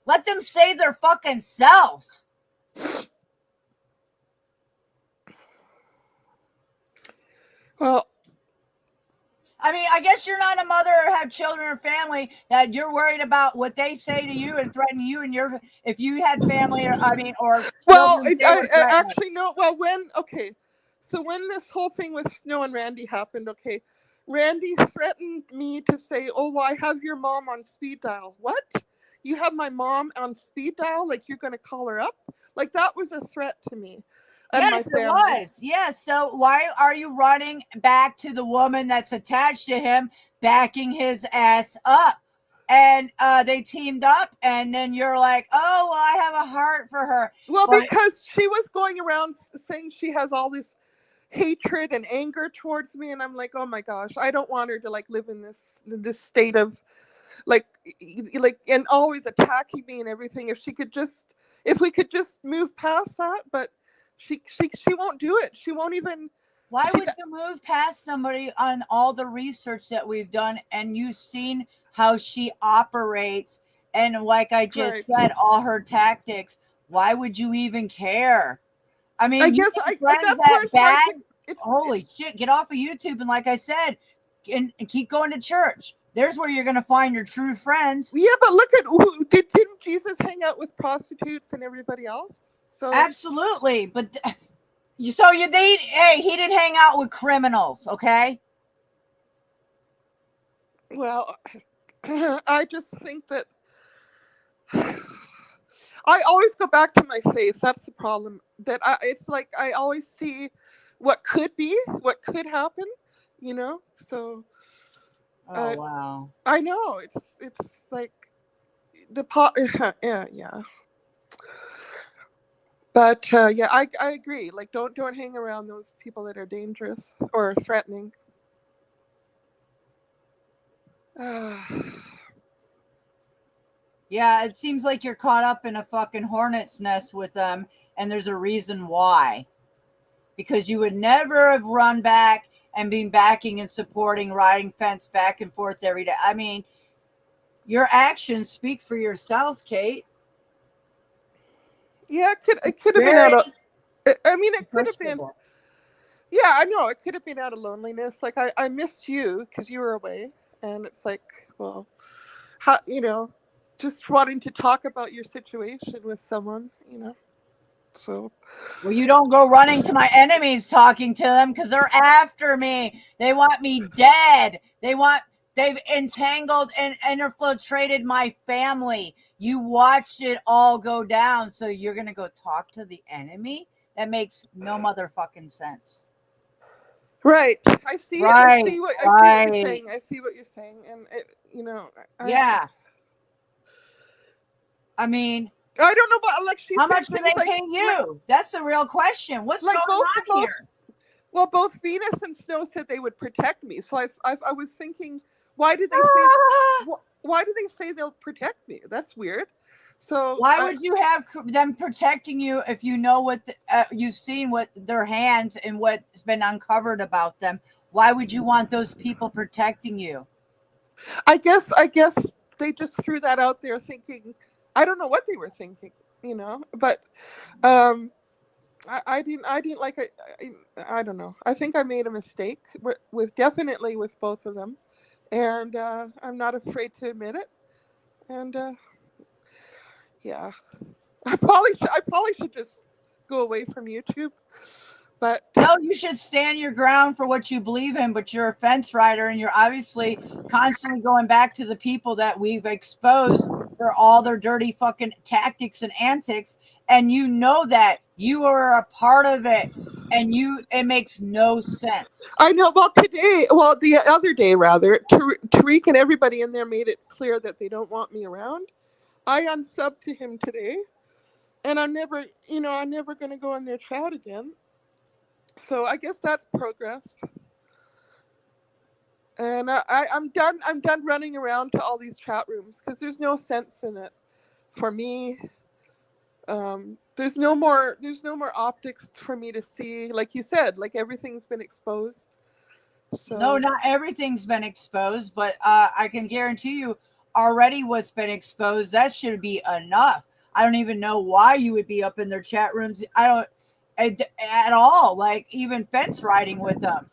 Let them save their fucking selves. Well, I mean, I guess you're not a mother or have children or family that you're worried about what they say to you and threaten you and your, if you had family or well, children, actually, no. Well, so when this whole thing with Snow and Randy happened, okay, Randy threatened me to say, oh, well, I have your mom on speed dial. What? You have my mom on speed dial? Like you're going to call her up? Like that was a threat to me. Yes, it was. Yes. So why are you running back to the woman that's attached to him, backing his ass up? And they teamed up, and then you're like, oh, well, I have a heart for her. Well, because she was going around saying she has all this hatred and anger towards me, and I'm like, oh my gosh, I don't want her to like live in this state of like and always attacking me and everything. If we could just move past that, but she won't do it. She won't even. Why would you move past somebody on all the research that we've done and you've seen how she operates and like I just said, all her tactics? Why would you even care? I mean, I guess that bad. Holy shit! Get off of YouTube and, like I said, and keep going to church. There's where you're gonna find your true friends. Yeah, but look at didn't Jesus hang out with prostitutes and everybody else? So absolutely, but he didn't hang out with criminals, okay? Well, I just think that I always go back to my faith. That's the problem. It's like I always see what could be, what could happen, you know? So oh wow. I know. It's like yeah. But yeah, I agree. Like don't hang around those people that are dangerous or threatening. Yeah, it seems like you're caught up in a fucking hornet's nest with them, and there's a reason why. Because you would never have run back and been backing and supporting, riding fence back and forth every day. I mean, your actions speak for yourself, Kate. Yeah, it could have been out of. I mean, it could have been. Yeah, I know it could have been out of loneliness. Like I missed you because you were away, and it's like, well, how just wanting to talk about your situation with someone, So. Well, you don't go running to my enemies talking to them because they're after me. They want me dead. They've entangled and infiltrated my family. You watched it all go down. So you're going to go talk to the enemy? That makes no motherfucking sense. Right. I see what you're saying. I see what you're saying. And, yeah. I mean, I don't know about like how much do they pay you? That's the real question. What's going on here? Well, both Venus and Snow said they would protect me. So I was thinking, why did they say they'll protect me? That's weird. So why would you have them protecting you if you know what you've seen what their hands and what's been uncovered about them? Why would you want those people protecting you? I guess they just threw that out there thinking. I don't know what they were thinking, but I didn't like it. I don't know. I think I made a mistake definitely with both of them, and I'm not afraid to admit it. And yeah, I probably should just go away from YouTube. But no, you should stand your ground for what you believe in, but you're a fence rider and you're obviously constantly going back to the people that we've exposed for all their dirty fucking tactics and antics. And you know that you are a part of it. and it makes no sense. I know. Well, the other day rather, Tariq and everybody in there made it clear that they don't want me around. I unsubbed to him today, and I'm never going to go in their chat again. So I guess that's progress. And I'm done. I'm done running around to all these chat rooms because there's no sense in it for me. There's no more optics for me to see. Like you said, like everything's been exposed. So No, not everything's been exposed, but I can guarantee you already what's been exposed, that should be enough. I don't even know why you would be up in their chat rooms. I don't at all, like even fence riding with them.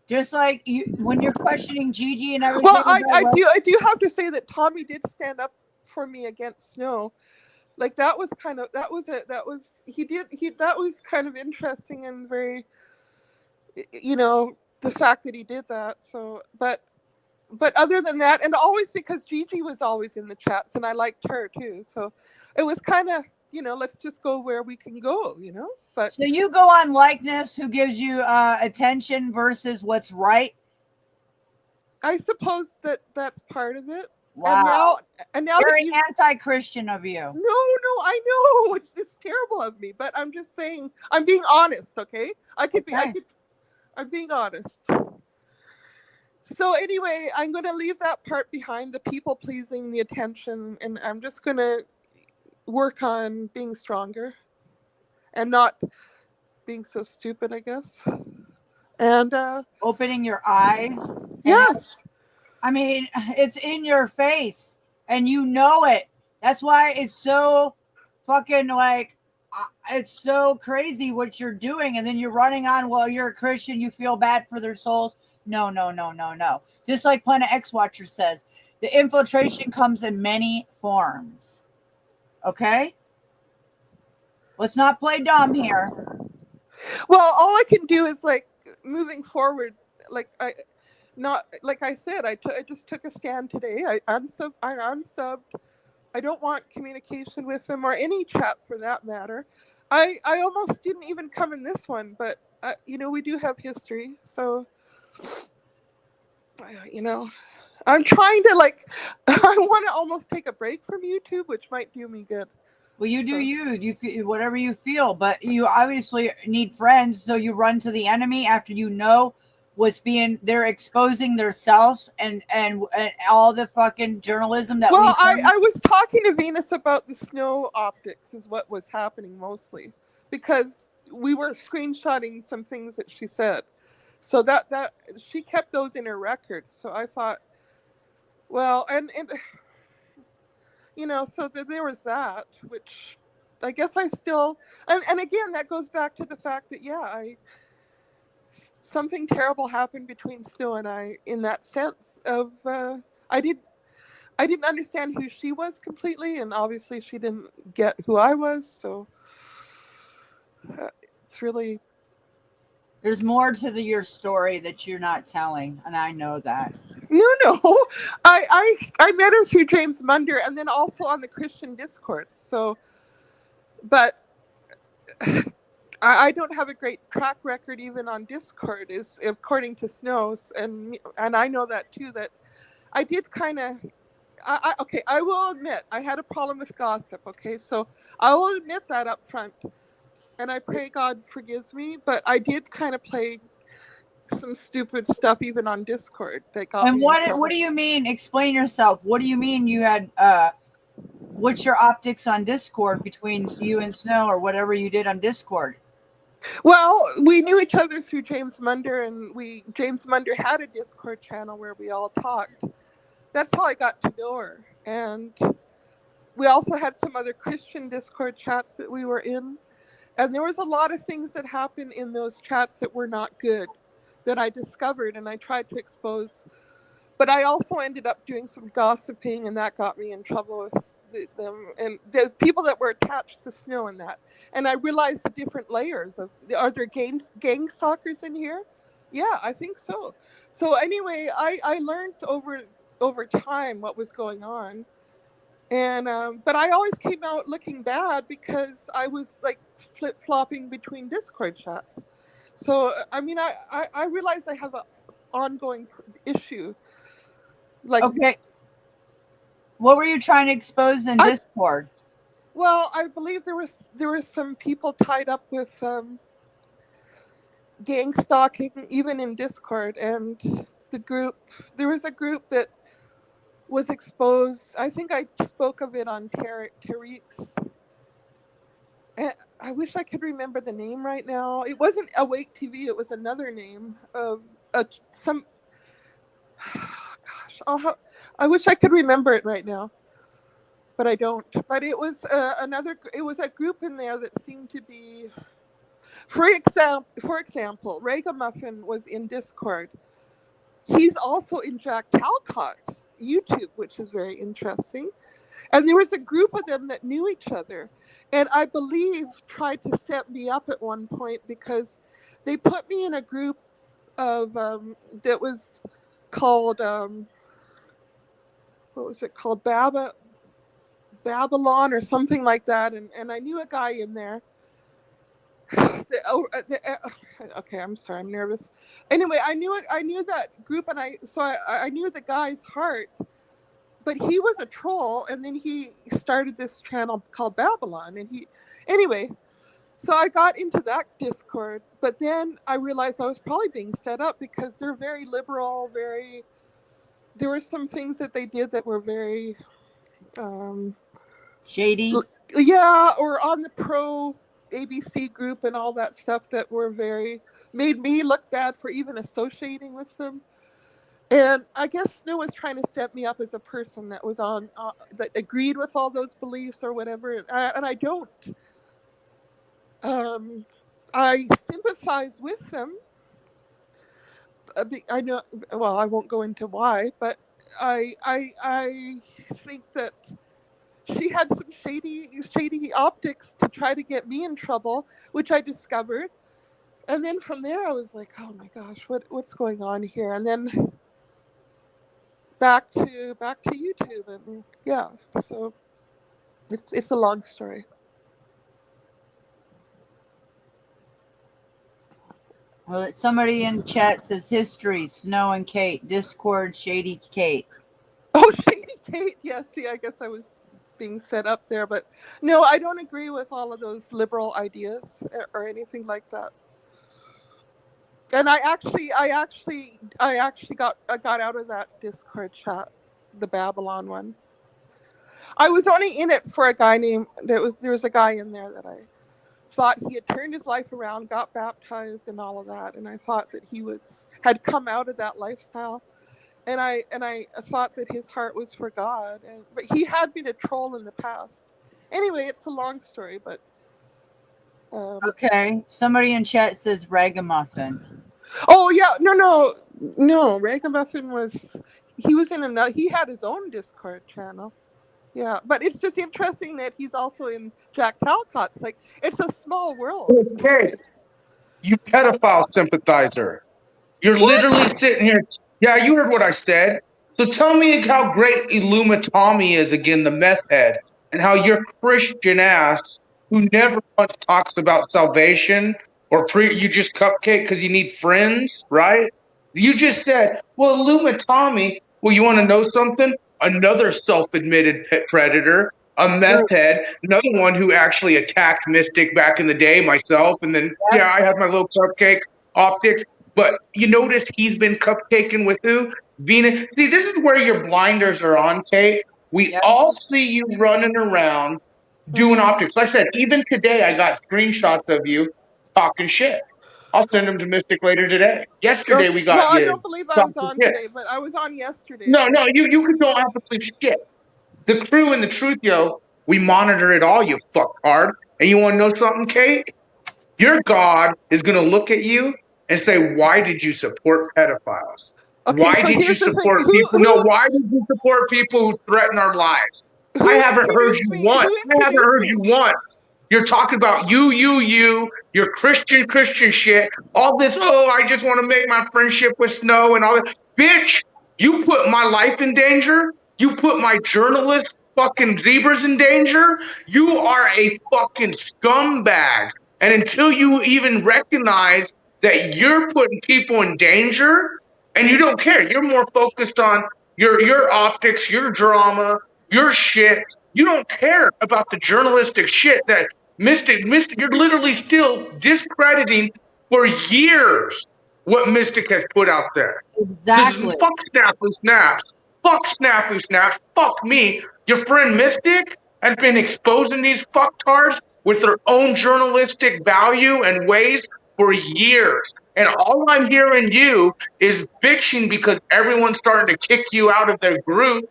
Just like when you're questioning Gigi and everything. Well, I do have to say that Tommy did stand up for me against Snow. Like that was kind of interesting and very, the fact that he did that. So, but other than that, and always because Gigi was always in the chats and I liked her too. So it was kind of, let's just go where we can go, But so you go on likeness, who gives you attention versus what's right. I suppose that's part of it. Wow. And now very anti-Christian of you. No, I know it's terrible of me, but I'm just saying, I'm being honest. Okay, I'm being honest. So anyway, I'm going to leave that part behind, the people pleasing, the attention, and I'm just going to work on being stronger and not being so stupid, I guess. And opening your eyes. Yes. I mean, it's in your face and you know it. That's why it's so fucking it's so crazy what you're doing. And then you're running on, well, you're a Christian, you feel bad for their souls. No. Just like Planet X Watcher says, the infiltration comes in many forms. Okay? Let's not play dumb here. Well, all I can do is moving forward, like I said, I just took a stand today. I unsubbed. I don't want communication with them or any chat for that matter. I almost didn't even come in this one, but we do have history, so I'm trying to I want to almost take a break from YouTube, which might do me good. Well, you do you feel whatever you feel, but you obviously need friends, so you run to the enemy after they're exposing themselves and all the fucking journalism that I was talking to Venus about the Snow optics is what was happening mostly, because we were screenshotting some things that she said, so that she kept those in her records. So I thought, well, and so there was that, which I guess I still and again that goes back to the fact that something terrible happened between Snow and I, in that sense of I didn't understand who she was completely, and obviously she didn't get who I was. So it's really, there's more to your story that you're not telling, and I know that. No. I met her through James Munder and then also on the Christian Discord. So, but I don't have a great track record even on Discord, is according to Snows, and I know that too. That I did kind of. Okay, I will admit I had a problem with gossip. Okay, so I will admit that up front, and I pray God forgives me. But I did kind of play some stupid stuff even on Discord that got. And what do you mean? Explain yourself. What do you mean you had? What's your optics on Discord between you and Snow, or whatever you did on Discord? Well, we knew each other through James Munder, and James Munder had a Discord channel where we all talked. That's how I got to know her. And we also had some other Christian Discord chats that we were in. And there was a lot of things that happened in those chats that were not good, that I discovered and I tried to expose. But I also ended up doing some gossiping, and that got me in trouble with them and the people that were attached to Snow and that. And I realized the different layers of, are there gang stalkers in here? Yeah, I think so. So anyway, I learned over time what was going on. And but I always came out looking bad because I was flip-flopping between Discord chats. So I mean, I realize I have an ongoing issue. Like, Okay. What were you trying to expose in Discord? well, I believe there was some people tied up with gang stalking, even in Discord, and there was a group that was exposed. I think I spoke of it on Tariq's. I wish I could remember the name right now. It wasn't Awake TV. It was another name of some. Gosh, I wish I could remember it right now, but I don't. But it was It was a group in there that seemed to be. For example, Ragamuffin was in Discord. He's also in Jack Talcott's YouTube, which is very interesting. And there was a group of them that knew each other, and I believe tried to set me up at one point because they put me in a group of that was called what was it called, Babylon or something like that, and I knew a guy in there. Okay, I'm sorry, I'm nervous. Anyway, I knew that group, and I knew the guy's heart. But he was a troll, and then he started this channel called Babylon, anyway, so I got into that Discord, but then I realized I was probably being set up because they're very liberal, there were some things that they did that were very shady. Yeah, or on the pro ABC group and all that stuff that were made me look bad for even associating with them. And I guess Snow was trying to set me up as a person that was that agreed with all those beliefs or whatever, and I don't. I sympathize with them. I know. Well, I won't go into why, but I think that she had some shady optics to try to get me in trouble, which I discovered. And then from there, I was like, oh my gosh, what's going on here? And then back to YouTube, and yeah, so it's a long story. Well, somebody in chat says history, Snow and Kate, Discord, Shady Kate. Oh, Shady Kate. Yeah, see, I guess I was being set up there, but no, I don't agree with all of those liberal ideas or anything like that. And I actually got out of that Discord chat, the Babylon one. I was only in it for a guy named there was a guy in there that I thought he had turned his life around, got baptized, and all of that, and I thought that he had come out of that lifestyle, and I thought that his heart was for God, but he had been a troll in the past. Anyway, it's a long story, but. Okay, somebody in chat says Ragamuffin. Oh yeah, no. Ragamuffin he was in another. He had his own Discord channel. Yeah, but it's just interesting that he's also in Jack Talcott's. Like, it's a small world. Okay, you pedophile sympathizer. You're literally sitting here. Yeah, you heard what I said. So tell me how great Illuma Tommy is again, the meth head, and how your Christian ass, who never once talks about salvation or you just cupcake because you need friends, right? You just said, well, Illuma Tommy, well, you want to know something? Another self-admitted predator, a meth head, another one who actually attacked Mystic back in the day, myself, and then, yeah, I have my little cupcake optics, but you notice he's been cupcaking with who? Venus. See, this is where your blinders are on, Kate. We all see you running around doing optics. Like I said, even today I got screenshots of you talking shit. I'll send them to Mystic later today. Yesterday we got Well, you. I don't believe I was on today, but I was on yesterday. No, you don't have to believe shit. The crew and the truth, yo, we monitor it all, you fucktard. And you want to know something, Kate? Your God is going to look at you and say, why did you support pedophiles? Okay, why so did you here's the thing. support people? No, why did you support people who threaten our lives? I haven't heard you once. I haven't heard you once. You're talking about your Christian shit. All this, I just want to make my friendship with Snow and all that. Bitch, you put my life in danger. You put my journalist fucking zebras in danger. You are a fucking scumbag. And until you even recognize that you're putting people in danger and you don't care. You're more focused on your optics, your drama, your shit. You don't care about the journalistic shit that Mystic, you're literally still discrediting for years what Mystic has put out there. Exactly. Fuck Snafu Snaps. Fuck Snafu Snaps. Fuck me. Your friend Mystic has been exposing these fucktards with their own journalistic value and ways for years. And all I'm hearing you is bitching because everyone's starting to kick you out of their group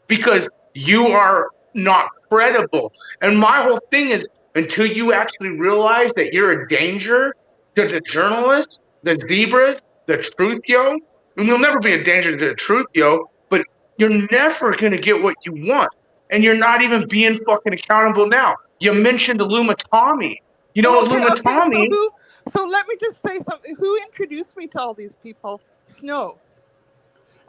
because you are not credible. And my whole thing is, until you actually realize that you're a danger to the journalists, the zebras, the truth yo, and you'll never be a danger to the truth yo, but you're never going to get what you want. And you're not even being fucking accountable now. You mentioned Illuma Tommy. You know, Illuma Tommy. So let me just say something. Who introduced me to all these people? Snow.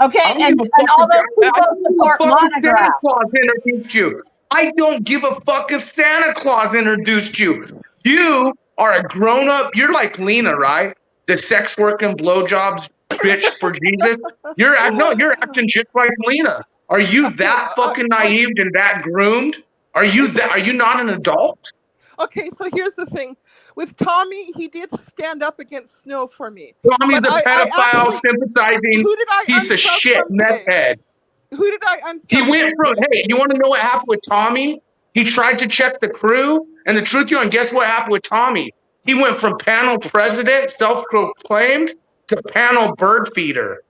Okay, and all those people support Monograph. Santa Claus introduced you. I don't give a fuck if Santa Claus introduced you. You are a grown-up. You're like Lena, right? The sex working blowjobs bitch for Jesus. You're acting just like Lena. Are you that fucking naive and that groomed? Are you not an adult? Okay, so here's the thing. With Tommy, he did stand up against Snow for me. Tommy's a pedophile, sympathizing piece of shit, meth head. Who did I unsub? He went from, hey, you want to know what happened with Tommy? He tried to check the crew and the truth, and guess what happened with Tommy? He went from panel president, self-proclaimed, to panel bird feeder.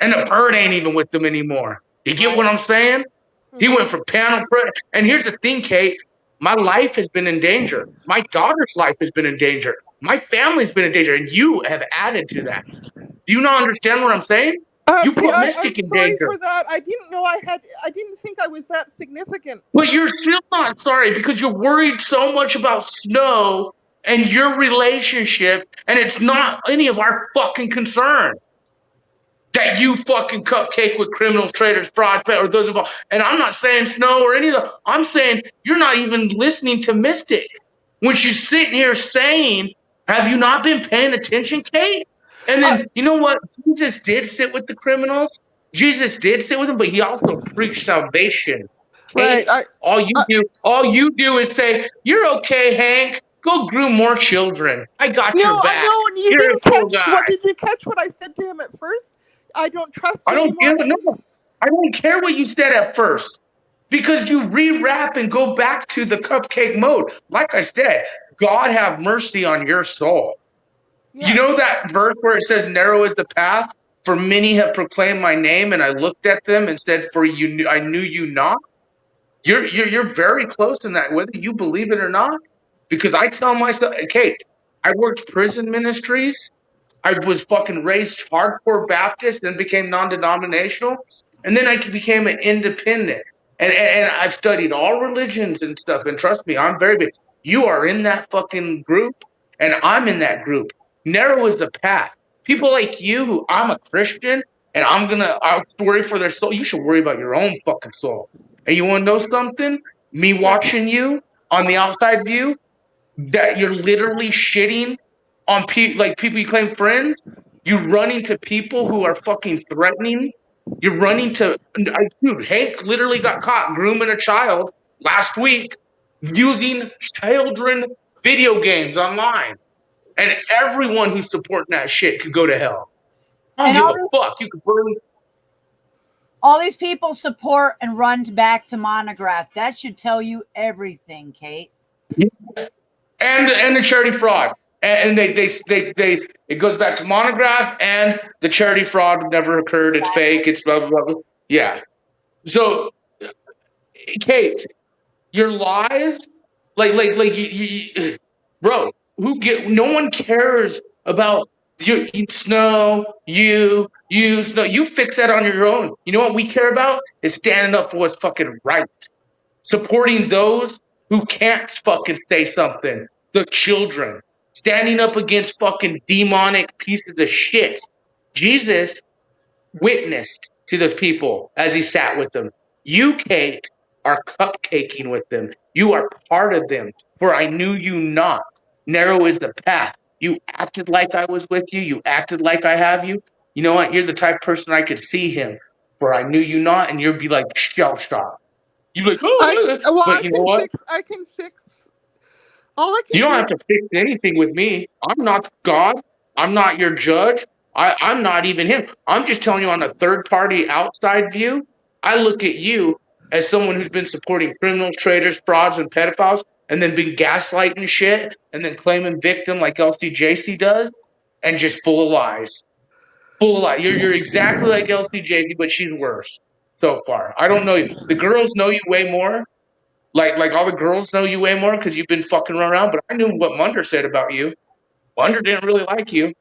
And the bird ain't even with them anymore. You get what I'm saying? He went from panel president. And here's the thing, Kate. My life has been in danger. My daughter's life has been in danger. My family's been in danger. And you have added to that. Do you not understand what I'm saying? You put Mystic in danger. For that. I didn't know I didn't think I was that significant. But you're still not sorry because you're worried so much about Snow and your relationship, and it's not any of our fucking concern. That you fucking cupcake with criminals, traitors, frauds, or those involved. And I'm not saying Snow or any of them. I'm saying you're not even listening to Mystic. When she's sitting here saying, have you not been paying attention, Kate? And then, you know what? Jesus did sit with the criminals. Jesus did sit with them, but he also preached salvation. Kate, all you do is say, you're okay, Hank. Go groom more children. I got your back. No, you you're didn't a cool catch. guy. What did you catch? What I said to him at first? I don't trust you I don't anymore. give no. I don't care what you said at first because you rewrap and go back to the cupcake mode. Like I said, God have mercy on your soul. Yeah. You know that verse where it says, narrow is the path, for many have proclaimed my name, and I looked at them and said, for you, I knew you not. You're very close in that, whether you believe it or not. Because I tell myself, Kate, I worked prison ministries. I was fucking raised hardcore Baptist, then became non-denominational, and then I became an independent. And I've studied all religions and stuff. And trust me, I'm very big. You are in that fucking group, and I'm in that group. Narrow is the path. People like you, who I'm a Christian, and I worry for their soul. You should worry about your own fucking soul. And you want to know something? Me watching you on the outside view, that you're literally shitting on people you claim friends. You're running to people who are fucking threatening. You're running to dude. Hank literally got caught grooming a child last week using children video games online, and everyone who's supporting that shit could go to hell. I don't give a fuck. You could burn. All these people support and run back to Monograph. That should tell you everything, Kate. Yes. And the charity fraud. And they it goes back to Monograph, and the charity fraud never occurred. It's fake. It's blah blah blah. Yeah. So, Kate, your lies, bro. No one cares about you, Snow. You Snow. You fix that on your own. You know what we care about is standing up for what's fucking right, supporting those who can't fucking say something. The children. Standing up against fucking demonic pieces of shit. Jesus witnessed to those people as he sat with them. You, Kate, are cupcaking with them. You are part of them. For I knew you not. Narrow is the path. You acted like I was with you. You acted like I have you. You know what? You're the type of person I could see him where I knew you not, and you'd be like shell shocked. You're like, but you know what? I can fix. All I can You don't do have to fix anything with me. I'm not God. I'm not your judge. I'm not even him. I'm just telling you on a third party outside view. I look at you as someone who's been supporting criminal traders, frauds, and pedophiles, and then been gaslighting shit, and then claiming victim like LCJC does, and just full of lies. Full of lies. You're exactly like LCJC, but she's worse so far. I don't know you. The girls know you way more. Like all the girls know you way more because you've been fucking around. But I knew what Munder said about you. Munder didn't really like you.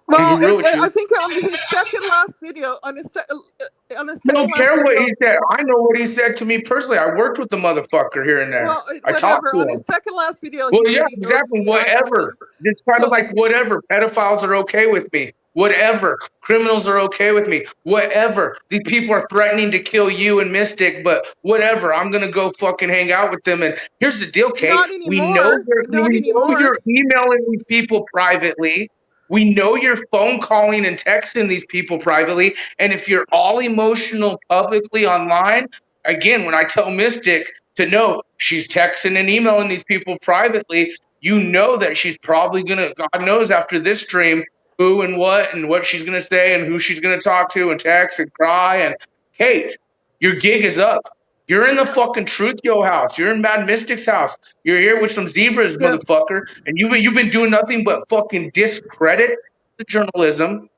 Well, real with you. I think on his second last video, on his second Don't care last what video, he said. I know what he said to me personally. I worked with the motherfucker here and there. well, I talked whatever. to On him. his second last video, Well, he yeah, already knows exactly. me. I know Whatever. him. It's kind of like whatever. Pedophiles are okay with me. Whatever. Criminals are okay with me. Whatever. These people are threatening to kill you and Mystic, but whatever. I'm gonna go fucking hang out with them. And here's the deal, Kate. Not We know anymore. Not anymore. you're emailing these people privately. We know you're phone calling and texting these people privately. And if you're all emotional publicly online, again, when I tell Mystic to know she's texting and emailing these people privately, you know that she's probably gonna, God knows after this stream, who and what she's gonna say and who she's gonna talk to and text and cry. And Kate, your gig is up. You're in the fucking Truth Yo house. You're in Mad Mystic's house. You're here with some zebras, motherfucker. And you've been doing nothing but fucking discredit the journalism.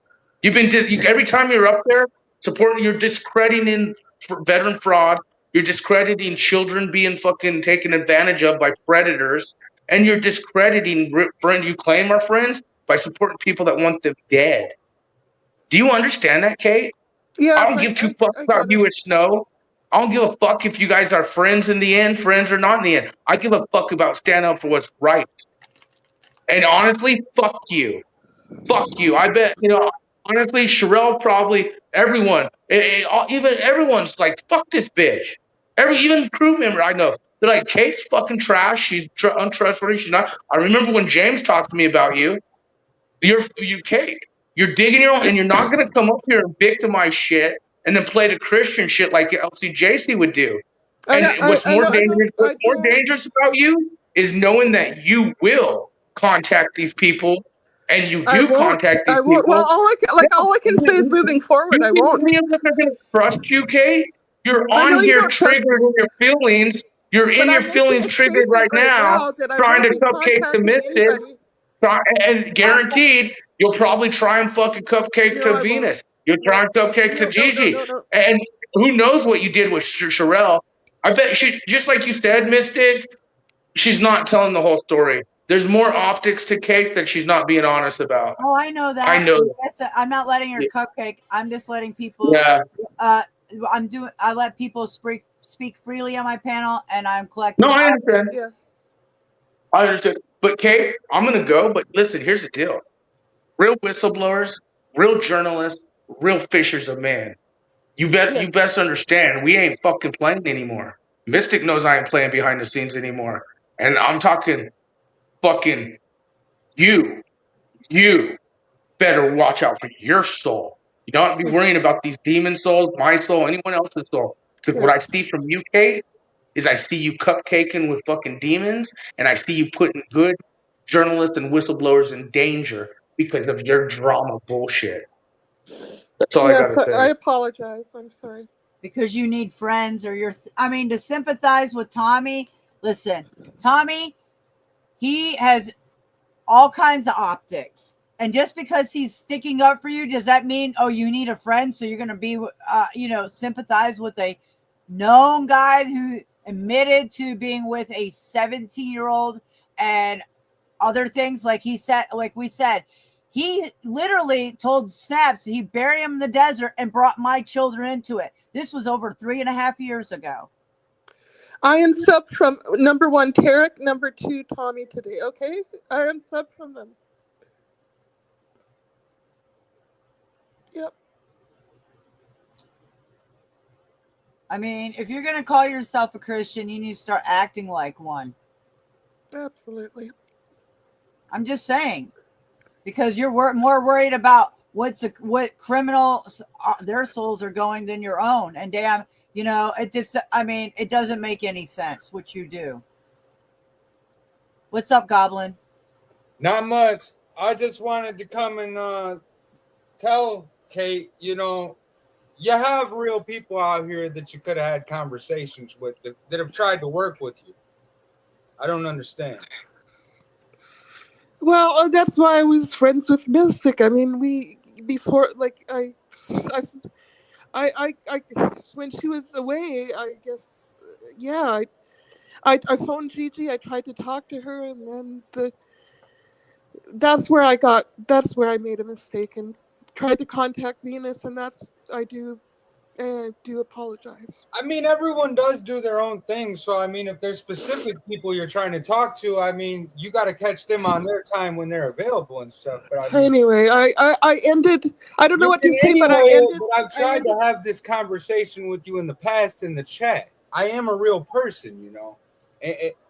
You've been every time you're up there supporting, you're discrediting veteran fraud. You're discrediting children being fucking taken advantage of by predators, and you're discrediting friend you claim are friends by supporting people that want them dead. Do you understand that, Kate? Yeah, I don't give two fucks about you and Snow. I don't give a fuck if you guys are friends in the end, friends or not in the end. I give a fuck about standing up for what's right. And honestly, fuck you. Fuck you. I bet, honestly, Sherelle probably, everyone, even everyone's like, fuck this bitch. Even crew member I know, they're like, Kate's fucking trash. She's untrustworthy. She's not. I remember when James talked to me about you. You're Kate. You're digging your own, and you're not going to come up here and victimize shit and then play the Christian shit like LCJC would do. And what's more dangerous about you is knowing that you will contact these people, and you do contact these people. Well, all I can say is moving forward, I won't. Any of them are going to trust you, Kate? You're on here triggered in your feelings. You're in your feelings triggered right now, trying to cupcake the Mystic. And guaranteed, you'll probably try and fucking cupcake to Venus. You'll try and cupcake to Gigi. And who knows what you did with Sherelle. I bet she, just like you said, Mystic, she's not telling the whole story. There's more optics to Kate that she's not being honest about. Oh, I know that. I know. I'm not letting her cupcake. I'm just letting people. Yeah. I let people speak freely on my panel, and I'm collecting. No, I understand. Yes. I understand. But Kate, I'm gonna go. But listen, here's the deal: real whistleblowers, real journalists, real fishers of man. You best understand. We ain't fucking playing anymore. Mystic knows I ain't playing behind the scenes anymore, and I'm talking fucking you. You better watch out for your soul. You don't be worrying about these demon souls, my soul, anyone else's soul. Because what I see from you, Kate, is I see you cupcaking with fucking demons, and I see you putting good journalists and whistleblowers in danger because of your drama bullshit. That's all I gotta say. I apologize. I'm sorry. Because you need friends to sympathize with Tommy. Listen, Tommy, he has all kinds of optics. And just because he's sticking up for you, does that mean, you need a friend? So you're going to be, sympathize with a known guy who admitted to being with a 17-year-old and other things like we said, he literally told Snaps he'd bury him in the desert and brought my children into it. This was over 3.5 years ago. I am sub from number 1, Tarek, number 2, Tommy today. Okay. I am sub from them. Yep. I mean, if you're going to call yourself a Christian, you need to start acting like one. Absolutely. I'm just saying, because you're more worried about what criminals their souls are going than your own. And damn, it just, I mean, it doesn't make any sense what you do. What's up, Goblin? Not much. I just wanted to come and tell Kate, you have real people out here that you could have had conversations with that have tried to work with you. I don't understand. Well, that's why I was friends with Mystic. I mean, when she was away, I guess, yeah, I phoned Gigi. I tried to talk to her, and then that's where I made a mistake and tried to contact Venus, and I do apologize. I mean, everyone does do their own thing. So, I mean, if there's specific people you're trying to talk to, I mean, you got to catch them on their time when they're available and stuff. But Anyway, I ended. I don't know what to say, but I ended. But I've tried to have this conversation with you in the past in the chat. I am a real person,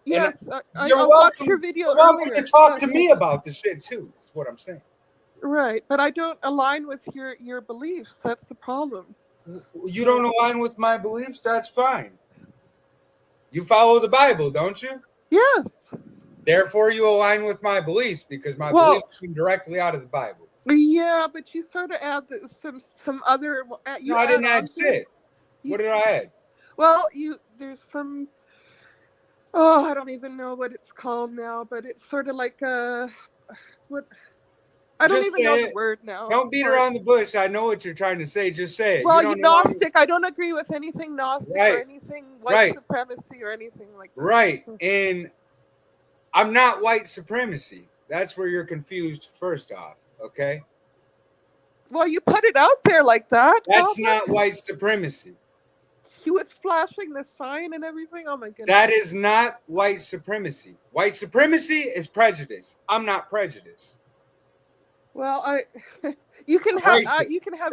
Yes, you're I welcome. watched your video. You're welcome earlier. to talk to me about the shit too. Is what I'm saying. Right, but I don't align with your beliefs. That's the problem. You don't align with my beliefs. That's fine. You follow the Bible, don't you? Yes. Therefore, you align with my beliefs because my beliefs come directly out of the Bible. Yeah, but you sort of add some other. No, I didn't add shit. What did I add? Well, there's some. Oh, I don't even know what it's called now, but it's sort of like what. I don't even know the word now. Don't beat around the bush. I know what you're trying to say. Just say it. Well, Gnostic. I don't agree with anything Gnostic or anything white supremacy or anything like that. Right. And I'm not white supremacy. That's where you're confused first off. Okay? Well, you put it out there like that. That's not white supremacy. You was flashing the sign and everything. Oh my goodness. That is not white supremacy. White supremacy is prejudice. I'm not prejudiced. Well, you can have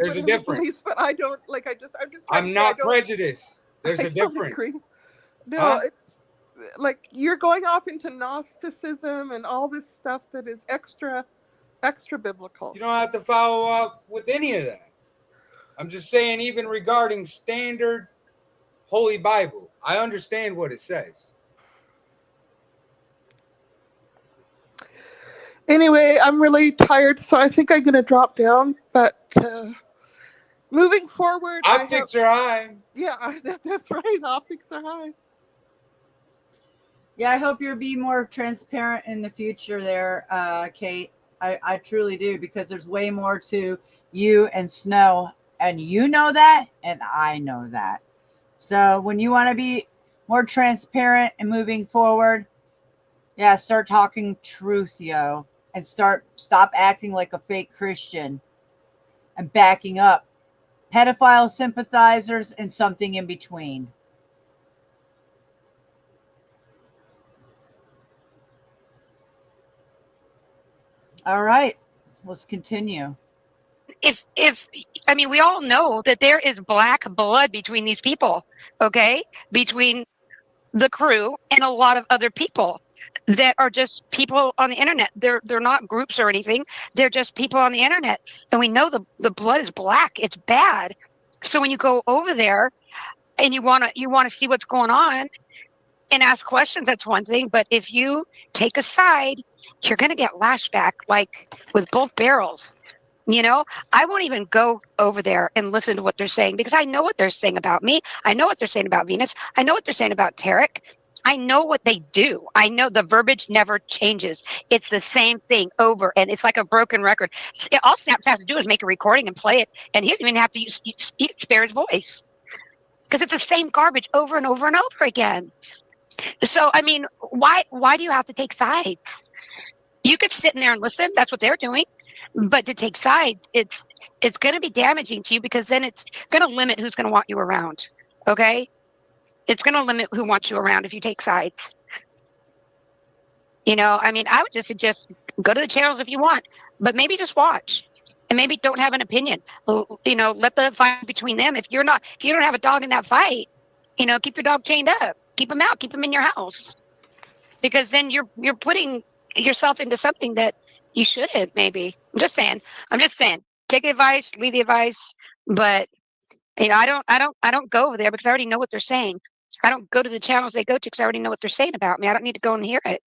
There's a difference, beliefs, but I don't like. I'm not prejudiced. There's a difference. No, it's like you're going off into Gnosticism and all this stuff that is extra biblical. You don't have to follow up with any of that. I'm just saying, even regarding standard Holy Bible, I understand what it says. Anyway, I'm really tired, so I think I'm going to drop down. But moving forward, optics are high. Yeah, that's right. Optics are high. Yeah, I hope you'll be more transparent in the future there, Kate. I truly do, because there's way more to you and Snow, and you know that, and I know that. So when you want to be more transparent and moving forward, yeah, start talking truth, yo. And stop acting like a fake Christian and backing up pedophile sympathizers and something in between. All right, let's continue. I mean, we all know that there is black blood between these people, okay? Between the crew and a lot of other people that are just people on the internet. They're not groups or anything. They're just people on the internet. And we know the blood is black. It's bad. So when you go over there and you want to see what's going on and ask questions, that's one thing. But if you take a side, you're going to get lashed back like with both barrels. I won't even go over there and listen to what they're saying, because I know what they're saying about me. I know what they're saying about Venus. I know what they're saying about Tarek. I know what they do. I know the verbiage never changes. It's the same thing over, and it's like a broken record. All Snaps has to do is make a recording and play it, and he doesn't even have to spare his voice, because it's the same garbage over and over and over again. So, I mean, why do you have to take sides? You could sit in there and listen. That's what they're doing. But to take sides, it's going to be damaging to you, because then it's going to limit who's going to want you around. Okay? It's going to limit who wants you around if you take sides. I mean, I would just suggest go to the channels if you want, but maybe just watch, and maybe don't have an opinion. Let the fight between them. If you don't have a dog in that fight, keep your dog chained up, keep him out, keep him in your house, because then you're putting yourself into something that you shouldn't. Maybe I'm just saying. Take the advice, leave the advice, but I don't go over there because I already know what they're saying. I don't go to the channels they go to because I already know what they're saying about me. I don't need to go and hear it.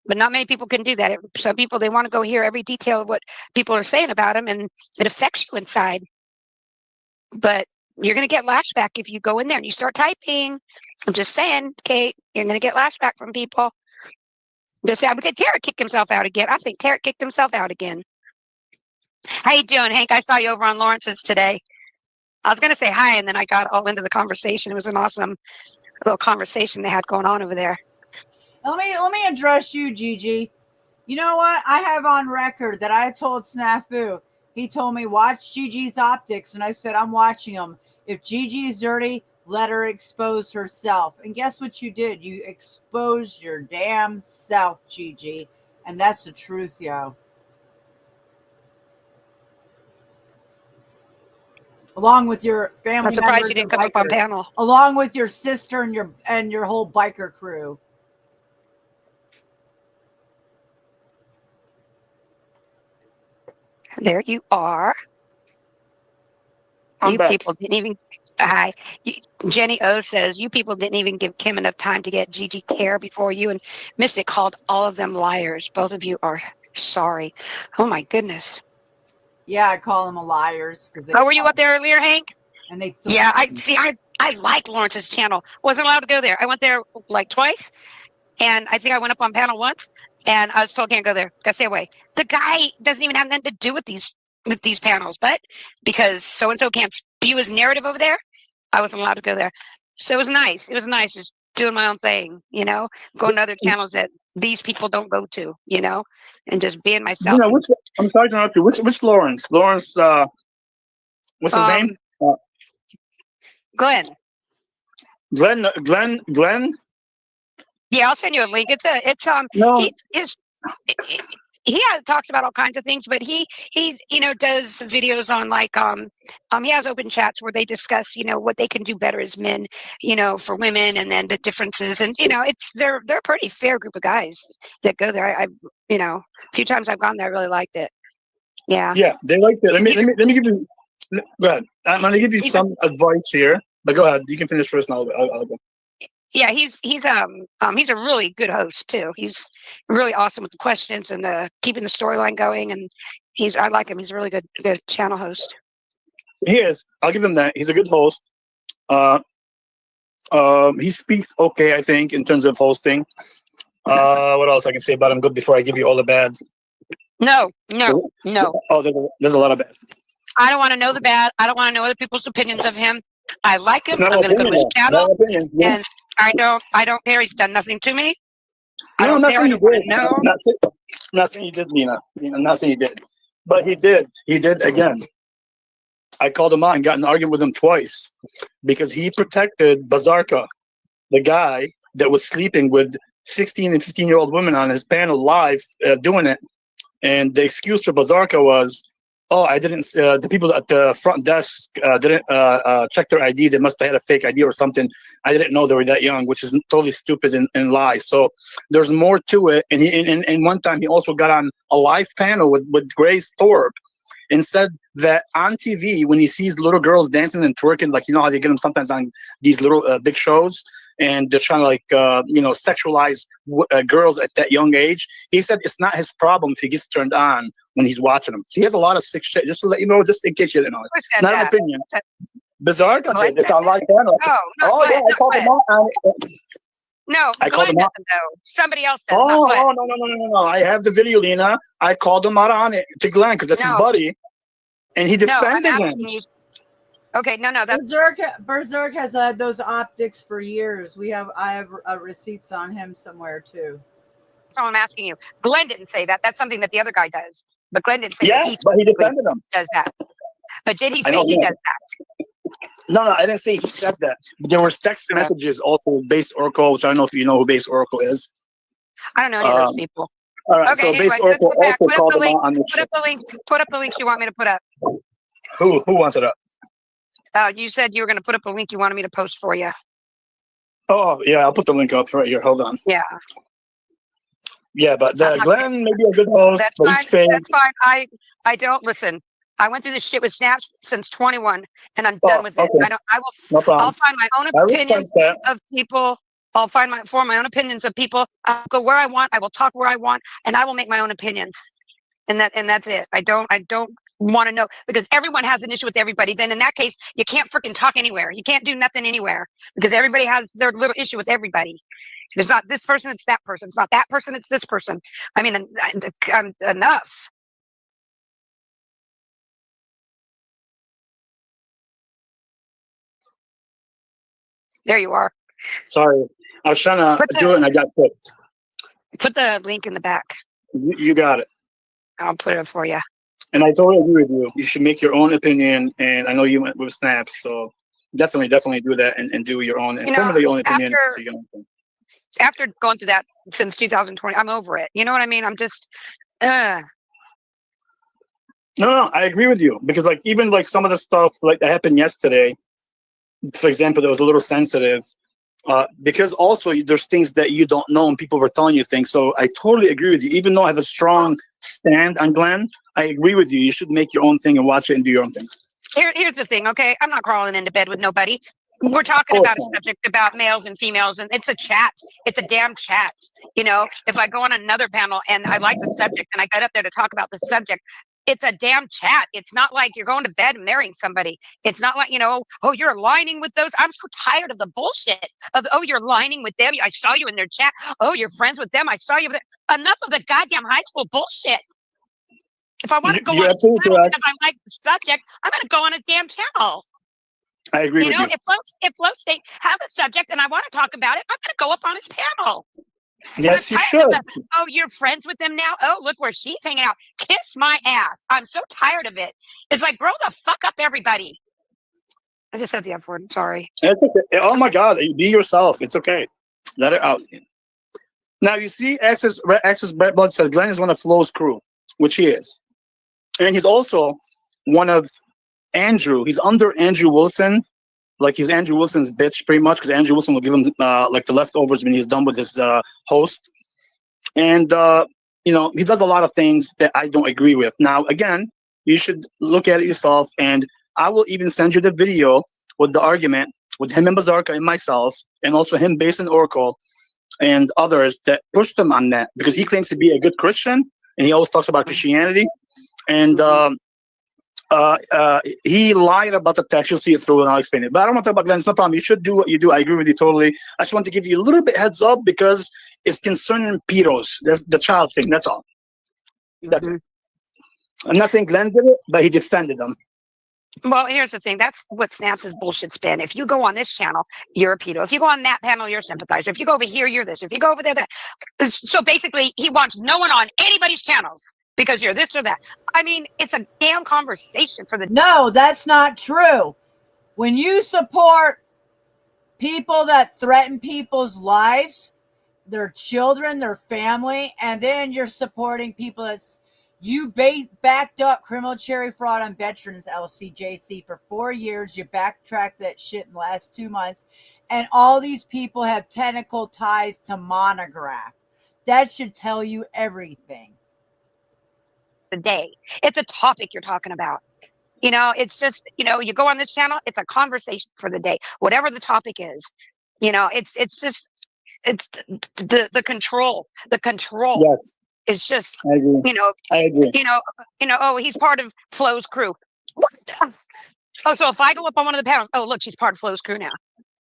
But not many people can do that. Some people, they want to go hear every detail of what people are saying about them, and it affects you inside. But you're going to get lashback if you go in there and you start typing. I'm just saying, Kate, you're going to get lashback from people. They'll say, okay, Tarek kicked himself out again. I think Tarek kicked himself out again. How you doing, Hank? I saw you over on Lawrence's today. I was going to say hi, and then I got all into the conversation. It was an awesome little conversation they had going on over there. Let me address you, Gigi. You know what? I have on record that I told Snafu. He told me, watch Gigi's optics, and I said, I'm watching them. If Gigi is dirty, let her expose herself. And guess what you did? You exposed your damn self, Gigi. And that's the truth, yo. Along with your family I'm surprised members you didn't and come up on bikers. panel. Along with your sister and your whole biker crew. There you are. I'm You back. people didn't even. Hi. Jenny O says, you people didn't even give Kim enough time to get Gigi care before you and Mystic called all of them liars. Both of you are sorry. Oh, my goodness. Yeah, I call them liars. Oh, were you up there earlier, Hank? And they Yeah, I like Lawrence's channel. Wasn't allowed to go there. I went there like twice, and I think I went up on panel once, and I was told can't go there. Gotta stay away. The guy doesn't even have nothing to do with these panels, but because so and so can't spew his narrative over there, I wasn't allowed to go there. So it was nice. It was nice just doing my own thing, going to other channels that these people don't go to, and just being myself. You know, I'm sorry to interrupt you. Which Lawrence? Lawrence, what's his name? Glenn. Glenn? Yeah, I'll send you a link. No. He talks about all kinds of things, but he does videos on he has open chats where they discuss what they can do better as men, for women, and then the differences, and they're a pretty fair group of guys that go there. I've a few times I've gone there, I really liked it. Yeah. Yeah, they like that. Let me give you. Go ahead. I'm gonna give you some advice here, but go ahead. You can finish first, and I'll go. Yeah, he's a really good host too. He's really awesome with the questions and keeping the storyline going, and I like him. He's a really good channel host. He is. I'll give him that. He's a good host. He speaks okay, I think, in terms of hosting. What else I can say about him good before I give you all the bad? No. Oh, there's a lot of bad. I don't want to know the bad. I don't want to know other people's opinions of him. I like him. It's not I'm an going to go to his opinion. channel, Not an opinion. Yeah. and I don't care. He's done nothing to me. No, I'm not saying you did. No. I'm not saying you did, Nina. I'm not saying you did. But he did. He did again. I called him out and got in an argument with him twice because he protected Bazarka, the guy that was sleeping with 16 and 15-year-old women on his panel live doing it. And the excuse for Bazarka was, oh, I didn't, the people at the front desk didn't check their ID. They must have had a fake ID or something. I didn't know they were that young, which is totally stupid and lies. So there's more to it. And and one time he also got on a live panel with Grace Thorpe and said that on TV, when he sees little girls dancing and twerking, like, how they get them sometimes on these little big shows, and they're trying to sexualize girls at that young age. He said it's not his problem if he gets turned on when he's watching them. So he has a lot of sick shit. Just to let you know, just in case you didn't know. It's not an opinion. Bizarre did this on live panel. I called him out. No, I called him out. though. Somebody else does. No. I have the video, Lena. I called him out on it to Glenn because that's his buddy, and he defended him. Okay, no, that's Berserk has had those optics for years. I have receipts on him somewhere too. So I'm asking you. Glenn didn't say that. That's something that the other guy does. But Glenn didn't say yes, but he defended him. Does that? But did he say he does that? No, I didn't say he said that. There were text messages also. Base Oracle, which I don't know if you know who Base Oracle is. I don't know any of those people. All right, okay, so anyway, Base Oracle also called him out on the Put up the links you want me to put up. Who wants it up? You said you were going to put up a link you wanted me to post for you. Oh, yeah, I'll put the link up right here. Hold on. Yeah. Yeah, but Glenn may be a good host, That's but fine. he's fake. That's fine. I don't listen. I went through this shit with Snaps since 21, and I'm done with it. Okay. I don't. I will. No problem. I'll find my own I opinion respect that. of people. I'll form my own opinions of people. I'll go where I want. I will talk where I want, and I will make my own opinions. And that's it. I don't want to know, because everyone has an issue with everybody. Then in that case, you can't freaking talk anywhere. You can't do nothing anywhere, because everybody has their little issue with everybody. It's not this person, it's that person. It's not that person, it's this person. I mean, enough. There you are. Sorry, I was trying to do it and I got picked. Put the link in the back. You got it. I'll put it for you. And I totally agree with you. You should make your own opinion. And I know you went with Snaps, so definitely do that and do your own and formulate your own opinion. After going through that since 2020, I'm over it. You know what I mean? I'm just, No, I agree with you, because like even like some of the stuff like that happened yesterday, for example, that was a little sensitive, because also there's things that you don't know and people were telling you things. So I totally agree with you. Even though I have a strong stand on Glenn, I agree with you. You should make your own thing and watch it and do your own thing. Here's the thing, okay? I'm not crawling into bed with nobody. We're talking about a subject about males and females, and it's a chat. It's a damn chat. You know, if I go on another panel and I like the subject and I get up there to talk about the subject, it's a damn chat. It's not like you're going to bed and marrying somebody. It's not like, oh, you're aligning with those. I'm so tired of the bullshit of, oh, you're aligning with them. I saw you in their chat. Oh, you're friends with them. I saw you. Enough of the goddamn high school bullshit. If I want to go on his channel because I like the subject, I'm going to go on his damn channel. I agree with you. If Flow State has a subject and I want to talk about it, I'm going to go up on his panel. Yes, you should. Oh, you're friends with them now? Oh, look where she's hanging out. Kiss my ass. I'm so tired of it. It's like, grow the fuck up, everybody. I just said the F word. I'm sorry. It's okay. Oh my God, be yourself. It's okay. Let it out. Now you see, Access Brett Blood said Glenn is one of Flow's crew, which he is, and he's also one of Andrew. He's under Andrew Wilson. Like he's Andrew Wilson's bitch, pretty much, because Andrew Wilson will give him like the leftovers when he's done with his host. And he does a lot of things that I don't agree with. Now, again, you should look at it yourself, and I will even send you the video with the argument with him and Bazarka and myself, and also him, Bass and Oracle, and others that pushed him on that, because he claims to be a good Christian, and he always talks about Christianity, and he lied about the text. You'll see it through, and I'll explain it. But I don't want to talk about Glenn. It's no problem. You should do what you do. I agree with you totally. I just want to give you a little bit heads up, because it's concerning pedos. That's the child thing. That's all. That's it. I'm not saying Glenn did it, but he defended them. Well, here's the thing. That's what Snaps' bullshit spin. If you go on this channel, you're a pedo. If you go on that panel, you're a sympathizer. If you go over here, you're this. If you go over there, that. So basically, he wants no one on anybody's channels because you're this or that. I mean, it's a damn conversation for the... No, that's not true. When you support people that threaten people's lives, their children, their family, and then you're supporting people that's... You backed up criminal cherry fraud on veterans, LCJC, for 4 years. You backtracked that shit in the last 2 months. And all these people have tentacle ties to Monograph. That should tell you everything. The day. It's a topic you're talking about. It's just, you go on this channel, it's a conversation for the day. Whatever the topic is. It's just, it's the control. The control. Yes. It's just, I agree. I agree. Oh, he's part of Flo's crew. What the? Oh, so if I go up on one of the panels, oh, look, she's part of Flo's crew now.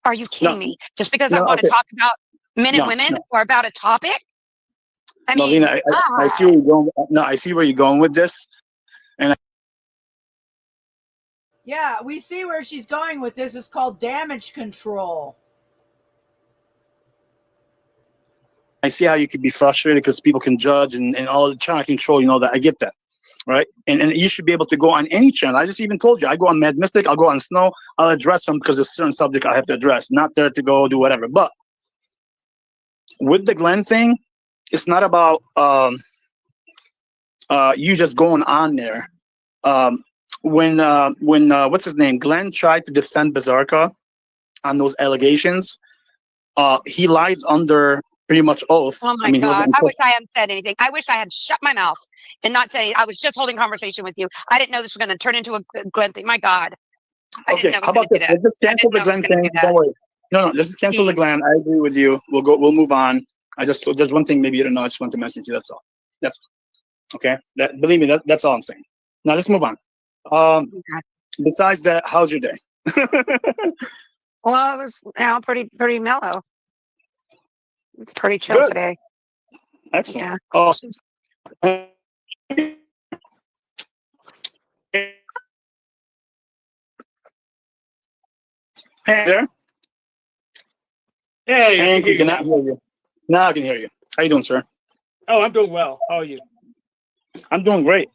Are you kidding me? Just because I want to talk about men and women or about a topic? I mean, Lena, I see where you're going. No, I see where you're going with this. And yeah, we see where she's going with this. It's called damage control. I see how you could be frustrated because people can judge and all the channel control, that. I get that, right? And you should be able to go on any channel. I just even told you, I go on Mad Mystic, I'll go on Snow, I'll address them because it's a certain subject I have to address, not there to go do whatever. But with the Glenn thing, it's not about you just going on there. When what's his name? Glenn tried to defend Bazarka on those allegations. He lied under pretty much oath. Oh my I mean, he God. wasn't. I wish I hadn't said anything. I wish I had shut my mouth and not say, I was just holding conversation with you. I didn't know this was going to turn into a Glenn thing. My God. I didn't Okay, know it how was going about to do this? that. Let's just I cancel didn't the know it was Glenn going to thing. do that. Don't worry. No, let's cancel the Jeez. Glenn. I agree with you. We'll move on. There's one thing maybe you don't know. I just want to mention to you. That's all. That's okay. Believe me, that's all I'm saying. Now let's move on. Besides that, how's your day? Well, it was pretty mellow. It's pretty chill Good. today. Excellent. Yeah. Awesome. Hey there. Hey, I can Hank, hear we you cannot now. hear you. Now I can hear you. How you doing, sir? Oh, I'm doing well. How are you? I'm doing great.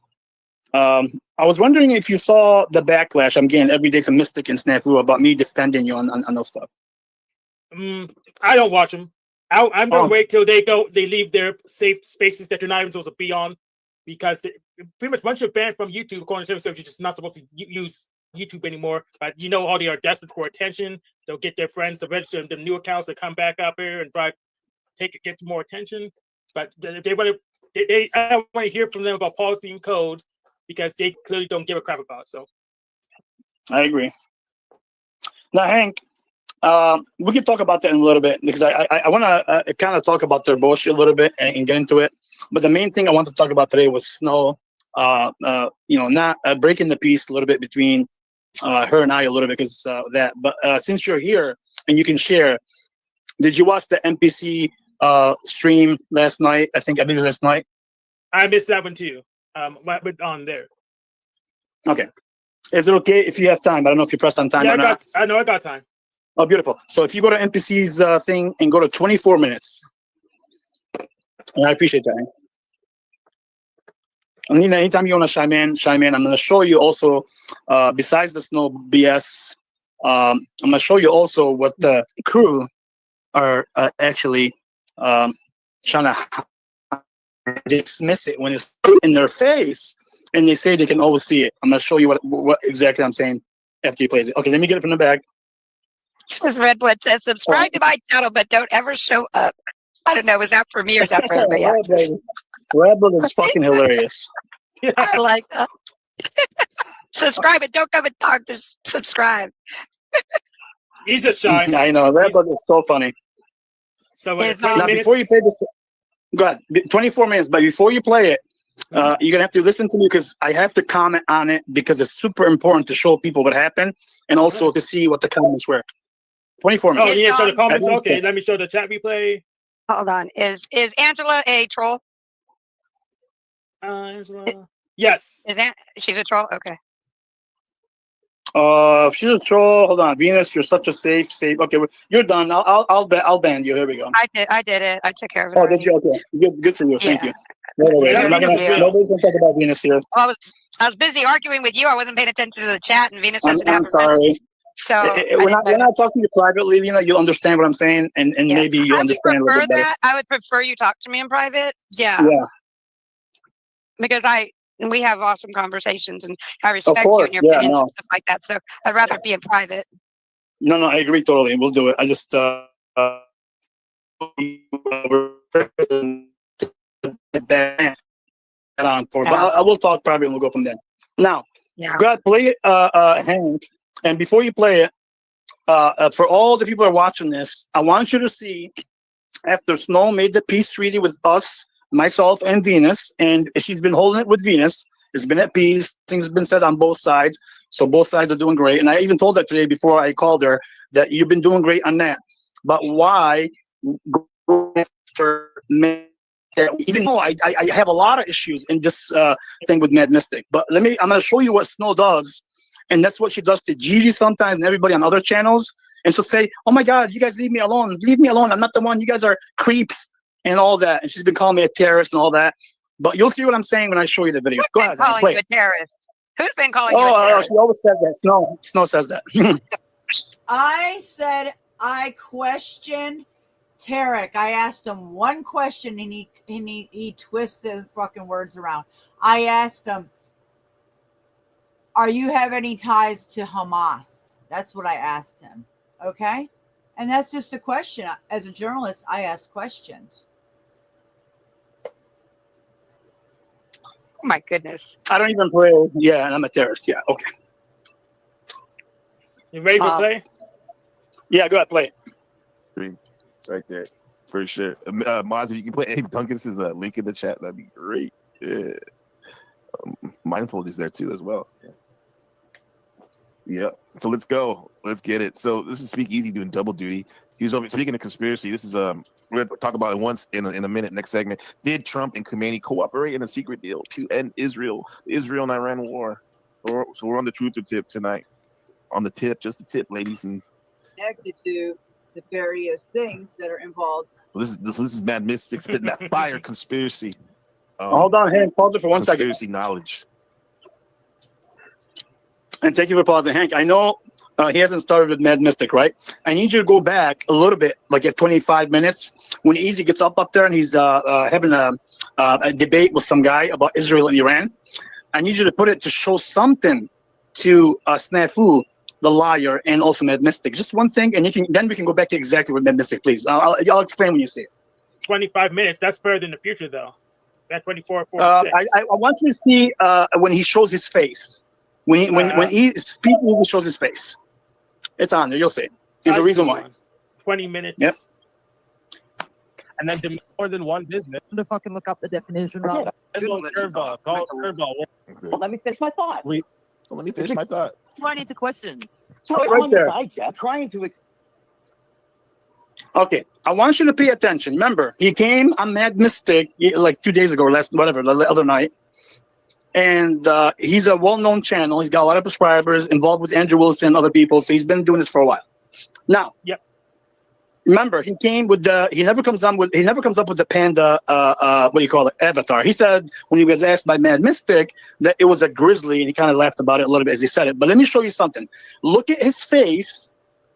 I was wondering if you saw the backlash I'm getting every day from Mystic and Snafu about me defending you on those stuff. I don't watch them. I'm gonna Oh. wait till they leave their safe spaces that you're not even supposed to be on, because pretty much once you're banned from YouTube, according to service, you're just not supposed to use YouTube anymore. But you know how they are desperate for attention. They'll get their friends to register them new accounts to come back up here and try to get more attention. But they want to. I don't want to hear from them about policy and code, because they clearly don't give a crap about it. So I agree. Now, Hank, we can talk about that in a little bit, because I want to kind of talk about their bullshit a little bit and get into it. But the main thing I want to talk about today was Snow, not breaking the peace a little bit between her and I a little bit because of that. But since you're here and you can share, did you watch the NPC stream last night? I believe it was last night. I missed that one too. But on there. Okay. Is it okay if you have time? I don't know if you pressed on time or not. I know I got time. Oh, beautiful. So if you go to NPC's thing and go to 24 minutes, and I appreciate that. And anytime you want to chime in. I'm going to show you also, besides the Snow BS, I'm going to show you also what the crew are actually trying to dismiss it when it's in their face, and they say they can always see it. I'm going to show you what exactly I'm saying after he plays it. Okay, let me get it from the bag. This Redwood says, subscribe to my channel, but don't ever show up. I don't know. Is that for me or is that for everybody else? Redwood is fucking hilarious. I like that. Subscribe and don't come and talk. Just subscribe. He's just shy. I know. Redwood is so funny. So now, before you play this, go ahead. 24 minutes, but before you play it, you're going to have to listen to me, because I have to comment on it, because it's super important to show people what happened and also to see what the comments were. 24 minutes. Oh, yeah, so the comments. Okay, let me show the chat replay. Hold on. Is Angela a troll? Angela. Yes. She's a troll? Okay. She's a troll. Hold on, Venus. You're such a safe. Okay, you're done. I'll ban you. Here we go. I did it. I took care of it. Oh, did you? Okay. Good for you. Thank you. Yeah, Nobody's gonna talk about Venus here. Well, I was busy arguing with you. I wasn't paying attention to the chat, and Venus doesn't have I'm sorry. So when I talk to you privately, Lena, you'll understand what I'm saying, and maybe you'll understand a little bit better. I would prefer you talk to me in private. Yeah. Because we have awesome conversations, and I respect you and your opinions and stuff like that. So I'd rather be in private. No, I agree totally. We'll do it. I just but I will talk private and we'll go from there. Now, go ahead, play it, Hank. And before you play it, for all the people who are watching this, I want you to see, after Snow made the peace treaty with us, myself and Venus, and she's been holding it with Venus. It's been at peace. Things have been said on both sides. So both sides are doing great. And I even told her today before I called her that you've been doing great on that. But why go after that? Even though I have a lot of issues in this thing with Mad Mystic. But I'm going to show you what Snow does. And that's what she does to Gigi sometimes and everybody on other channels. And she'll say, oh my God, you guys leave me alone. Leave me alone. I'm not the one. You guys are creeps and all that. And she's been calling me a terrorist and all that. But you'll see what I'm saying when I show you the video. Go ahead. Who's been calling you a terrorist? Who's been calling you a terrorist? She always said that. Snow says that. I said I questioned Tarek. I asked him one question and he twisted fucking words around. I asked him, are you have any ties to Hamas? That's what I asked him. Okay? And that's just a question. As a journalist, I ask questions. Oh my goodness. I don't even play. Yeah, and I'm a terrorist. Yeah, okay. You ready for play? Yeah, go ahead, play. Right there, for sure. Moz, if you can put Abe Duncan's link in the chat, that'd be great. Yeah. Mindfold is there too as well. Yeah. So let's go. Let's get it. So this is Speakeasy doing double duty. He was over speaking of conspiracy. This is we're going to talk about it once in a minute. Next segment. Did Trump and Khomeini cooperate in a secret deal to end Israel and Iran war? So we're on the truth or tip tonight. On the tip, just the tip, ladies and Connected to the various things that are involved. well, this is Mad Mystic spitting that fire conspiracy. Hold on, Hank. Pause it for 1 second. Conspiracy knowledge. And thank you for pausing, Hank. I know he hasn't started with Mad Mystic, right? I need you to go back a little bit, like at 25 minutes, when Easy gets up there and he's having a debate with some guy about Israel and Iran. I need you to put it to show something to Snafu, the liar, and also Mad Mystic. Just one thing, and then we can go back to exactly what Mad Mystic, please. I'll explain when you see it. 25 minutes. That's further in the future, though. That 24, 46. I want you to see when he shows his face. When he speaks, he shows his face. It's on there. You'll see. There's a reason why. 20 minutes. Yep. And then to more than one business. To fucking look up the definition of curveball. Call it curveball. Well, let me finish my thought. Let me finish my thought. Run into questions. So right there. Trying to. Okay, I want you to pay attention. Remember, he came on Mad Mystic like 2 days ago, the other night. And he's a well-known channel. He's got a lot of subscribers, involved with Andrew Wilson and other people. So he's been doing this for a while. Now, remember, he came with he never comes up with the panda what do you call it, avatar. He said when he was asked by Mad Mystic that it was a grizzly, and he kind of laughed about it a little bit as he said it. But let me show you something. Look at his face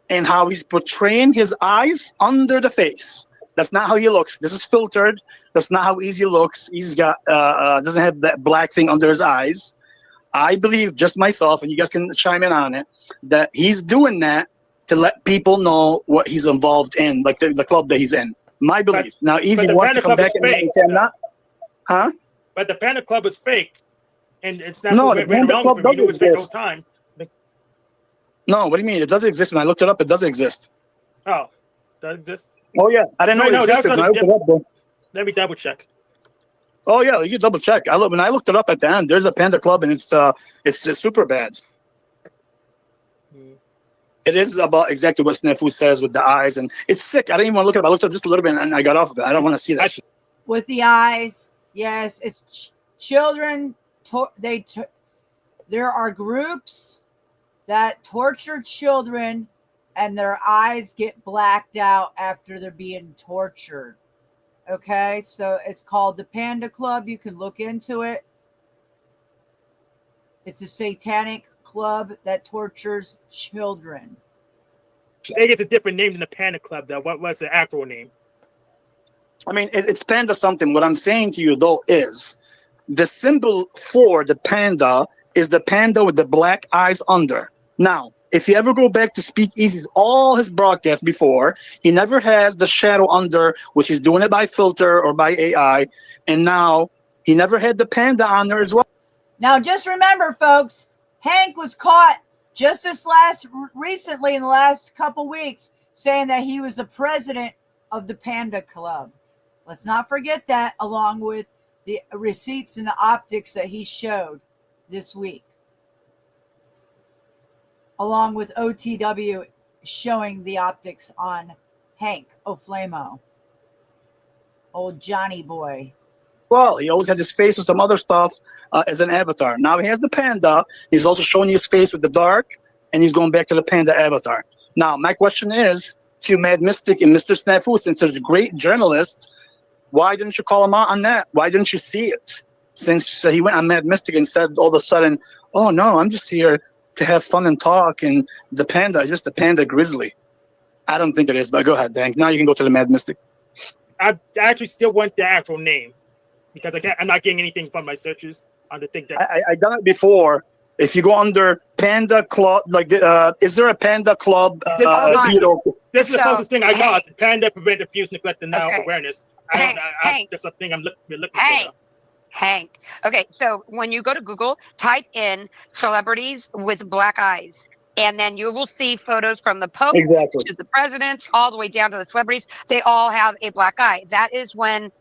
and how he's portraying his eyes under the face. That's not how he looks. This is filtered. That's not how Easy looks. He's got doesn't have that black thing under his eyes. I believe, just myself, and you guys can chime in on it, that he's doing that to let people know what he's involved in, like the club that he's in. My belief. Now, Easy wants to come back and say I'm not. Huh? But the Panda Club is fake, and it's not. No, the Panda Club doesn't exist. Time. No, what do you mean? It doesn't exist. When I looked it up, it doesn't exist. Oh, does it exist? Oh yeah, I didn't know it existed. When I looked it up, though. Let me double check. Oh yeah, you double check. When I looked it up at the end, there's a Panda Club, and it's super bad. It is about exactly what Snafu says with the eyes, and it's sick. I didn't even want to look at it. I looked up just a little bit, and I got off of it. I don't want to see that shit. With the eyes, yes, it's children. There are groups that torture children, and their eyes get blacked out after they're being tortured. Okay, so it's called the Panda Club. You can look into it. It's a satanic club that tortures children. I think it's a different name than the Panda Club, though. What was the actual name? I mean, it's Panda something. What I'm saying to you, though, is the symbol for the panda is the panda with the black eyes under. Now, if you ever go back to Speakeasy, all his broadcasts before, he never has the shadow under, which he's doing it by filter or by AI. And now he never had the panda on there as well. Now, just remember, folks, Hank was caught just recently in the last couple weeks saying that he was the president of the Panda Club. Let's not forget that, along with the receipts and the optics that he showed this week, along with OTW showing the optics on Hank Oflamo, old Johnny boy. Well, he always had his face with some other stuff as an avatar. Now he has the panda. He's also showing his face with the dark, and he's going back to the panda avatar. Now, my question is to Mad Mystic and Mr. Snafu, since there's great journalists, why didn't you call him out on that? Why didn't you see it? Since he went on Mad Mystic and said all of a sudden, oh, no, I'm just here to have fun and talk, and the panda is just a panda grizzly. I don't think it is, but go ahead, Hank. Now you can go to the Mad Mystic. I actually still want the actual name, because I'm not getting anything from my searches on the thing that I done it before. If you go under Panda Club, like is there a Panda Club? This This is the So, closest thing I got. Hank, Panda Prevent Abuse, Neglect, Denial, okay. Awareness. Hank, That's something we're looking Hank, for. Hank. Okay, so when you go to Google, type in celebrities with black eyes, and then you will see photos from the Pope Exactly. to the presidents, all the way down to the celebrities. They all have a black eye. That is when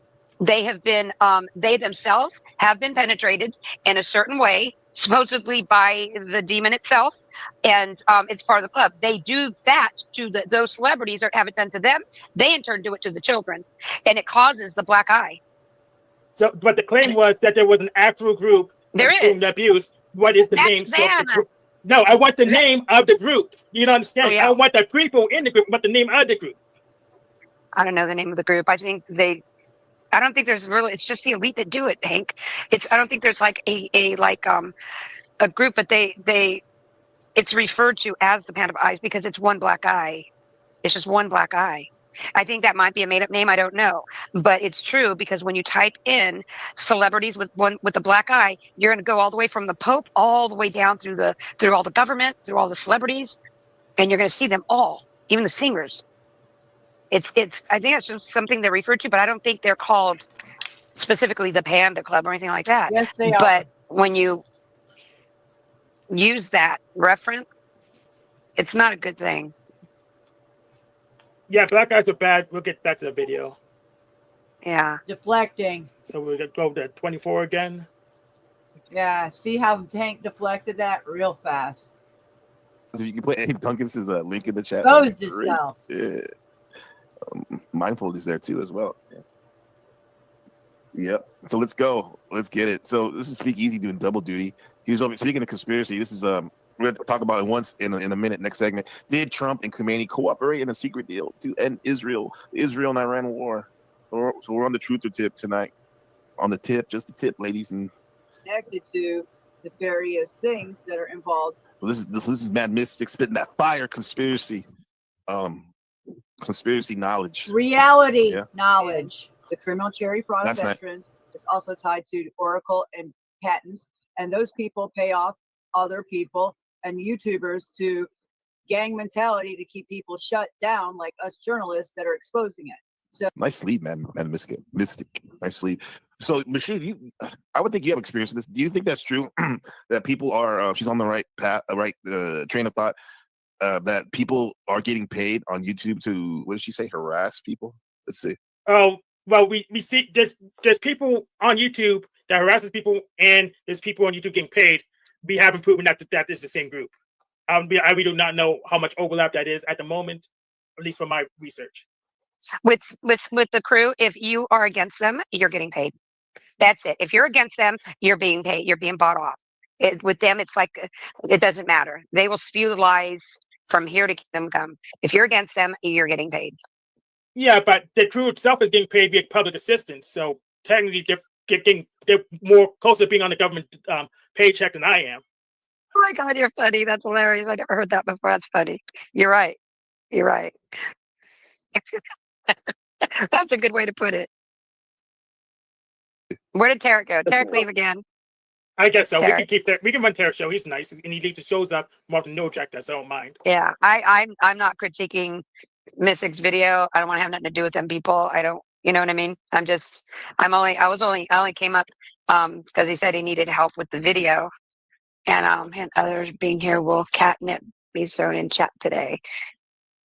they have been, they themselves have been penetrated in a certain way, supposedly by the demon itself, and it's part of the club. They do that to those celebrities, or have it done to them. They in turn do it to the children, and it causes the black eye. So, but the claim was that there was an actual group There that's doing the abuse. What is the That's name? So the them. group, no, I want the name of the group. You don't understand? Oh, yeah. I don't want the people in the group, but the name of the group. I don't know the name of the group. I don't think there's really. It's just the elite that do it, Hank. I don't think there's like a group, but it's referred to as the Panda of Eyes because it's one black eye. It's just one black eye. I think that might be a made-up name. I don't know, but it's true because when you type in celebrities with the black eye, you're going to go all the way from the Pope all the way down through all the government, through all the celebrities, and you're going to see them all, even the singers. I think it's just something they're referred to, but I don't think they're called specifically the Panda Club or anything like that. Yes, they are. But when you use that reference, it's not a good thing. Yeah, black guys are bad. We'll get back to the video. Yeah. Deflecting. So we're gonna go to 24 again. Yeah. See how Tank deflected that real fast. So you can put Abe Duncan's link in the chat. Exposed That'd be great. itself. Yeah. Mindful is there too as well. Yeah. Yep. So let's go. Let's get it. So this is Speakeasy doing double duty. He was over speaking of conspiracy. This is we're going to talk about it once in a minute. Next segment. Did Trump and Khomeini cooperate in a secret deal to end Israel and Iran war? So we're on the truth or tip tonight. On the tip, just the tip, ladies and. Connected to the various things that are involved. Well, this is Mad Mystic spitting that fire conspiracy, conspiracy knowledge. Reality Yeah. knowledge. The criminal cherry fraud That's nice. veterans is also tied to Oracle and patents, and those people pay off other people and YouTubers to gang mentality to keep people shut down, like us journalists that are exposing it. So Nice sleeve, man. Mad Mystic. Nice sleeve. So, Machine, I would think you have experience in this. Do you think that's true? That people are, she's on the right path, train of thought, that people are getting paid on YouTube to, what did she say, harass people? Let's see. Oh, well, we see there's people on YouTube that harasses people, and there's people on YouTube getting paid. We haven't proven that is the same group. We do not know how much overlap that is at the moment, at least from my research. With the crew, if you are against them, you're getting paid. That's it. If you're against them, you're being paid. You're being bought off. With them, it's like it doesn't matter. They will spew the lies from here to Kingdom Come. If you're against them, you're getting paid. Yeah, but the crew itself is getting paid via public assistance, so technically they're more closer to being on the government paycheck than I am. Oh my God, you're funny. That's hilarious. I never heard that before. That's funny. You're right. You're right. That's a good way to put it. Where did Tarek go? Tarek leave again. I guess so. Tarek. We can keep that. We can run Tarek's show. He's nice, and he leaves the shows up more often. No object us. I don't mind. Yeah, I'm not critiquing Mystic's video. I don't want to have nothing to do with them people. I don't. You know what I mean? I only came up because he said he needed help with the video, and others being here will catnip be thrown in chat today.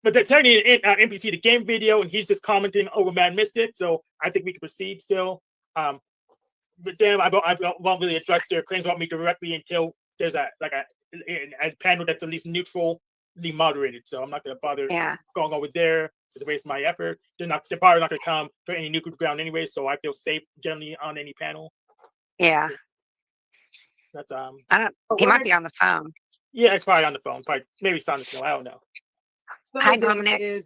But they're sending in NPC the game video, and he's just commenting over Mad Mystic. So I think we can proceed still. With them, I won't really address their claims about me directly until there's a panel that's at least neutrally moderated. So I'm not going to bother going over there. It's a waste of my effort. They're probably not going to come for any neutral ground anyway. So I feel safe generally on any panel. Yeah. That's I don't. He might be on the phone. Yeah, it's probably on the phone. Probably maybe it's on the snow. I don't know. Hi, Dominic.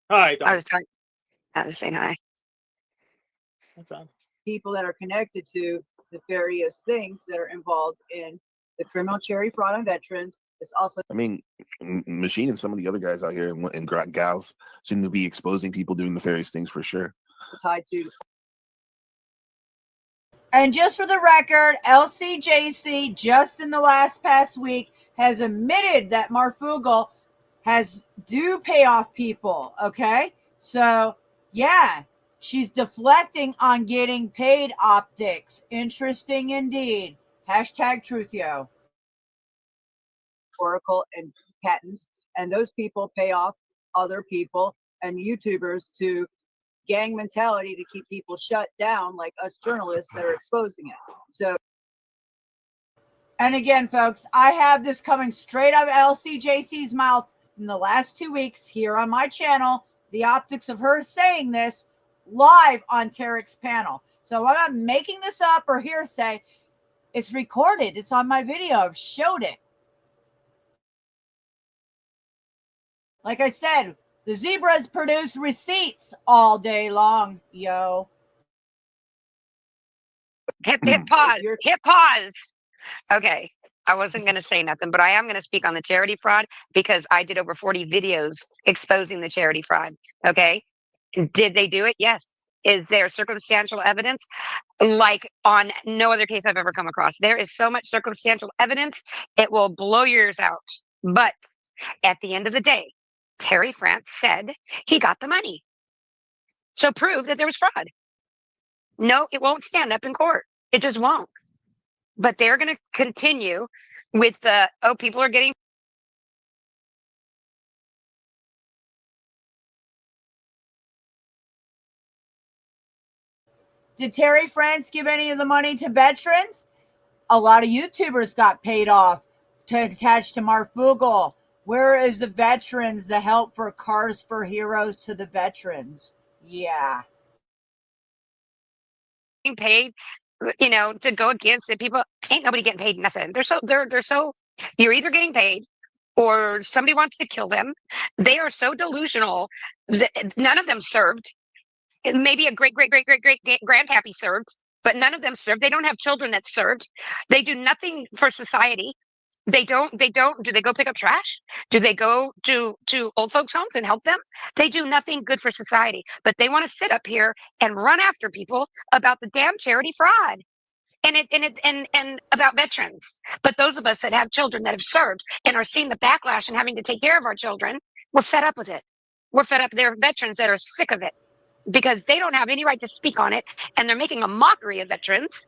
Hi, Dominic. I was saying hi. What's on? People that are connected to the various things that are involved in the criminal cherry fraud on veterans. It's also, I mean, Machine and some of the other guys out here and gals seem to be exposing people doing nefarious things for sure. tied to. And just for the record, LCJC just in the past week has admitted that Marfugel do pay off people. Okay. So yeah, she's deflecting on getting paid optics. Interesting indeed. Hashtag Truthio. Oracle and patents. And those people pay off other people and YouTubers to gang mentality to keep people shut down, like us journalists that are exposing it. So, and again, folks, I have this coming straight out of LCJC's mouth in the last 2 weeks here on my channel. The optics of her saying this live on Tarek's panel. So I'm not making this up or hearsay. It's recorded. It's on my video. I've showed it. Like I said, the zebras produce receipts all day long, yo. Hit pause. Hit pause. Okay. I wasn't going to say nothing, but I am going to speak on the charity fraud because I did over 40 videos exposing the charity fraud. Okay. Did they do it? Yes. Is there circumstantial evidence like on no other case I've ever come across? There is so much circumstantial evidence, it will blow your ears out. But at the end of the day, Terry France said he got the money. So prove that there was fraud. No, it won't stand up in court. It just won't. But they're going to continue with the, oh, people are getting. Did Terry France give any of the money to veterans? A lot of YouTubers got paid off to attach to Marfugel. Where is the veterans, the help for Cars for Heroes to the veterans? Yeah. Paid, you know, to go against it. People ain't nobody getting paid nothing. They're so you're either getting paid or somebody wants to kill them. They are so delusional that none of them served. Maybe a great grandpappy served, but none of them served. They don't have children that served. They do nothing for society. They don't, do they go pick up trash? Do they go to old folks' homes and help them? They do nothing good for society, but they want to sit up here and run after people about the damn charity fraud and about veterans. But those of us that have children that have served and are seeing the backlash and having to take care of our children, we're fed up with it. We're fed up. There are veterans that are sick of it because they don't have any right to speak on it. And they're making a mockery of veterans.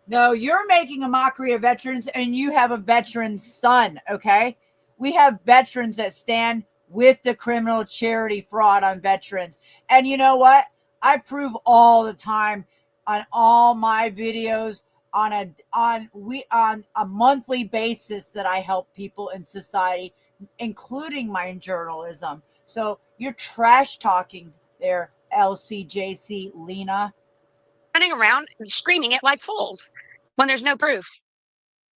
No, you're making a mockery of veterans and you have a veteran's son, okay? We have veterans that stand with the criminal charity fraud on veterans. And you know what? I prove all the time on all my videos on a monthly basis that I help people in society, including my journalism. So you're trash talking there, LCJC Lena. Running around screaming it like fools when there's no proof.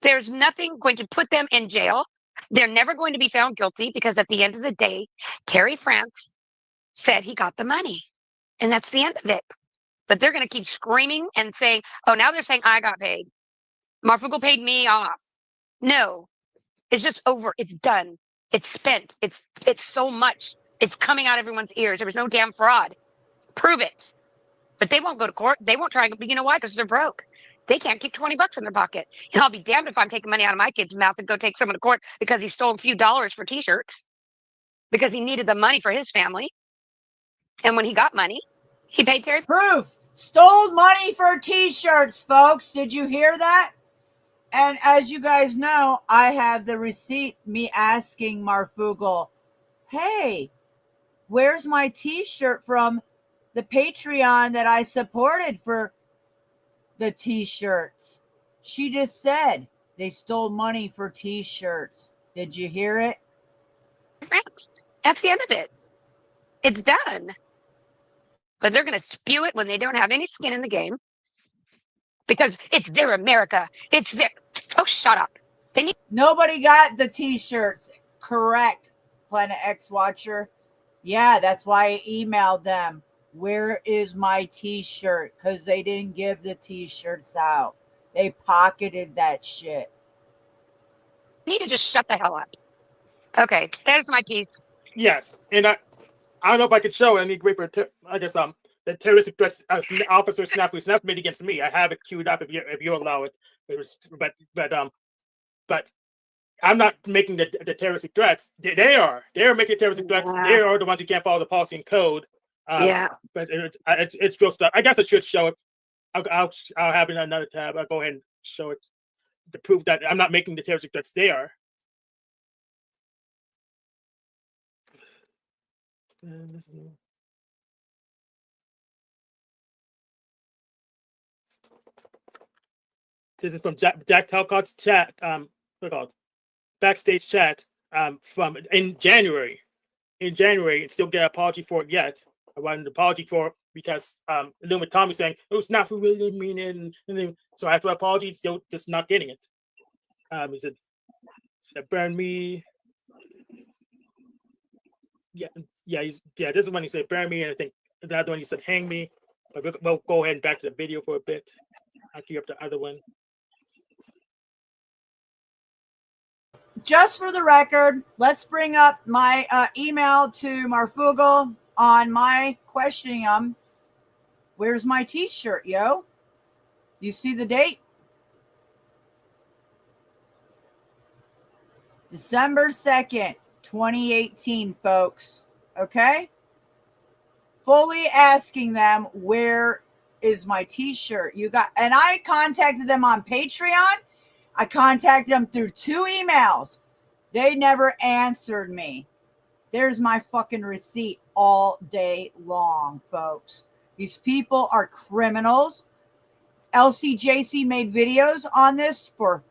There's nothing going to put them in jail. They're never going to be found guilty because at the end of the day, Terry France said he got the money. And that's the end of it. But they're going to keep screaming and saying, oh, now they're saying I got paid. Marfugel paid me off. No, it's just over. It's done. It's spent. It's so much. It's coming out everyone's ears. There was no damn fraud. Prove it. But they won't go to court. They won't try. You know why? Because they're broke. They can't keep $20 in their pocket. And I'll be damned if I'm taking money out of my kid's mouth and go take someone to court because he stole a few dollars for T-shirts because he needed the money for his family. And when he got money, he paid Terry. Proof. Stole money for T-shirts, folks. Did you hear that? And as you guys know, I have the receipt, me asking Marfugel, hey, where's my T-shirt from the Patreon that I supported for the T-shirts? She just said they stole money for T-shirts. Did you hear it? That's the end of it. It's done. But they're going to spew it when they don't have any skin in the game because it's their America. It's their. Oh, shut up. Nobody got the T-shirts. Correct, Planet X Watcher. Yeah, that's why I emailed them. Where is my T-shirt? Because they didn't give the T-shirts out. They pocketed that shit. You need to just shut the hell up. Okay, there's my piece. Yes, and I don't know if I could show any greater. I guess the terroristic threats Officer Snap made against me. I have it queued up if you allow it. But I'm not making the terroristic threats. They are making terroristic threats. They are the ones who can't follow the policy and code. But it's real stuff. I guess I should show it. I'll have it in another tab. I'll go ahead and show it to prove that I'm not making the terroristic threats. They are. This is from Jack Talcott's chat. What's it called? Backstage chat. From in January. In January, and still get an apology for it yet. I wanted an apology for it because Luma Tommy saying it was not for really didn't mean it, and then, so after an apology, still just not getting it. He said burn me. This is when he said burn me, and I think the other one he said hang me. But we'll go ahead and back to the video for a bit. I'll keep up the other one. Just for the record, let's bring up my email to Marfugel on my questioning him. Where's my t-shirt, yo? You see the date? December 2nd, 2018, folks. Okay? Fully asking them, where is my t-shirt? And I contacted them on Patreon. I contacted them through 2 emails. They never answered me. There's my fucking receipt all day long, folks. These people are criminals. LCJC made videos on this for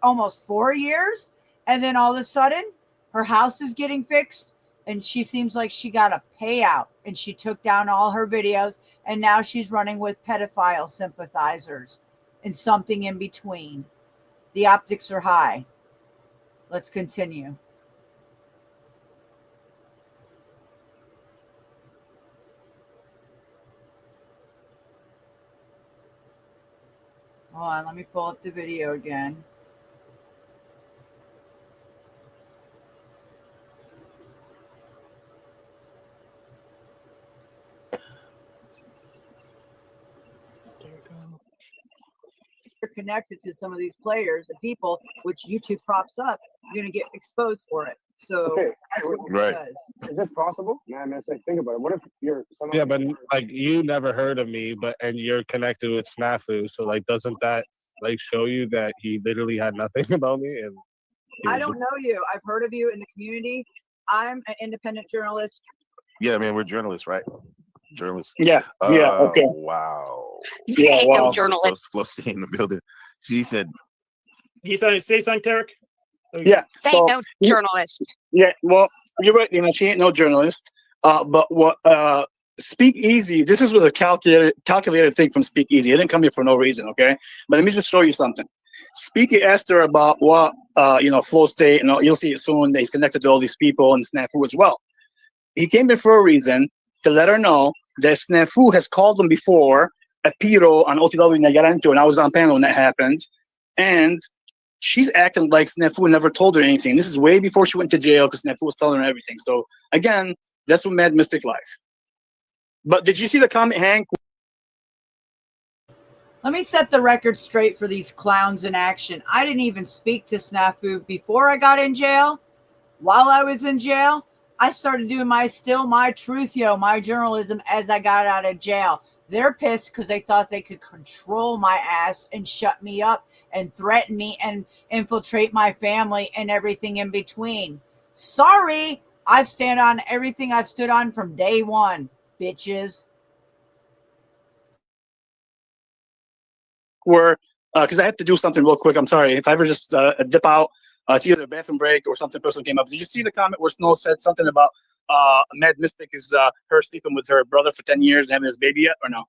almost 4 years. And then all of a sudden, her house is getting fixed. And she seems like she got a payout. And she took down all her videos. And now she's running with pedophile sympathizers and something in between. The optics are high. Let's continue. Hold on, let me pull up the video again. You're connected to some of these players and people, which YouTube props up, you're going to get exposed for it. So that's what it does. Is this possible? Man, it's like, think about it. What if you're someone? Yeah, but like you never heard of me, and you're connected with Snafu. So like, doesn't that like show you that he literally had nothing about me? And I don't know you. I've heard of you in the community. I'm an independent journalist. Yeah, man, we're journalists, right? Journalists. Yeah. Okay. Wow. Yeah. Ain't Wow. no journalist. Flossy in the building. She said. He said, "Say something, Tarek." Yeah. They So, ain't no journalist. yeah. Well, you're right. You know, she ain't no journalist. But what? Speak Easy. This is with a calculated thing from Speak Easy. It didn't come here for no reason. Okay. But let me just show you something. Speaky asked her about what Flow State, and you'll see it soon. That he's connected to all these people and Snafu as well. He came here for a reason, to let her know that Snafu has called them before at Piro on OTW Nagaranto, and I was on panel when that happened. And she's acting like Snafu never told her anything. This is way before she went to jail because Snafu was telling her everything. So again, that's what Mad Mystic lies. But did you see the comment, Hank? Let me set the record straight for these clowns in action. I didn't even speak to Snafu before I got in jail. While I was in jail, I started doing my truth, my journalism as I got out of jail. They're pissed because they thought they could control my ass and shut me up and threaten me and infiltrate my family and everything in between. Sorry, I've stand on everything I've stood on from day one, bitches. Where, because I had to do something real quick. I'm sorry. If I ever just dip out, it's either a bathroom break or something personal came up. Did you see the comment where Snow said something about Mad Mystic is her sleeping with her brother for 10 years and having his baby yet, or no?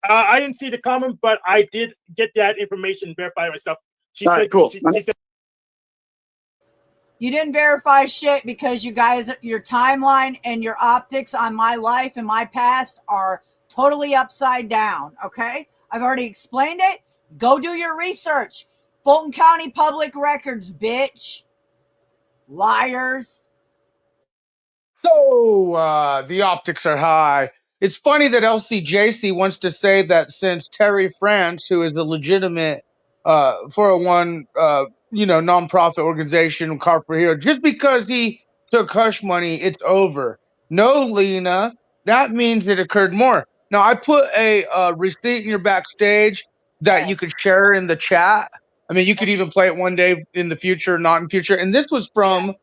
I didn't see the comment, but I did get that information verified myself. She said, cool. She said, You didn't verify shit because you guys, your timeline and your optics on my life and my past are totally upside down, okay? I've already explained it. Go do your research. Fulton County Public Records, bitch. Liars. So the optics are high. It's funny that LCJC wants to say that since Terry France, who is the legitimate 401 nonprofit organization, Car for Hero. Just because he took hush money, it's over. No, Lena, that means it occurred more. Now, I put a receipt in your backstage that you could share in the chat. I mean, you could even play it one day in the future, not in future. And this was from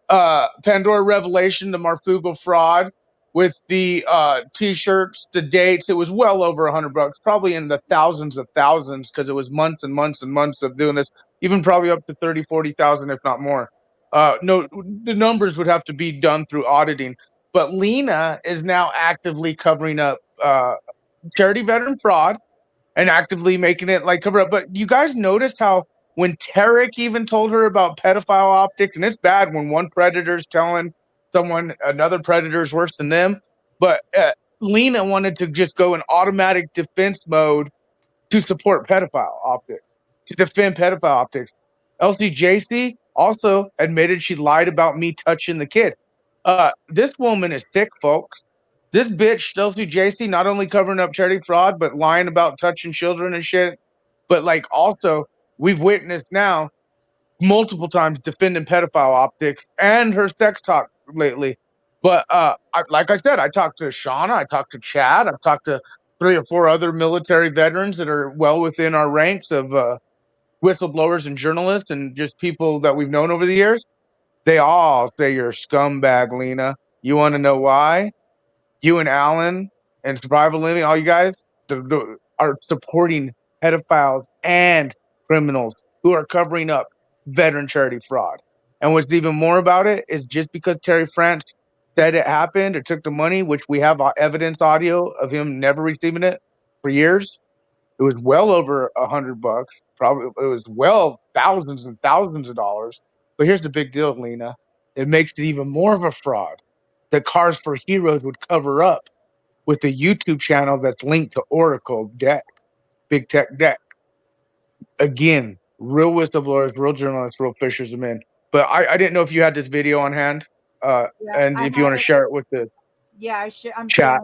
Pandora Revelation, the Marfugo fraud, with the t-shirts, the dates. It was well over $100, probably in the thousands of thousands, because it was months and months and months of doing this, even probably up to 30, 40,000, if not more. No, the numbers would have to be done through auditing. But Lena is now actively covering up charity veteran fraud and actively making it like cover up. But you guys noticed how when Tarek even told her about pedophile optics, and it's bad when one predator's telling someone another predator's worse than them, but Lena wanted to just go in automatic defense mode to support pedophile optics, to defend pedophile optics. LCJC also admitted she lied about me touching the kid. This woman is sick, folks. This bitch, LCJC, not only covering up charity fraud, but lying about touching children and shit. But like also, we've witnessed now multiple times defending pedophile optics and her sex talk lately. But like I said, I talked to Shauna, I talked to Chad, I've talked to 3 or 4 other military veterans that are well within our ranks of whistleblowers and journalists and just people that we've known over the years. They all say you're a scumbag, Lena. You want to know why? You and Alan and Survival Living, all you guys are supporting pedophiles and criminals who are covering up veteran charity fraud. And what's even more about it is just because Terry France said it happened or took the money, which we have evidence audio of him never receiving it for years. It was well over $100. Probably it was well thousands and thousands of dollars. But here's the big deal, Lena. It makes it even more of a fraud that Cars for Heroes would cover up with a YouTube channel that's linked to Oracle Deck, Big Tech Deck. Again, real whistleblowers, real journalists, real fishermen. But I didn't know if you had this video on hand, and if you want to share it with the I'm chat.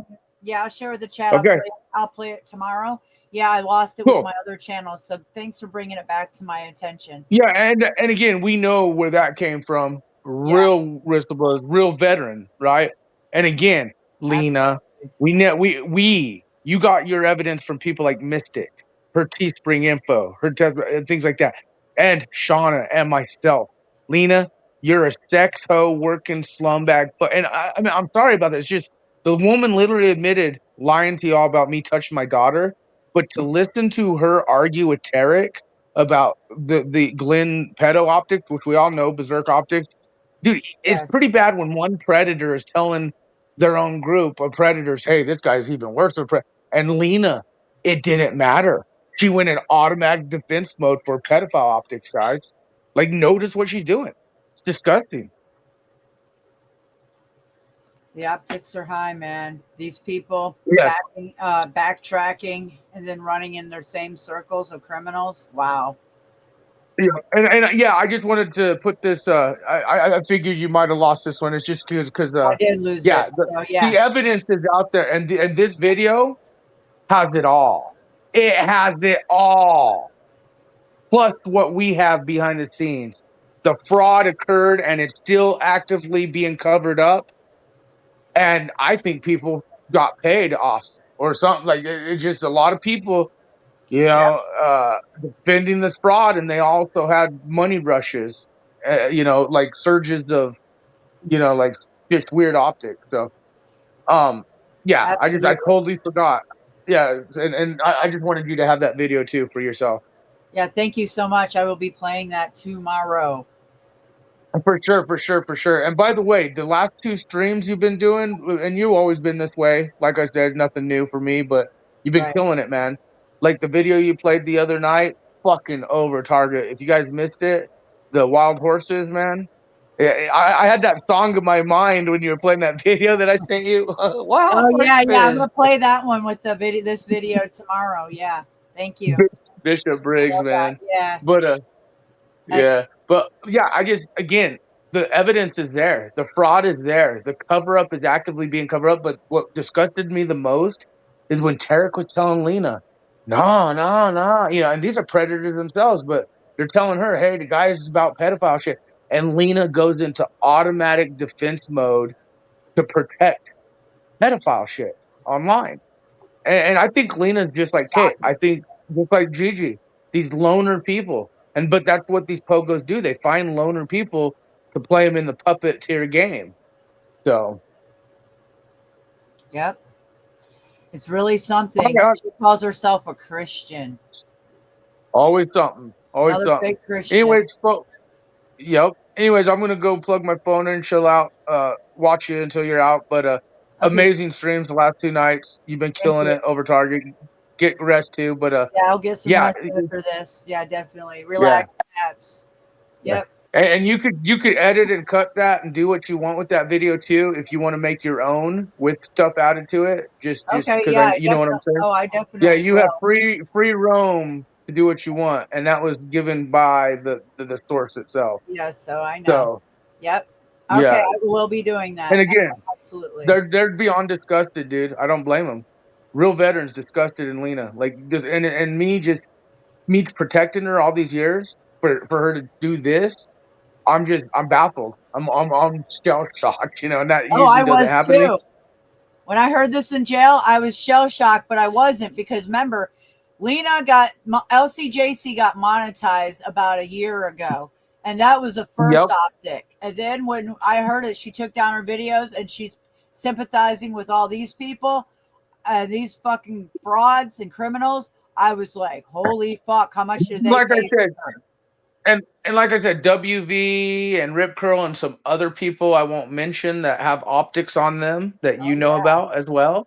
I'll share the chat. Okay. I'll play it tomorrow. Yeah, I lost it Cool. with my other channel, so thanks for bringing it back to my attention. Yeah, and again, we know where that came from. Real whistleblowers, real veteran, right? And again, Lena, you got your evidence from people like Mystic, her Teespring info, her things like that, and Shauna and myself. Lena, you're a sex hoe working slumbag. And I mean, I'm sorry about this. It's just the woman literally admitted lying to y'all about me touching my daughter, but to listen to her argue with Tarek about the Glenn pedo optics, which we all know, Berserk optics. Dude, it's pretty bad when one predator is telling their own group of predators, hey, this guy's even worse than and Lena, it didn't matter. She went in automatic defense mode for pedophile optics, guys. Like, notice what she's doing. It's disgusting. The optics are high, man. These people Yeah. backtracking and then running in their same circles of criminals. Wow. Yeah, and yeah, I just wanted to put this. I figured you might have lost this one. It's just because I did lose it. So, the evidence is out there, and this video has it all. It has it all. Plus, what we have behind the scenes, the fraud occurred, and it's still actively being covered up. And I think people got paid off or something like it's just a lot of people. Defending this fraud, and they also had money rushes, like surges of, like just weird optics. So, I totally forgot. Yeah, and I just wanted you to have that video too for yourself. Yeah, thank you so much. I will be playing that tomorrow. For sure. And by the way, the last 2 streams you've been doing, and you've always been this way. Like I said, nothing new for me, but you've been killing it, man. Like the video you played the other night, fucking over target. If you guys missed it, the wild horses, man. I had that song in my mind when you were playing that video that I sent you. Wow. Oh yeah. I'm gonna play that one with the video. This video tomorrow. Yeah. Thank you. Bishop Briggs, man. Yeah. But I just, again, the evidence is there. The fraud is there. The cover up is actively being covered up. But what disgusted me the most is when Tarek was telling Lena, no, and these are predators themselves, but They're telling her, hey, the guy is about pedophile shit. And Lena goes into automatic defense mode to protect pedophile shit online. And I think Lena's just like Kate. I think just like Gigi, these loner people. But that's what these pogos do. They find loner people to play them in the puppeteer game. So Yep. It's really something. Okay. She calls herself a Christian. Always something. Always Another something. fake Christian. Anyways, yep. Anyways, I'm gonna go plug my phone in, chill out, watch you until you're out. But amazing streams the last 2 nights. You've been killing you. it over Target. Get rest too. But Yeah, I'll get some yeah, rest after this. Yeah, definitely. Relax. Naps. Yep. and you could edit and cut that and do what you want with that video too. If you want to make your own with stuff added to it, just Okay. because Yeah. you know what I'm saying. I definitely. Yeah, you have will. free roam to do what you want, and that was given by the source itself. Yes. So I know. So Yep. Okay. yeah, I will be doing that. and again, Absolutely. they're beyond disgusted, dude. I don't blame them. Real veterans disgusted in Lena, like just and me protecting her all these years for her to do this. I'm baffled. I'm shell shocked, you know, and that Oh, I usually doesn't was happen to me. too. When I heard this in jail, I was shell shocked, but I wasn't because remember, LCJC got monetized about a year ago, and that was the first Yep. optic. And then when I heard it, she took down her videos and she's sympathizing with all these people, these fucking frauds and criminals. I was like, holy fuck, how much did they Like I pay said, for her? and like I said, WV and Rip Curl and some other people I won't mention that have optics on them that you know about as well.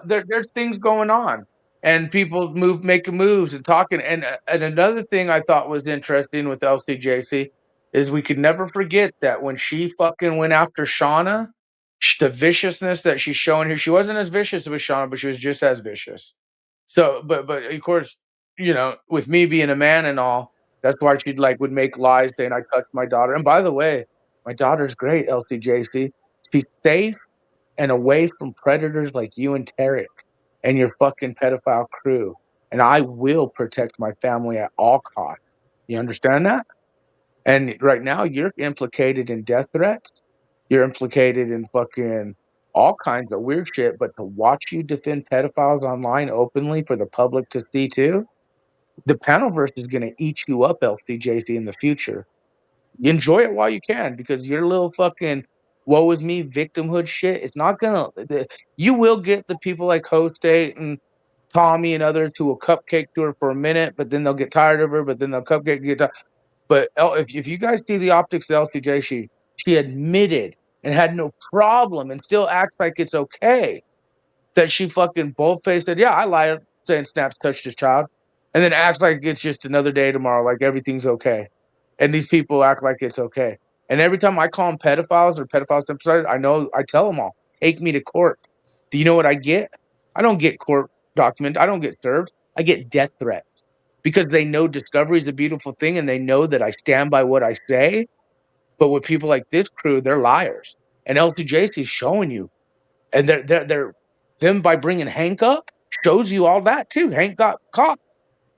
There's things going on, and people making moves and talking. And another thing I thought was interesting with LCJC is we could never forget that when she fucking went after Shauna, the viciousness that she's showing here, she wasn't as vicious with Shauna, but she was just as vicious. So, but of course, you know, with me being a man and all, that's why she would make lies saying I touched my daughter. And by the way, my daughter's great, LCJC. She's safe and away from predators like you and Tarek and your fucking pedophile crew. And I will protect my family at all costs. You understand that? And right now, you're implicated in death threats. You're implicated in fucking all kinds of weird shit. But to watch you defend pedophiles online openly for the public to see too, the panelverse is going to eat you up, LCJC, in the future. Enjoy it while you can, because your little fucking woe is me victimhood shit, it's not gonna. You will get the people like Host State and Tommy and others who will cupcake to her for a minute, but then they'll get tired of her, but then they'll cupcake get tired. But if you guys see the optics of LCJ, she admitted and had no problem and still acts like it's okay that she fucking bold-faced said, yeah, I lied saying Snaps touched his child, and then acts like it's just another day tomorrow, like everything's okay. And these people act like it's okay. And every time I call them pedophiles or pedophile sympathizers, I tell them all, take me to court. Do you know what I get? I don't get court documents. I don't get served. I get death threats because they know discovery is a beautiful thing and they know that I stand by what I say. But with people like this crew, they're liars. And LCJC is showing you. And they're them by bringing Hank up shows you all that too. Hank got caught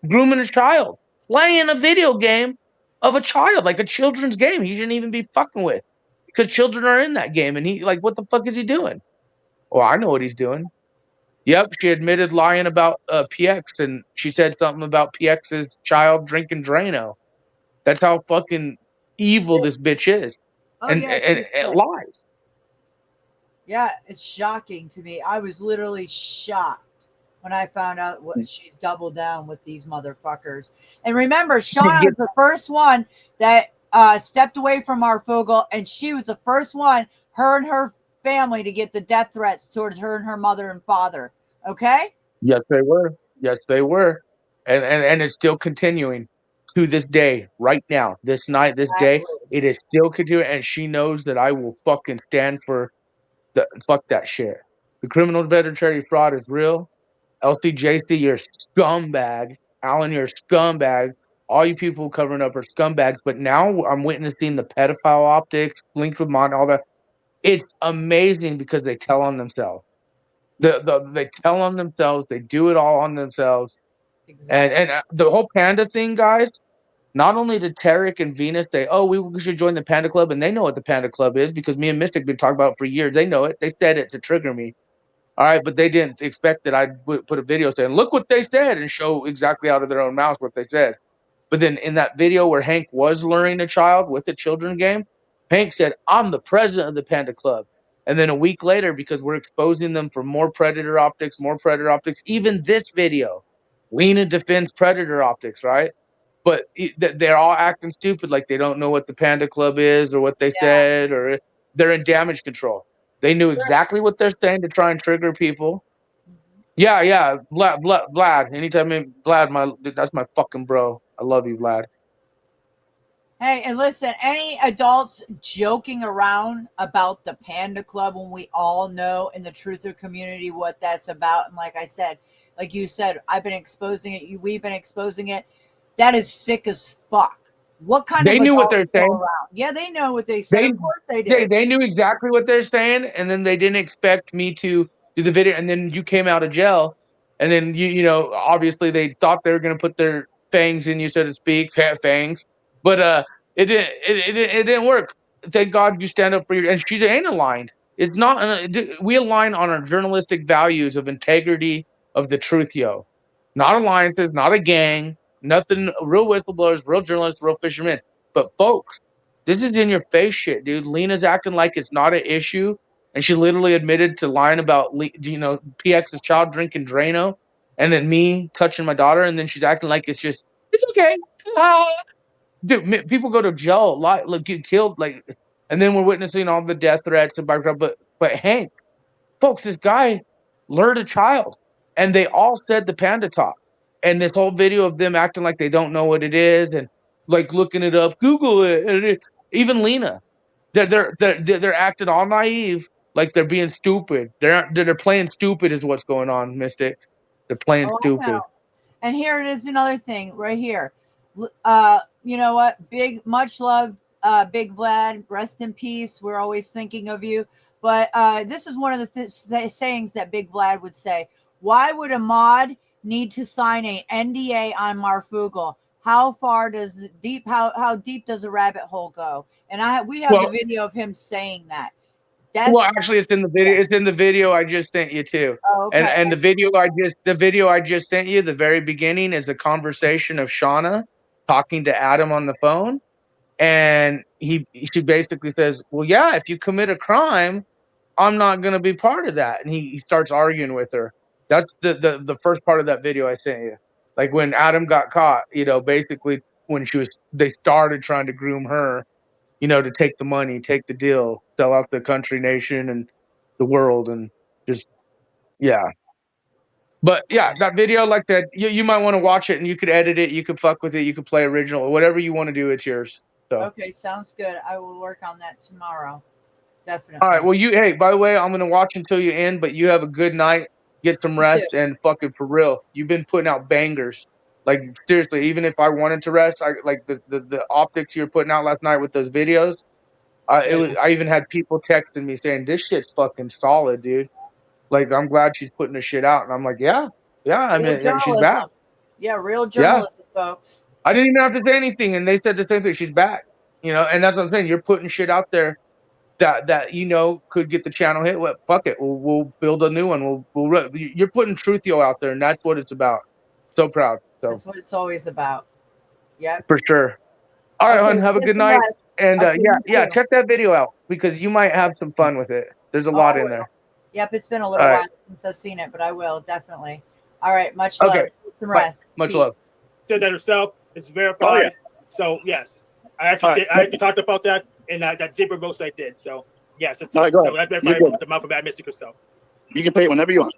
grooming a child, playing a video game of a child, like a children's game he shouldn't even be fucking with because children are in that game. And he, like, what the fuck is he doing? Well, I know what he's doing. Yep, she admitted lying about PX, and she said something about PX's child drinking Drano. That's how fucking evil this bitch is. Oh, and lies. Yeah, it's shocking to me. I was literally shocked when I found out what she's doubled down with these motherfuckers. And remember, Shauna was the first one that stepped away from our Fogel, and she was the first one, her and her family, to get the death threats towards her and her mother and father. Okay? Yes, they were. Yes, they were. And it's still continuing to this day, right now, this night, this day. It is still continuing, and she knows that I will fucking stand for fuck that shit. The criminal veterinary fraud is real. LCJC, you're a scumbag. Alan, you're a scumbag. All you people covering up are scumbags. But now I'm witnessing the pedophile optics, linked with mine, all that. It's amazing because they tell on themselves. They tell on themselves. They do it all on themselves. Exactly. And the whole panda thing, guys, not only did Tarek and Venus say, "Oh, we should join the Panda Club," and they know what the Panda Club is because me and Mystic been talking about it for years. They know it. They said it to trigger me. All right, but they didn't expect that I'd put a video saying, "Look what they said," and show exactly out of their own mouths what they said. But then in that video where Hank was luring a child with the children game, Hank said, "I'm the president of the Panda Club." And then a week later, because we're exposing them for more Predator optics, even this video, Lena defends Predator optics, right? But they're all acting stupid, like they don't know what the Panda Club is or what they said, or they're in damage control. They knew exactly what they're saying to try and trigger people. Yeah. Vlad. Anytime, Vlad, that's my fucking bro. I love you, Vlad. Hey, and listen, any adults joking around about the Panda Club when we all know in the truther community what that's about, and like I said, like you said, I've been exposing it, we've been exposing it. That is sick as fuck. What kind They of knew what adults they're go saying. around? Yeah, they know what they said. Of course they do. They knew exactly what they're saying, and then they didn't expect me to do the video. And then you came out of jail, and then you know, obviously they thought they were going to put their fangs in you, so to speak, fangs. But it didn't work. Thank God you stand up for your. And she ain't aligned. It's not. We align on our journalistic values of integrity, of the truth, yo. Not alliances, not a gang, nothing. Real whistleblowers, real journalists, real fishermen. But folks, this is in your face shit, dude. Lena's acting like it's not an issue, and she literally admitted to lying about, you know, PX's child drinking Drano, and then me touching my daughter, and then she's acting like it's okay. Dude, people go to jail a lot, like get killed, like, and then we're witnessing all the death threats and but Hank, folks, this guy lured a child, and they all said the Panda talk, and this whole video of them acting like they don't know what it is, and like looking it up, Google it, and even Lena, they're acting all naive, like they're being stupid. They're playing stupid, is what's going on, Mystic. They're playing Oh, I stupid. know. And here it is, another thing right here. You know what? Much love, Big Vlad. Rest in peace. We're always thinking of you. But this is one of the sayings that Big Vlad would say. Why would a mod need to sign a NDA on Marfugal? How far does how deep does a rabbit hole go? And we have the video of him saying that. Well, actually, it's in the video. It's in the video I just sent you too. Oh, okay. And the video I just sent you, the very beginning, is the conversation of Shauna talking to Adam on the phone, and she basically says, "Well, yeah, if you commit a crime, I'm not going to be part of that." And he starts arguing with her. That's the first part of that video I sent you. Like when Adam got caught, you know, basically when they started trying to groom her, you know, to take the money, take the deal, sell out the country, nation, and the world, and just, yeah. But yeah, that video, like that, you might want to watch it, and you could edit it, you could fuck with it, you could play original, whatever you want to do, it's yours. So. Okay, sounds good. I will work on that tomorrow. Definitely. All right. Well, hey, by the way, I'm gonna watch until you end, but you have a good night, get some rest, and fucking for real, you've been putting out bangers. Like seriously, even if I wanted to rest, I like the optics you're putting out last night with those videos. I even had people texting me saying this shit's fucking solid, dude. Like I'm glad she's putting this shit out, and I'm like, yeah. I mean, she's back. Yeah, real journalism, folks. I didn't even have to say anything, and they said the same thing. She's back, you know, and that's what I'm saying. You're putting shit out there that you know could get the channel hit. Well, fuck it, we'll build a new one. You're putting Truthio out there, and that's what it's about. So proud. So that's what it's always about. Yeah, for sure. All right, hon, have a good night. And yeah, check that video out because you might have some fun with it. There's a lot in there. Yep, it's been a little while since I've seen it, but I will definitely. All right, much love. Okay. Get some rest. Much love. Said that herself. It's verified. Oh, yeah. So yes, I actually talked about that in that Zebra roast I did. So yes, it's all right, go ahead. So that's verified the mouth of Bad Mystic herself. You can play it whenever you want.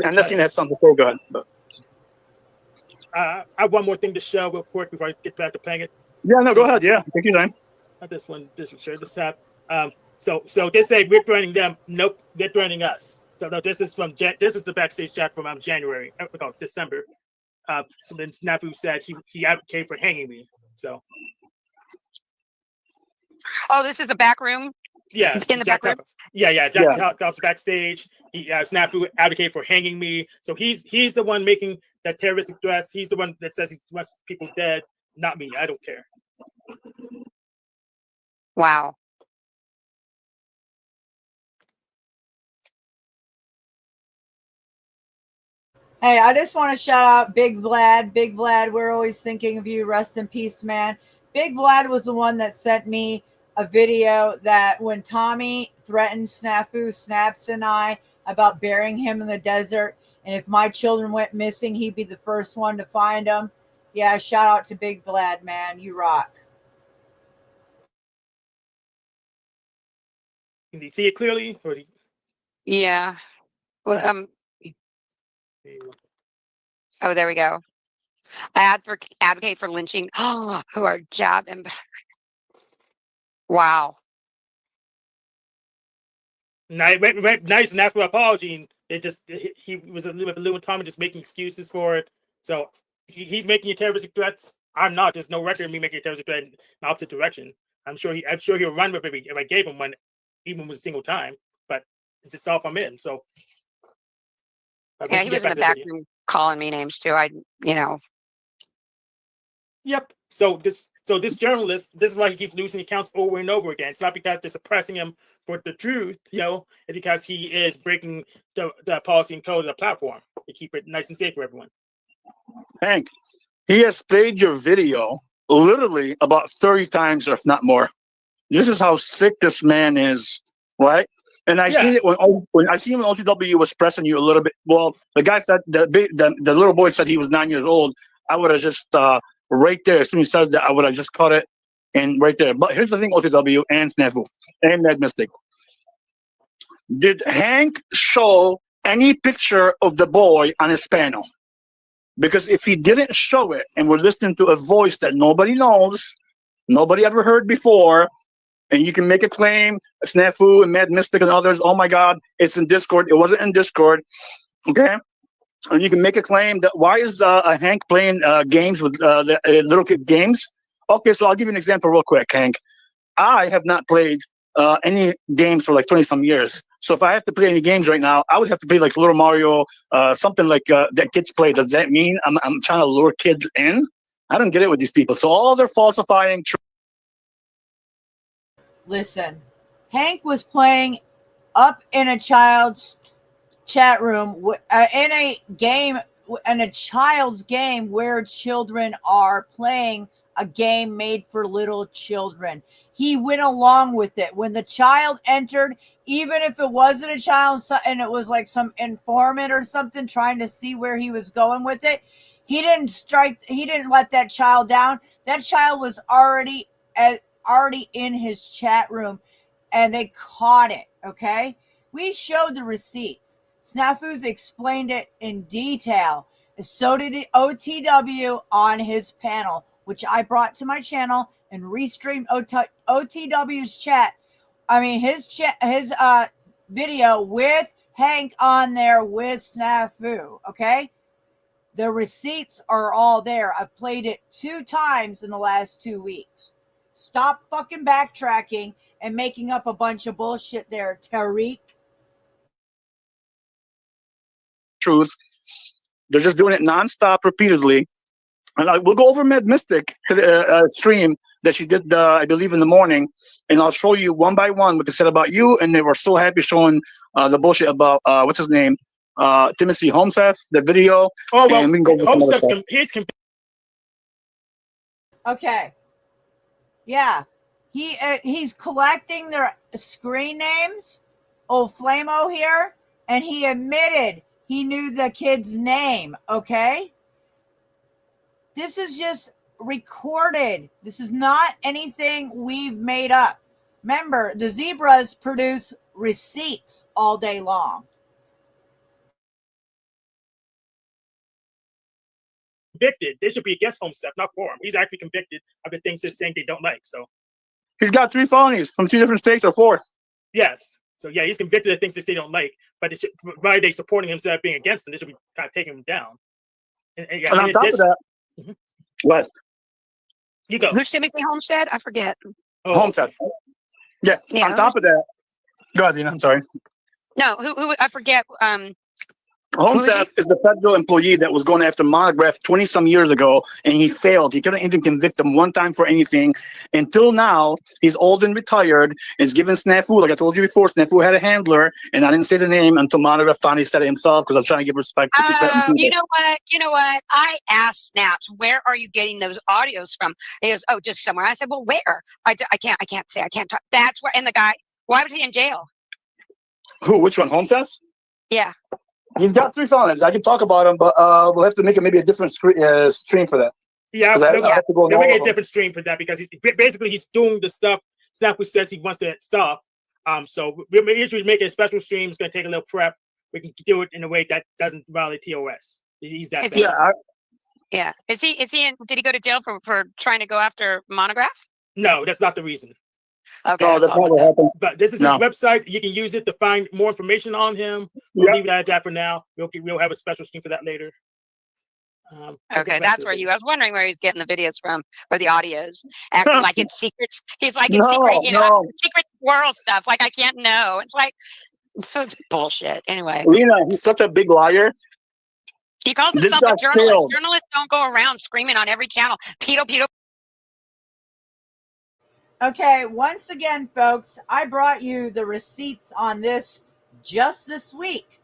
Unless you have something to say, go ahead. But. I have one more thing to show real quick before I get back to playing it. Yeah, no, go ahead. Yeah, take your time. Not this one. This one. Share this app. So they say we're threatening them. Nope, they're threatening us. So no, this is the backstage chat from January. December. So then Snafu said he advocated for hanging me. So. Oh, this is a back room. Yeah, in the back room. Yeah. Jack Tubbs backstage. Snafu advocated for hanging me. So he's the one making that terroristic threats. He's the one that says he wants people dead. not me. I don't care. Wow. Hey, I just want to shout out Big Vlad. Big Vlad, we're always thinking of you. Rest in peace, man. Big Vlad was the one that sent me a video that when Tommy threatened Snafu, Snaps, and I about burying him in the desert, and if my children went missing, he'd be the first one to find them. Yeah, shout out to Big Vlad, man. You rock. Can you see it clearly? Or Yeah. Well, oh, there we go. I advocate for lynching who are jabbed and wow. Nice and asked for an apology, and it just he was a little Tommy just making excuses for it. So he's making terroristic threats. I'm not. There's no record of me making a terroristic threat in the opposite direction. I'm sure he'll run with it if I gave him one, even with a single time. But it's just off I'm in. So yeah, he was in the back room calling me names too. Yep. So this journalist, this is why he keeps losing accounts over and over again. It's not because they're suppressing him for the truth, it's because he is breaking the policy and code of the platform to keep it nice and safe for everyone. Hank, he has played your video literally about 30 times, if not more. This is how sick this man is, right? And I seen it when I seen when OTW was pressing you a little bit. Well, the guy said the little boy said he was 9 years old. I would have just right there as soon as he says that I would have just cut it and right there. But here's the thing, OTW and Snafu and Mad Mystic. Did Hank show any picture of the boy on his panel? Because if he didn't show it, and we're listening to a voice that nobody knows, nobody ever heard before, and you can make a claim, Snafu and Mad Mystic and others, oh my God, it's in Discord. It wasn't in Discord, okay? And you can make a claim that why is Hank playing games with the little kid games? Okay, so I'll give you an example real quick, Hank. I have not played any games for like 20-some years. So if I have to play any games right now, I would have to play like Little Mario, something like that kids play. Does that mean I'm trying to lure kids in? I don't get it with these people. So all they're falsifying. Listen, Hank was playing up in a child's chat room in a game, in a child's game where children are playing a game made for little children. He went along with it. When the child entered, even if it wasn't a child and it was like some informant or something trying to see where he was going with it, he didn't let that child down. That child was already in his chat room and they caught it, okay? We showed the receipts. Snafu's explained it in detail. So did OTW on his panel, which I brought to my channel and restreamed OTW's chat. I mean, his video with Hank on there with Snafu, okay? The receipts are all there. I've played it 2 times in the last 2 weeks. Stop fucking backtracking and making up a bunch of bullshit there, Tariq. Truth. They're just doing it nonstop, repeatedly. And we'll go over Mad Mystic stream that she did, I believe, in the morning, and I'll show you one by one what they said about you. And they were so happy showing the bullshit about what's his name, Timothy Homeseth, the video. Oh well, and we can go over some other stuff. Okay. Yeah. He's collecting their screen names. Old Flamo here, and he admitted he knew the kid's name, okay? This is just recorded. This is not anything we've made up. Remember, the zebras produce receipts all day long. Convicted. They should be against Homestead, not for him. He's actually convicted of the things they're saying they don't like. So he's got 3 felonies from 2 different states or 4. Yes. So yeah, he's convicted of things they say they don't like, but why are they supporting him instead of being against him? They should be kind of taking him down. And on top of that, what? You go. Who's Timothy Homestead? I forget. Oh, Homestead. Yeah. On top of that, go ahead, Dina. I'm sorry. No, who I forget. Homestead is the federal employee that was going after Monograph 20 some years ago, and he failed. He couldn't even convict him one time for anything. Until now, he's old and retired. Is given Snafu. Like I told you before, Snafu had a handler, and I didn't say the name until Monograph finally said it himself because I was trying to give respect to certain people. You know what? I asked Snaps, where are you getting those audios from? He goes, oh, just somewhere. I said, well, where? I can't say. I can't talk. That's where. And the guy, why was he in jail? Who? Which one? Homestead? Yeah. He's got 3 felonies. I can talk about him, but we'll have to make it maybe a different stream for that. Yeah, I have to go they'll over make a them. different stream for that because he's doing the stuff Snafu says he wants to stop. So we usually make a special stream. It's going to take a little prep. We can do it in a way that doesn't violate TOS. He's that. Yeah. Is he did he go to jail for trying to go after Monograph? No, that's not the reason. Okay. No, that's not what happened. But this is No. his website. You can use it to find more information on him. We'll leave it at that for now. We'll have a special stream for that later. Okay, that's where I was wondering where he's getting the videos from or the audios, acting like it's secrets. He's like it's secret, secret world stuff. Like I can't know. It's like it's such bullshit. Anyway, Lena, he's such a big liar. He calls This himself a guy journalist. failed. Journalists don't go around screaming on every channel, pedo. Okay, once again, folks, I brought you the receipts on this just this week.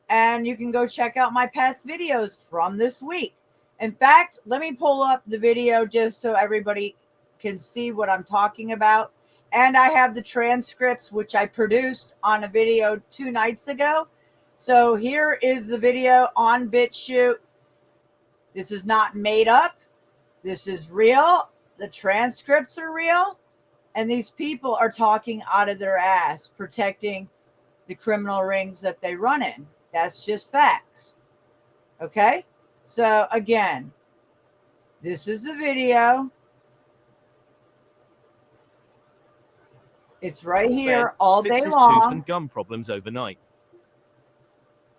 And you can go check out my past videos from this week. In fact, let me pull up the video just so everybody can see what I'm talking about. And I have the transcripts, which I produced on a video 2 nights ago. So here is the video on BitChute. This is not made up. This is real. The transcripts are real. And these people are talking out of their ass, protecting the criminal rings that they run in. That's just facts. Okay? So, again, this is the video. It's right here all day Fixes tooth long. and gum problems overnight.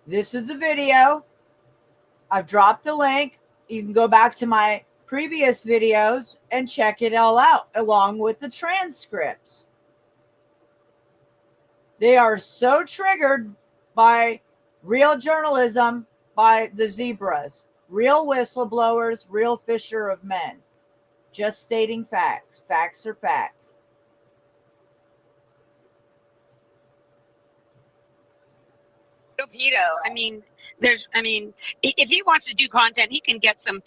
This is the video. I've dropped a link. You can go back to my previous videos and check it all out along with the transcripts. They are so triggered by real journalism by the zebras, real whistleblowers, real fisher of men. Just stating facts. Facts are facts. Pedo. I mean, if he wants to do content, he can get some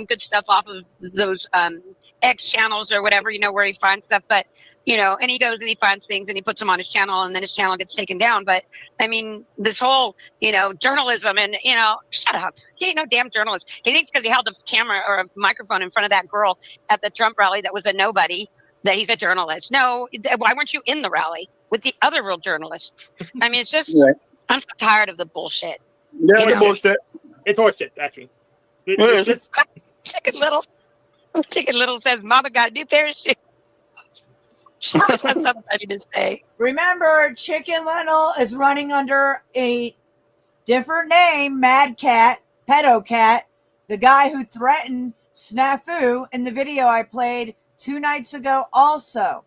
good stuff off of those X channels or whatever, where he finds stuff. But and he goes and he finds things and he puts them on his channel, and then his channel gets taken down. But I mean, this whole journalism and shut up. He ain't no damn journalist. He thinks because he held a camera or a microphone in front of that girl at the Trump rally that was a nobody that he's a journalist. No, why weren't you in the rally with the other real journalists? I mean, it's just. Right. I'm so tired of the bullshit. Yeah, it's bullshit. It's horseshit, actually. Chicken Little says, "Mama got a new pair of shoes." She has something to say. Remember, Chicken Little is running under a different name, Mad Cat, Pedo Cat, the guy who threatened Snafu in the video I played 2 nights ago also.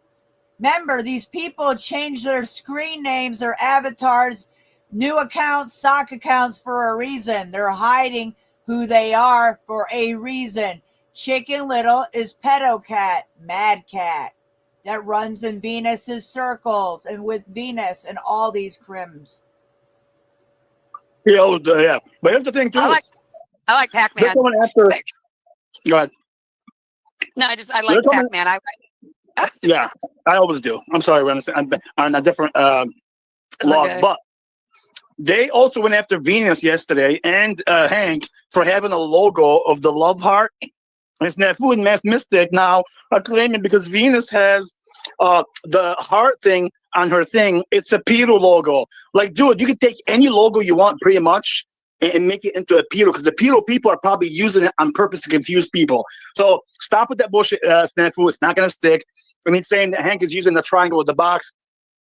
Remember, these people change their screen names, their avatars, new accounts, sock accounts for a reason. They're hiding who they are for a reason. Chicken Little is Pedo Cat, Mad Cat, that runs in Venus's circles and with Venus and all these crims. Yeah, yeah. But here's the thing, too. I like Pac-Man. They're coming after. Go ahead. No, I like Pac-Man. Yeah, I always do. I'm sorry, we're on a different log, but they also went after Venus yesterday and Hank for having a logo of the love heart. And Snafu and Mass Mystic now are claiming because Venus has the heart thing on her thing, it's a pedo logo. Like, dude, you can take any logo you want pretty much and make it into a pedo, because the pedo people are probably using it on purpose to confuse people. So stop with that bullshit, Snafu. It's not going to stick. I mean, saying that Hank is using the triangle with the box.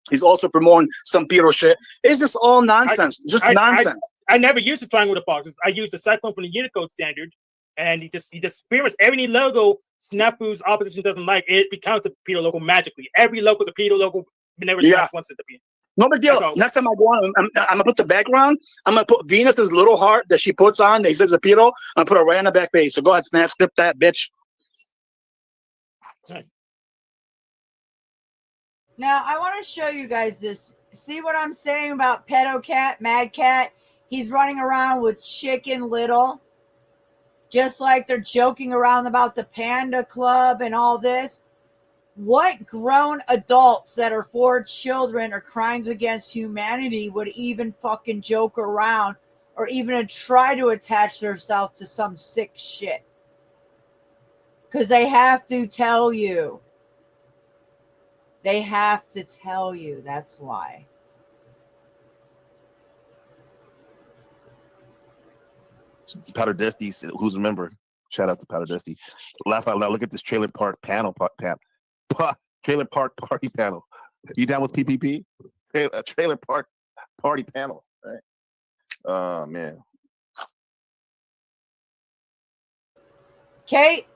He's also promoting some pedo shit. It's just all nonsense. Nonsense. I never used the triangle with the boxes. I used the cyclone from the Unicode standard, and he just pretty much every logo Snafu's opposition doesn't like, it becomes a pedo logo magically. Every logo, the pedo logo, never snaps once at the pedo. No big deal. Next time I go on, I'm gonna put the background. I'm gonna put Venus's little heart that she puts on. That says Zapito. I'm gonna put it right on the back page. So go ahead, snap that bitch. Now, I want to show you guys this. See what I'm saying about Pedo Cat, Mad Cat? He's running around with Chicken Little. Just like they're joking around about the Panda Club and all this. What grown adults that are for children or crimes against humanity would even fucking joke around or even try to attach themselves to some sick shit? Because they have to tell you. They have to tell you. That's why. Powder Dusty, who's a member? Shout out to Powder Dusty. Laugh out loud. Look at this trailer park panel. Trailer park party panel. You down with PPP? Trailer park party panel. Right? Oh man. Kate,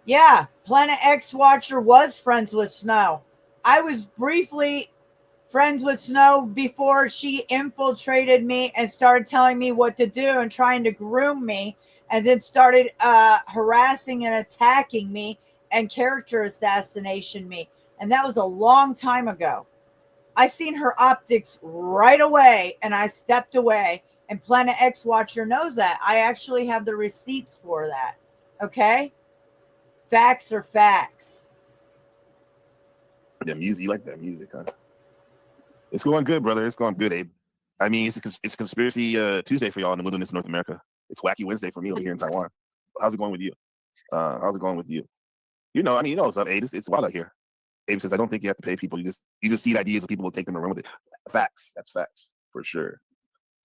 yeah, Planet X Watcher was friends with Snow. I was briefly friends with Snow before she infiltrated me and started telling me what to do and trying to groom me, and then started harassing and attacking me and character assassination me. And that was a long time ago. I seen her optics right away and I stepped away, and Planet X Watcher knows that. I actually have the receipts for that. Okay? Facts are facts. Yeah, music. You like that music, huh? It's going good, brother. It's going good, Abe. I mean, it's Conspiracy Tuesday for y'all in the wilderness of North America. It's Wacky Wednesday for me over here in Taiwan. How's it going with you? How's it going with you? You know what's up, Abe. It's wild out here. Abe says, I don't think you have to pay people. You just seed ideas and people will take them and run with it. Facts. That's facts. For sure.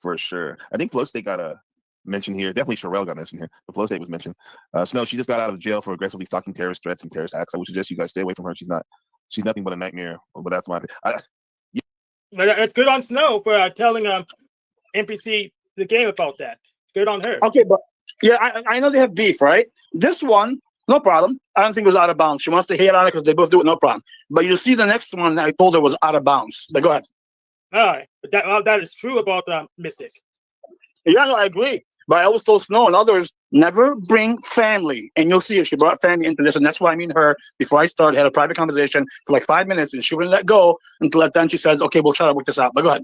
For sure. I think Flow State got a mention here. Definitely Sherelle got mentioned here. The Flow State was mentioned. Snow, she just got out of jail for aggressively stalking terrorist threats and terrorist acts. I would suggest you guys stay away from her. She's nothing but a nightmare. But that's my It's good on Snow for telling NPC the game about that. Good on her. Okay, but yeah, I know they have beef, right? This one, no problem. I don't think it was out of bounds. She wants to hate on it because they both do it, no problem. But you see the next one that I told her was out of bounds. But go ahead. All right. That is true about Mystic. Yeah, no, I agree. But I always told Snow and others, never bring family. And you'll see if she brought family into this. And that's why me and her, before I started, had a private conversation for like 5 minutes. And she wouldn't let go until then she says, okay, we'll try to work this out. But go ahead.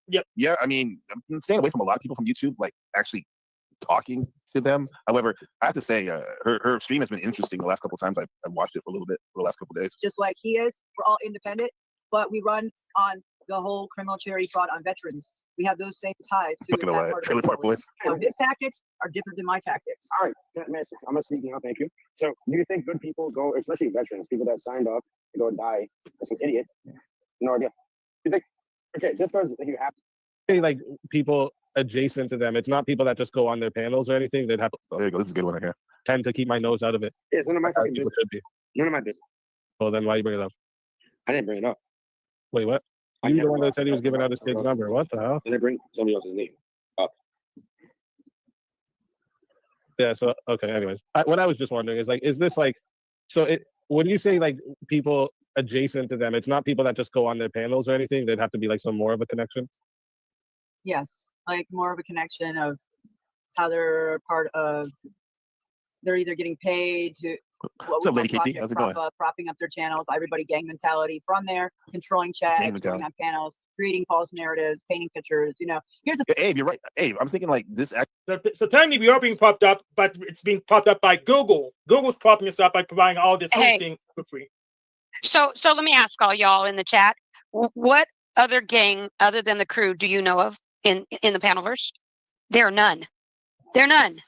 Yep. Yeah, I mean, I'm staying away from a lot of people from YouTube, like actually talking to them. However, I have to say, her stream has been interesting the last couple of times I've watched it for a little bit for the last couple of days. Just like he is, we're all independent, but we run on the whole criminal charity fraud on veterans. We have those same ties to Looking at Trailer Park Boys. His tactics are different than my tactics. All right, I'm gonna speak now. Thank you. So, do you think good people go, especially veterans, people that signed up to go die, as an idiot? No idea. You think? Okay, just because you have like people adjacent to them. It's not people that just go on their panels or anything. They'd have. Oh, there you go. This is a good one right here. Tend to keep my nose out of it. It's none of my fucking business. Should be. None of my business. Well, then why you bring it up? I didn't bring it up. Wait, what? You were the one that said he was giving out his kid's number. What the hell? I didn't bring somebody else's name up. Yeah. So okay. Anyways, what I was just wondering is like, is this like, so it when you say like people adjacent to them, it's not people that just go on their panels or anything. There'd have to be like some more of a connection. Yes, like more of a connection of how they're part of. They're either getting paid to. What's up, Lady Katie? How's it going? Propping up their channels, everybody gang mentality from there, controlling chats, going on panels, creating false narratives, painting pictures. Here's the. Yeah, Abe, you're right. Abe, I'm thinking like this. So technically, we are being popped up, but it's being popped up by Google. Google's propping us up by providing all this hosting for free. So let me ask all y'all in the chat: what other gang other than the Crew do you know of in the Panelverse? There are none. There are none.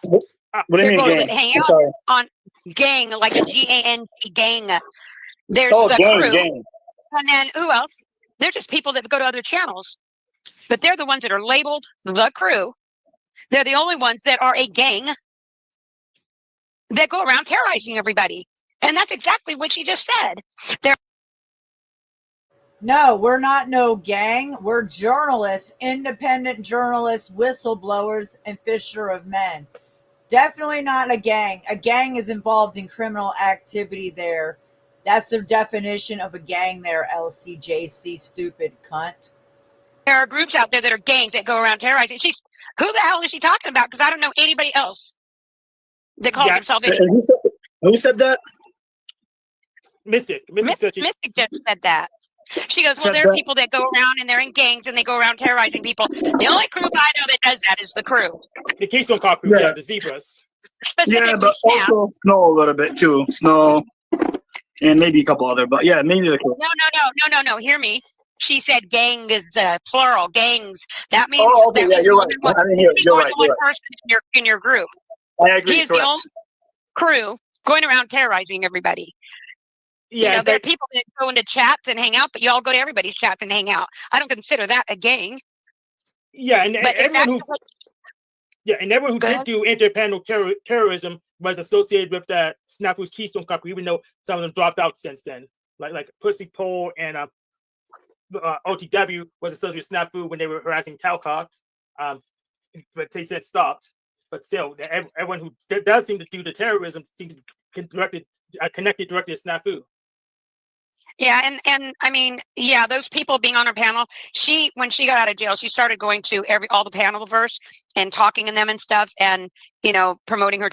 What do you mean, gang? Hang I'm out sorry. on gang, like a GANG gang. There's the gang, Crew. gang. And then who else? They're just people that go to other channels. But they're the ones that are labeled the Crew. They're the only ones that are a gang that go around terrorizing everybody. And that's exactly what she just said. No, we're not no gang. We're journalists, independent journalists, whistleblowers, and fisher of men. Definitely not a gang. A gang is involved in criminal activity there. That's the definition of a gang there, LCJC, stupid cunt. There are groups out there that are gangs that go around terrorizing. Who the hell is she talking about? Because I don't know anybody else that calls himself And anything. who said that? Mystic said she- Mystic just said that. She goes, well, Said there are that- people that go around and they're in gangs and they go around terrorizing people. The only group I know that does that is the Crew. the Keystone Cop group, the Zebras. Yeah, but also Snow a little bit too. Snow, and maybe a couple other, but yeah, maybe the Crew. No. Hear me. She said gang is plural. Gangs. That means Oh, okay, that yeah, means you're more right. than one, I didn't hear it. You're more right, than one you're right. person in your group. I agree. He is Correct. the only Crew going around terrorizing everybody. Yeah, there are people that go into chats and hang out, but you all go to everybody's chats and hang out. I don't consider that a gang. Yeah, and But everyone who did do inter-panel terrorism was associated with that Snafu's Keystone Cop, even though some of them dropped out since then. Like Pussy Pole and OTW was associated with Snafu when they were harassing Talcott, but they said stopped. But still, everyone who does seem to do the terrorism seems to be connected directly to Snafu. Yeah, and I mean, yeah, those people being on her panel, when she got out of jail, she started going to all the panelverse and talking in them and stuff, and promoting her.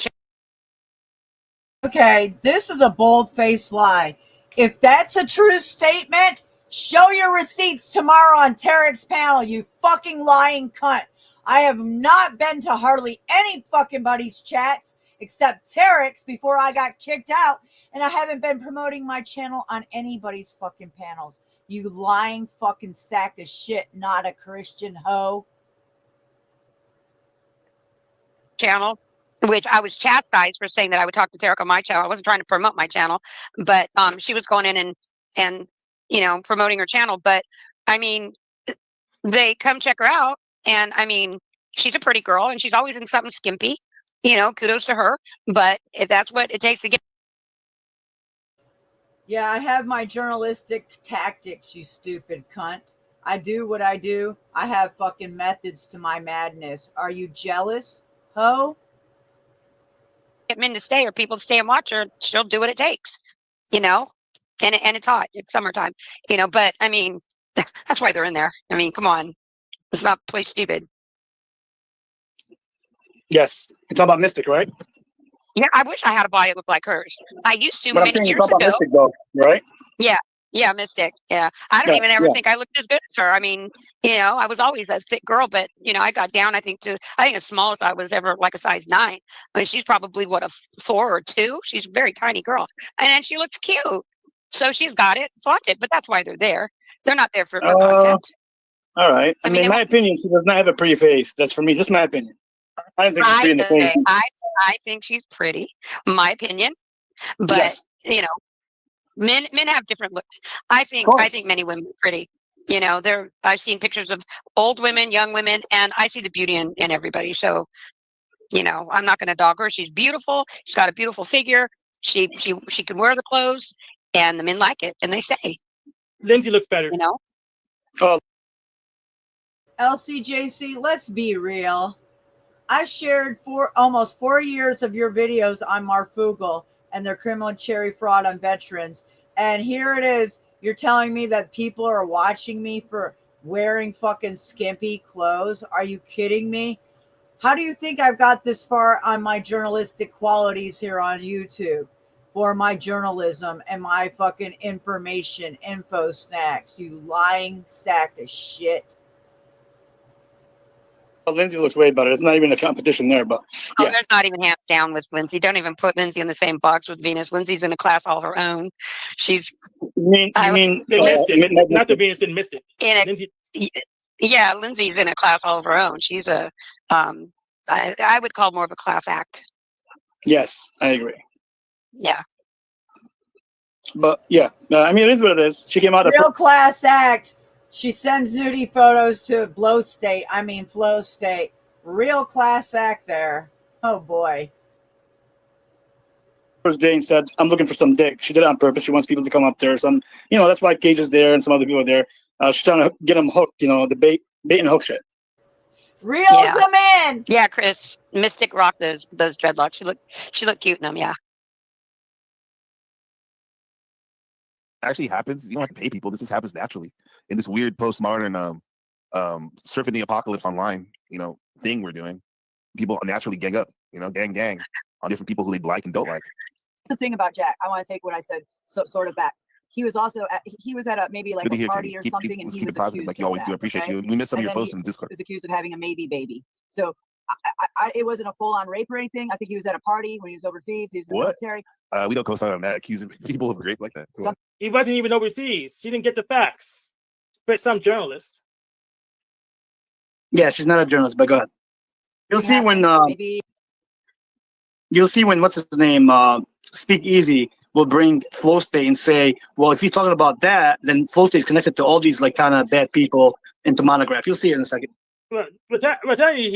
Okay, this is a bold-faced lie. If that's a true statement, show your receipts tomorrow on Tarek's panel, you fucking lying cunt. I have not been to hardly any fucking buddies' chats except Tarek's before I got kicked out, and I haven't been promoting my channel on anybody's fucking panels. You lying fucking sack of shit, not a Christian hoe. Channel, which I was chastised for saying that I would talk to Tarek on my channel. I wasn't trying to promote my channel, but she was going in and promoting her channel. But I mean, they come check her out, and I mean, she's a pretty girl, and she's always in something skimpy. Kudos to her. But if that's what it takes to get. Yeah, I have my journalistic tactics, you stupid cunt. I do what I do. I have fucking methods to my madness. Are you jealous, ho? Get men to stay or people to stay and watch her, she'll do what it takes, and it's hot. It's summertime, but I mean, that's why they're in there. I mean, come on. Let's not play stupid. Yes, you're talking about Mystic, right? Yeah, I wish I had a body that looked like hers. I used to But I'm many saying you're years talking ago. about Mystic, though, right? Yeah, Mystic. Yeah, I don't Yeah, even ever yeah. think I looked as good as her. I mean, I was always a thick girl, but I got down. I think the smallest I was ever like a size 9. I mean, she's probably a 4 or 2. She's a very tiny girl, and then she looks cute. So she's got it, flaunt it. But that's why they're there. They're not there for content. All right. I mean, they in my opinion, she does not have a pretty face. That's for me. Just my opinion. I don't think she's pretty in the face. I think she's pretty, my opinion. But men have different looks. I think many women are pretty. I've seen pictures of old women, young women, and I see the beauty in everybody. So, I'm not going to dog her. She's beautiful. She's got a beautiful figure. She can wear the clothes, and the men like it, and they stay. Lindsay looks better. Oh. LCJC, let's be real. I shared almost 4 years of your videos on Marfugal and their criminal cherry fraud on veterans. And here it is. You're telling me that people are watching me for wearing fucking skimpy clothes. Are you kidding me? How do you think I've got this far on my journalistic qualities here on YouTube for my journalism and my fucking info snacks? You lying sack of shit. Well, Lindsay looks way better. It's not even a competition there, but Oh, yeah. there's not even hands down with Lindsay. Don't even put Lindsay in the same box with Venus. Lindsay's in a class all her own. She's You mean Mystic, not the Venus and Mystic. Lindsay, yeah, Lindsay's in a class all of her own. She's a I would call more of a class act. Yes, I agree. Yeah. But yeah, I mean, it is what it is. She came out Real class act. She sends nudie photos to Flow State. Real class act there. Oh boy. first day and said, "I'm looking for some dick." She did it on purpose. She wants people to come up there. Some, that's why Gage is there and some other people are there. She's trying to get them hooked. The bait and hook shit. Real come in. Yeah, Chris. Mystic rock those dreadlocks. She looked cute in them. Yeah. Actually happens. You don't have to pay people. This just happens naturally in this weird postmodern surfing the apocalypse online, thing we're doing. People naturally gang up, gang on different people who they like and don't like. The thing about Jack, I want to take what I said sort of back. He was also he was at maybe like Good to a hear, party Katie. or Keep something, and he it was positive, accused like you of always do. that, Appreciate okay? you. We missed some of And your then posts in Discord. he was accused of having a maybe baby. So it wasn't a full-on rape or anything. I think he was at a party when he was overseas. He was in the What? military. We don't co-sign on that. Accusing people of rape like that. Come on. He wasn't even overseas. She didn't get the facts. But some journalist. Yeah, she's not a journalist, but go ahead. You'll see when what's his name, Speak Easy will bring Flow State and say, well, if you're talking about that, then Flow State is connected to all these like kind of bad people into Monograph. You'll see it in a second. But technically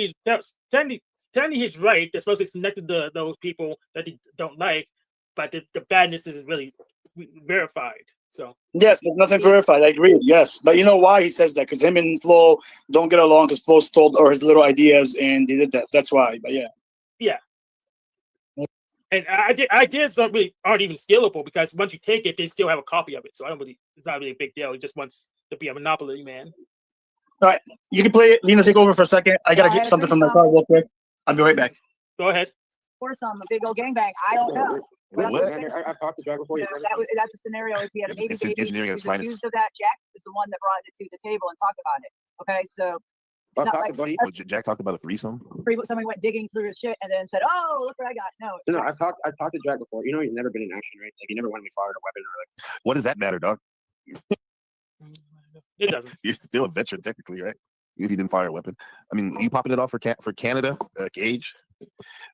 he's right. They're supposed to connect to those people that he don't like, but the badness isn't really verified. So Yes, there's nothing verified. I agree. Yes, but you know why he says that? Because him and Flo don't get along. Because Flo stole or his little ideas, and they did that. That's why. But yeah. yeah. And ideas aren't even stealable because once you take it, they still have a copy of it. So it's not really a big deal. He just wants to be a monopoly man. All right, you can play it. Lena, take over for a second. I gotta get something from my car real quick. I'll be right back. Go ahead. Or some a big old gangbang. I don't know. But I'm just saying, I've talked to Jack before. that's the scenario. Is he had a baby It's baby? engineering at He's its finest. accused of that. Jack is the one that brought it to the table and talked about it. Okay, so it's not like Jack talked about a threesome. somebody went digging through his shit and then said, "Oh, look what I got." No, No, I've talked to Jack before. You know, he's never been in action, right? Like he never went and fired a weapon or like. What does that matter, dog? It doesn't. You're still a veteran, technically, right? If you didn't fire a weapon. I mean, you popping it off for Canada, Gage.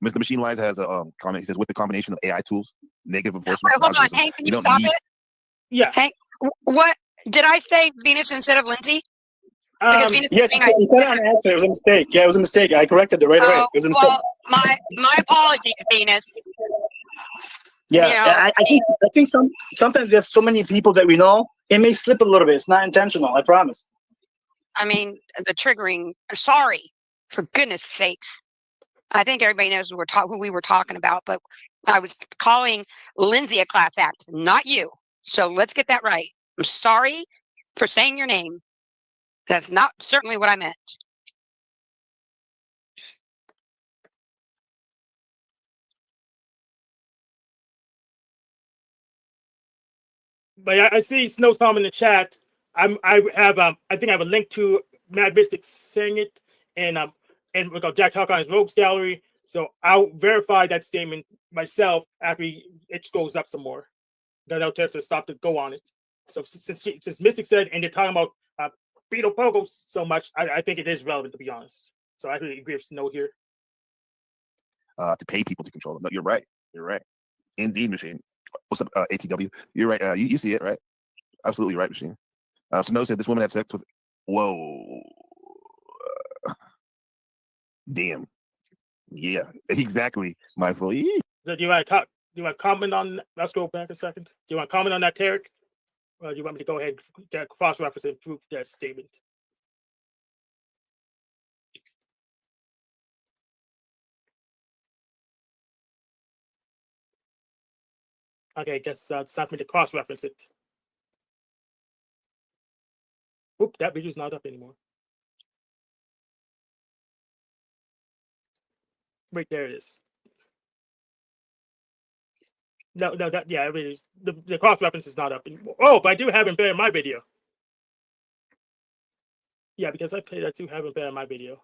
Mr. Machine Lies has a comment. He says, with the combination of AI tools, negative enforcement. Hold on, Hank, can you stop it? Yeah. Hank, what did I say? Venus instead of Lindsay? Because Venus Yes, you said it on accident. It was a mistake. Yeah, it was a mistake. I corrected it right away. It was a mistake. Well, my apologies, Venus. Yeah, I think sometimes we have so many people that we know, it may slip a little bit. It's not intentional. I promise. I mean, the triggering. Sorry, for goodness sakes. I think everybody knows who we were talking about, but I was calling Lindsay a class act, not you. So let's get that right. I'm sorry for saying your name. That's not certainly what I meant. But I see Snow's comment in the chat. I think I have a link to Mad Mystic saying it, and we got Jack Talk on his Rogues Gallery. So I'll verify that statement myself after it goes up some more. Then I'll have to stop to go on it. So since Mystic said, and they're talking about Beetle Pogo so much, I think it is relevant, to be honest. So I really agree with Snow here. To pay people to control them. No, you're right. You're right. Indeed, Machine. What's up, ATW? You're right. You see it, right? Absolutely right, Machine. Snow said this woman had sex with. Whoa. Damn. Yeah, exactly. My fault. So do you want to talk? Do you want to comment on? Let's go back a second. Do you want to comment on that, Tarek? Or do you want me to go ahead and get cross-reference and prove that statement? Okay, I guess it's time for me to cross-reference it. Oop, that video's not up anymore. Wait, there it is. No, it is. The cross-reference is not up anymore. Oh, but I do have it embedded in my video. Yeah, because I do have it embedded in my video.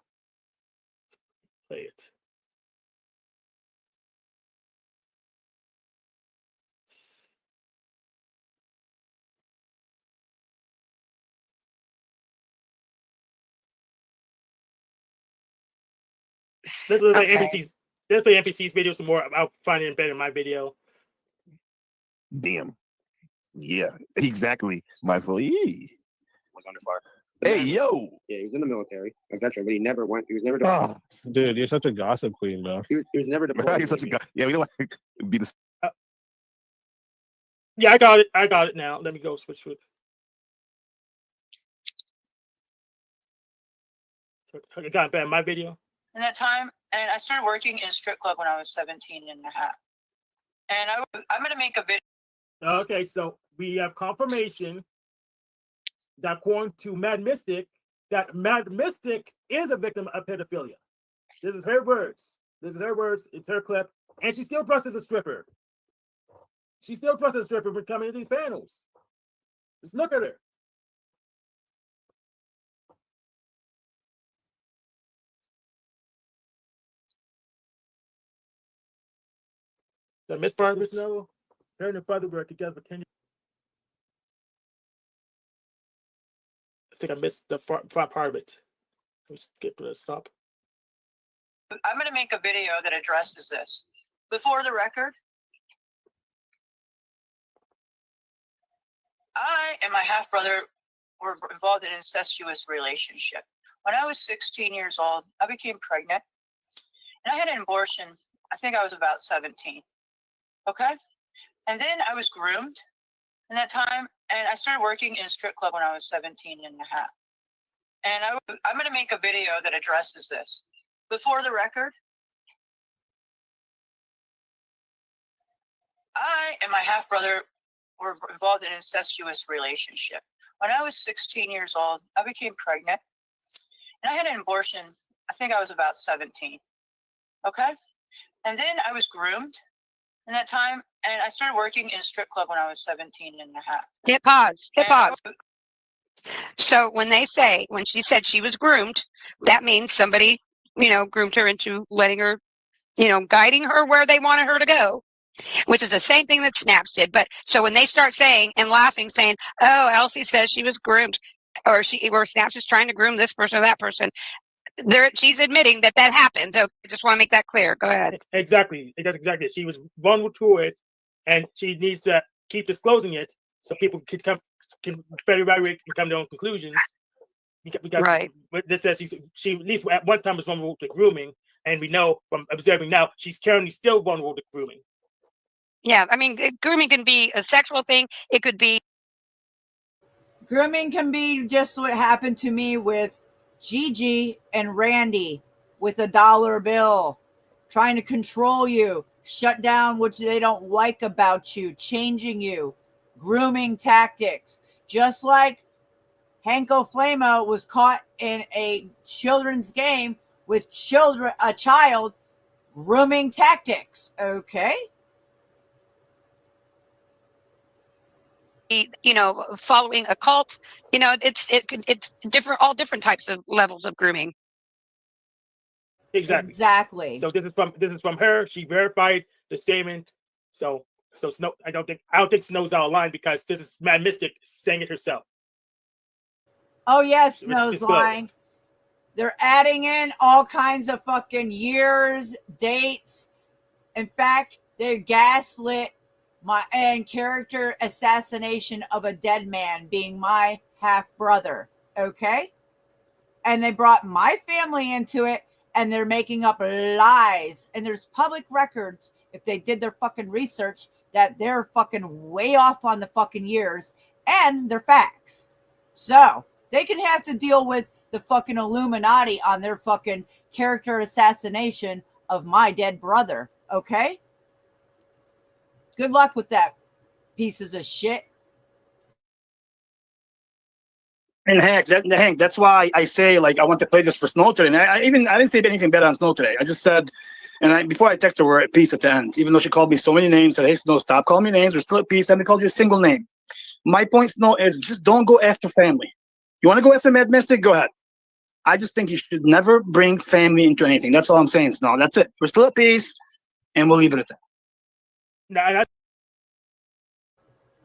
Play it. Let's look at NPC's. Let's play NPC's video some more. I'll find it embedded in my video. Damn. Yeah, exactly. My fault. Was under fire. Hey, yo. Yeah, he was in the military, a veteran, but he never went. He was never. Oh, dude, you're such a gossip queen, bro. He was never deployed. He's such a guy. Yeah, we don't want to be the. Yeah, I got it. I got it now. Let me go switch to it. I got it back in my video. In that time, and I started working in a strip club when I was 17 and a half. And I'm going to make a video. Okay, so we have confirmation that according to Mad Mystic, that Mad Mystic is a victim of pedophilia. This is her words. This is her words. It's her clip. And she still trusts a stripper. She still trusts a stripper when coming to these panels. Just look at her. The Miss Barbara Snow, her and her father were together for 10 years. I think I missed the front part of it. Let's get to the stop. I'm going to make a video that addresses this. Before the record, I and my half-brother were involved in an incestuous relationship. When I was 16 years old, I became pregnant, and I had an abortion. I think I was about 17. Okay? And then I was groomed in that time, and I started working in a strip club when I was 17 and a half. And I'm going to make a video that addresses this. Before the record, I and my half-brother were involved in an incestuous relationship. When I was 16 years old, I became pregnant, and I had an abortion. I think I was about 17. Okay? And then I was groomed in that time, and I started working in a strip club when I was 17 and a half. Hit pause. Hit pause. So when she said she was groomed, that means somebody, groomed her into letting her, guiding her where they wanted her to go, which is the same thing that Snaps did. But so when they start saying and laughing, saying, "Oh, Elsie says she was groomed," or Snaps is trying to groom this person or that person, she's admitting that happened. So I just want to make that clear. Go ahead. Exactly. That's exactly it. She was vulnerable to it, and she needs to keep disclosing it so people can better evaluate and come to their own conclusions. Because right. This says she at least at one time was vulnerable to grooming, and we know from observing now she's currently still vulnerable to grooming. Yeah, I mean, grooming can be a sexual thing. It could be. Grooming can be just what happened to me with Gigi and Randy with a dollar bill, trying to control you, shut down what they don't like about you, changing you, grooming tactics. Just like Hanko Flamo was caught in a children's game with a child grooming tactics. Okay. Following a cult, it's different, all different types of levels of grooming. Exactly. So this is from her. She verified the statement. So Snow, I don't think Snow's out of line because this is Mad Mystic saying it herself. Oh yes, Snow's lying. They're adding in all kinds of fucking years, dates. In fact, they gaslit and character assassination of a dead man being my half brother. Okay. And they brought my family into it, and they're making up lies. And there's public records, if they did their fucking research, that they're fucking way off on the fucking years, and they're facts. So they can have to deal with the fucking Illuminati on their fucking character assassination of my dead brother. Okay. Good luck with that, pieces of shit. And Hank, that's why I say, like, I want to play this for Snow today. And I didn't say anything bad on Snow today. I just said, before I texted her, we're at peace at the end. Even though she called me so many names, said, "Hey, Snow, stop calling me names. We're still at peace. I haven't called you a single name." My point, Snow, is just don't go after family. You want to go after Mad Mystic? Go ahead. I just think you should never bring family into anything. That's all I'm saying, Snow. That's it. We're still at peace, and we'll leave it at that.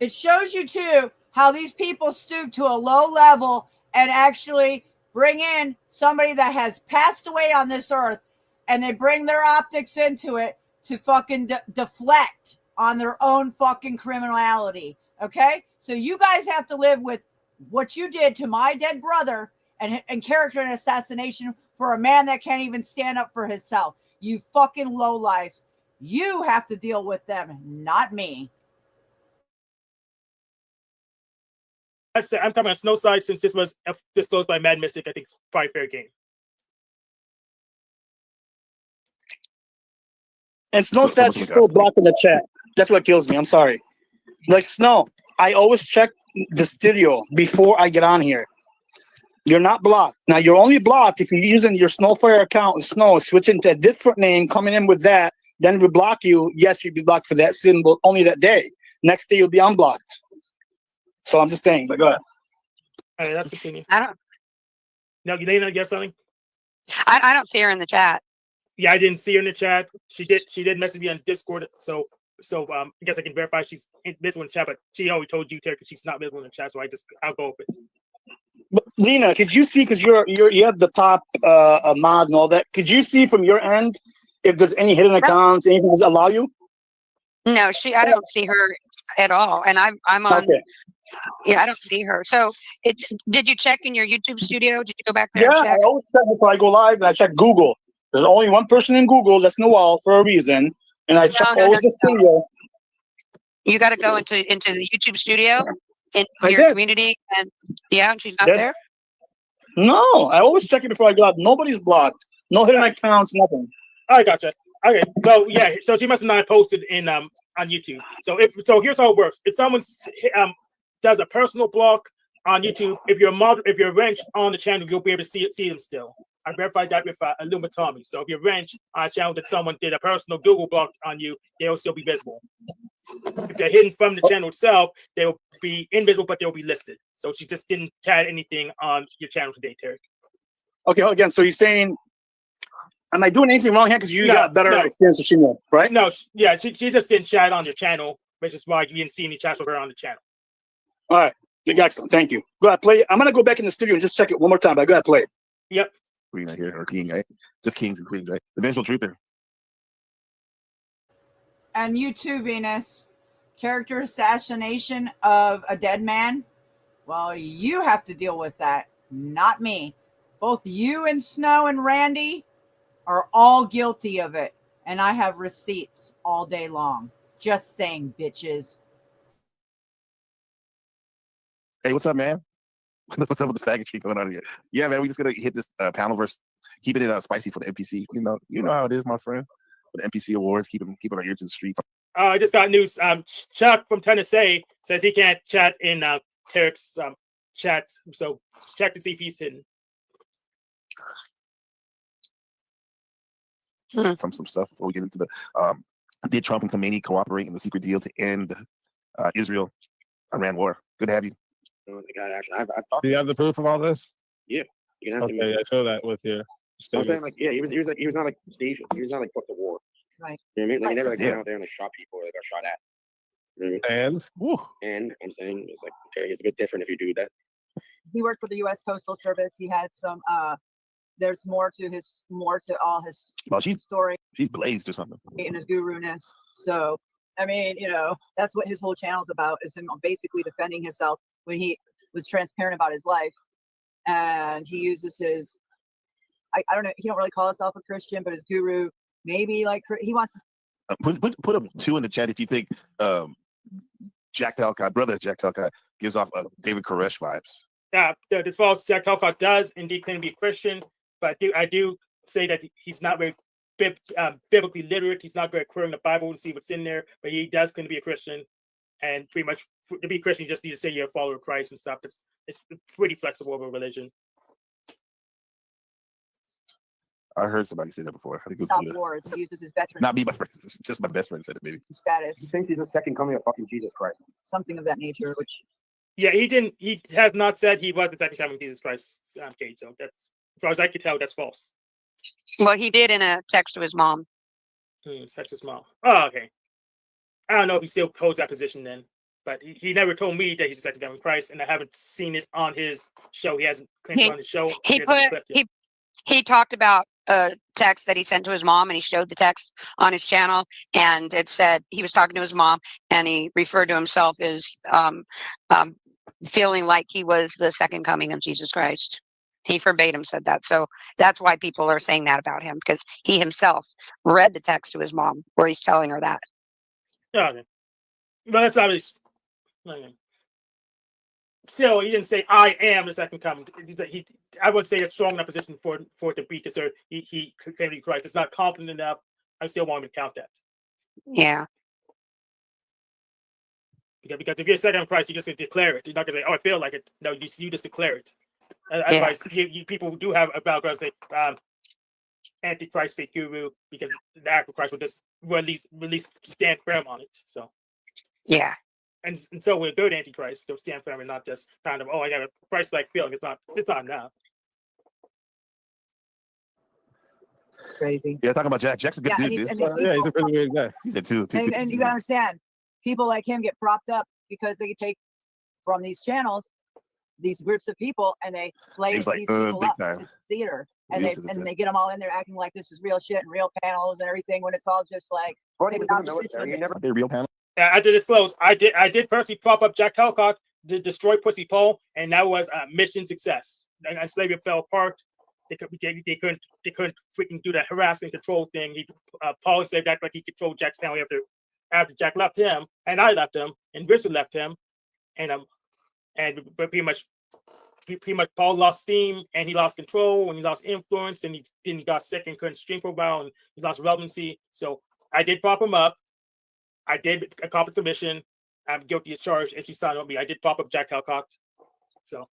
It shows you too how these people stoop to a low level and actually bring in somebody that has passed away on this earth, and they bring their optics into it to fucking deflect on their own fucking criminality. Okay? So you guys have to live with what you did to my dead brother and character assassination for a man that can't even stand up for himself. You fucking lowlives. You have to deal with them, not me. I'm talking about Snow side since this was disclosed by Mad Mystic. I think it's probably fair game. And Snow said she's still blocked in the chat. That's what kills me. I'm sorry. Like, Snow, I always check the studio before I get on here. You're not blocked. Now you're only blocked if you're using your Snowfire account and Snow, switching to a different name, coming in with that, then we block you. Yes, you'd be blocked for that sin, but only that day. Next day you'll be unblocked. So I'm just saying, but go ahead. All right, let's continue. I don't. Now, you didn't get something? I don't see her in the chat. Yeah, I didn't see her in the chat. She did message me on Discord. So I guess I can verify she's visible in the chat, but she already told you, Terry, because she's not visible in the chat. So I'll go with it. But Lena, could you see, because you have the top mod and all that, could you see from your end if there's any hidden accounts, anything that allow you? No, I don't see her at all. And I'm on. Okay. Yeah, I don't see her. So did you check in your YouTube studio? Did you go back there Yeah, and check? I always check before I go live, and I check Google. There's only one person in Google that's Noel for a reason, and I check always the studio. You got to go into the YouTube studio in I your did. community, and and she's not Did. there. No, I always check it before I go out. Nobody's blocked. No hidden accounts, nothing. I gotcha. Okay, so yeah, so she must have not posted in on YouTube. So here's how it works. If someone does a personal block on YouTube, if you're wrenched on the channel, you'll be able to see them still. I verified that with Illumitami. So if you're wrenched on a channel that someone did a personal Google block on you, they'll still be visible. If they're hidden from the channel itself, they'll be invisible, but they'll be listed. So she just didn't chat anything on your channel today, Terry. Okay, again, so you're saying, am I doing anything wrong here? Because you got better experience than she did, right? No, yeah, she just didn't chat on your channel, which is why you didn't see any chats with her on the channel. All right, excellent, thank you. Go ahead, play it. I'm gonna go back in the studio and just check it one more time, but go ahead, play it. Yep. Queen right here, or king, right? Just kings and queens, right? The vengeful truther. And you too, Venus. Character assassination of a dead man. Well, you have to deal with that, not me. Both you and Snow and Randy are all guilty of it. And I have receipts all day long. Just saying, bitches. Hey, what's up, man? What's up with the faggot shit going on here? Yeah, man, we just gonna hit this panel verse, keeping it spicy for the NPC. You know how it is, my friend. For the NPC awards, keeping our ear to the streets. I just got news. Chuck from Tennessee says he can't chat in Tarek's chat. So check to see if he's hidden. Some stuff before we get into the did Trump and Khomeini cooperate in the secret deal to end Israel-Iran war? Good to have you. God, actually, I've talked. Do you have the proof of all this? Yeah, you can have Okay, I show that with your I'm statement. saying, like, yeah, he was not like he was not like fuck the war. Right. You know what I mean? Like, he never like Yeah. went out there and like shot people or like got shot at. You know what I mean? And I'm saying it's like, okay, it's a bit different if you do that. He worked for the U.S. Postal Service. He had some. There's more to all his Well, she's story blazed or something. and his guru-ness. So, I mean, that's what his whole channel's about, is him basically defending himself when he was transparent about his life. And he uses his, I don't know, he don't really call himself a Christian, but his guru, maybe like, he wants to. Put a 2 in the chat if you think Jack Talcott, brother Jack Talcott, gives off David Koresh vibes. Yeah, as far as Jack Talcott does indeed claim to be a Christian, but I do say that he's not very biblically literate. He's not good at querying the Bible and see what's in there, but he does claim to be a Christian. And pretty much to be a Christian, you just need to say you're a follower of Christ and stuff. It's pretty flexible of a religion. I heard somebody say that before. I think it Stop was wars. He uses his veteran not me, my friend. It's just my best friend said it, maybe. status, He thinks he's the second coming of fucking Jesus Christ. something of that nature, which Yeah, he has not said he was the second coming of Jesus Christ, Kate. So that's, as far as I could tell, that's false. Well, he did in a text to his mom. Such a small. Oh, okay. I don't know if he still holds that position then, but he never told me that he's the second coming of Christ, and I haven't seen it on his show. He hasn't claimed it on his show. He talked about a text that he sent to his mom, and he showed the text on his channel, and it said he was talking to his mom, and he referred to himself as feeling like he was the second coming of Jesus Christ. He verbatim said that. So that's why people are saying that about him, because he himself read the text to his mom where he's telling her that. Okay. But that's obvious. Okay. Still, he didn't say, I am the second coming. I would say it's strong enough position for it to be considered he claimed to be Christ. It's not confident enough. I still want him to count that. Yeah. Because if you're second in Christ, you just declare it. You're not going to say, oh, I feel like it. No, you just declare it. Otherwise, people do have a background say Antichrist, fake guru, because the actual Christ will at least stand firm on it. So yeah. And so with good Antichrist, they'll stand firm and not just kind of, oh, I got a Christ-like feeling. It's not enough. It's crazy. Yeah, talking about Jack. Jack's a good dude, dude. He's a pretty weird guy. He's a two. And you gotta understand, people like him get propped up because they take from these channels these groups of people and they play Seems like these people big up. time. It's theater, and It they is. they get them all in there acting like this is real shit and real panels and everything when it's all just like. Brody was in the military. You never. Are they real panel? I did disclose. I did personally prop up Jack Telcock to destroy Pussy Pole, and that was a mission success. And slavery fell apart. They couldn't freaking do that harass and control thing. Paul said that like he controlled Jack's family after Jack left him, and I left him, and Richard left him, but pretty much Paul lost steam and he lost control and he lost influence and he got sick and couldn't stream for a while and he lost relevancy. So I did prop him up. I did accomplish the mission. I'm guilty as charged. If you sign on me, I did prop up Jack Telcock. So.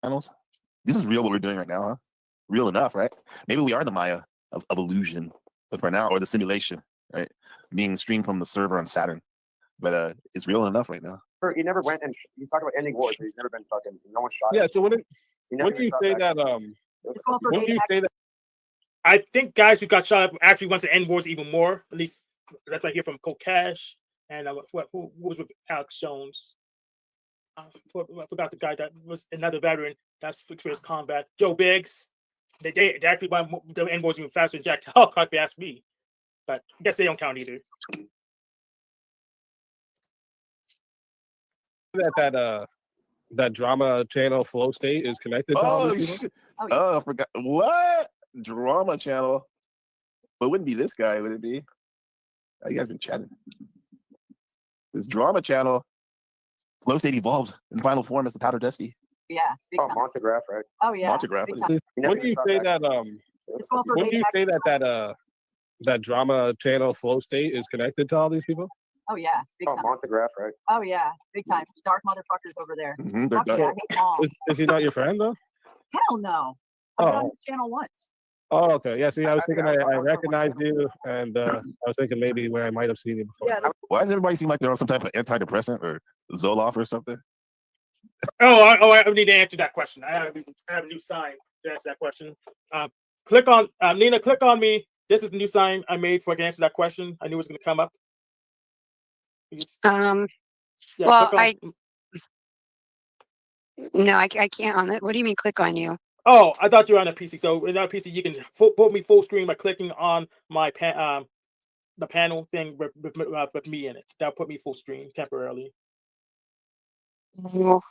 Panels. This is real what we're doing right now, huh? Real enough, right? Maybe we are the Maya of illusion, but for now, or the simulation, right? Being streamed from the server on Saturn. But it's real enough right now. He never went and he's talking about ending wars, but he's never been fucking. No one shot. Yeah. him. So when do never you shot say back. that? When do you say that? I think guys who got shot up actually wants to end wars even more. At least that's what I hear from Cold Cash and who was with Alex Jones. I forgot the guy that was another veteran. That's Fierce Combat. Joe Biggs. They actually want the end wars even faster than Jack Telcock, if you ask me. But I guess they don't count either. That drama channel Flow State is connected to all Oh these people? shit! Oh, I forgot. What drama channel? But it wouldn't be this guy, would it be? Oh, you guys been chatting. This drama channel, Flow State evolved in final form as the Powder Dusty. Yeah. Big time. Montegraph, right? Oh yeah. Montegraph. Big time. When do you say that? When do you say that drama channel Flow State is connected to all these people? Oh yeah. Big time. Montegraph, right? Oh yeah. Big time. Dark motherfuckers over there. Mm-hmm, Fuck yeah, I hate them all. Is he not your friend though? Hell no. I've been on Oh. this channel once. Oh, okay. Yeah. See, I was thinking I recognized you, and I was thinking maybe where I might have seen you before. Yeah. Why does everybody seem like they're on some type of antidepressant or Zoloft or something? I need to answer that question. I have a new sign to answer that question. Click on Nina. Click on me. This is the new sign I made for I can answer that question. I knew it was going to come up. Yeah, well, click on- I can't on it. What do you mean click on you? Oh, I thought you were on a PC. So in our PC, you can put me full screen by clicking on my the panel thing with me in it. That'll put me full screen temporarily. Oh.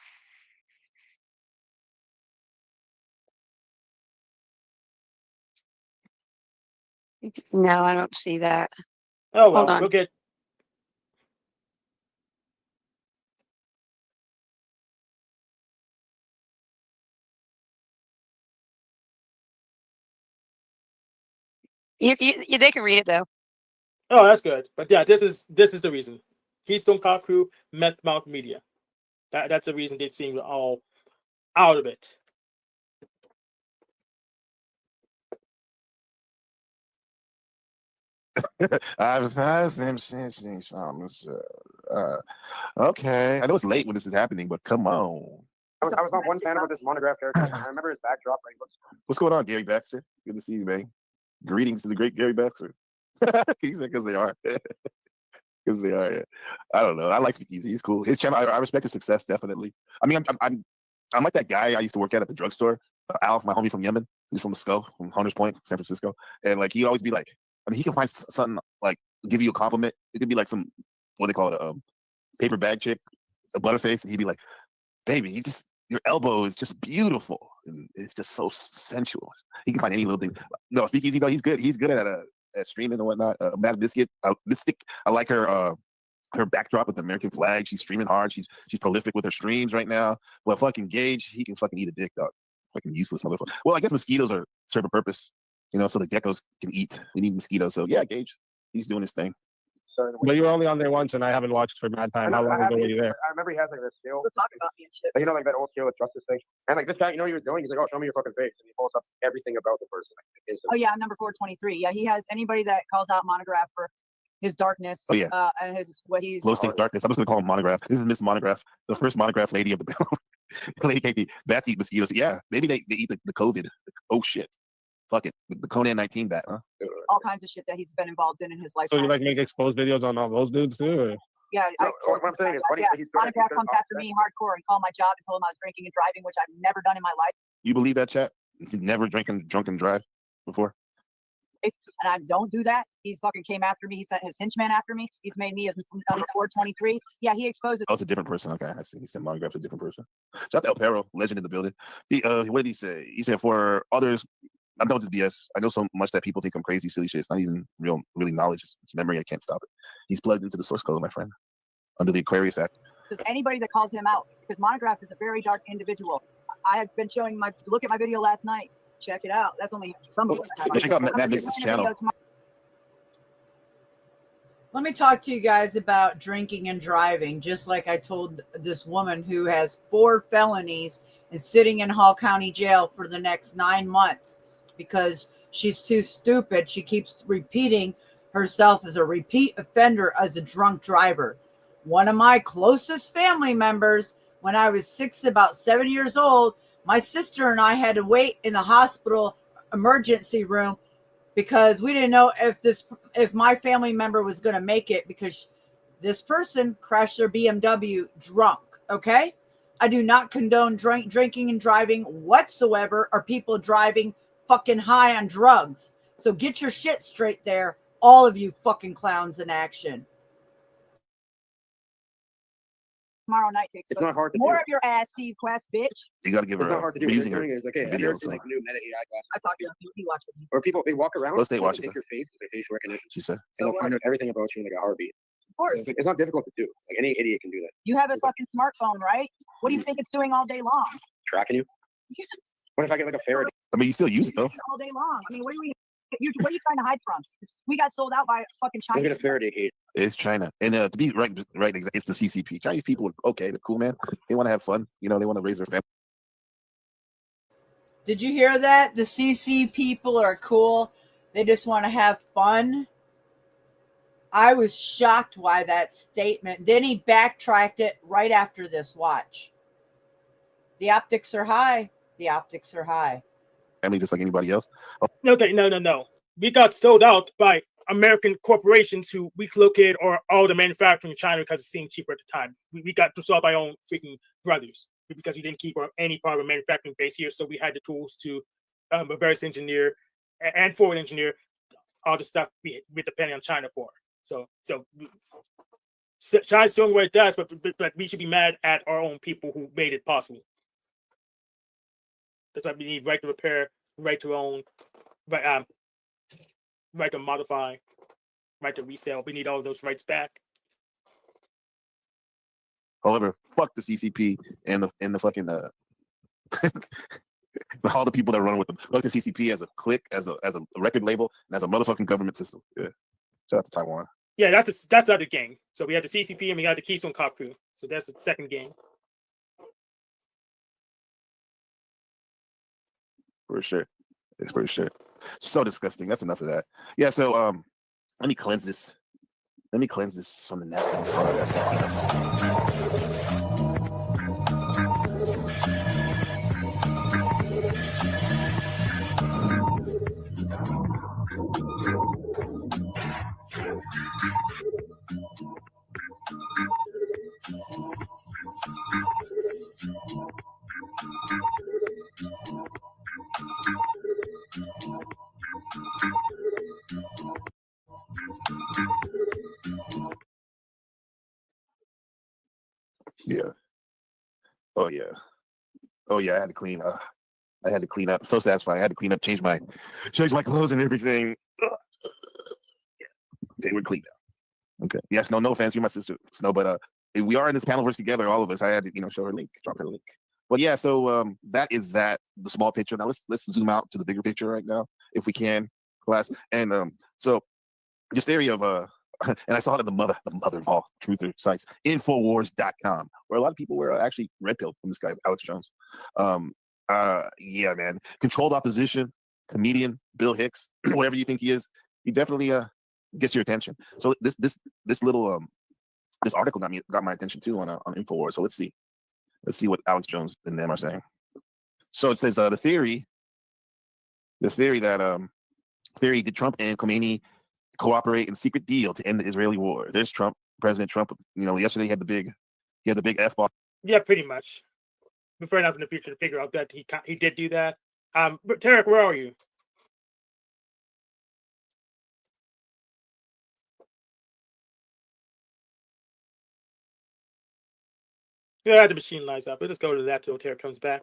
No, I don't see that. Oh well, Hold on. we'll get. They can read it though. Oh, that's good. But yeah, this is the reason. Keystone Cop Crew, Meth Mouth Media. That's the reason they seem all out of it. I was okay. I know it's late when this is happening, but come on. I was not one fan of this monograph character. I remember his backdrop. Like, What's going on, Gary Baxter? Good to see you, man. Greetings to the great Gary Baxter. He said, because they are. Because they are, yeah. I don't know. I like Speakeasy. He's cool. His channel, I respect his success, definitely. I mean, I'm like that guy I used to work at the drugstore, Al, my homie from Yemen. He's from the Skull, from Hunters Point, San Francisco. And like, he'd always be like, I mean, he can find something like give you a compliment. It could be like some, what do they call it, a paper bag chick, a butterface, and he'd be like, "Baby, your elbow is just beautiful, and it's just so sensual." He can find any little thing. No, Speakeasy though, he's good. He's good at streaming and whatnot. Mad Biscuit, Mystic. I like her backdrop with the American flag. She's streaming hard. She's prolific with her streams right now. Well, fucking Gage, he can fucking eat a dick, dog. Fucking useless motherfucker. Well, I guess mosquitoes serve a purpose. So the geckos can eat. We need mosquitoes. So yeah, Gage, he's doing his thing. Sorry. But you were only on there once, and I haven't watched for mad time. How long ago were you there? I remember he has like this skill. We're talking about me and shit. Like, you know, like that old skill with justice thing. And like this guy, you know what he was doing? He's like, oh, show me your fucking face. And he pulls up everything about the person. Like, Oh instantly. yeah, I'm number 423. Yeah, he has anybody that calls out Monograph for his darkness. Oh, yeah. And his what he's. Glow Stick Darkness. I'm just gonna call him Monograph. This is Miss Monograph, the first Monograph lady of the Lady KP. Bats eat mosquitoes. Yeah, maybe they eat the COVID. Oh shit. Fuck it. The Conan 19 bat, huh? All kinds of shit that he's been involved in his life. So you like make exposed videos on all those dudes too? Or? Yeah, what I'm saying is, buddy, yeah. he's good. Monograph comes after me hardcore and called my job and told him I was drinking and driving, which I've never done in my life. You believe that, chat? He never drunk and drive before? And I don't do that. He's fucking came after me. He sent his henchman after me. He's made me a number 423. Yeah, he exposed it. Oh, it's a different person. Okay, I see. He said Monograph's a different person. Shout out to El Perro, legend in the building. What did he say? He said, for others, I'm done with this BS. I know so much that people think I'm crazy, silly shit. It's not even really knowledge. It's memory. I can't stop it. He's plugged into the source code, my friend, under the Aquarius Act. There's anybody that calls him out, because Monograph is a very dark individual. I have been showing look at my video last night. Check it out. That's only some of it. Check out Matt Mix's channel. Let me talk to you guys about drinking and driving, just like I told this woman who has 4 felonies and sitting in Hall County Jail for the next 9 months because she's too stupid. She keeps repeating herself as a repeat offender as a drunk driver. One of my closest family members, when I was about 7 years old, my sister and I had to wait in the hospital emergency room because we didn't know if my family member was going to make it because this person crashed their BMW drunk. Okay, I do not condone drinking and driving whatsoever, or people driving fucking high on drugs. So get your shit straight there, all of you fucking clowns in action. Tomorrow night takes It's not hard to more do. of your ass, Steve Quest, bitch. You gotta give her It's not hard to do. What using you're her doing is, okay, have you ever videos. seen like new Meta AI glasses? I talked to him. He watched with me. Or people, they walk around, Go State and Washington. take your face, like facial recognition, She said. and they'll find out everything about you in like a heartbeat. Of course. It's not difficult to do. Like any idiot can do that. You have a fucking smartphone, right? What do you think it's doing all day long? Tracking you. What if I get like a Faraday? I mean, you still use it though. All day long. I mean, what are you trying to hide from? We got sold out by fucking China. Look at a Faraday cage. It's China, and to be right, it's the CCP. Chinese people are okay. They're cool, man. They want to have fun. You know, they want to raise their family. Did you hear that? The CC people are cool. They just want to have fun. I was shocked by that statement. Then he backtracked it right after this. Watch. The optics are high. The optics are high. Family just like anybody else. Oh, Okay, no. We got sold out by American corporations who we located all the manufacturing in China because it seemed cheaper at the time. We got sold out by our own freaking brothers because we didn't keep any part of our manufacturing base here, so we had the tools to reverse engineer and forward engineer all the stuff we're depending on China for. So China's doing what it does, but we should be mad at our own people who made it possible. That's why we need right to repair, right to own, right to modify, right to resell. We need all of those rights back. However, fuck the CCP and the fucking all the people that run with them. Fuck the CCP as a clique, as a record label, and as a motherfucking government system. Yeah. Shout out to Taiwan. Yeah, that's the other gang. So we had the CCP and we got the Keystone Cop Crew. So that's the second gang. For sure. It's for sure. So disgusting. That's enough of that. Yeah, so let me cleanse this. Let me cleanse this from the nasty Yeah. Oh yeah. Oh yeah. I had to clean. I had to clean up. So satisfying. I had to clean up, change my clothes and everything. Yeah. Okay, we're clean now. Okay. Yes. No offense. You're my sister, Snow. But we are in this panel verse together. All of us. I had to, show her link, drop her link. But yeah. So that is the small picture. Now let's zoom out to the bigger picture right now, if we can, class. And so this area of and I saw it at the mother of all truther sites, Infowars.com, where a lot of people were actually red pilled from this guy, Alex Jones. Yeah, man. Controlled opposition, comedian, Bill Hicks, whatever you think he is, he definitely gets your attention. So this little this article got my attention too on Infowars. So let's see what Alex Jones and them are saying. So it says the theory that did Trump and Khomeini cooperate in a secret deal to end the Israeli war. There's Trump, President Trump. Yesterday he had the big F-bomb. Yeah, pretty much. Before enough in the future to figure out that he did do that. But Tarek, where are you? Yeah, the machine lights up. Let's go to that till Tarek comes back.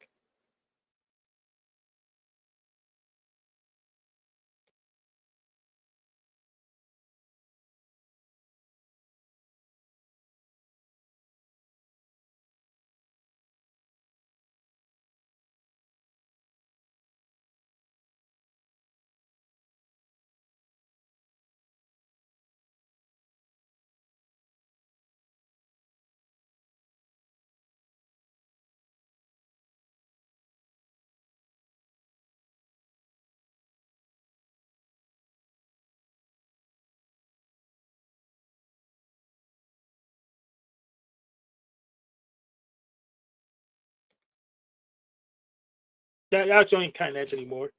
Yeah, Alex Jones ain't cutting edge anymore.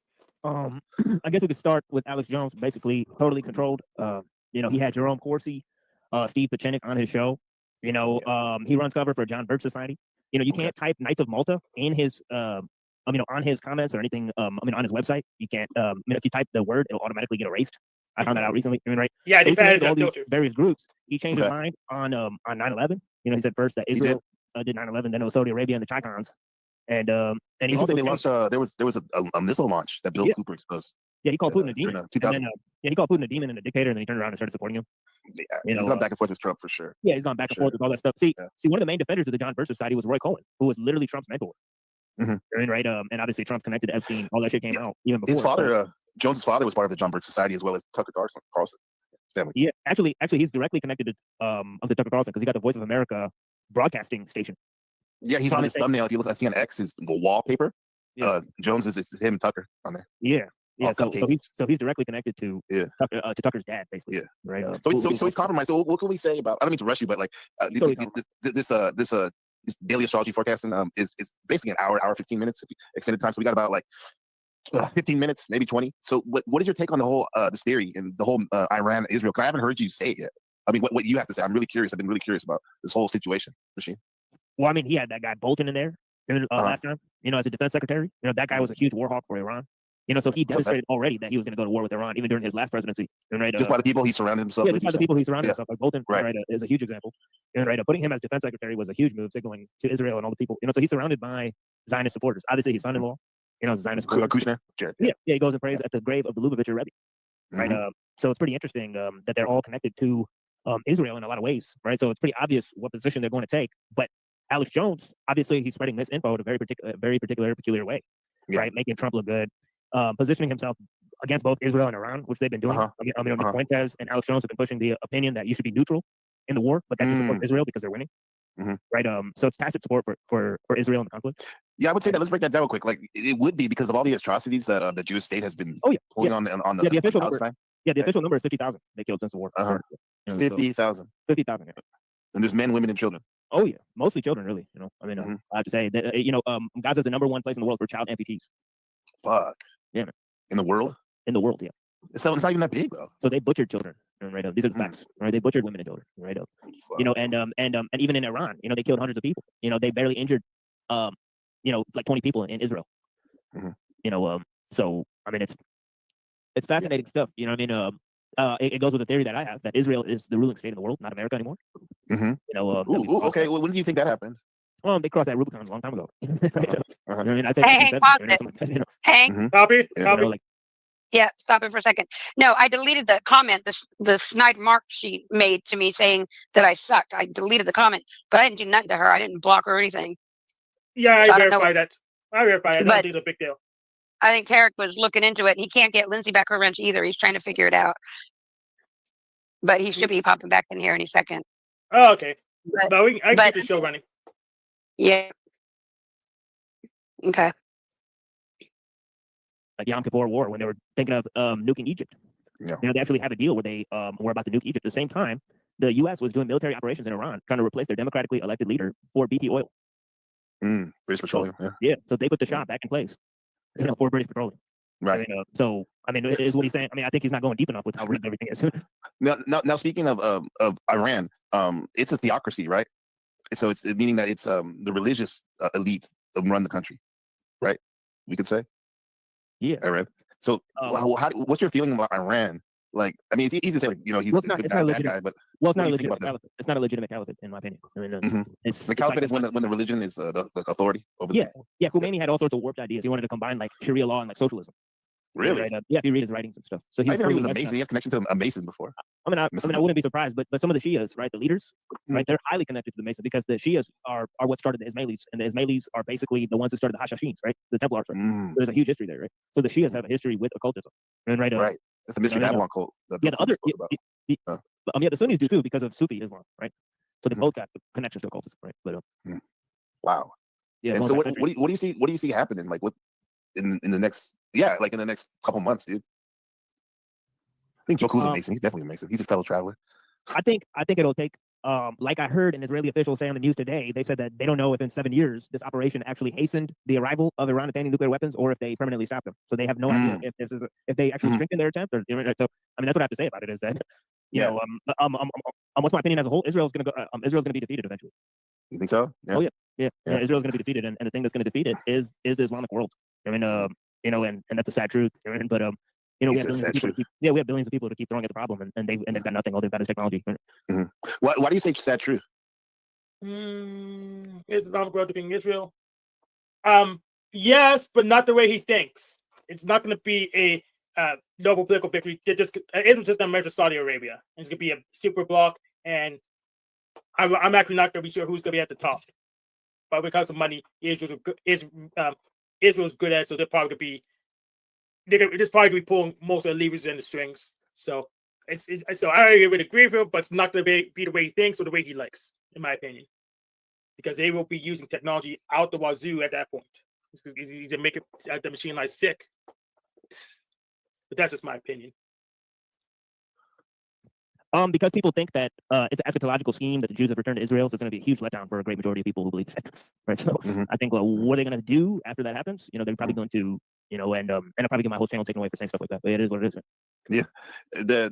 I guess we could start with Alex Jones, basically totally controlled. He had Jerome Corsi, Steve Pachenik on his show. He runs cover for John Birch Society. You can't type Knights of Malta in his, on his comments or anything. On his website, you can't. If you type the word, it'll automatically get erased. I found that out recently. Right? Yeah, so they've added all that these filter. various groups. He changed his mind on 9/11. He said first that Israel did 9/11, then it was Saudi Arabia and the Chicons. And he also they launched. There was a missile launch that Bill Cooper exposed. Yeah, he called Putin a demon. And then, 2000. he called Putin a demon and a dictator, and then he turned around and started supporting him. Yeah, he's gone back and forth with Trump for sure. Yeah, he's gone back and forth with all that stuff. See, one of the main defenders of the John Birch Society was Roy Cohen, who was literally Trump's mentor. Right? And obviously Trump connected to Epstein. All that shit came out even before. His father, Jones's father, was part of the John Birch Society as well as Tucker Carlson family. Yeah, actually, he's directly connected to the Tucker Carlson because he got the Voice of America broadcasting station. Yeah, he's on his thumbnail. If you look, I see on X his wallpaper. Jones is him, Tucker on there. Yeah. So he's directly connected to Tucker's dad, basically. Yeah. Right. So he's compromised. So what can we say about? I don't mean to rush you, but like this daily astrology forecasting is basically an hour 15 minutes extended time. So we got about like 15 minutes, maybe 20. So what is your take on the whole this theory and the whole Iran Israel? Because I haven't heard you say it yet. I mean, what you have to say? I'm really curious. I've been really curious about this whole situation, Machine. Well, I mean, he had that guy Bolton in there last time. As a defense secretary. That guy was a huge war hawk for Iran. So he demonstrated already that he was going to go to war with Iran, even during his last presidency. Right, just by the people he surrounded himself with. Just by the people he surrounded himself. Like Bolton, right, is a huge example. Right, putting him as defense secretary was a huge move, signaling to Israel and all the people. So he's surrounded by Zionist supporters. Obviously, his son-in-law, Zionist supporters. Kushner. Yeah, he goes and prays at the grave of the Lubavitcher Rebbe. Right, so it's pretty interesting that they're all connected to Israel in a lot of ways. Right, so it's pretty obvious what position they're going to take. But Alex Jones, obviously, he's spreading misinfo in a very peculiar way. Right, making Trump look good. Positioning himself against both Israel and Iran, which they've been doing. Fuentes and Alex Jones have been pushing the opinion that you should be neutral in the war, but that you support Israel because they're winning. Right. So it's tacit support for Israel in the conflict. Yeah, I would say that. Let's break that down real quick. Like it would be because of all the atrocities that the Jewish state has been pulling on the official Palestine. number. Yeah, the official number is 50,000 they killed since the war. 50,000. 50,000. Yeah. And there's men, women, and children. Oh yeah, mostly children, really. I have to say that Gaza's the number one place in the world for child amputees. Fuck. Yeah. Man. In the world? In the world, yeah. So it's not even that big though. So they butchered children, right? These are the facts, right? They butchered women and children, right? And even in Iran, they killed hundreds of people. They barely injured, like 20 people in Israel. So I mean, it's fascinating stuff. It goes with the theory that I have that Israel is the ruling state in the world, not America anymore. Okay. Well, when do you think that happened? They crossed that Rubicon a long time ago. Hank, Copy. Yeah, stop it for a second. No, I deleted the comment the sniper mark she made to me saying that I sucked. I deleted the comment, but I didn't do nothing to her. I didn't block her or anything. Yeah, So I I don't know verified that. I verified it. I But- don't think it's a big deal. I think Tarek was looking into it, and he can't get Lindsay back her wrench either. He's trying to figure it out. but he should be popping back in here any second. Oh, okay. But, But I can but keep the show running. yeah, okay. Like Yom Kippur War, when they were thinking of nuking Egypt. Yeah. You know, they actually have a deal where they were about to nuke Egypt. At the same time, the U.S. was doing military operations in Iran, trying to replace their democratically elected leader for BP oil. British Petroleum. Yeah. Yeah, so they put the shot back in place. You know, for British Petroleum. Right. I mean, so I mean, is what he's saying. I mean, I think he's not going deep enough with how rigged everything is. Now, speaking of Iran, it's a theocracy, right? So it's meaning that it's the religious elite that run the country, right? We could say. Yeah. Iran. So, what's your feeling about Iran? Like, I mean, it's easy to say, like, you know, he's Well, a good it's guy, not bad legitimate. guy, but Well, it's not a what do you think legitimate about that? caliphate. It's not a legitimate caliphate, in my opinion. I mean, it's The caliphate like, is when the religion is the authority over the yeah, people. yeah. Khomeini had all sorts of warped ideas. He wanted to combine like Sharia law and like socialism. Really? Right? Yeah, if you read his writings and stuff. So I even heard he was a totally Mason. He has connection to a Mason before. I wouldn't be surprised, but some of the Shias, right, the leaders, right, they're highly connected to the Masons because the Shias are what started the Ismailis, and the Ismailis are basically the ones who started the Hashashins, right, the Templars. Right? There's a huge history there, right? So the Shias have a history with occultism, and right, Right. It's the Mystery Babylon cult. Yeah, the other, the Sunnis do too because of Sufi Islam, right? So they both got connections to occultism, right? But wow. Yeah. And so what do you see? What do you see happening? Like what in the next in the next couple months, dude? I think Joe Cool's a Mason. He's definitely a Mason. He's a fellow traveler. I think it'll take like I heard an Israeli official say on the news today, they said that they don't know if in 7 years this operation actually hastened the arrival of Iran attaining nuclear weapons or if they permanently stopped them. So they have no idea if this is if they actually strengthen their attempt. Or, so I mean that's what I have to say about it is that you know what's my opinion as a whole? Israel's gonna be defeated eventually. You think so? Yeah. Oh yeah. Israel's gonna be defeated, and the thing that's gonna defeat it is the Islamic world. I mean, you know, and that's a sad truth. But you know, we have billions of people. We have billions of people to keep throwing at the problem, and they've got nothing. All they've got is technology. Why do you say sad truth? Islamic world defeating Israel. Yes, but not the way he thinks. It's not going to be a noble political victory. Israel's just going to measure Saudi Arabia. It's going to be a super bloc, and I'm actually not going to be sure who's going to be at the top. But because of money, Israel's good at it, so they're probably going to be. They're probably going to be pulling most of the levers and the strings. So so I would agree with him, but it's not going to be the way he thinks or the way he likes, in my opinion, because they will be using technology out the wazoo at that point. He's make the machine life sick. But that's just my opinion. Because people think that it's an eschatological scheme that the Jews have returned to Israel, so it's going to be a huge letdown for a great majority of people who believe that. Right. So I think, well, what are they going to do after that happens? You know, they're probably going to, you know, and I'll probably get my whole channel taken away for saying stuff like that. But it is what it is. Yeah.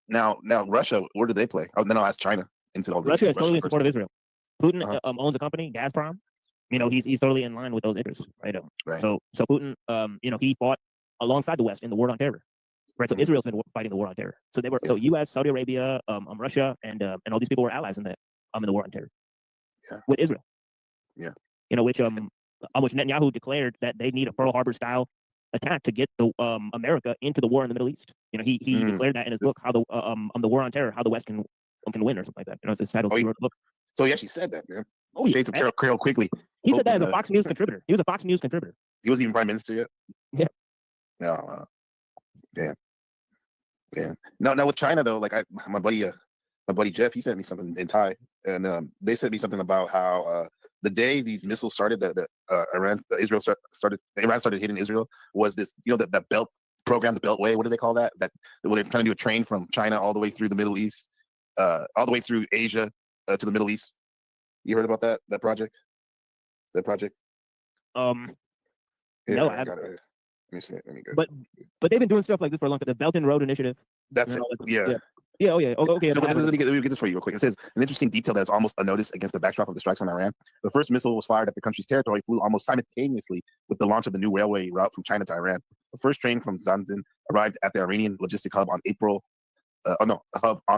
Now Russia, where do they play? Oh, then I'll ask China into all this. Russia is totally in support of Israel. Putin owns a company, Gazprom. You know, he's totally in line with those interests, right? Right. So Putin, you know, he fought alongside the West in the war on terror. Right, so Israel's been fighting the war on terror. So they were so U.S., Saudi Arabia, Russia, and all these people were allies in the war on terror with Israel. Yeah, you know, which Netanyahu declared that they need a Pearl Harbor style attack to get the America into the war in the Middle East. You know, he declared that in his book, how the war on terror, how the West can win or something like that. You know, it's his title. He wrote the book. So he actually said that, man. Oh, Shades of Carol Quigley. He said that as a Fox News contributor. He was a Fox News contributor. He wasn't even prime minister yet. Yeah. No. Damn. Yeah. Now with China though, like my buddy Jeff, he sent me something in Thai, and they sent me something about how the day these missiles started, Iran started hitting Israel was this, you know, that belt program, the Beltway. What do they call that? That where they're trying to do a train from China all the way through the Middle East, all the way through Asia to the Middle East. You heard about that project? That project? No, I haven't. Let me see it. Let me go. But they've been doing stuff like this for a long time. The Belt and Road Initiative. That's it. Yeah. Yeah. Oh, yeah. Okay. So let me get this for you real quick. It says an interesting detail that is almost unnoticed against the backdrop of the strikes on Iran. The first missile was fired at the country's territory, flew almost simultaneously with the launch of the new railway route from China to Iran. The first train from Zanjan arrived at the Iranian logistic hub on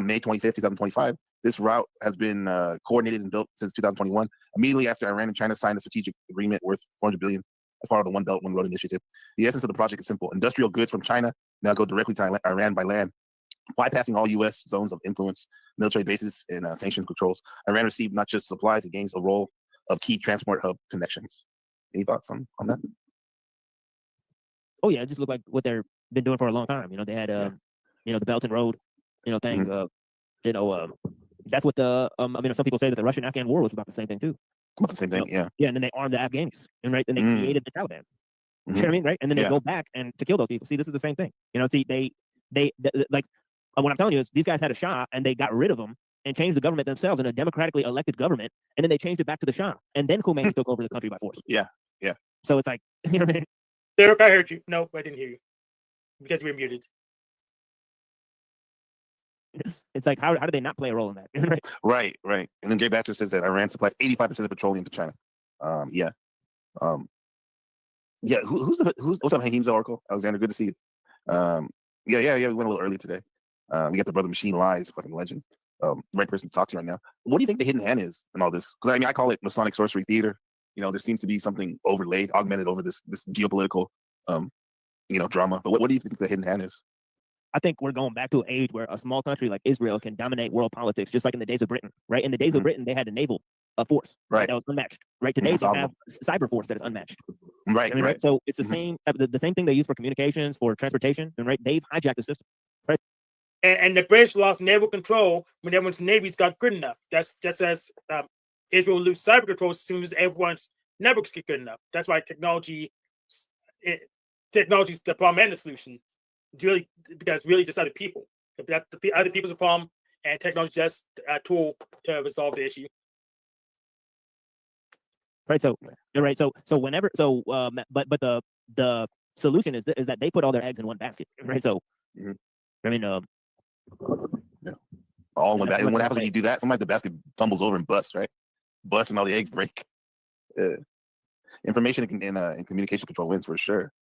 May 25th, 2025. This route has been coordinated and built since 2021. Immediately after Iran and China signed a strategic agreement worth $400 billion as part of the One Belt, One Road initiative. The essence of the project is simple. Industrial goods from China now go directly to Iran by land, bypassing all U.S. zones of influence, military bases, and sanction controls. Iran received not just supplies, it gains a role of key transport hub connections. Any thoughts on that? Oh, yeah, it just looked like what they've been doing for a long time. You know, they had, you know, the Belt and Road, you know, thing. That's what the some people say that the Russian-Afghan war was about the same thing too. About the same thing, yeah. Yeah, and then they armed the Afghans, and right, and they created the Taliban. You know what I mean, right? And then they go back and to kill those people. See, this is the same thing. See, they like what I'm telling you is these guys had a Shah and they got rid of him and changed the government themselves in a democratically elected government, and then they changed it back to the Shah, and then Khomeini took over the country by force. Yeah. So it's like, you know what I mean? Derek, I heard you. No, I didn't hear you because we were muted. It's like, how do they not play a role in that? Right. And then Jay Baxter says that Iran supplies 85% of petroleum to China. Yeah. What's up, Hakeem's Oracle? Alexander, good to see you. Yeah. We went a little early today. We got the brother Machine Lies, fucking legend. Right person to talk to right now. What do you think the hidden hand is in all this? Because I call it Masonic sorcery theater. There seems to be something overlaid, augmented over this geopolitical, drama. But what do you think the hidden hand is? I think we're going back to an age where a small country like Israel can dominate world politics, just like in the days of Britain, right? In the days of Britain, they had a naval force, right? That was unmatched, right? Today they have cyber force that is unmatched, right? Right. So it's the same the same thing they use for communications, for transportation, and right? They've hijacked the system, right? And the British lost naval control when everyone's navies got good enough. That's just as Israel will lose cyber control as soon as everyone's networks get good enough. That's why technology is the problem and the solution. Because it's really just other people. The other people's a problem, and technology is just a tool to resolve the issue. Right. So you're right. So whenever but the solution is that they put all their eggs in one basket, right? So I mean, all in one basket. And what happens when you do that? Sometimes the basket tumbles over and busts, right? Busts and all the eggs break. Information and communication control wins for sure.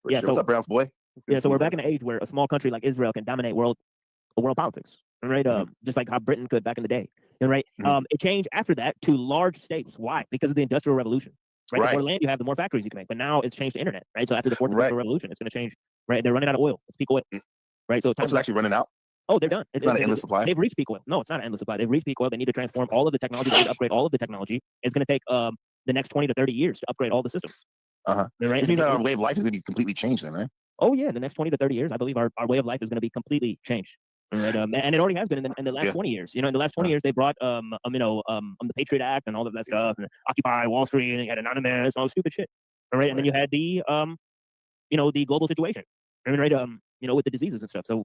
Yeah. What's up, Browns boy? Yeah, so we're back in an age where a small country like Israel can dominate world politics, right? Just like how Britain could back in the day, right? It changed after that to large states. Why? Because of the Industrial Revolution, right? The more land you have, the more factories you can make. But now it's changed to internet, right? So after the Fourth Industrial Revolution, it's going to change, right? They're running out of oil. It's peak oil, right? So it's actually running out. Oh, they're done. It's not an endless supply. They've reached peak oil. No, it's not an endless supply. They've reached peak oil. They need to transform all of the technology. They need to upgrade all of the technology. It's going to take the next 20 to 30 years to upgrade all the systems. Right? It means that our way of life is going to be completely changed then, right? Oh yeah, the next 20 to 30 years, I believe our way of life is going to be completely changed. Right? And it already has been in the last 20 years. In the last 20 years, they brought the Patriot Act and all of that stuff, and Occupy Wall Street, and you had Anonymous, and all the stupid shit. Right? And then you had the the global situation. Right? With the diseases and stuff. So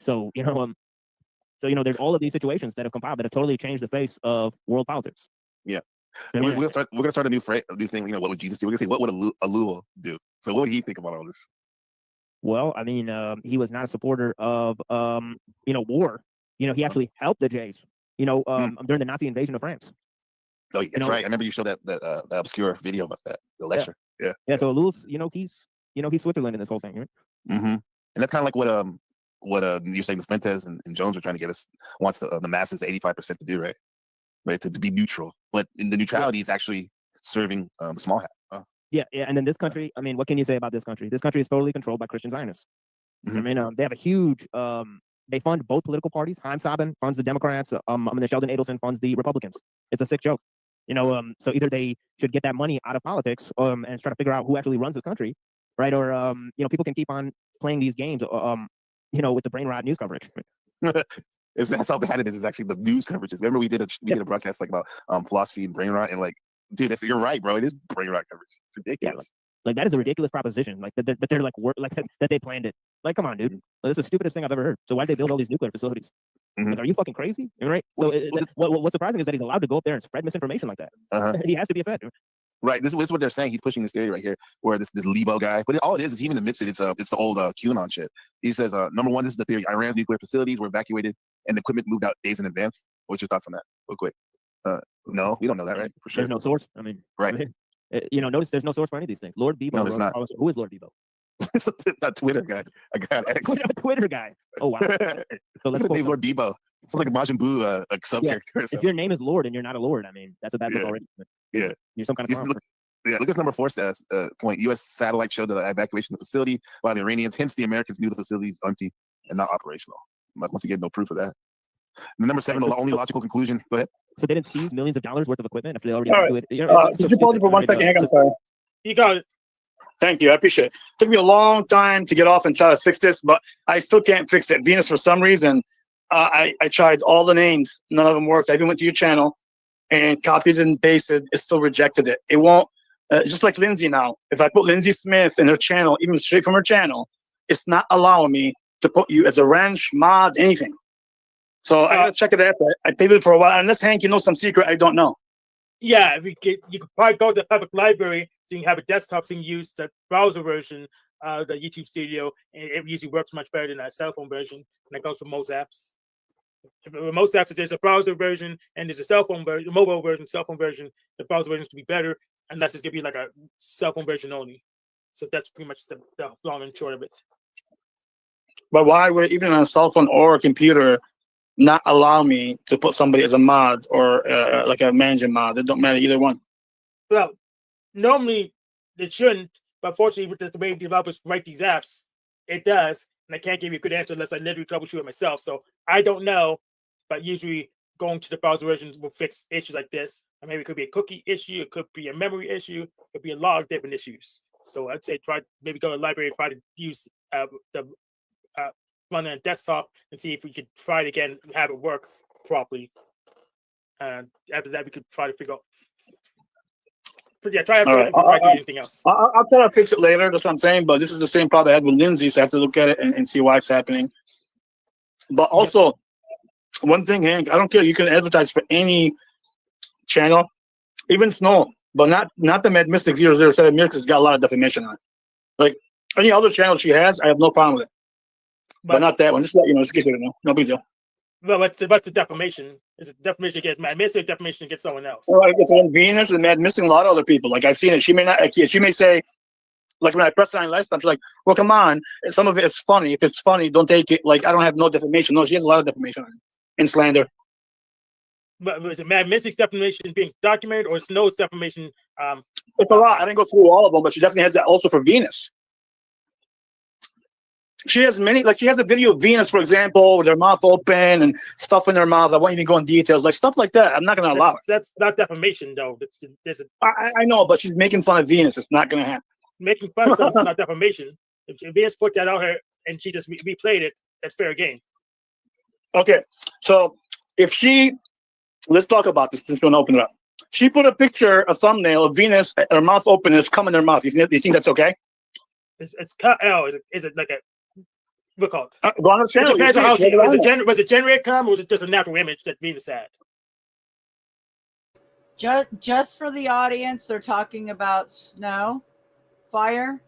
so there's all of these situations that have compiled that have totally changed the face of world politics. Yeah. We're gonna start a new thing. What would Jesus do? We're gonna say, what would Alua do? So what would he think about all this? Well, I mean, he was not a supporter of war. He actually helped the Jays. During the Nazi invasion of France. Oh, that's right. I remember you showed that obscure video about that, the lecture. Yeah. Yeah. So Alua's, he's Switzerland in this whole thing, right? And that's kind of like what you're saying, the Fuentes and Jones are trying to get us wants the masses 85% to do, right? Right, to be neutral, but in the neutrality is actually serving the small hat. Yeah, and then this country, I mean, what can you say about this country? This country is totally controlled by Christian Zionists. I mean, they have a huge, they fund both political parties. Haim Saban funds the Democrats. Sheldon Adelson funds the Republicans. It's a sick joke. So either they should get that money out of politics and try to figure out who actually runs the country, right? Or, people can keep on playing these games, with the brain rot news coverage. That's how bad it is. It's actually the news coverages. Remember we did a broadcast about philosophy and brain rot, and dude, you're right, bro. It is brain rot coverage. It's ridiculous. Yeah, that is a ridiculous proposition. That they're that they planned it. Like, come on, dude. This is the stupidest thing I've ever heard. So why'd they build all these nuclear facilities? Are you fucking crazy? Right? So what's surprising is that he's allowed to go up there and spread misinformation like that. He has to be a Fed. Right. This is what they're saying. He's pushing this theory right here, where this Lebo guy. But all it is he even admits it. It's the old QAnon shit. He says, number one, this is the theory. Iran's nuclear facilities were evacuated and the equipment moved out days in advance. What's your thoughts on that? Real quick. No, we don't know that, right? For sure. There's no source. I mean, right. Notice there's no source for any of these things. Lord Bebo. No, there's not. Who is Lord Bebo? It's a Twitter guy. A guy on X. A Twitter guy. Oh wow. So let's go. Lord Bebo. It's like a Majin Buu, a sub character. If your name is Lord and you're not a Lord, I mean, that's a bad look already. Yeah. You're some kind of clown. Look at number 4 point. U.S. satellite showed the evacuation of the facility by the Iranians. Hence, the Americans knew the facility is empty and not operational. Once again, no proof of that. And number 7, the only logical conclusion. Go ahead. So they didn't seize millions of dollars worth of equipment after they already do it. Just pause it for 1 second. Hang on, sorry. You got it. Thank you. I appreciate it. Took me a long time to get off and try to fix this, but I still can't fix it. Venus, for some reason, I tried all the names. None of them worked. I even went to your channel and copied and pasted. It still rejected it. It won't. Just like Lindsay now. If I put Lindsay Smith in her channel, even straight from her channel, it's not allowing me to put you as a ranch, mod, anything. So I gotta check it out. I paid it for a while. Unless Hank, you know some secret I don't know. Yeah, you could probably go to the public library so you can have a desktop so you can use the browser version of the YouTube Studio, and it usually works much better than that cell phone version, and that goes for most apps. With most apps, there's a browser version and there's a cell phone version, mobile version, cell phone version. The browser version to be better, unless it's gonna be like a cell phone version only. So that's pretty much the long and short of it. But why would even on a cell phone or a computer not allow me to put somebody as a mod or like a managing mod? It don't matter either one. Well, normally it shouldn't, but fortunately, with the way developers write these apps, it does. And I can't give you a good answer unless I literally troubleshoot it myself. So I don't know, but usually going to the browser versions will fix issues like this. Or maybe it could be a cookie issue, it could be a memory issue, it could be a lot of different issues. So I'd say maybe go to the library and try to use the run on a desktop and see if we could try it again and have it work properly. And after that, we could try to figure out. But yeah, try to try to do anything else. I'll try to fix it later. That's what I'm saying. But this is the same problem I had with Lindsay, so I have to look at it and see why it's happening. But also, one thing, Hank, I don't care. You can advertise for any channel, even Snow, but not the Mad Mystic 007 Mirror, because it's got a lot of defamation on it. Like any other channel she has, I have no problem with it. But not that one. Just let you know, just in case you don't know. No big deal. Well, what's the defamation? Is it defamation against Mad Mystic, defamation against someone else? Well, it's against Venus and Mad Mystic and a lot of other people. Like I've seen it. She may not. Like, she may say, like when I pressed it on last time, she's like, "Well, come on. Some of it is funny. If it's funny, don't take it. Like I don't have no defamation. No, she has a lot of defamation on it and slander." But is it Mad Mystic's defamation being documented, or Snow's defamation? It's a lot. I didn't go through all of them, but she definitely has that also for Venus. She has many, like she has a video of Venus, for example, with her mouth open and stuff in her mouth. I won't even go in details, like stuff like that. I'm not going to allow it. That's not defamation, though. I know, but she's making fun of Venus. It's not going to happen. Making fun of something's not defamation. If Venus put that out here and she just replayed it, that's fair game. Okay, so if let's talk about this since we're going to open it up. She put a picture, a thumbnail of Venus, her mouth open, and it's cum in her mouth. You think that's okay? It's cut out. Is it like a go on the channel. Was it generated cum, or was it just a natural image that Venus had? Just for the audience, they're talking about Snow, Fire,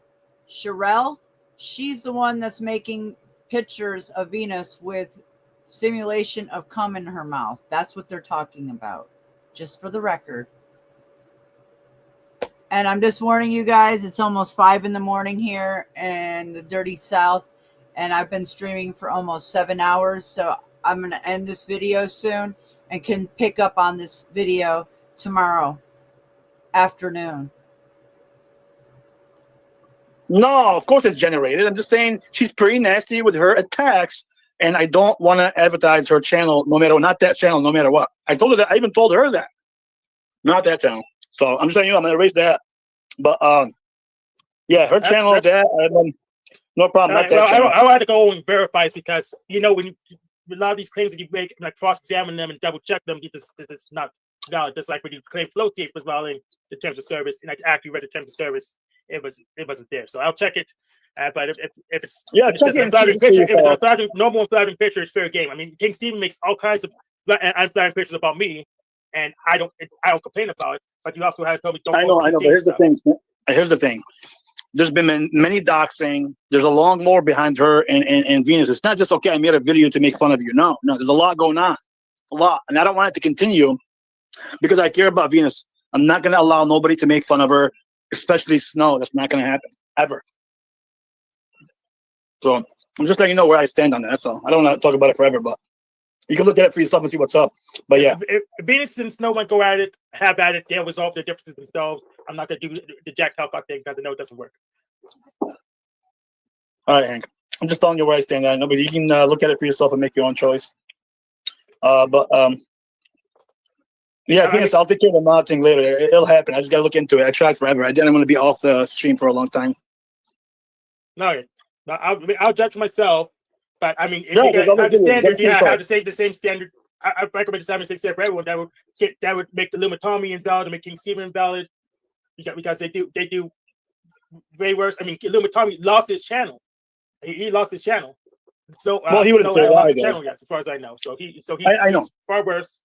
Sherelle. She's the one that's making pictures of Venus with simulation of cum in her mouth. That's what they're talking about, just for the record. And I'm just warning you guys, it's almost 5 a.m. here in the dirty South. And I've been streaming for almost 7 hours. So I'm going to end this video soon and can pick up on this video tomorrow afternoon. No, of course it's generated. I'm just saying she's pretty nasty with her attacks. And I don't want to advertise her channel, no matter what, not that channel, no matter what. I told her that. I even told her that. Not that channel. So I'm just saying, I'm going to erase that. But yeah, her channel, no problem. I had to go and verify it because when a lot of these claims that you make, like cross-examine them and double-check them, it's not valid. Just like when you claim Flowtape was violating the terms of service, and I actually read the terms of service, it wasn't there. So I'll check it. But if it's just a flattering picture, if it's a normal and flattering picture, it's fair game. I mean, King Stephen makes all kinds of unflattering pictures about me, and I don't complain about it. But you also have to tell me don't. I know. But here's the thing. There's been many doxing. There's a long lore behind her and Venus. It's not just, okay, I made a video to make fun of you. No, there's a lot going on. A lot. And I don't want it to continue because I care about Venus. I'm not going to allow nobody to make fun of her, especially Snow. That's not going to happen, ever. So I'm just letting you know where I stand on that. That's all. I don't want to talk about it forever, but you can look at it for yourself and see what's up. But yeah. If Venus and Snow want to go at it, have at it, they'll resolve their differences themselves. I'm not going to do the Jack Talcott thing because I know it doesn't work. All right, Hank. I'm just telling you where I stand on it. Nobody, you can look at it for yourself and make your own choice. Yeah, Venus, I'll take care of the mod thing later. It'll happen. I just got to look into it. I tried forever. I didn't want to be off the stream for a long time. No, I'll judge myself But I mean, if Yeah, you there's got other the videos. standard, That's you have fine. the same standard. I recommend the 7 6 for everyone. That would make the Lumatomi invalid and make King Stephen invalid because they do way worse. I mean, Lumatomi lost his channel. He lost his channel. So Well, he wouldn't Snow say hasn't lost why his though. channel yet, as far as I know. So I know. he's far worse.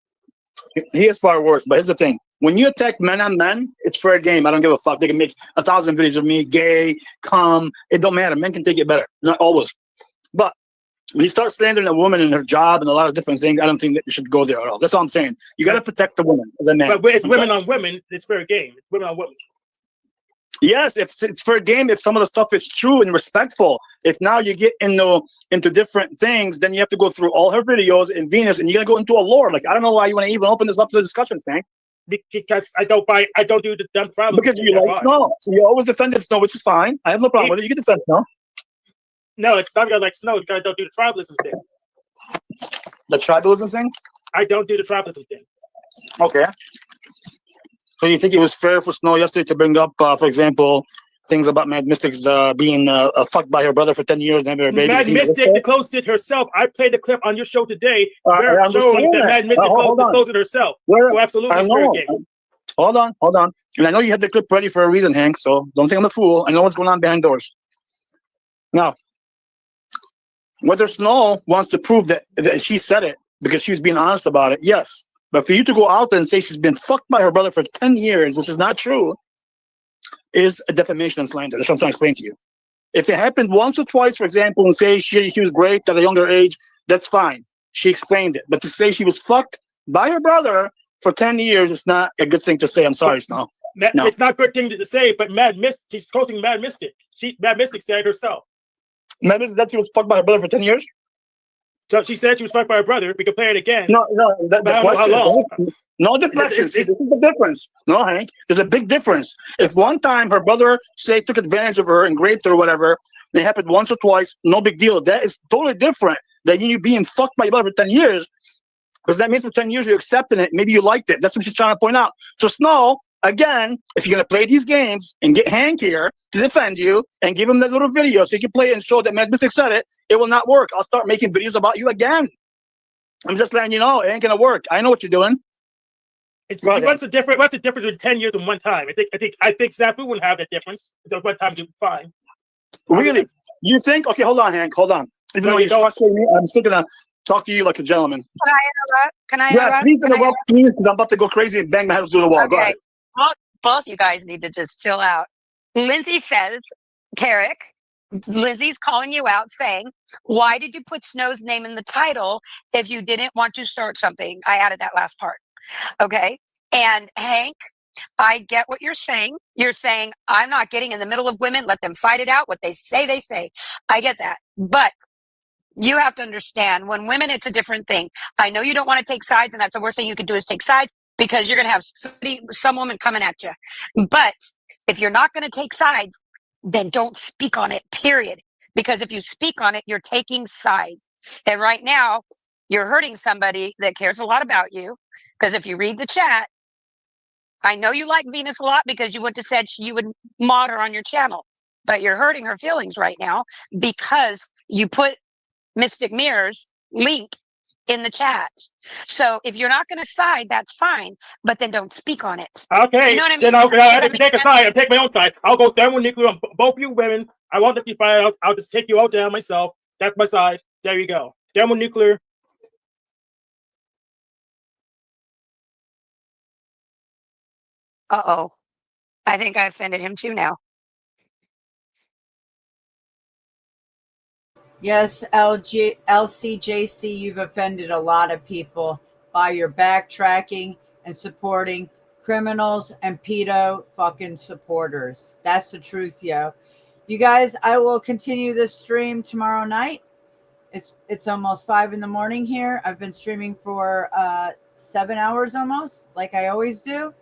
He is far worse. But here's the thing: when you attack men on men, it's fair game. I don't give a fuck. They can make 1,000 videos of me, gay, cum. It don't matter. Men can take it better. Not always. But when you start slandering a woman and her job and a lot of different things, I don't think that you should go there at all. That's all I'm saying. You got to protect the woman as a man. But it's I'm women sorry. on women. It's fair game. It's women on women. Yes, if it's fair game, if some of the stuff is true and respectful. If now you get into different things, then you have to go through all her videos in Venus, and you're gonna go into a lore. Like I don't know why you want to even open this up to the discussion, Frank. Because I don't do the dumb problem. Because you like Snow, so you always defended Snow, which is fine. I have no problem with it. You can defend Snow. No, it's not because I like Snow. It's because I don't do the tribalism thing. The tribalism thing? I don't do the tribalism thing. Okay. So you think it was fair for Snow yesterday to bring up, for example, things about Mad Mystics being fucked by her brother for 10 years and having her baby? Mad Mystic disclosed it herself. I played the clip on your show today where I it showed understand that Mad Mystic disclosed it herself. So absolutely, I it's fair know. game. Hold on. And I know you had the clip ready for a reason, Hank, so don't think I'm a fool. I know what's going on behind doors. Now, whether Snow wants to prove that she said it because she was being honest about it, yes. But for you to go out there and say she's been fucked by her brother for 10 years, which is not true, is a defamation and slander. That's what I'm trying to explain to you. If it happened once or twice, for example, and say she was raped at a younger age, that's fine. She explained it. But to say she was fucked by her brother for 10 years, it's not a good thing to say. I'm sorry, Snow. No. It's not a good thing to say, but Mad Mystic, she's quoting Mad Mystic. Mad Mystic said it herself. Mad Mystic that she was fucked by her brother for 10 years? So she said she was fucked by her brother. We can play it again. No, the I don't know how question long. is, no deflection. See, this is the difference. No, Hank, there's a big difference. If one time her brother, say, took advantage of her and raped her or whatever, and it happened once or twice, no big deal. That is totally different than you being fucked by your brother for 10 years, because that means for 10 years you're accepting it. Maybe you liked it. That's what she's trying to point out. So, Snow, again, if you're going to play these games and get Hank here to defend you and give him that little video so you can play it and show that Mad Mystic said it, it will not work. I'll start making videos about you again. I'm just letting you know it ain't going to work. I know what you're doing. What's the difference between 10 years and one time? I think Snafu wouldn't have that difference. The one time you'd be fine. Really? You think? Okay, hold on, Hank. Hold on. Even though you're frustrating me, I'm still going to talk to you like a gentleman. Can I interrupt? Can I Yeah, interrupt? please Can I interrupt, please, because I'm about to go crazy and bang my head through the wall. Go Okay. ahead. Well, both you guys need to just chill out. Lindsay says, Tarek, Lindsay's calling you out saying, why did you put Snow's name in the title if you didn't want to start something? I added that last part. Okay. And Hank, I get what you're saying. You're saying, I'm not getting in the middle of women. Let them fight it out. What they say, they say. I get that. But you have to understand, when women, it's a different thing. I know you don't want to take sides, and that's the worst thing you could do is take sides, because you're going to have some woman coming at you. But if you're not going to take sides, then don't speak on it, period. Because if you speak on it, you're taking sides. And right now, you're hurting somebody that cares a lot about you. Because if you read the chat, I know you like Venus a lot because you would have said you would mod her on your channel. But you're hurting her feelings right now because you put Mystic Mirror's link in the chat. So if you're not going to side, that's fine, but then don't speak on it. Okay, You know what I mean? then I'll take a side. I'll take my own side. I'll go thermonuclear on both you women. I won't let you fight out. I'll just take you out down myself. That's my side. There you go. Thermonuclear. Uh-oh. I think I offended him too now. Yes, LCJC, you've offended a lot of people by your backtracking and supporting criminals and pedo fucking supporters. That's the truth, yo. You guys, I will continue this stream tomorrow night. It's almost 5 a.m. here. I've been streaming for 7 hours almost, like I always do.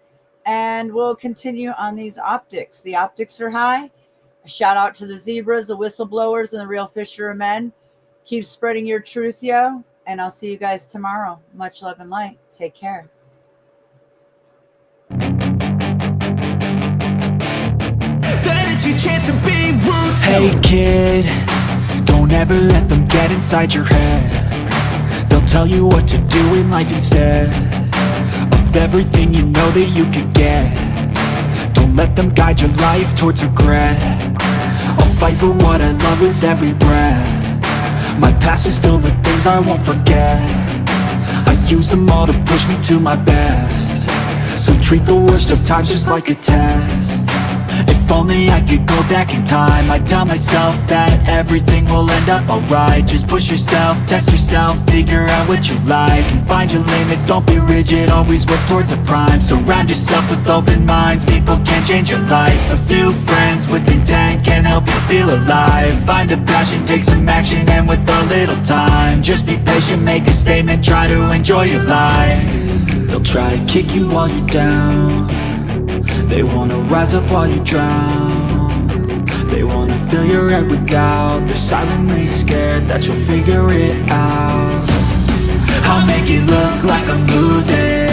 And we'll continue on these optics. The optics are high. A shout out to the zebras, the whistleblowers, and the real fishermen. Keep spreading your truth, yo. And I'll see you guys tomorrow. Much love and light. Take care. Hey kid, don't Don't ever let them get inside your head. They'll tell you what to do in life instead of everything you know that you could get. Don't let them guide your life towards regret. I'll fight for what I love with every breath. My past is filled with things I won't forget. I use them all to push me to my best. So treat the worst of times just like a test. If only I could go back in time, I'd tell myself that everything will end up alright. Just push yourself, test yourself, figure out what you like, and find your limits, don't be rigid, always work towards a prime. Surround yourself with open minds, people can change your life. A few friends with intent can help you feel alive. Find a passion, take some action, and with a little time, just be patient, make a statement, try to enjoy your life. They'll try to kick you while you're down. They wanna rise up while you drown. They wanna fill your head with doubt. They're silently scared that you'll figure it out. I'll make it look like I'm losing,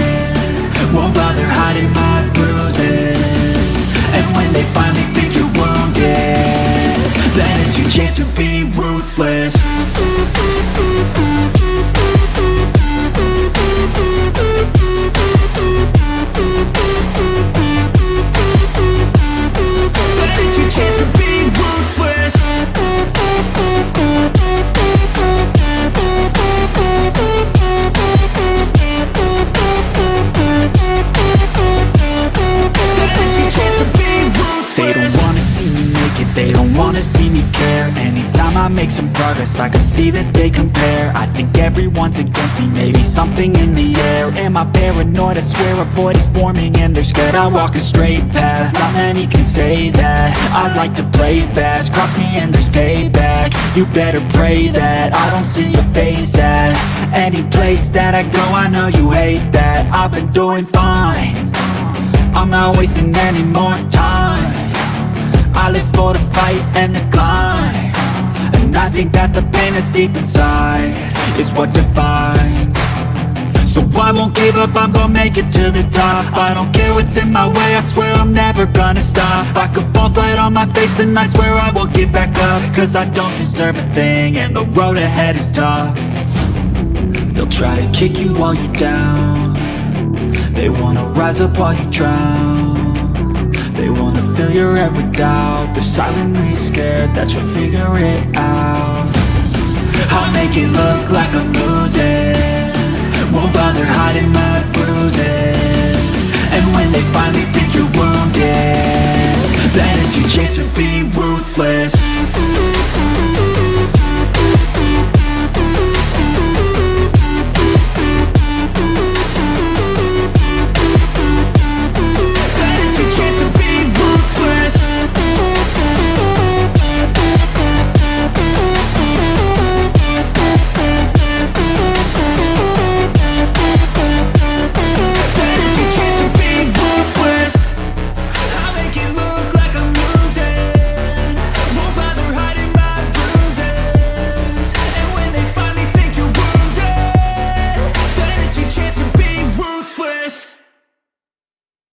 won't bother hiding my bruises. And when they finally think you're wounded, then it's your chance to be ruthless. It's your chance to be ruthless. It's your chance to be ruthless. They don't wanna see me make it, they don't wanna see me care. Anytime I make some progress, I can see that they compare. I think everyone's against me, maybe something in the air. Am I paranoid? I swear a void is forming and they're scared I walk a straight path. Not many can say that. I like to play fast, cross me and there's payback. You better pray that I don't see your face at any place that I go. I know you hate that. I've been doing fine, I'm not wasting any more time. I live for the fight and the climb, and I think that the pain that's deep inside is what defines. So I won't give up, I'm gonna make it to the top. I don't care what's in my way, I swear I'm never gonna stop. I could fall flat on my face and I swear I will get back up, cause I don't deserve a thing and the road ahead is tough. They'll try to kick you while you're down. They wanna rise up while you drown. They wanna fill your head with doubt. They're silently scared that you'll figure it out. I'll make it look like I'm losing, won't bother hiding my bruises. And when they finally think you're wounded, then it's your chance to be ruthless.